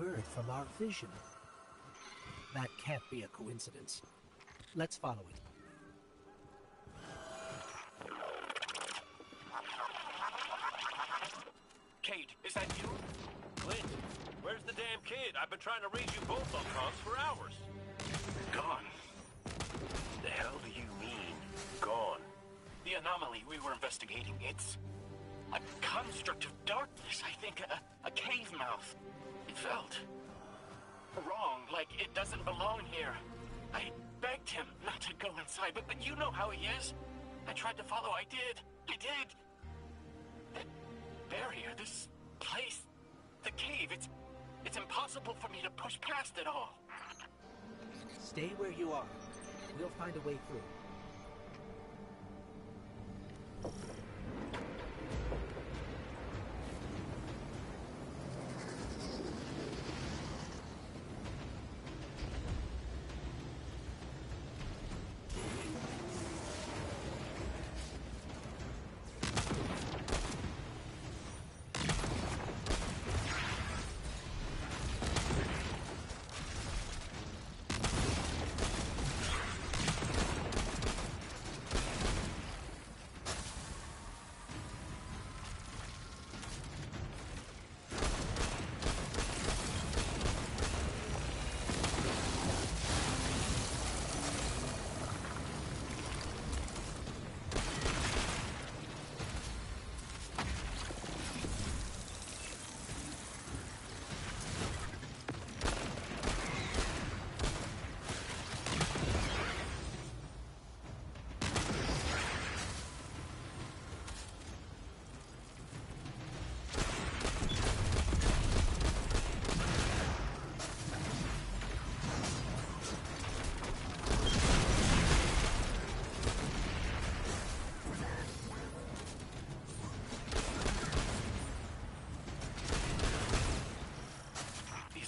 U: bird from our vision. That can't be a coincidence. Let's follow it.
O: Kate, is that you? Clint, where's the damn kid? I've been trying to reach you both on comms for hours.
G: Gone.
O: The hell do you mean, gone?
G: The anomaly we were investigating, it's a construct of darkness, I think, a cave mouth. It felt wrong, like it doesn't belong here. I begged him not to go inside, but you know how he is. I tried to follow, I did. That barrier, this place, the cave, it's impossible for me to push past it all.
U: Stay where you are. We'll find a way through.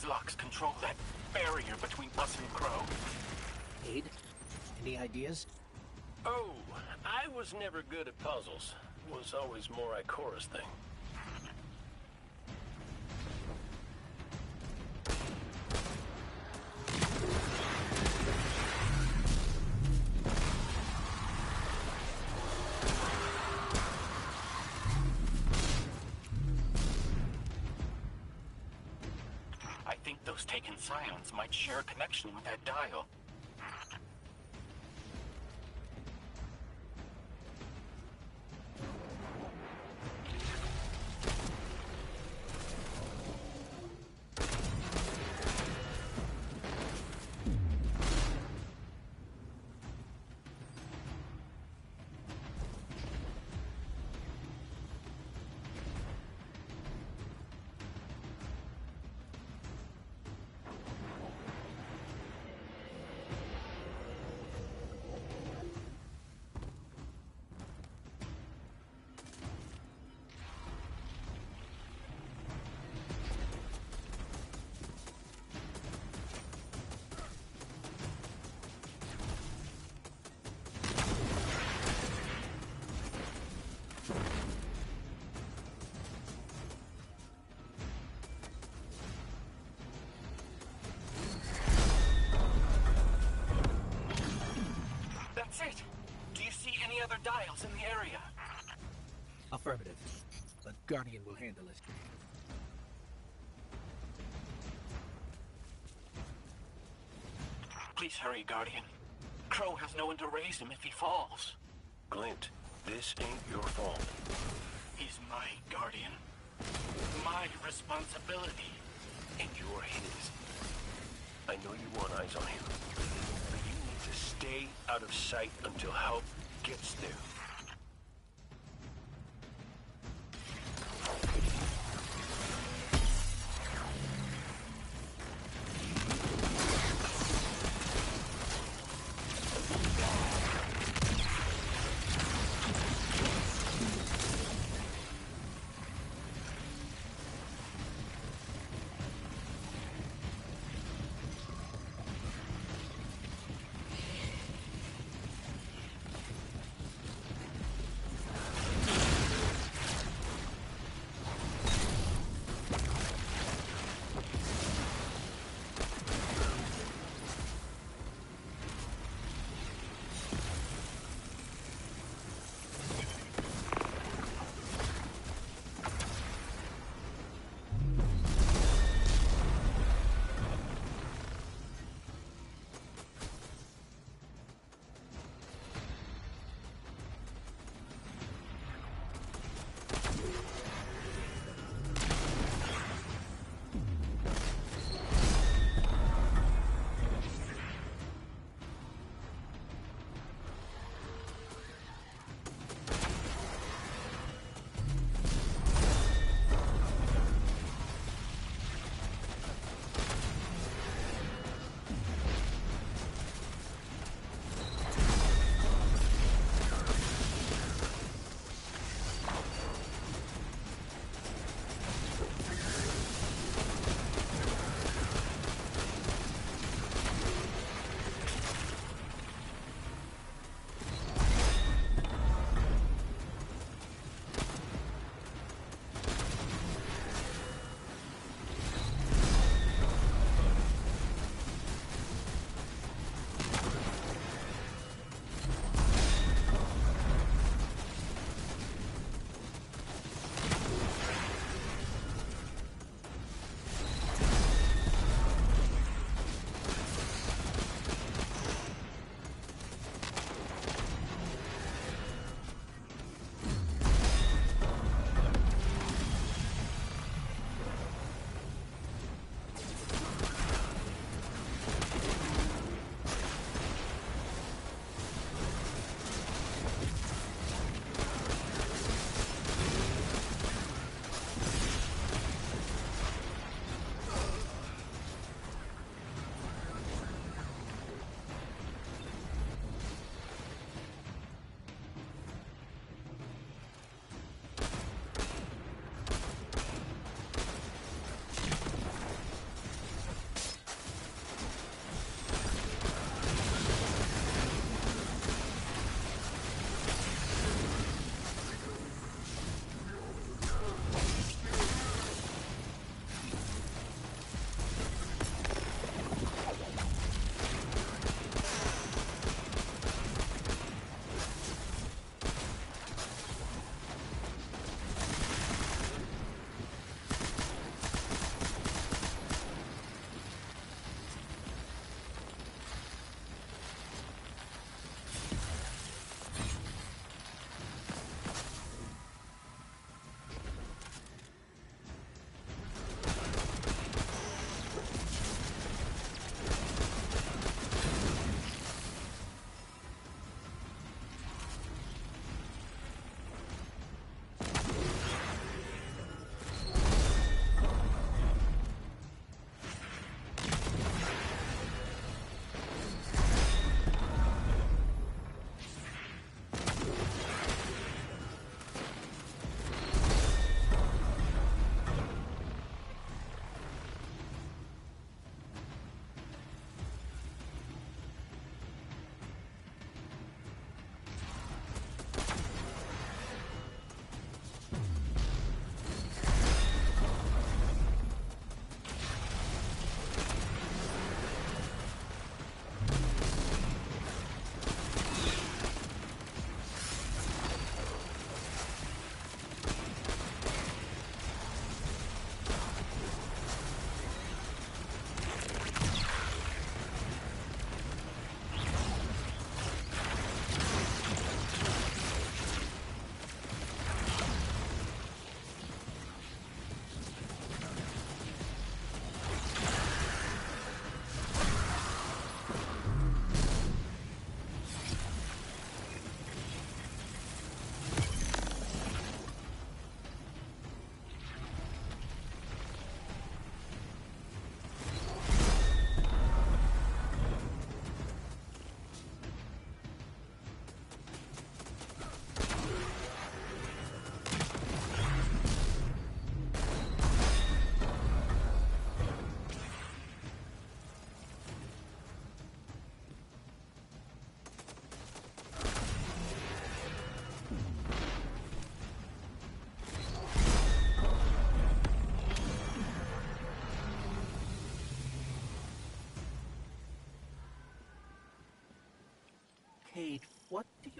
G: Locks control that barrier between us and Crow.
U: Aid? Any ideas?
O: Oh, I was never good at puzzles. Was always more Ikora's thing.
G: Those taken scions might share a connection with that dial. That's it. Do you see any other dials in the area?
U: Affirmative. But Guardian will handle it.
G: Please hurry, Guardian. Crow has no one to raise him if he falls.
O: Glint, this ain't your fault.
G: He's my Guardian. My responsibility.
O: And you're his. I know you want eyes on him. But you need to stay out of sight until help gets there.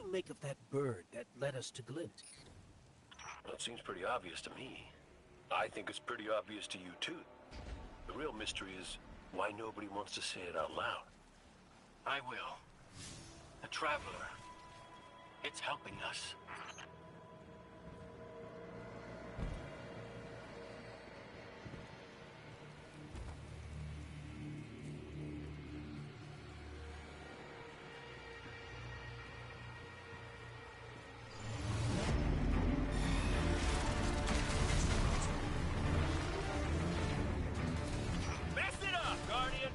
I: you make of that bird that led us to Glint?
H: Well, it seems pretty obvious to me. I think it's pretty obvious to you, too. The real mystery is why nobody wants to say it out loud.
S: I will. The Traveler. It's helping us.
J: Mess it up, Guardian!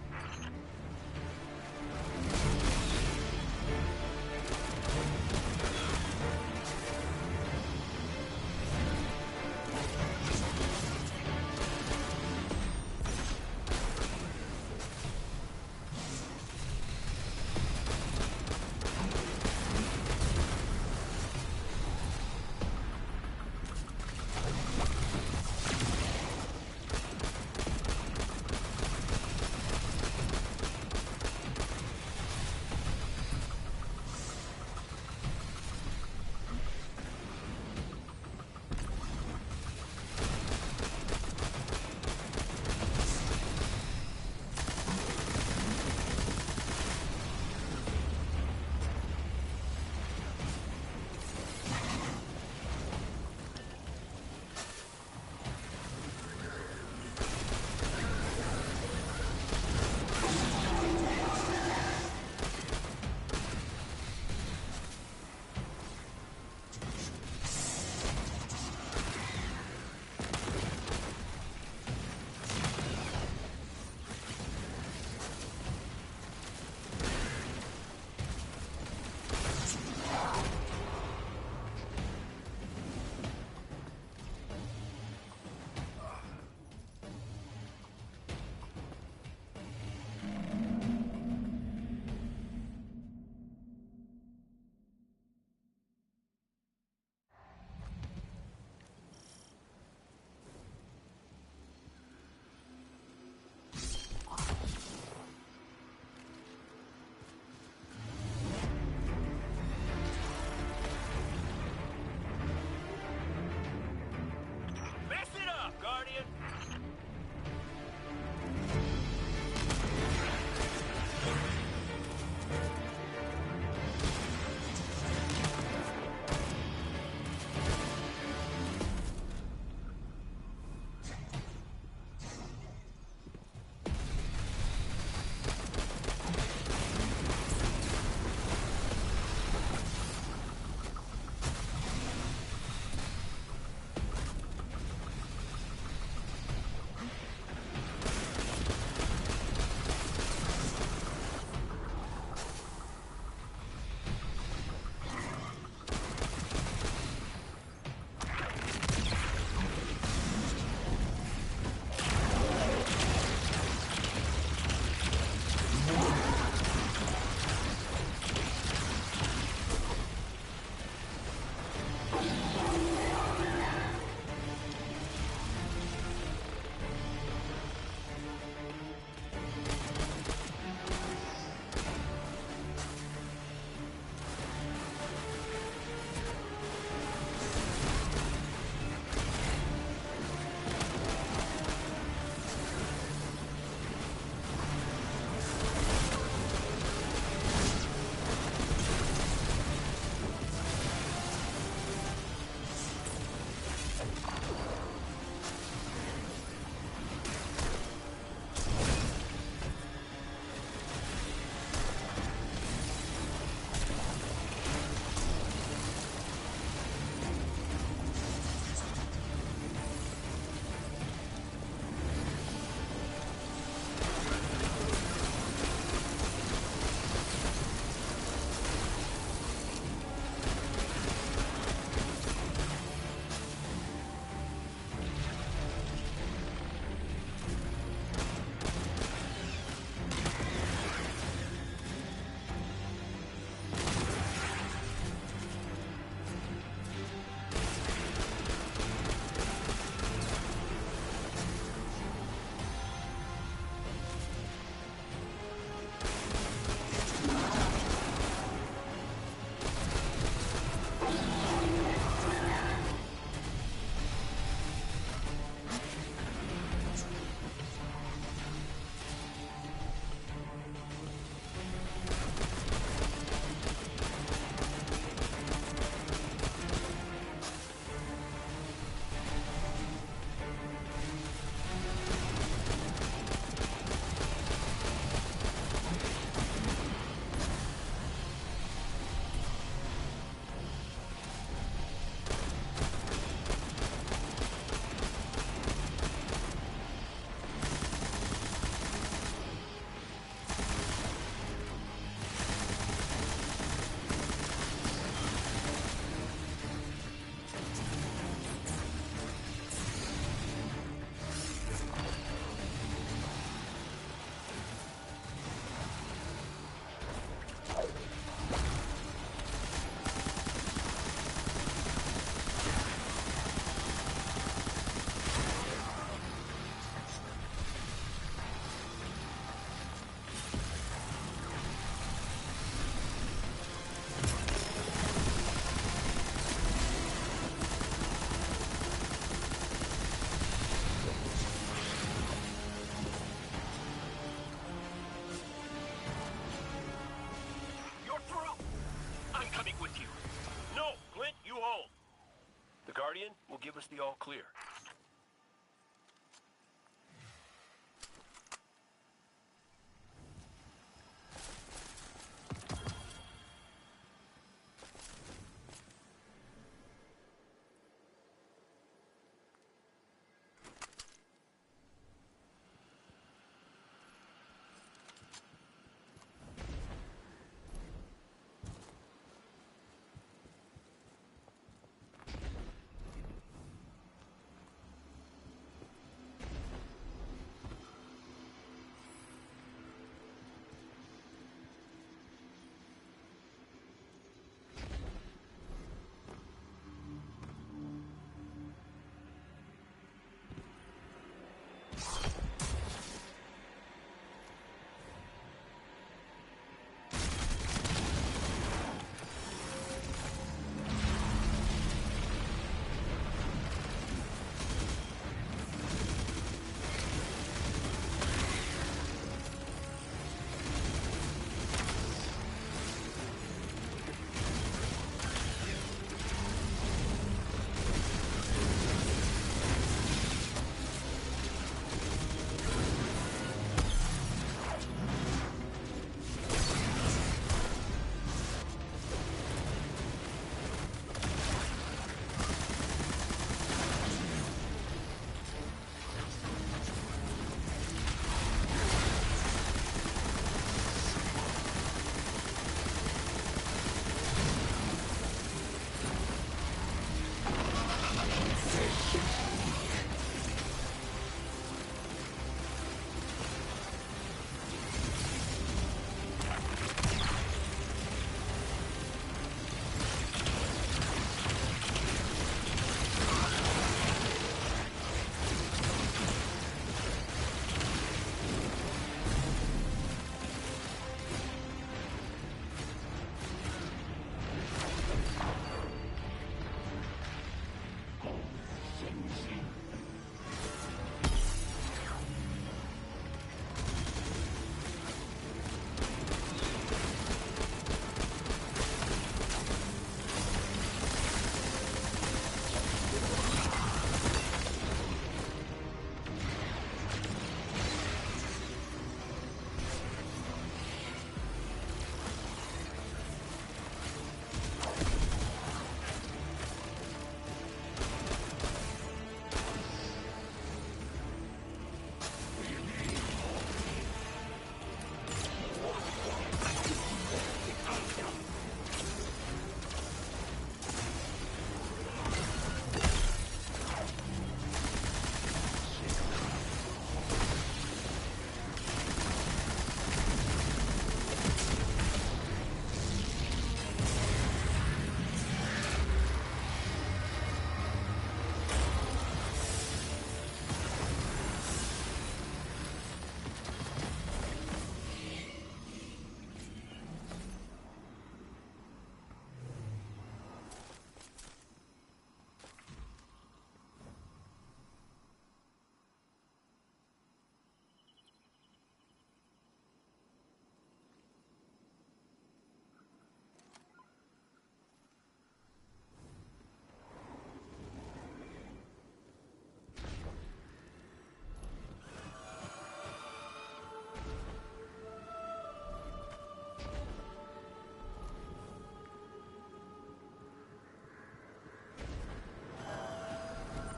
H: Guardian will give us the all clear.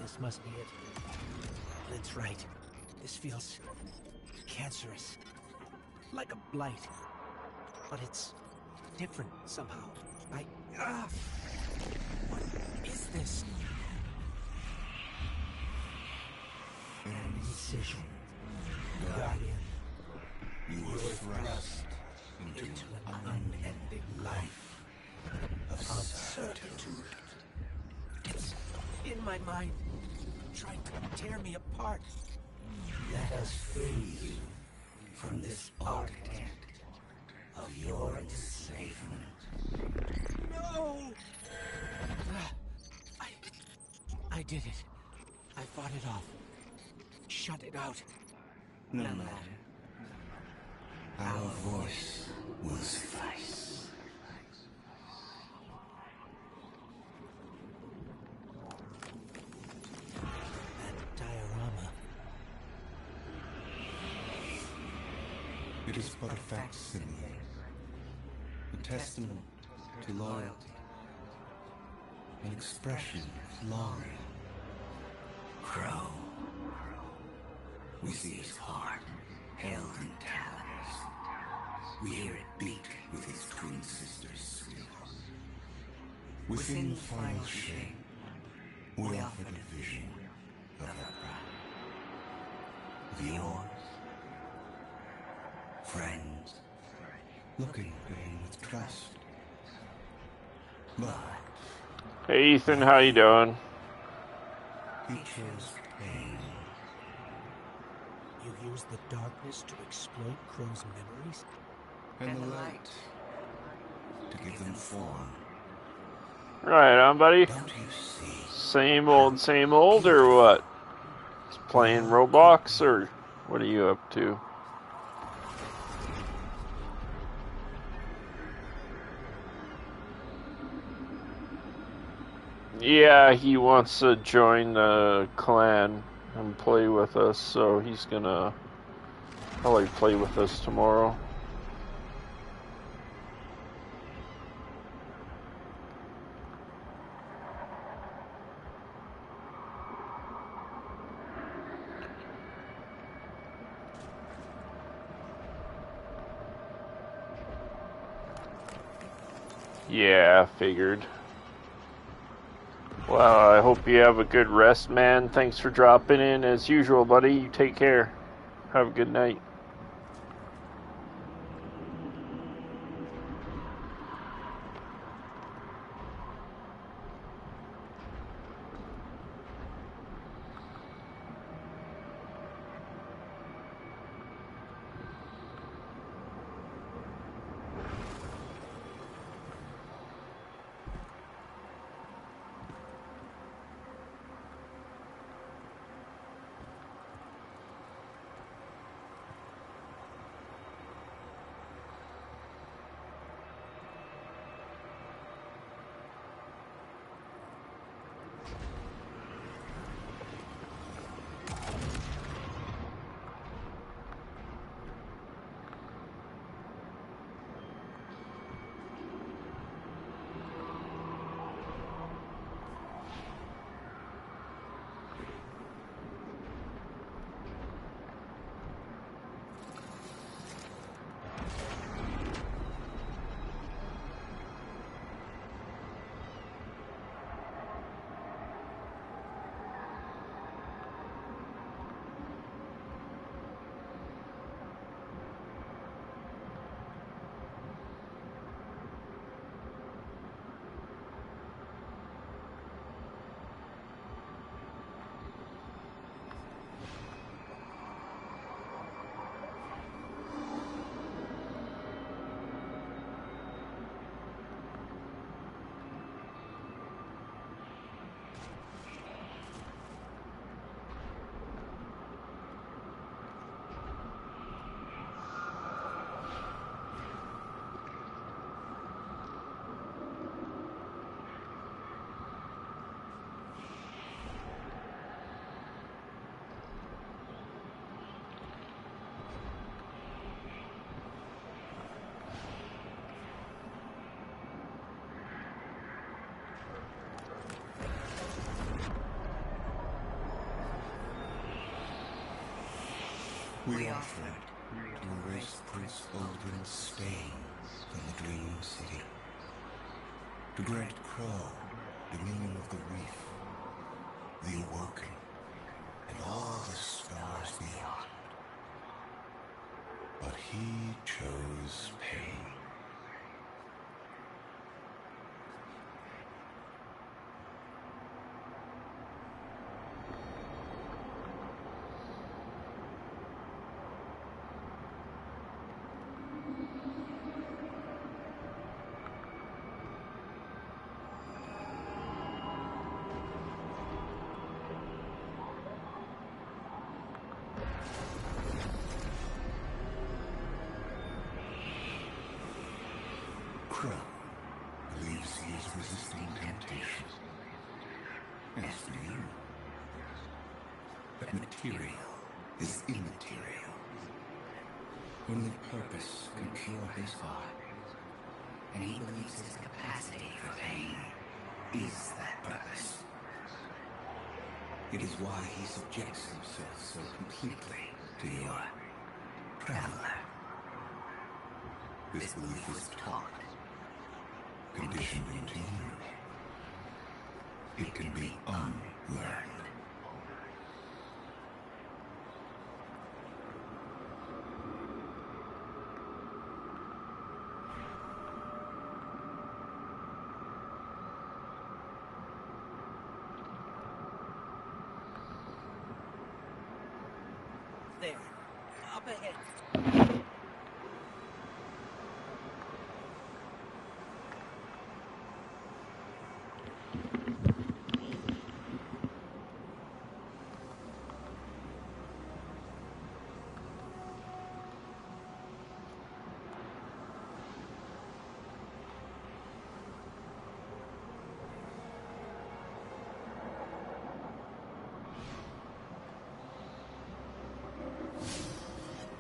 U: This must be it. Lynn's right. This feels cancerous. Like a blight. But it's different somehow. What is this?
K: An incision. Guardian. You were thrust into an unending life of certitude.
U: It's in my mind, trying to tear me apart.
K: Let us free you from this architect of your enslavement.
U: No! I did it. I fought it off. Shut it out.
K: No matter. Our voice will suffice. It is but a facsimile, a testament to loyalty, an expression of longing. Crow. We see his heart held in talons. We hear it beat with his twin sister's squeal. Within the final shape, we offer the vision of our pride. Of yours, friends, looking at him with trust. But
A: Hey Ethan, how you doing?
K: he chose pain.
I: You use the darkness to exploit Crow's memories?
K: And the light to give them form.
A: Right on, buddy.
K: Don't you see?
A: Same old, or what? Just playing Roblox, or what are you up to? Yeah, he wants to join the clan and play with us, so he's gonna probably play with us tomorrow. Yeah, figured. Well, I hope you have a good rest, man. Thanks for dropping in as usual, buddy. You take care. Have a good night.
K: We offer it to erase Prince Aldrin's stain from the Dream City. To grant Crow dominion of the reef, the Awoken, and all the stars beyond. But he chose pain. Crow believes he is resisting temptation. As for you, that material is immaterial. Only purpose can cure his heart. And he believes his capacity for pain is that purpose. It is why he subjects himself so completely to your traveler. This belief was taught, conditioned into you. It can be unlearned.
I: There. Up ahead.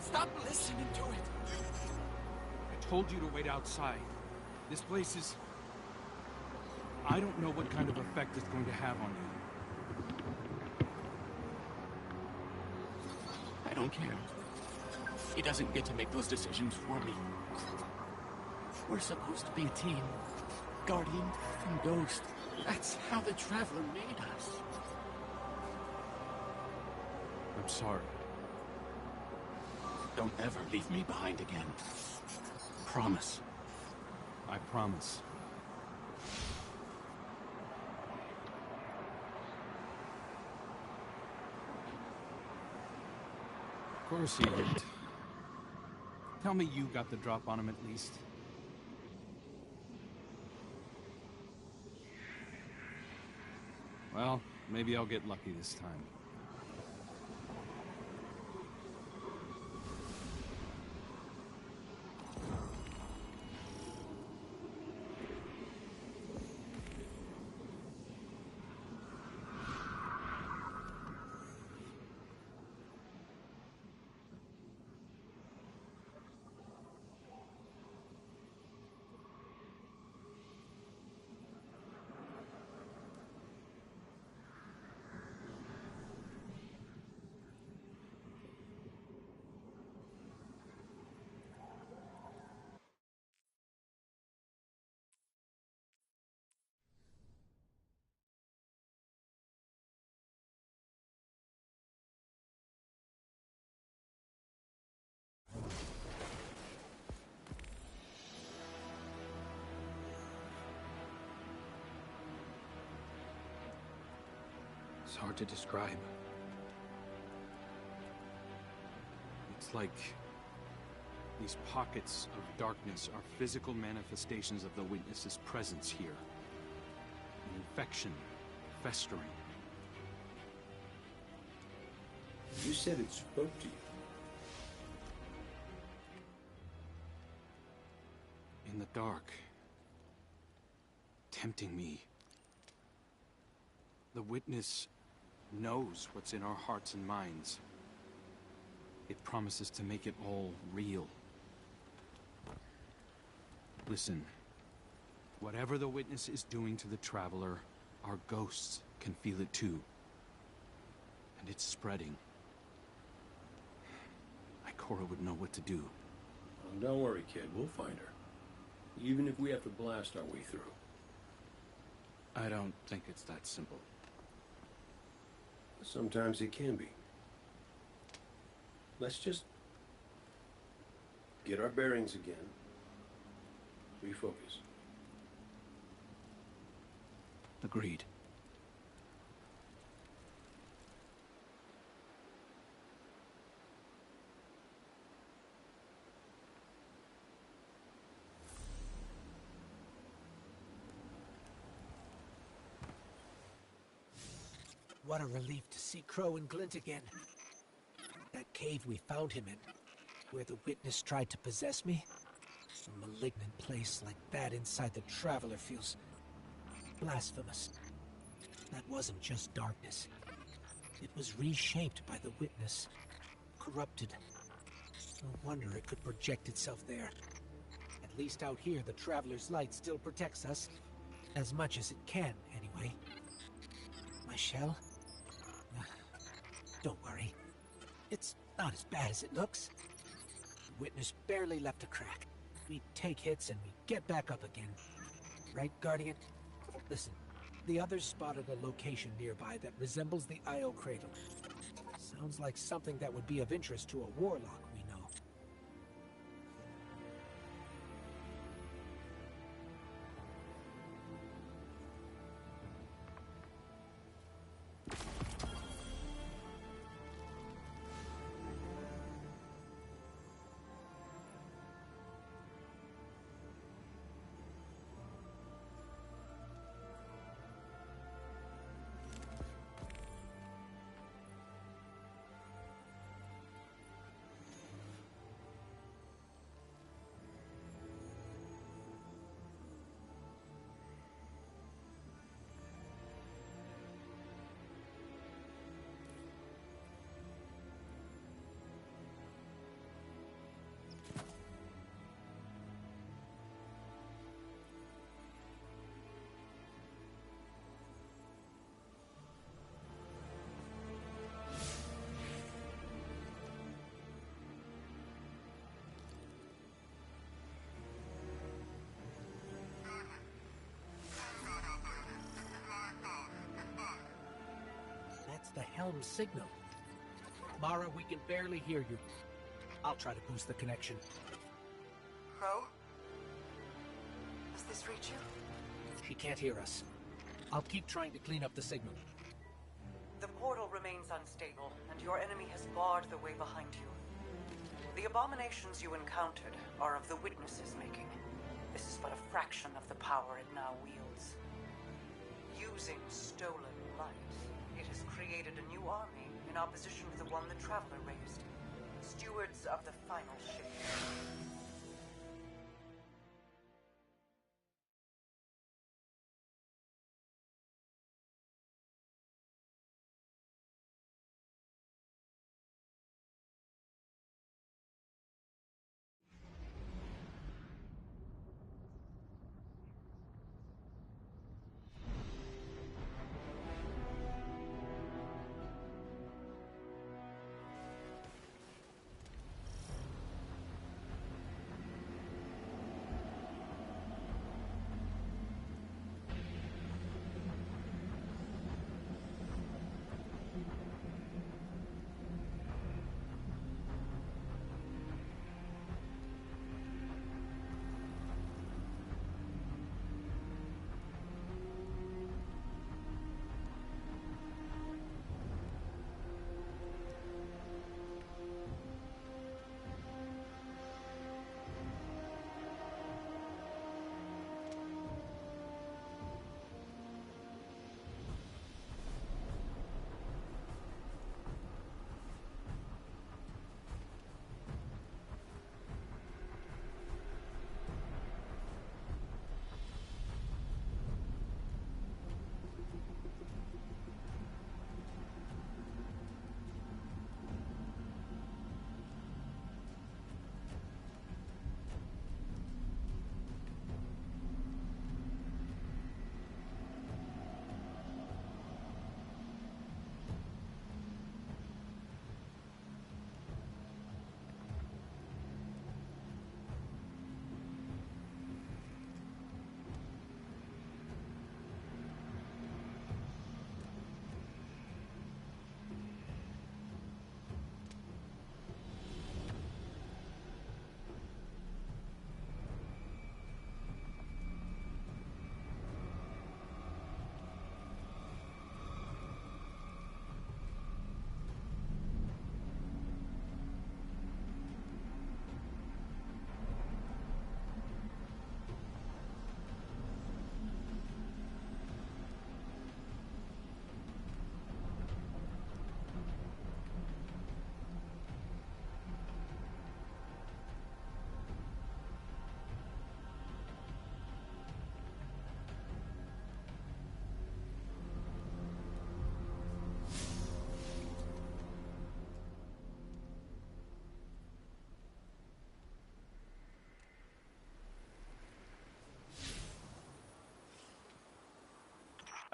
I: Stop listening to it!
S: I told you to wait outside. This place is... I don't know what kind of effect it's going to have on you.
G: I don't care. He doesn't get to make those decisions for me. We're supposed to be a team. Guardian and Ghost. That's how the Traveler made us.
S: I'm sorry.
G: Don't ever leave me behind again. Promise.
S: I promise. Of course he didn't. Tell me you got the drop on him at least. Well, maybe I'll get lucky this time. It's hard to describe. It's like these pockets of darkness are physical manifestations of the Witness's presence here. An infection, festering.
O: You said it spoke to you.
S: In the dark. Tempting me. The Witness knows what's in our hearts and minds. It promises to make it all real. Listen, whatever the Witness is doing to the Traveler, our ghosts can feel it too. And it's spreading. Ikora would know what to do.
O: Oh, don't worry, kid. We'll find her. Even if we have to blast our way through.
S: I don't think it's that simple.
O: Sometimes it can be. Let's just get our bearings again. Refocus.
S: Agreed.
U: What a relief to see Crow and Glint again. That cave we found him in, where the Witness tried to possess me. A malignant place like that inside the Traveler feels blasphemous. That wasn't just darkness. It was reshaped by the Witness, corrupted, No wonder it could project itself there. At least out here, the Traveler's Light still protects us. As much as it can, anyway. My shell? Don't worry. It's not as bad as it looks. The Witness barely left a crack. We take hits and we get back up again. Right, Guardian? Listen, the others spotted a location nearby that resembles the Io Cradle. Sounds like something that would be of interest to a warlock we know. That's the helm signal. Mara, we can barely hear you. I'll try to boost the connection.
V: Crow? Does this reach you?
U: She can't hear us. I'll keep trying to clean up the signal.
V: The portal remains unstable, and your enemy has barred the way behind you. The abominations you encountered are of the Witness's making. This is but a fraction of the power it now wields. Using stolen light, it has created a new army in opposition to the one the Traveler raised. Stewards of the final shift.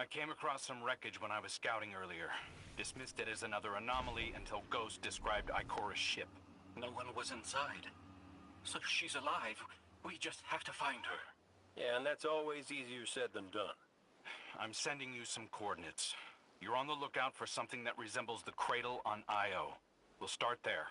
L: I came across some wreckage when I was scouting earlier. Dismissed it as another anomaly until Ghost described Ikora's ship.
G: No one was inside. So she's alive. We just have to find her.
H: Yeah, and that's always easier said than done.
L: I'm sending you some coordinates. You're on the lookout for something that resembles the cradle on Io. We'll start there.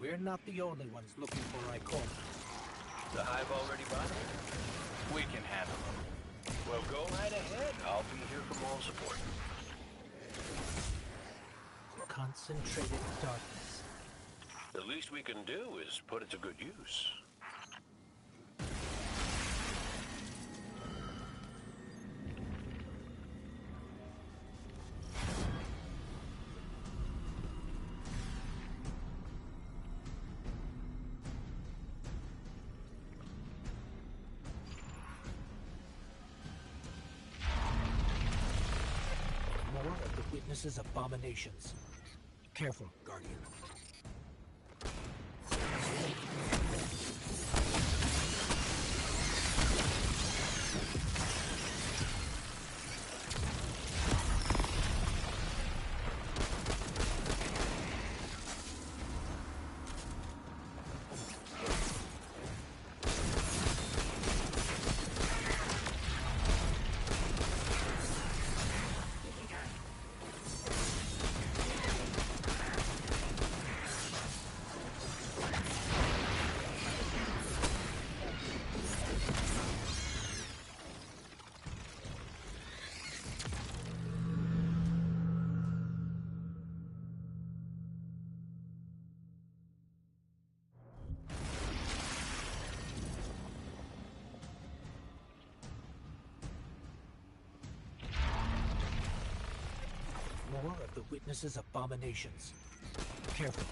U: We're not the only ones looking for Ikora.
H: The Hive already bought it?
L: We can handle them.
H: Well, go right ahead. I'll be here for moral support.
U: Concentrated darkness.
H: The least we can do is put it to good use.
U: More of the witness's abominations. Careful, Guardian. more of the Witness's abominations. Careful.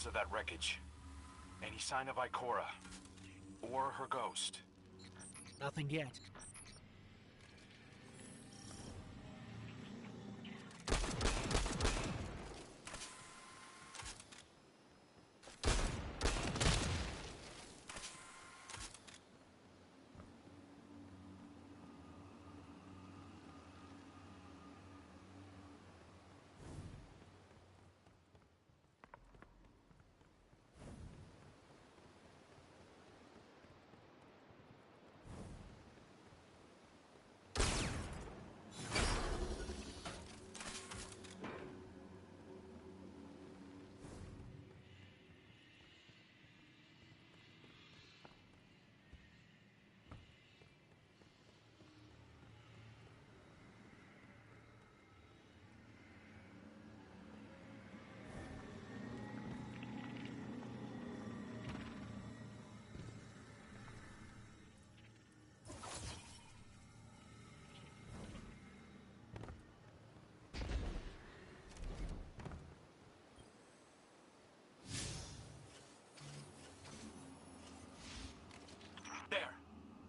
L: Of that wreckage. Any sign of Ikora? Or her ghost?
U: Nothing yet.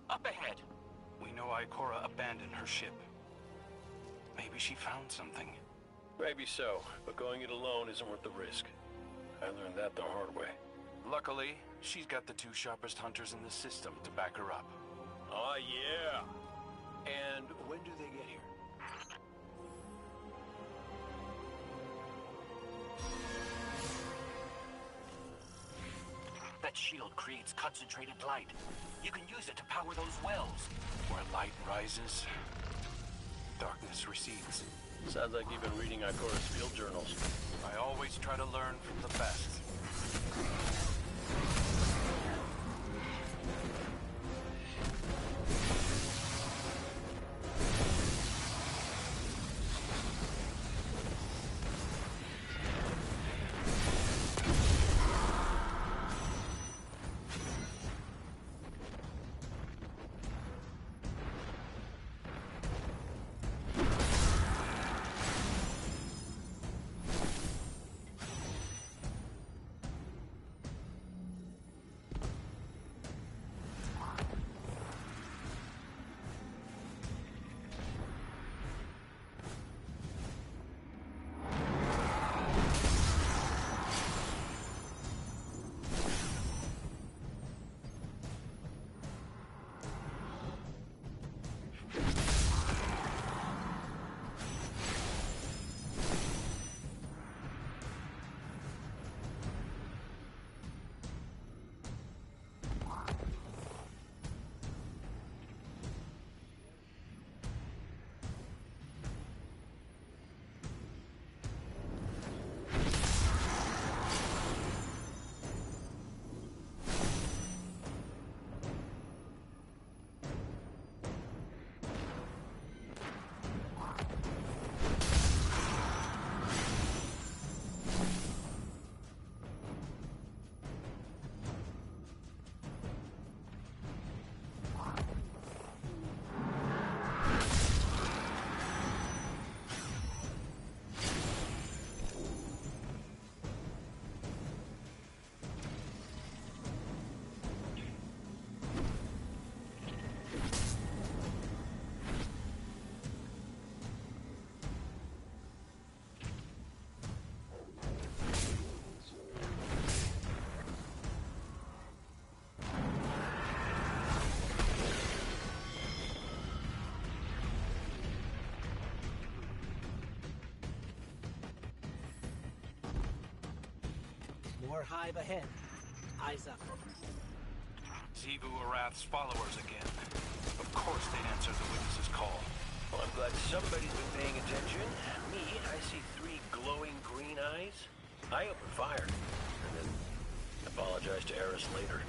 L: Up ahead. We know Ikora abandoned her ship. Maybe she found something.
H: Maybe so, but going it alone isn't worth the risk. I learned that the hard way.
L: Luckily, she's got the two sharpest hunters in the system to back her up.
H: Oh, yeah. And when do they get here?
G: That shield creates concentrated light. You can use it to power those wells.
L: Where light rises, darkness recedes.
H: Sounds like you've been reading Ikora's field journals.
L: I always try to learn from the best.
U: More hive ahead. Eyes up.
L: Zivu Arath's followers again. Of course they'd answer the witness's call.
H: Well, I'm glad somebody's been paying attention. Me, I see 3 glowing green eyes. I open fire, and then apologize to Eris later.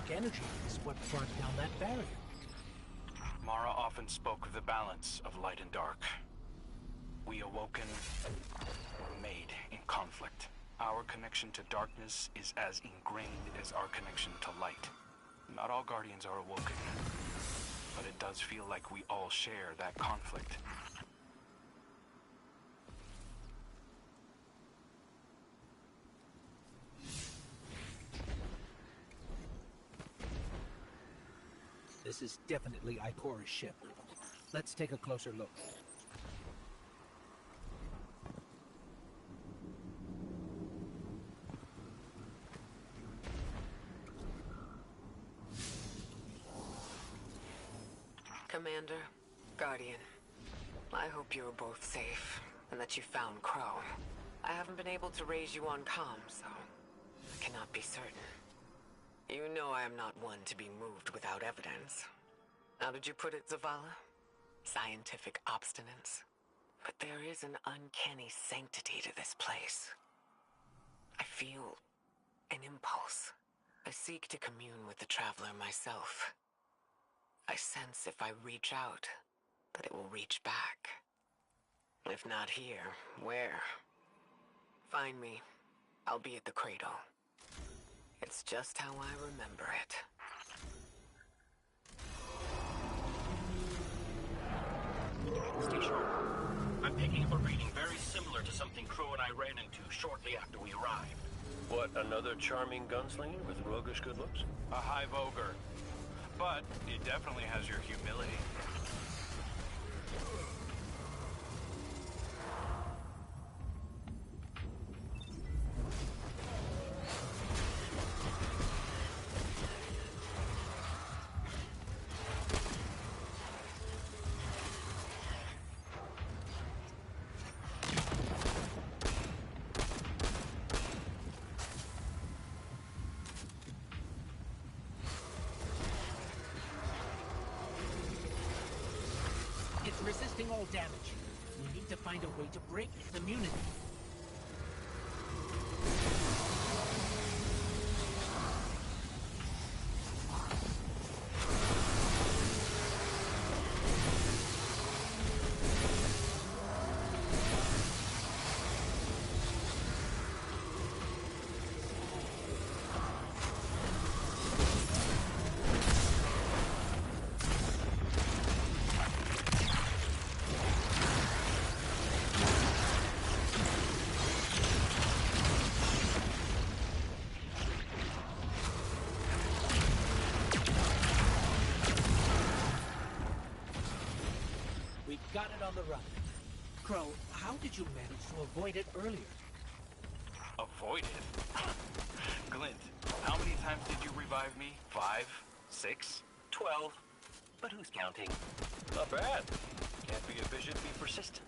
I: dark energy is what brought down that barrier.
L: Mara often spoke of the balance of light and dark. We awoken were made in conflict. Our connection to darkness is as ingrained as our connection to light. Not all Guardians are awoken, but it does feel like we all share that conflict.
I: This is definitely Ikora's ship. Let's take a closer look.
N: Commander, Guardian, I hope you are both safe, and that you found Crow. I haven't been able to raise you on comm, so I cannot be certain. You know I am not one to be moved without evidence. How did you put it, Zavala? Scientific obstinance. But there is an uncanny sanctity to this place. I feel an impulse. I seek to commune with the Traveler myself. I sense if I reach out, that it will reach back. If not here, where? Find me. I'll be at the cradle. It's just how I remember it.
G: Station. I'm picking up a reading very similar to something Crow and I ran into shortly after we arrived.
H: What, another charming gunslinger with roguish good looks?
L: A high voguer. But it definitely has your humility.
I: It's resisting all damage. We need to find a way to break its immunity. Got it on the run. Crow, how did you manage to avoid it earlier?
L: Avoid it? Glint, how many times did you revive me? 5? 6?
G: 12. But who's counting?
H: Not bad. Can't be efficient, be persistent.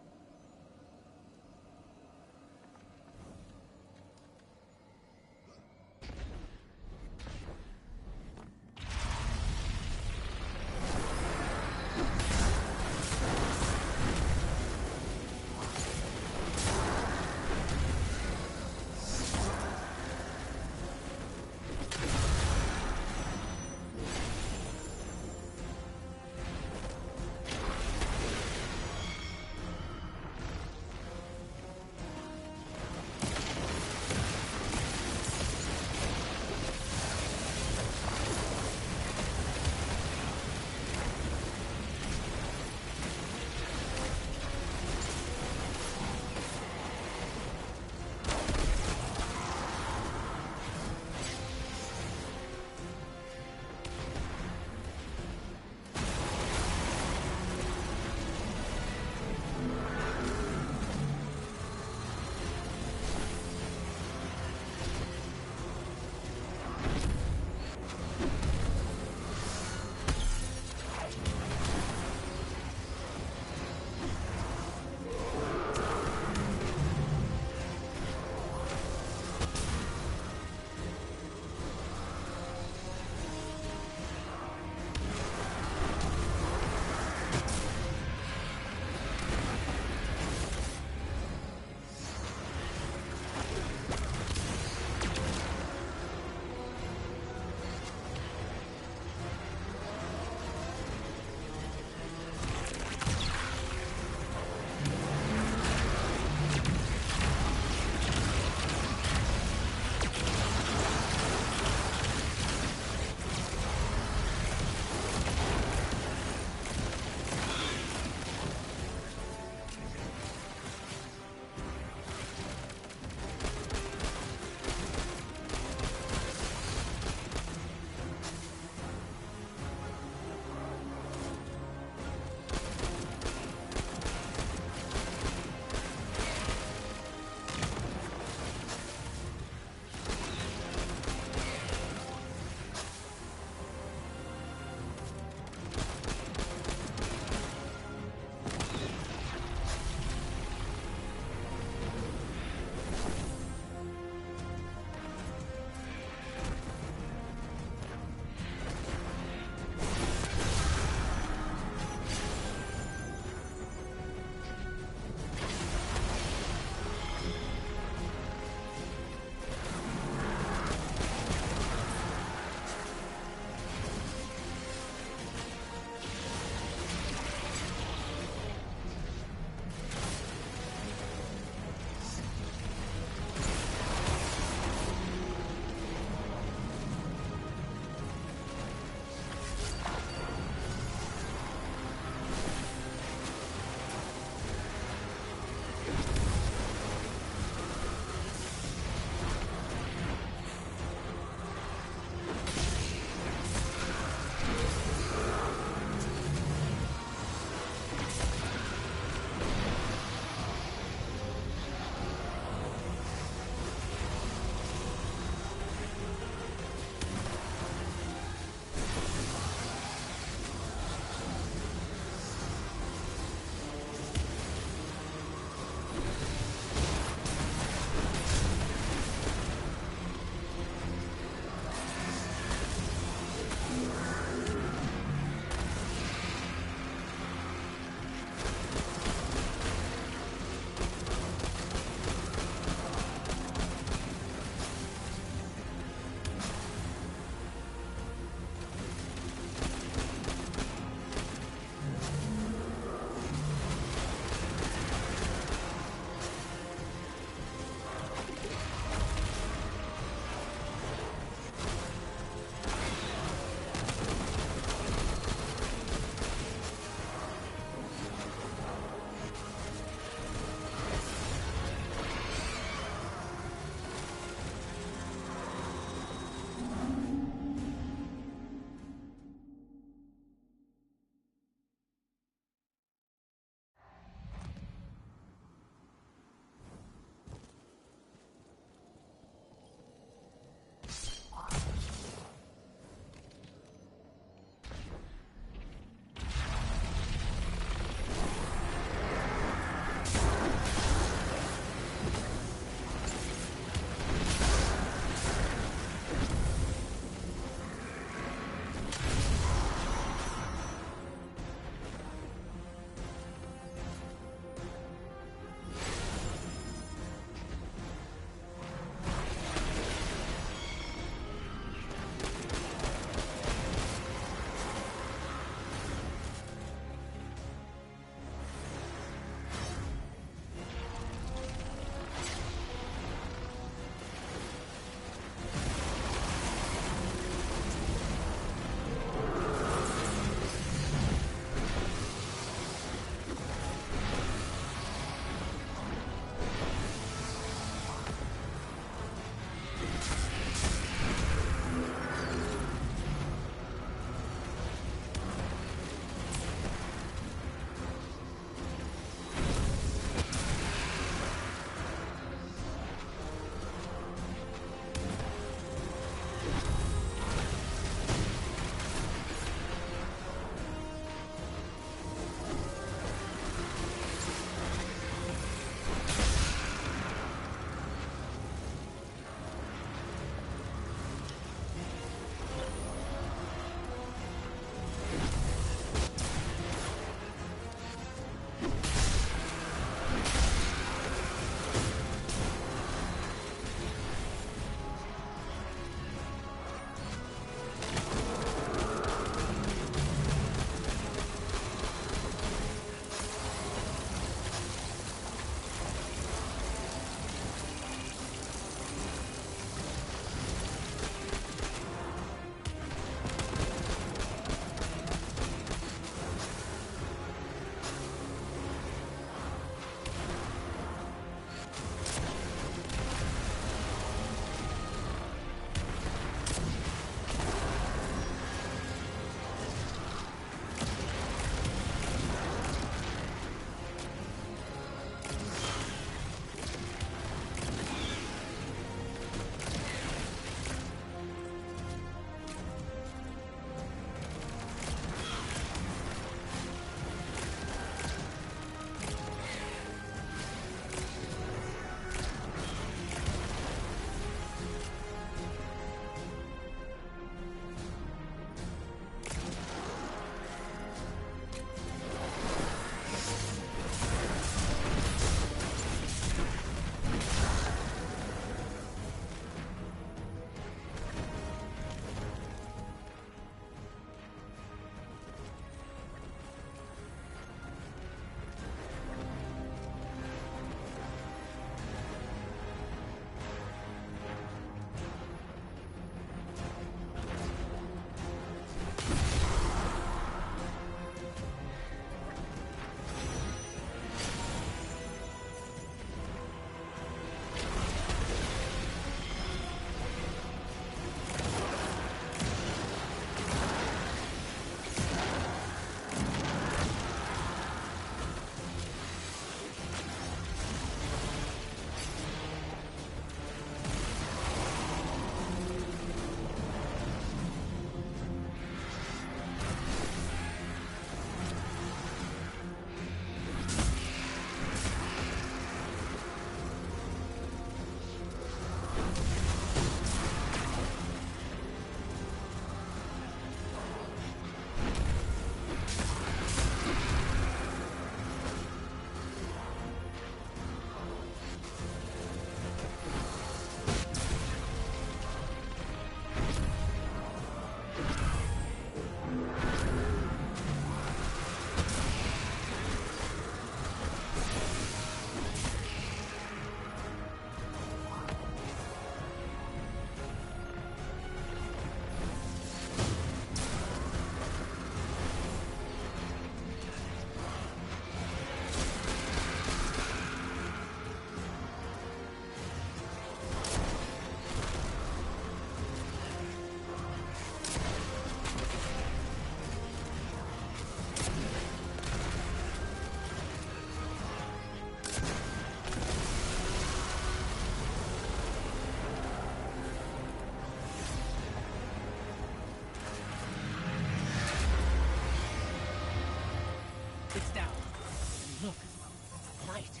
I: light.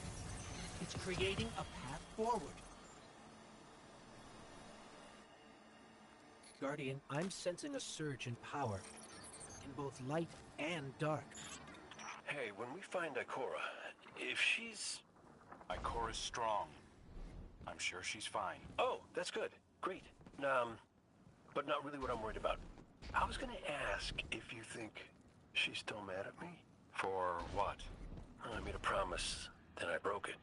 I: It's creating a path forward. Guardian, I'm sensing a surge in power, in both light and dark.
H: Hey, when we find Ikora, if she's...
L: Ikora's strong. I'm sure she's fine.
H: Oh, that's good. Great. But not really what I'm worried about. I was gonna ask if you think she's still mad at me?
L: For what?
H: I made a promise, then I broke it.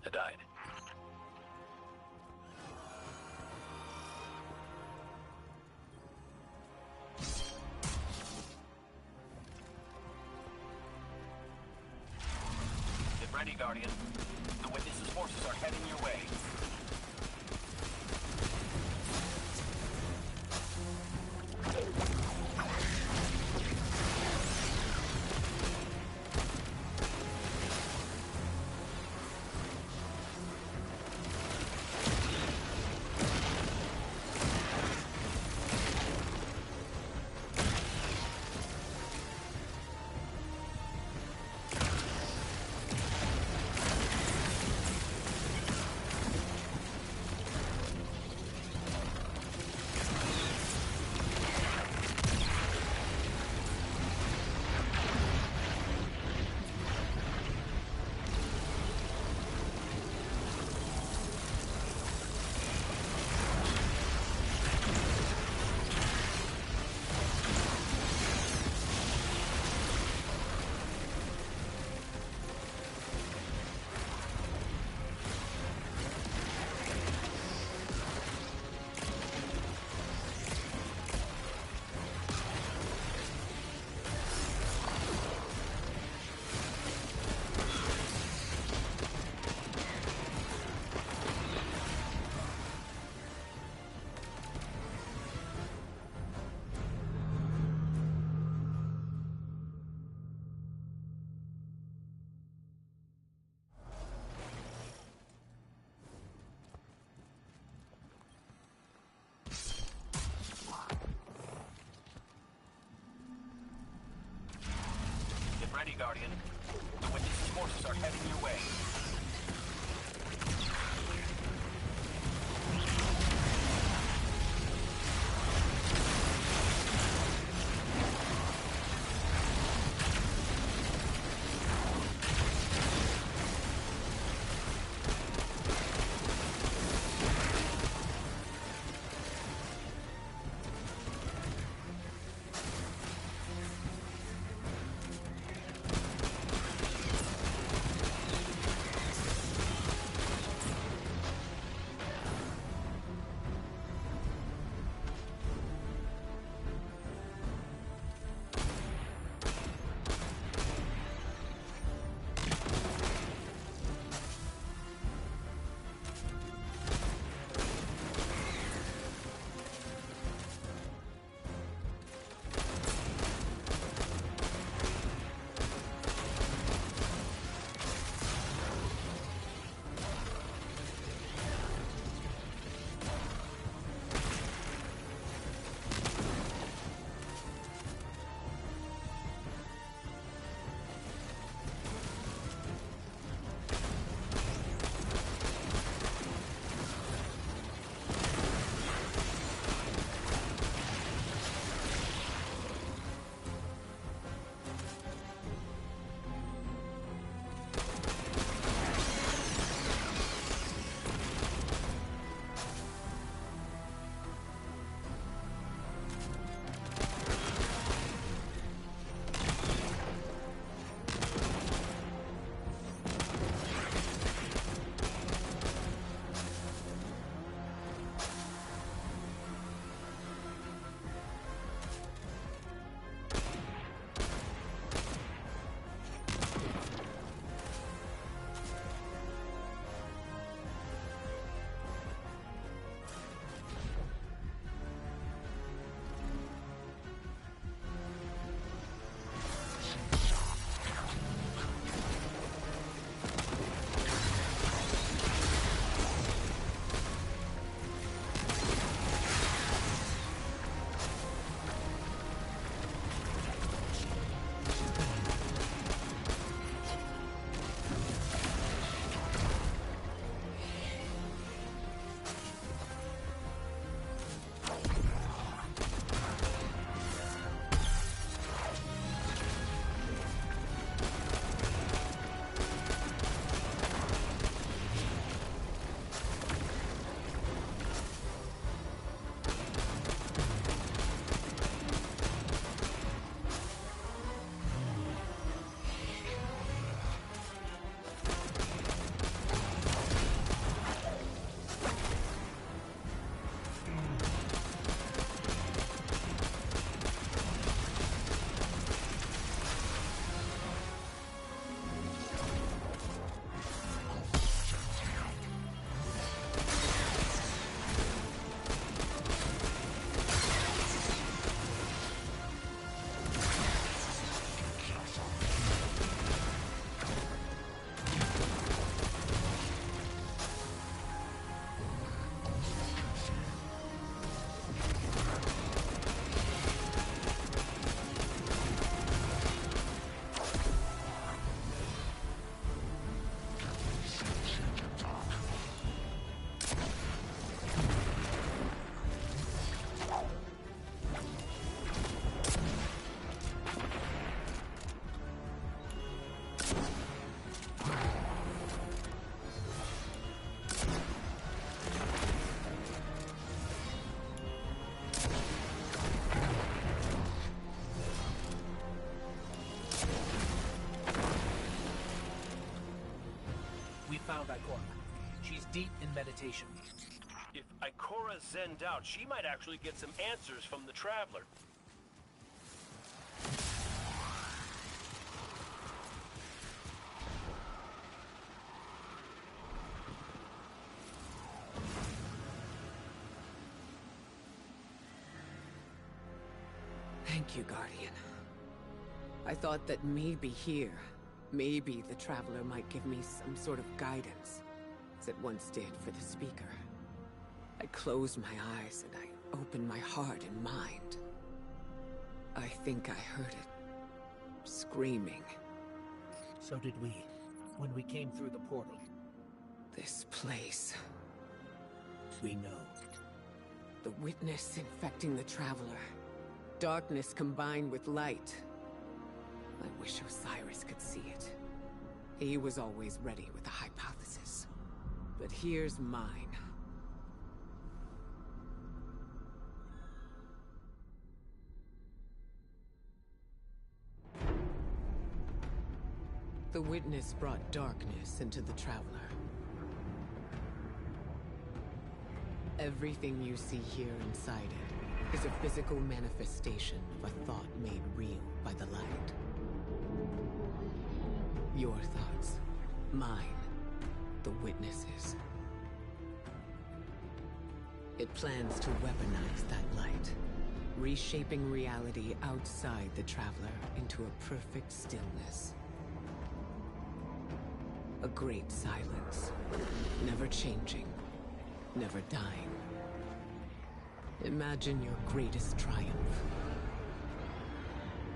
H: I died.
G: Get ready, Guardian. The Witness's forces are heading your way.
U: found Ikora. She's deep in meditation.
H: If Ikora zenned out, she might actually get some answers from the Traveler.
N: Thank you, Guardian. I thought that maybe here, maybe the Traveler might give me some sort of guidance, as it once did for the Speaker. I closed my eyes and I opened my heart and mind. I think I heard it screaming.
U: So did we, when we came through the portal.
N: This place.
U: We know.
N: The witness infecting the Traveler. Darkness combined with light. I wish Osiris could see it. He was always ready with a hypothesis. But here's mine. The witness brought darkness into the Traveler. Everything you see here inside it is a physical manifestation of a thought made real by the light. Your thoughts, mine, the witnesses. It plans to weaponize that light, reshaping reality outside the Traveler into a perfect stillness. A great silence, never changing, never dying. Imagine your greatest triumph,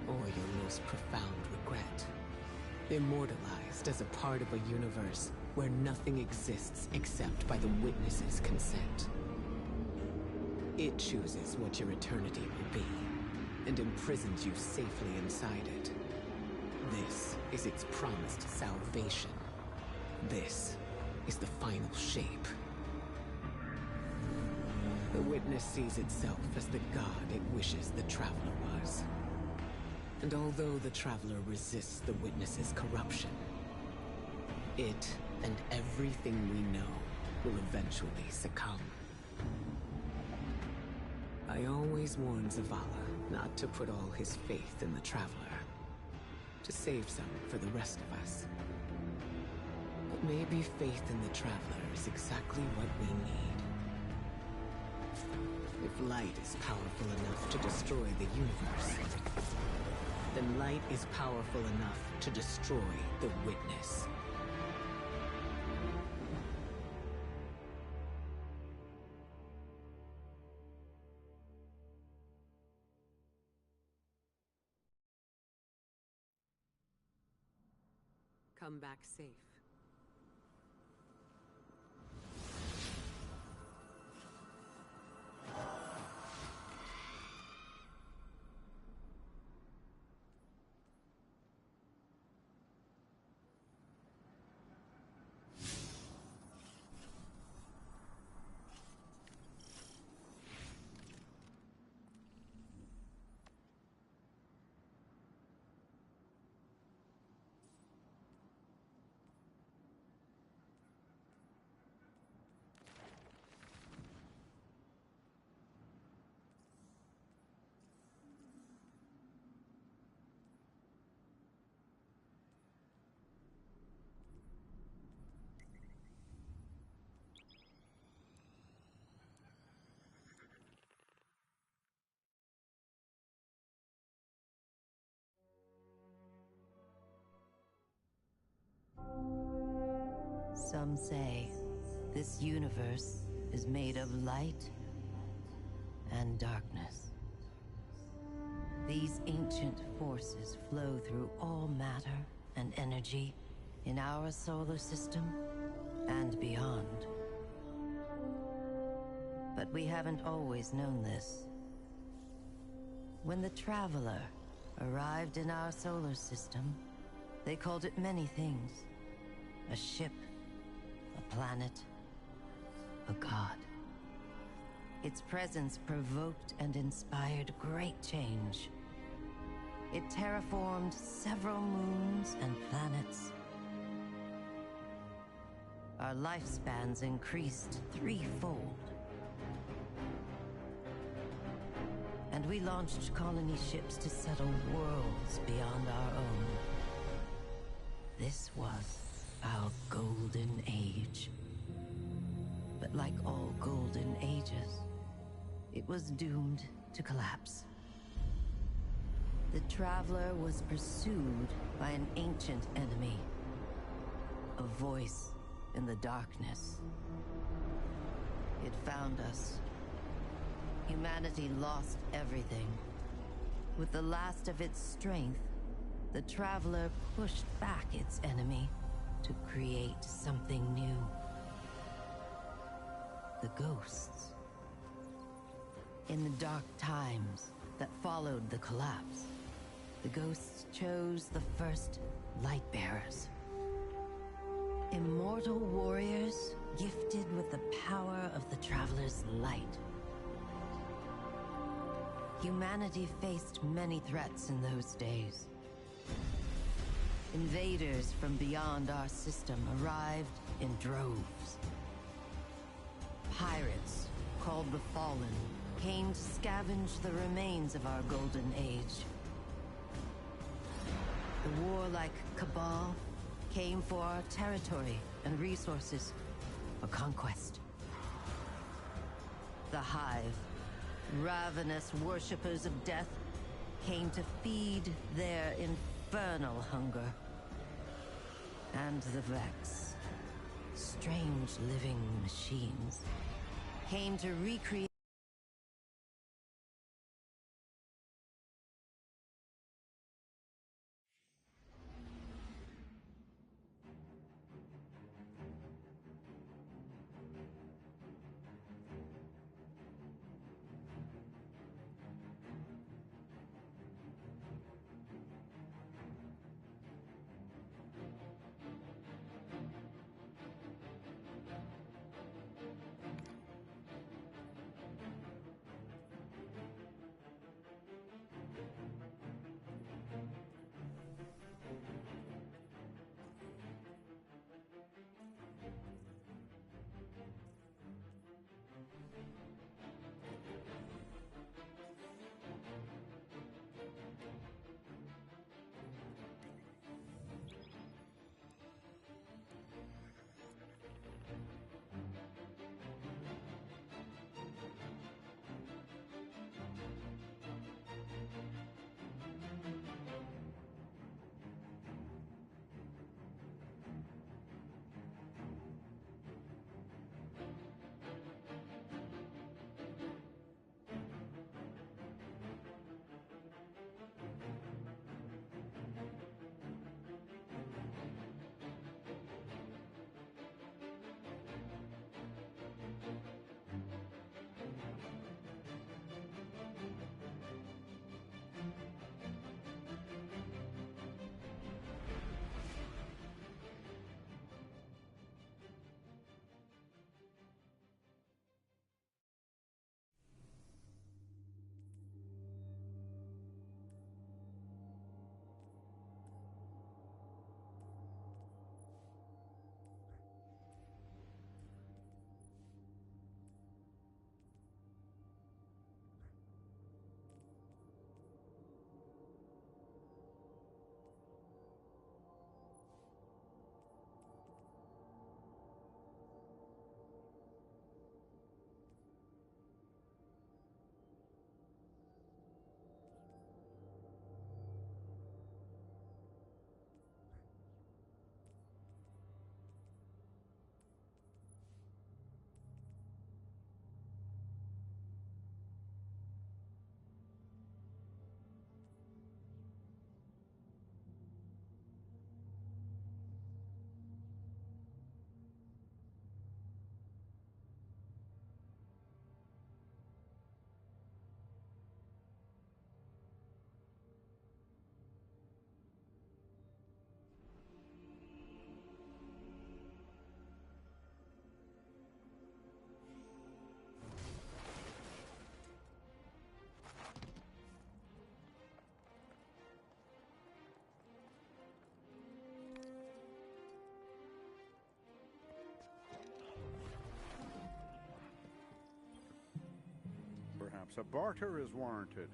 N: or your most profound regret. Immortalized as a part of a universe where nothing exists except by the witness's consent. It chooses what your eternity will be, and imprisons you safely inside it. This is its promised salvation. This is the final shape. The witness sees itself as the god it wishes the Traveler was. And although the Traveler resists the witness's corruption, it and everything we know will eventually succumb. I always warn Zavala not to put all his faith in the Traveler, to save some for the rest of us. But maybe faith in the Traveler is exactly what we need. If light is powerful enough to destroy the universe, then light is powerful enough to destroy the witness. Come back safe.
R: Some say this universe is made of light and darkness. These ancient forces flow through all matter and energy in our solar system and beyond. But we haven't always known this. When the Traveler arrived in our solar system, they called it many things. A ship, a planet, a god. Its presence provoked and inspired great change. It terraformed several moons and planets. our lifespans increased threefold. And we launched colony ships to settle worlds beyond our own. This was our golden age. But like all golden ages, it was doomed to collapse. The Traveler was pursued by an ancient enemy, a voice in the darkness. It found us. Humanity lost everything. With the last of its strength, the Traveler pushed back its enemy to create something new. The ghosts. In the dark times that followed the collapse, the ghosts chose the first Lightbearers. Immortal warriors gifted with the power of the Traveler's light. Humanity faced many threats in those days. Invaders from beyond our system arrived in droves. Pirates, called the Fallen, came to scavenge the remains of our golden age. The warlike Cabal came for our territory and resources for conquest. The Hive, ravenous worshippers of death, came to feed their infernal hunger. And the Vex, strange living machines, came to recreate
B: Perhaps a barter is warranted.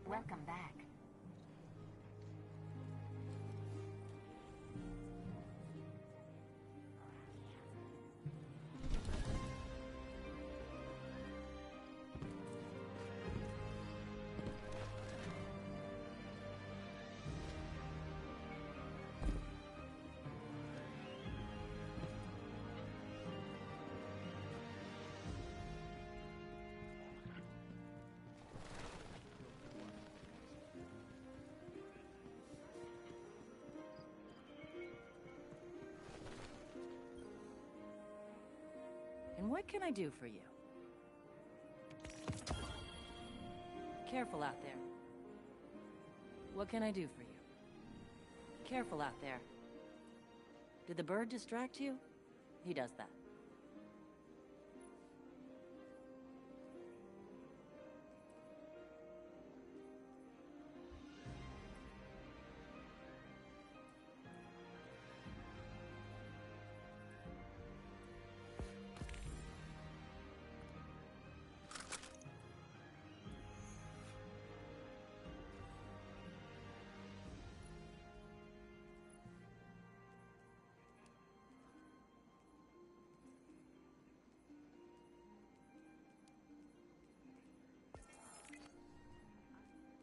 P: Welcome back.
T: And what can I do for you? Careful out there. What can I do for you? Careful out there. Did the bird distract you? He does that.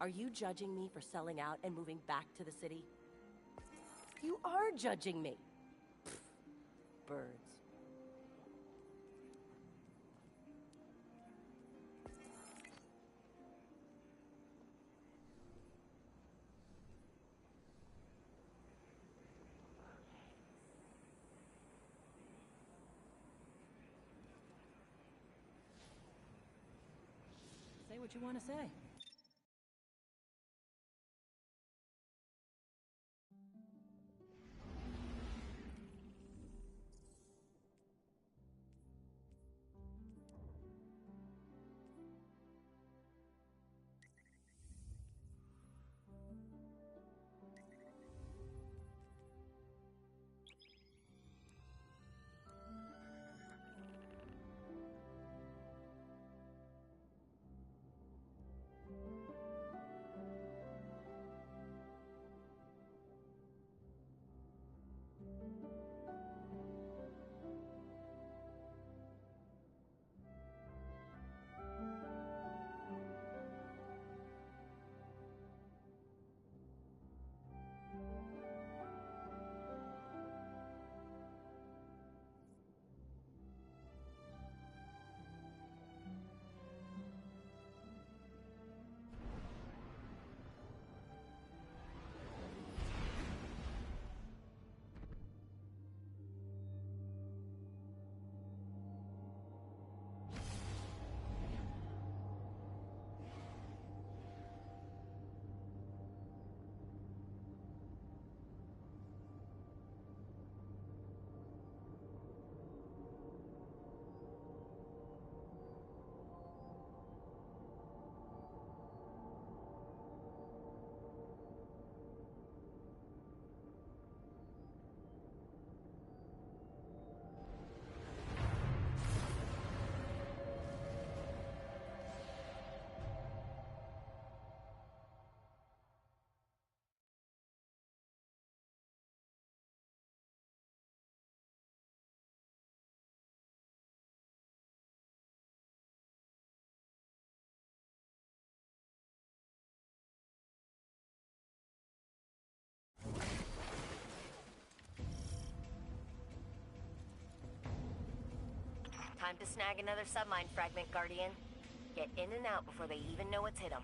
T: Are you judging me for selling out and moving back to the city? You are judging me. Pfft, birds. Say what you want to say.
W: Time to snag another submine fragment, Guardian. Get in and out before they even know what's hit them.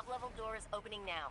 W: level door is opening now.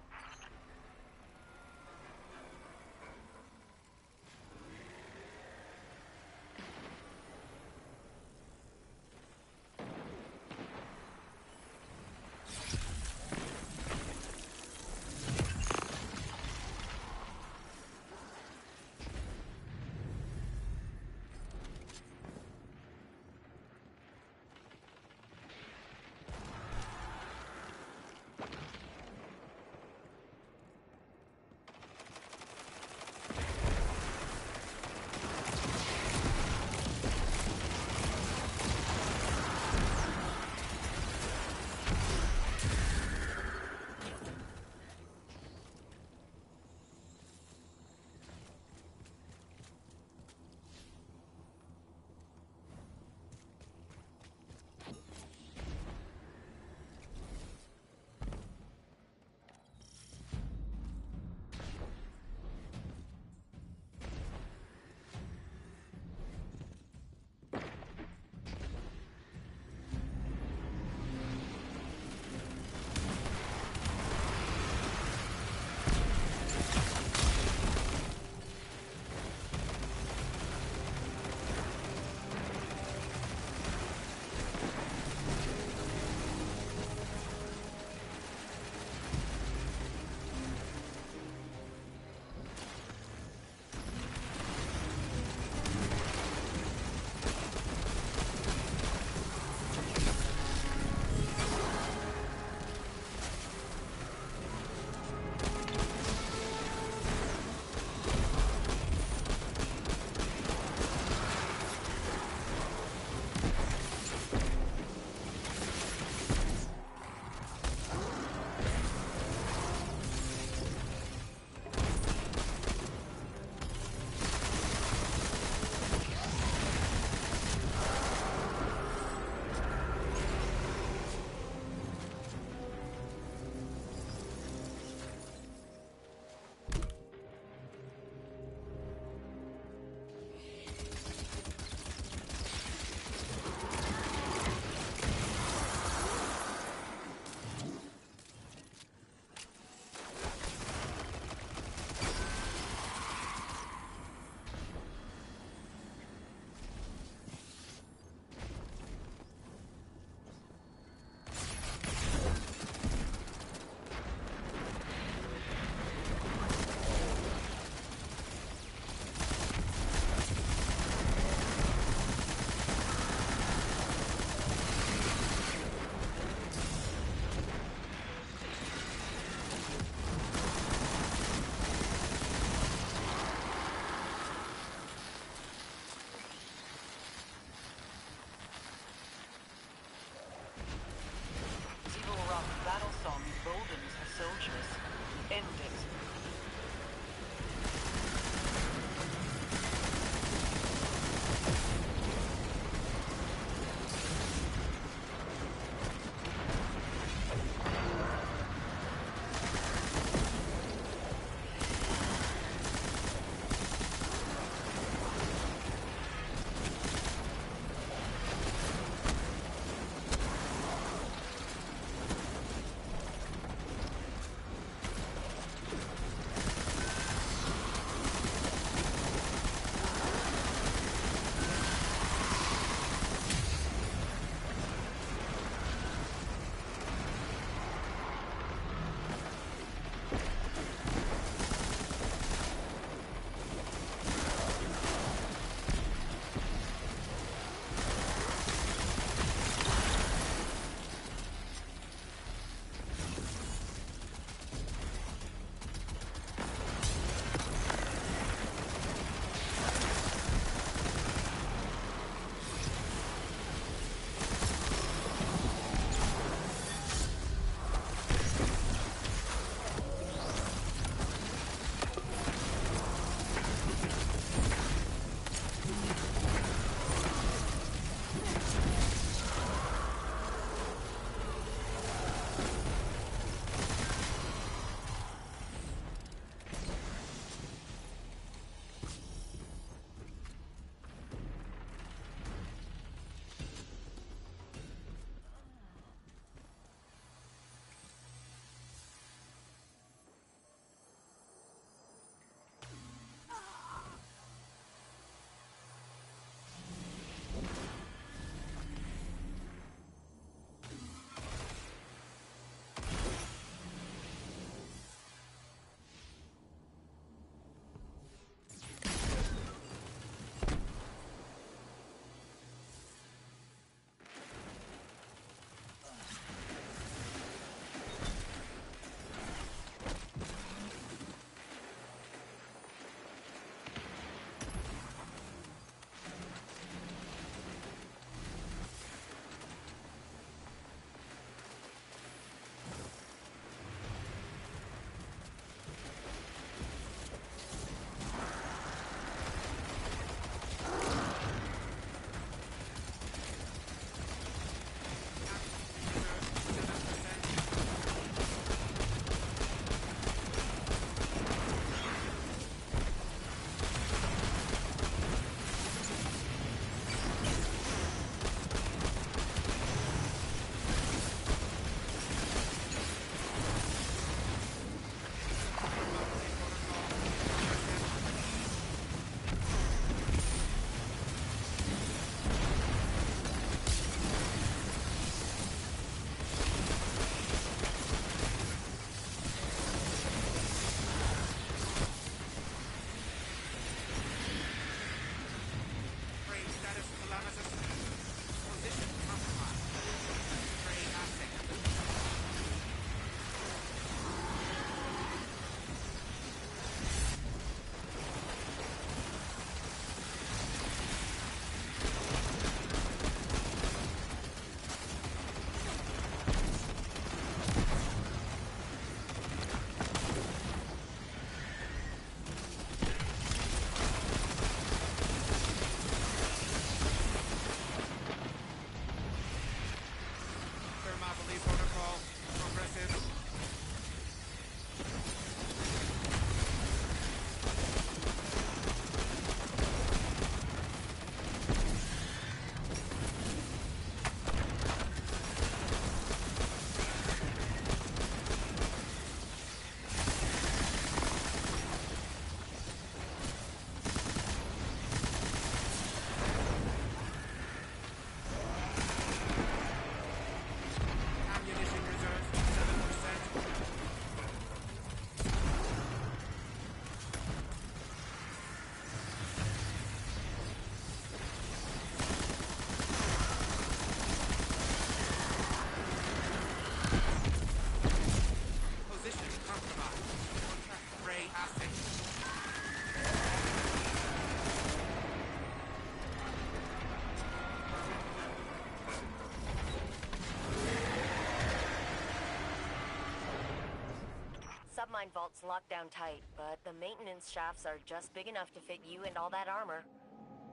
W: submine vault's locked down tight, but the maintenance shafts are just big enough to fit you and all that armor.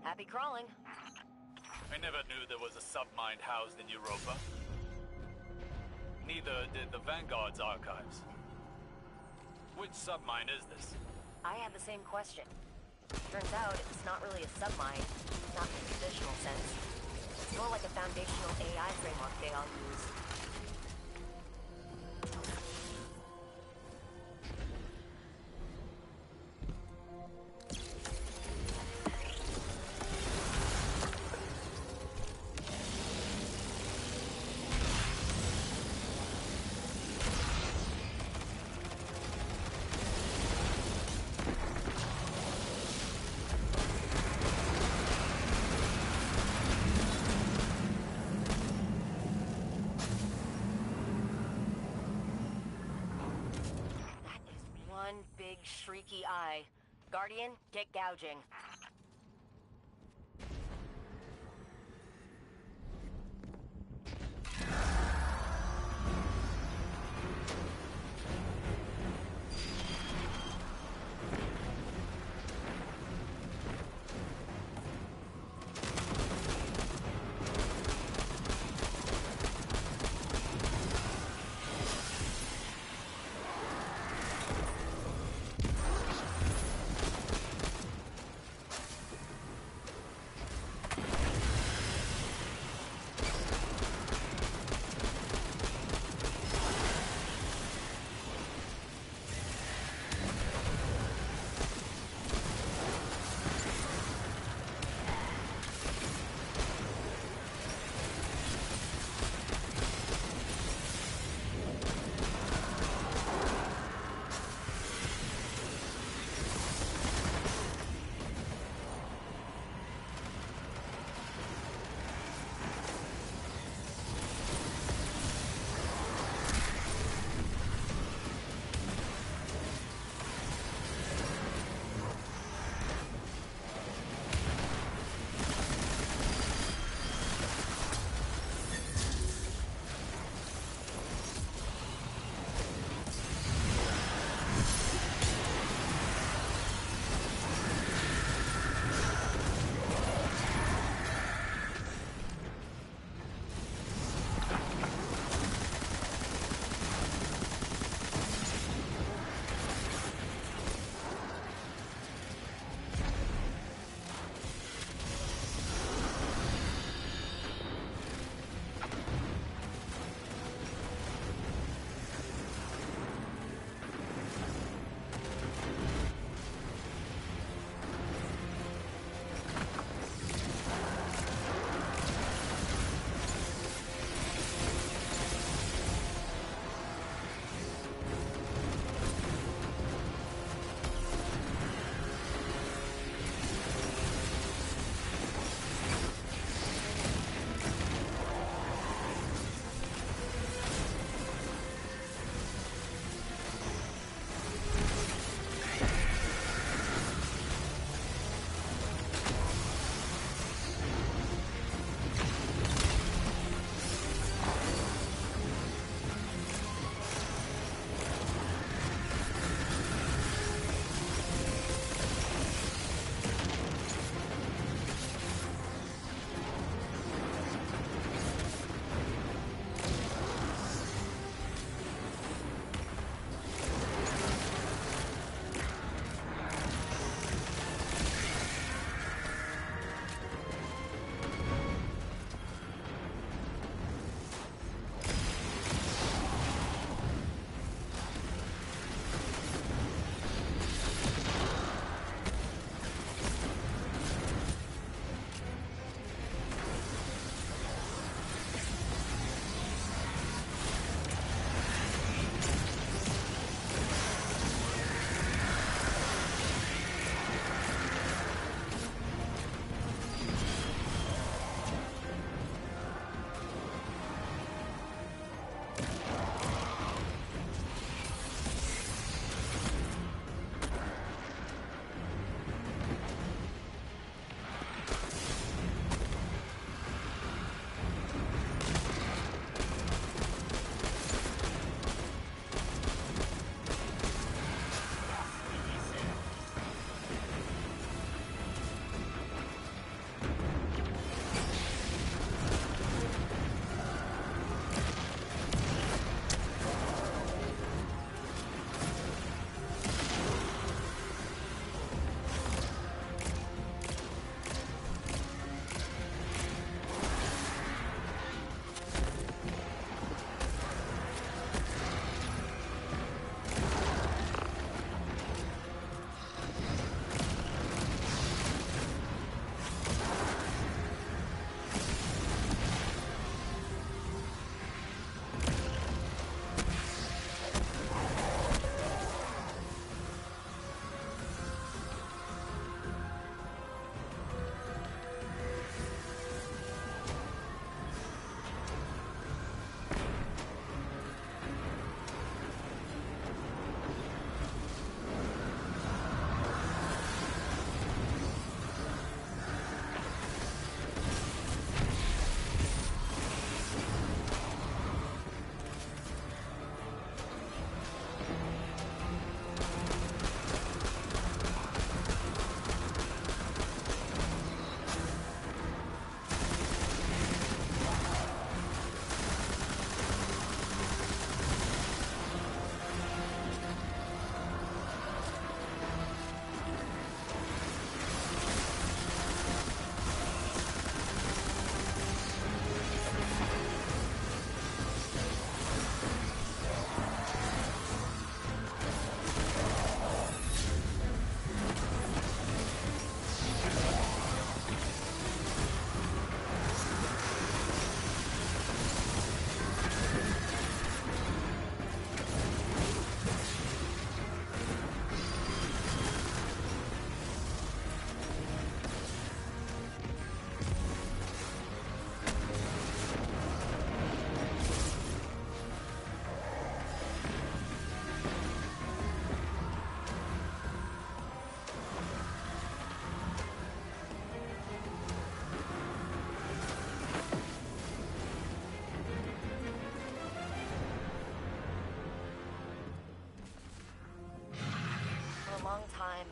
W: Happy crawling.
B: I never knew there was a submine housed in Europa. Neither did the Vanguard's archives. Which submine is this?
W: I had the same question. Turns out it's not really a submine, not in the traditional sense. It's more like a foundational AI framework they all use. One big shrieky eye. Guardian, get gouging.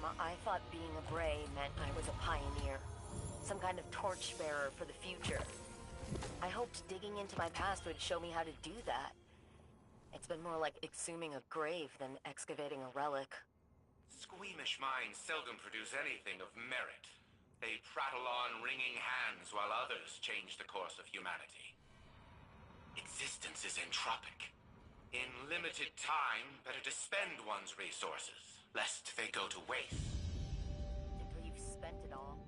W: time, I thought being a Bray meant I was a pioneer. Some kind of torchbearer for the future. I hoped digging into my past would show me how to do that. It's been more like exhuming a grave than excavating a relic.
E: Squeamish minds seldom produce anything of merit. They prattle on wringing hands while others change the course of humanity. Existence is entropic. In limited time, better to spend one's resources, lest they go to waste.
W: Until you've spent it all.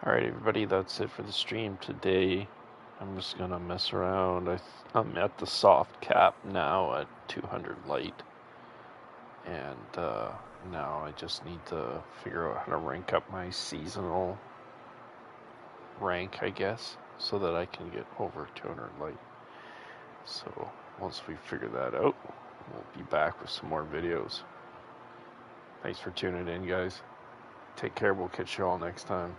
A: Alright, everybody, that's it for the stream today. I'm just gonna mess around. I'm at the soft cap now at 200 light. And now I just need to figure out how to rank up my seasonal rank, I guess, so that I can get over 200 light. So once we figure that out, we'll be back with some more videos. Thanks for tuning in, guys. Take care. We'll catch you all next time.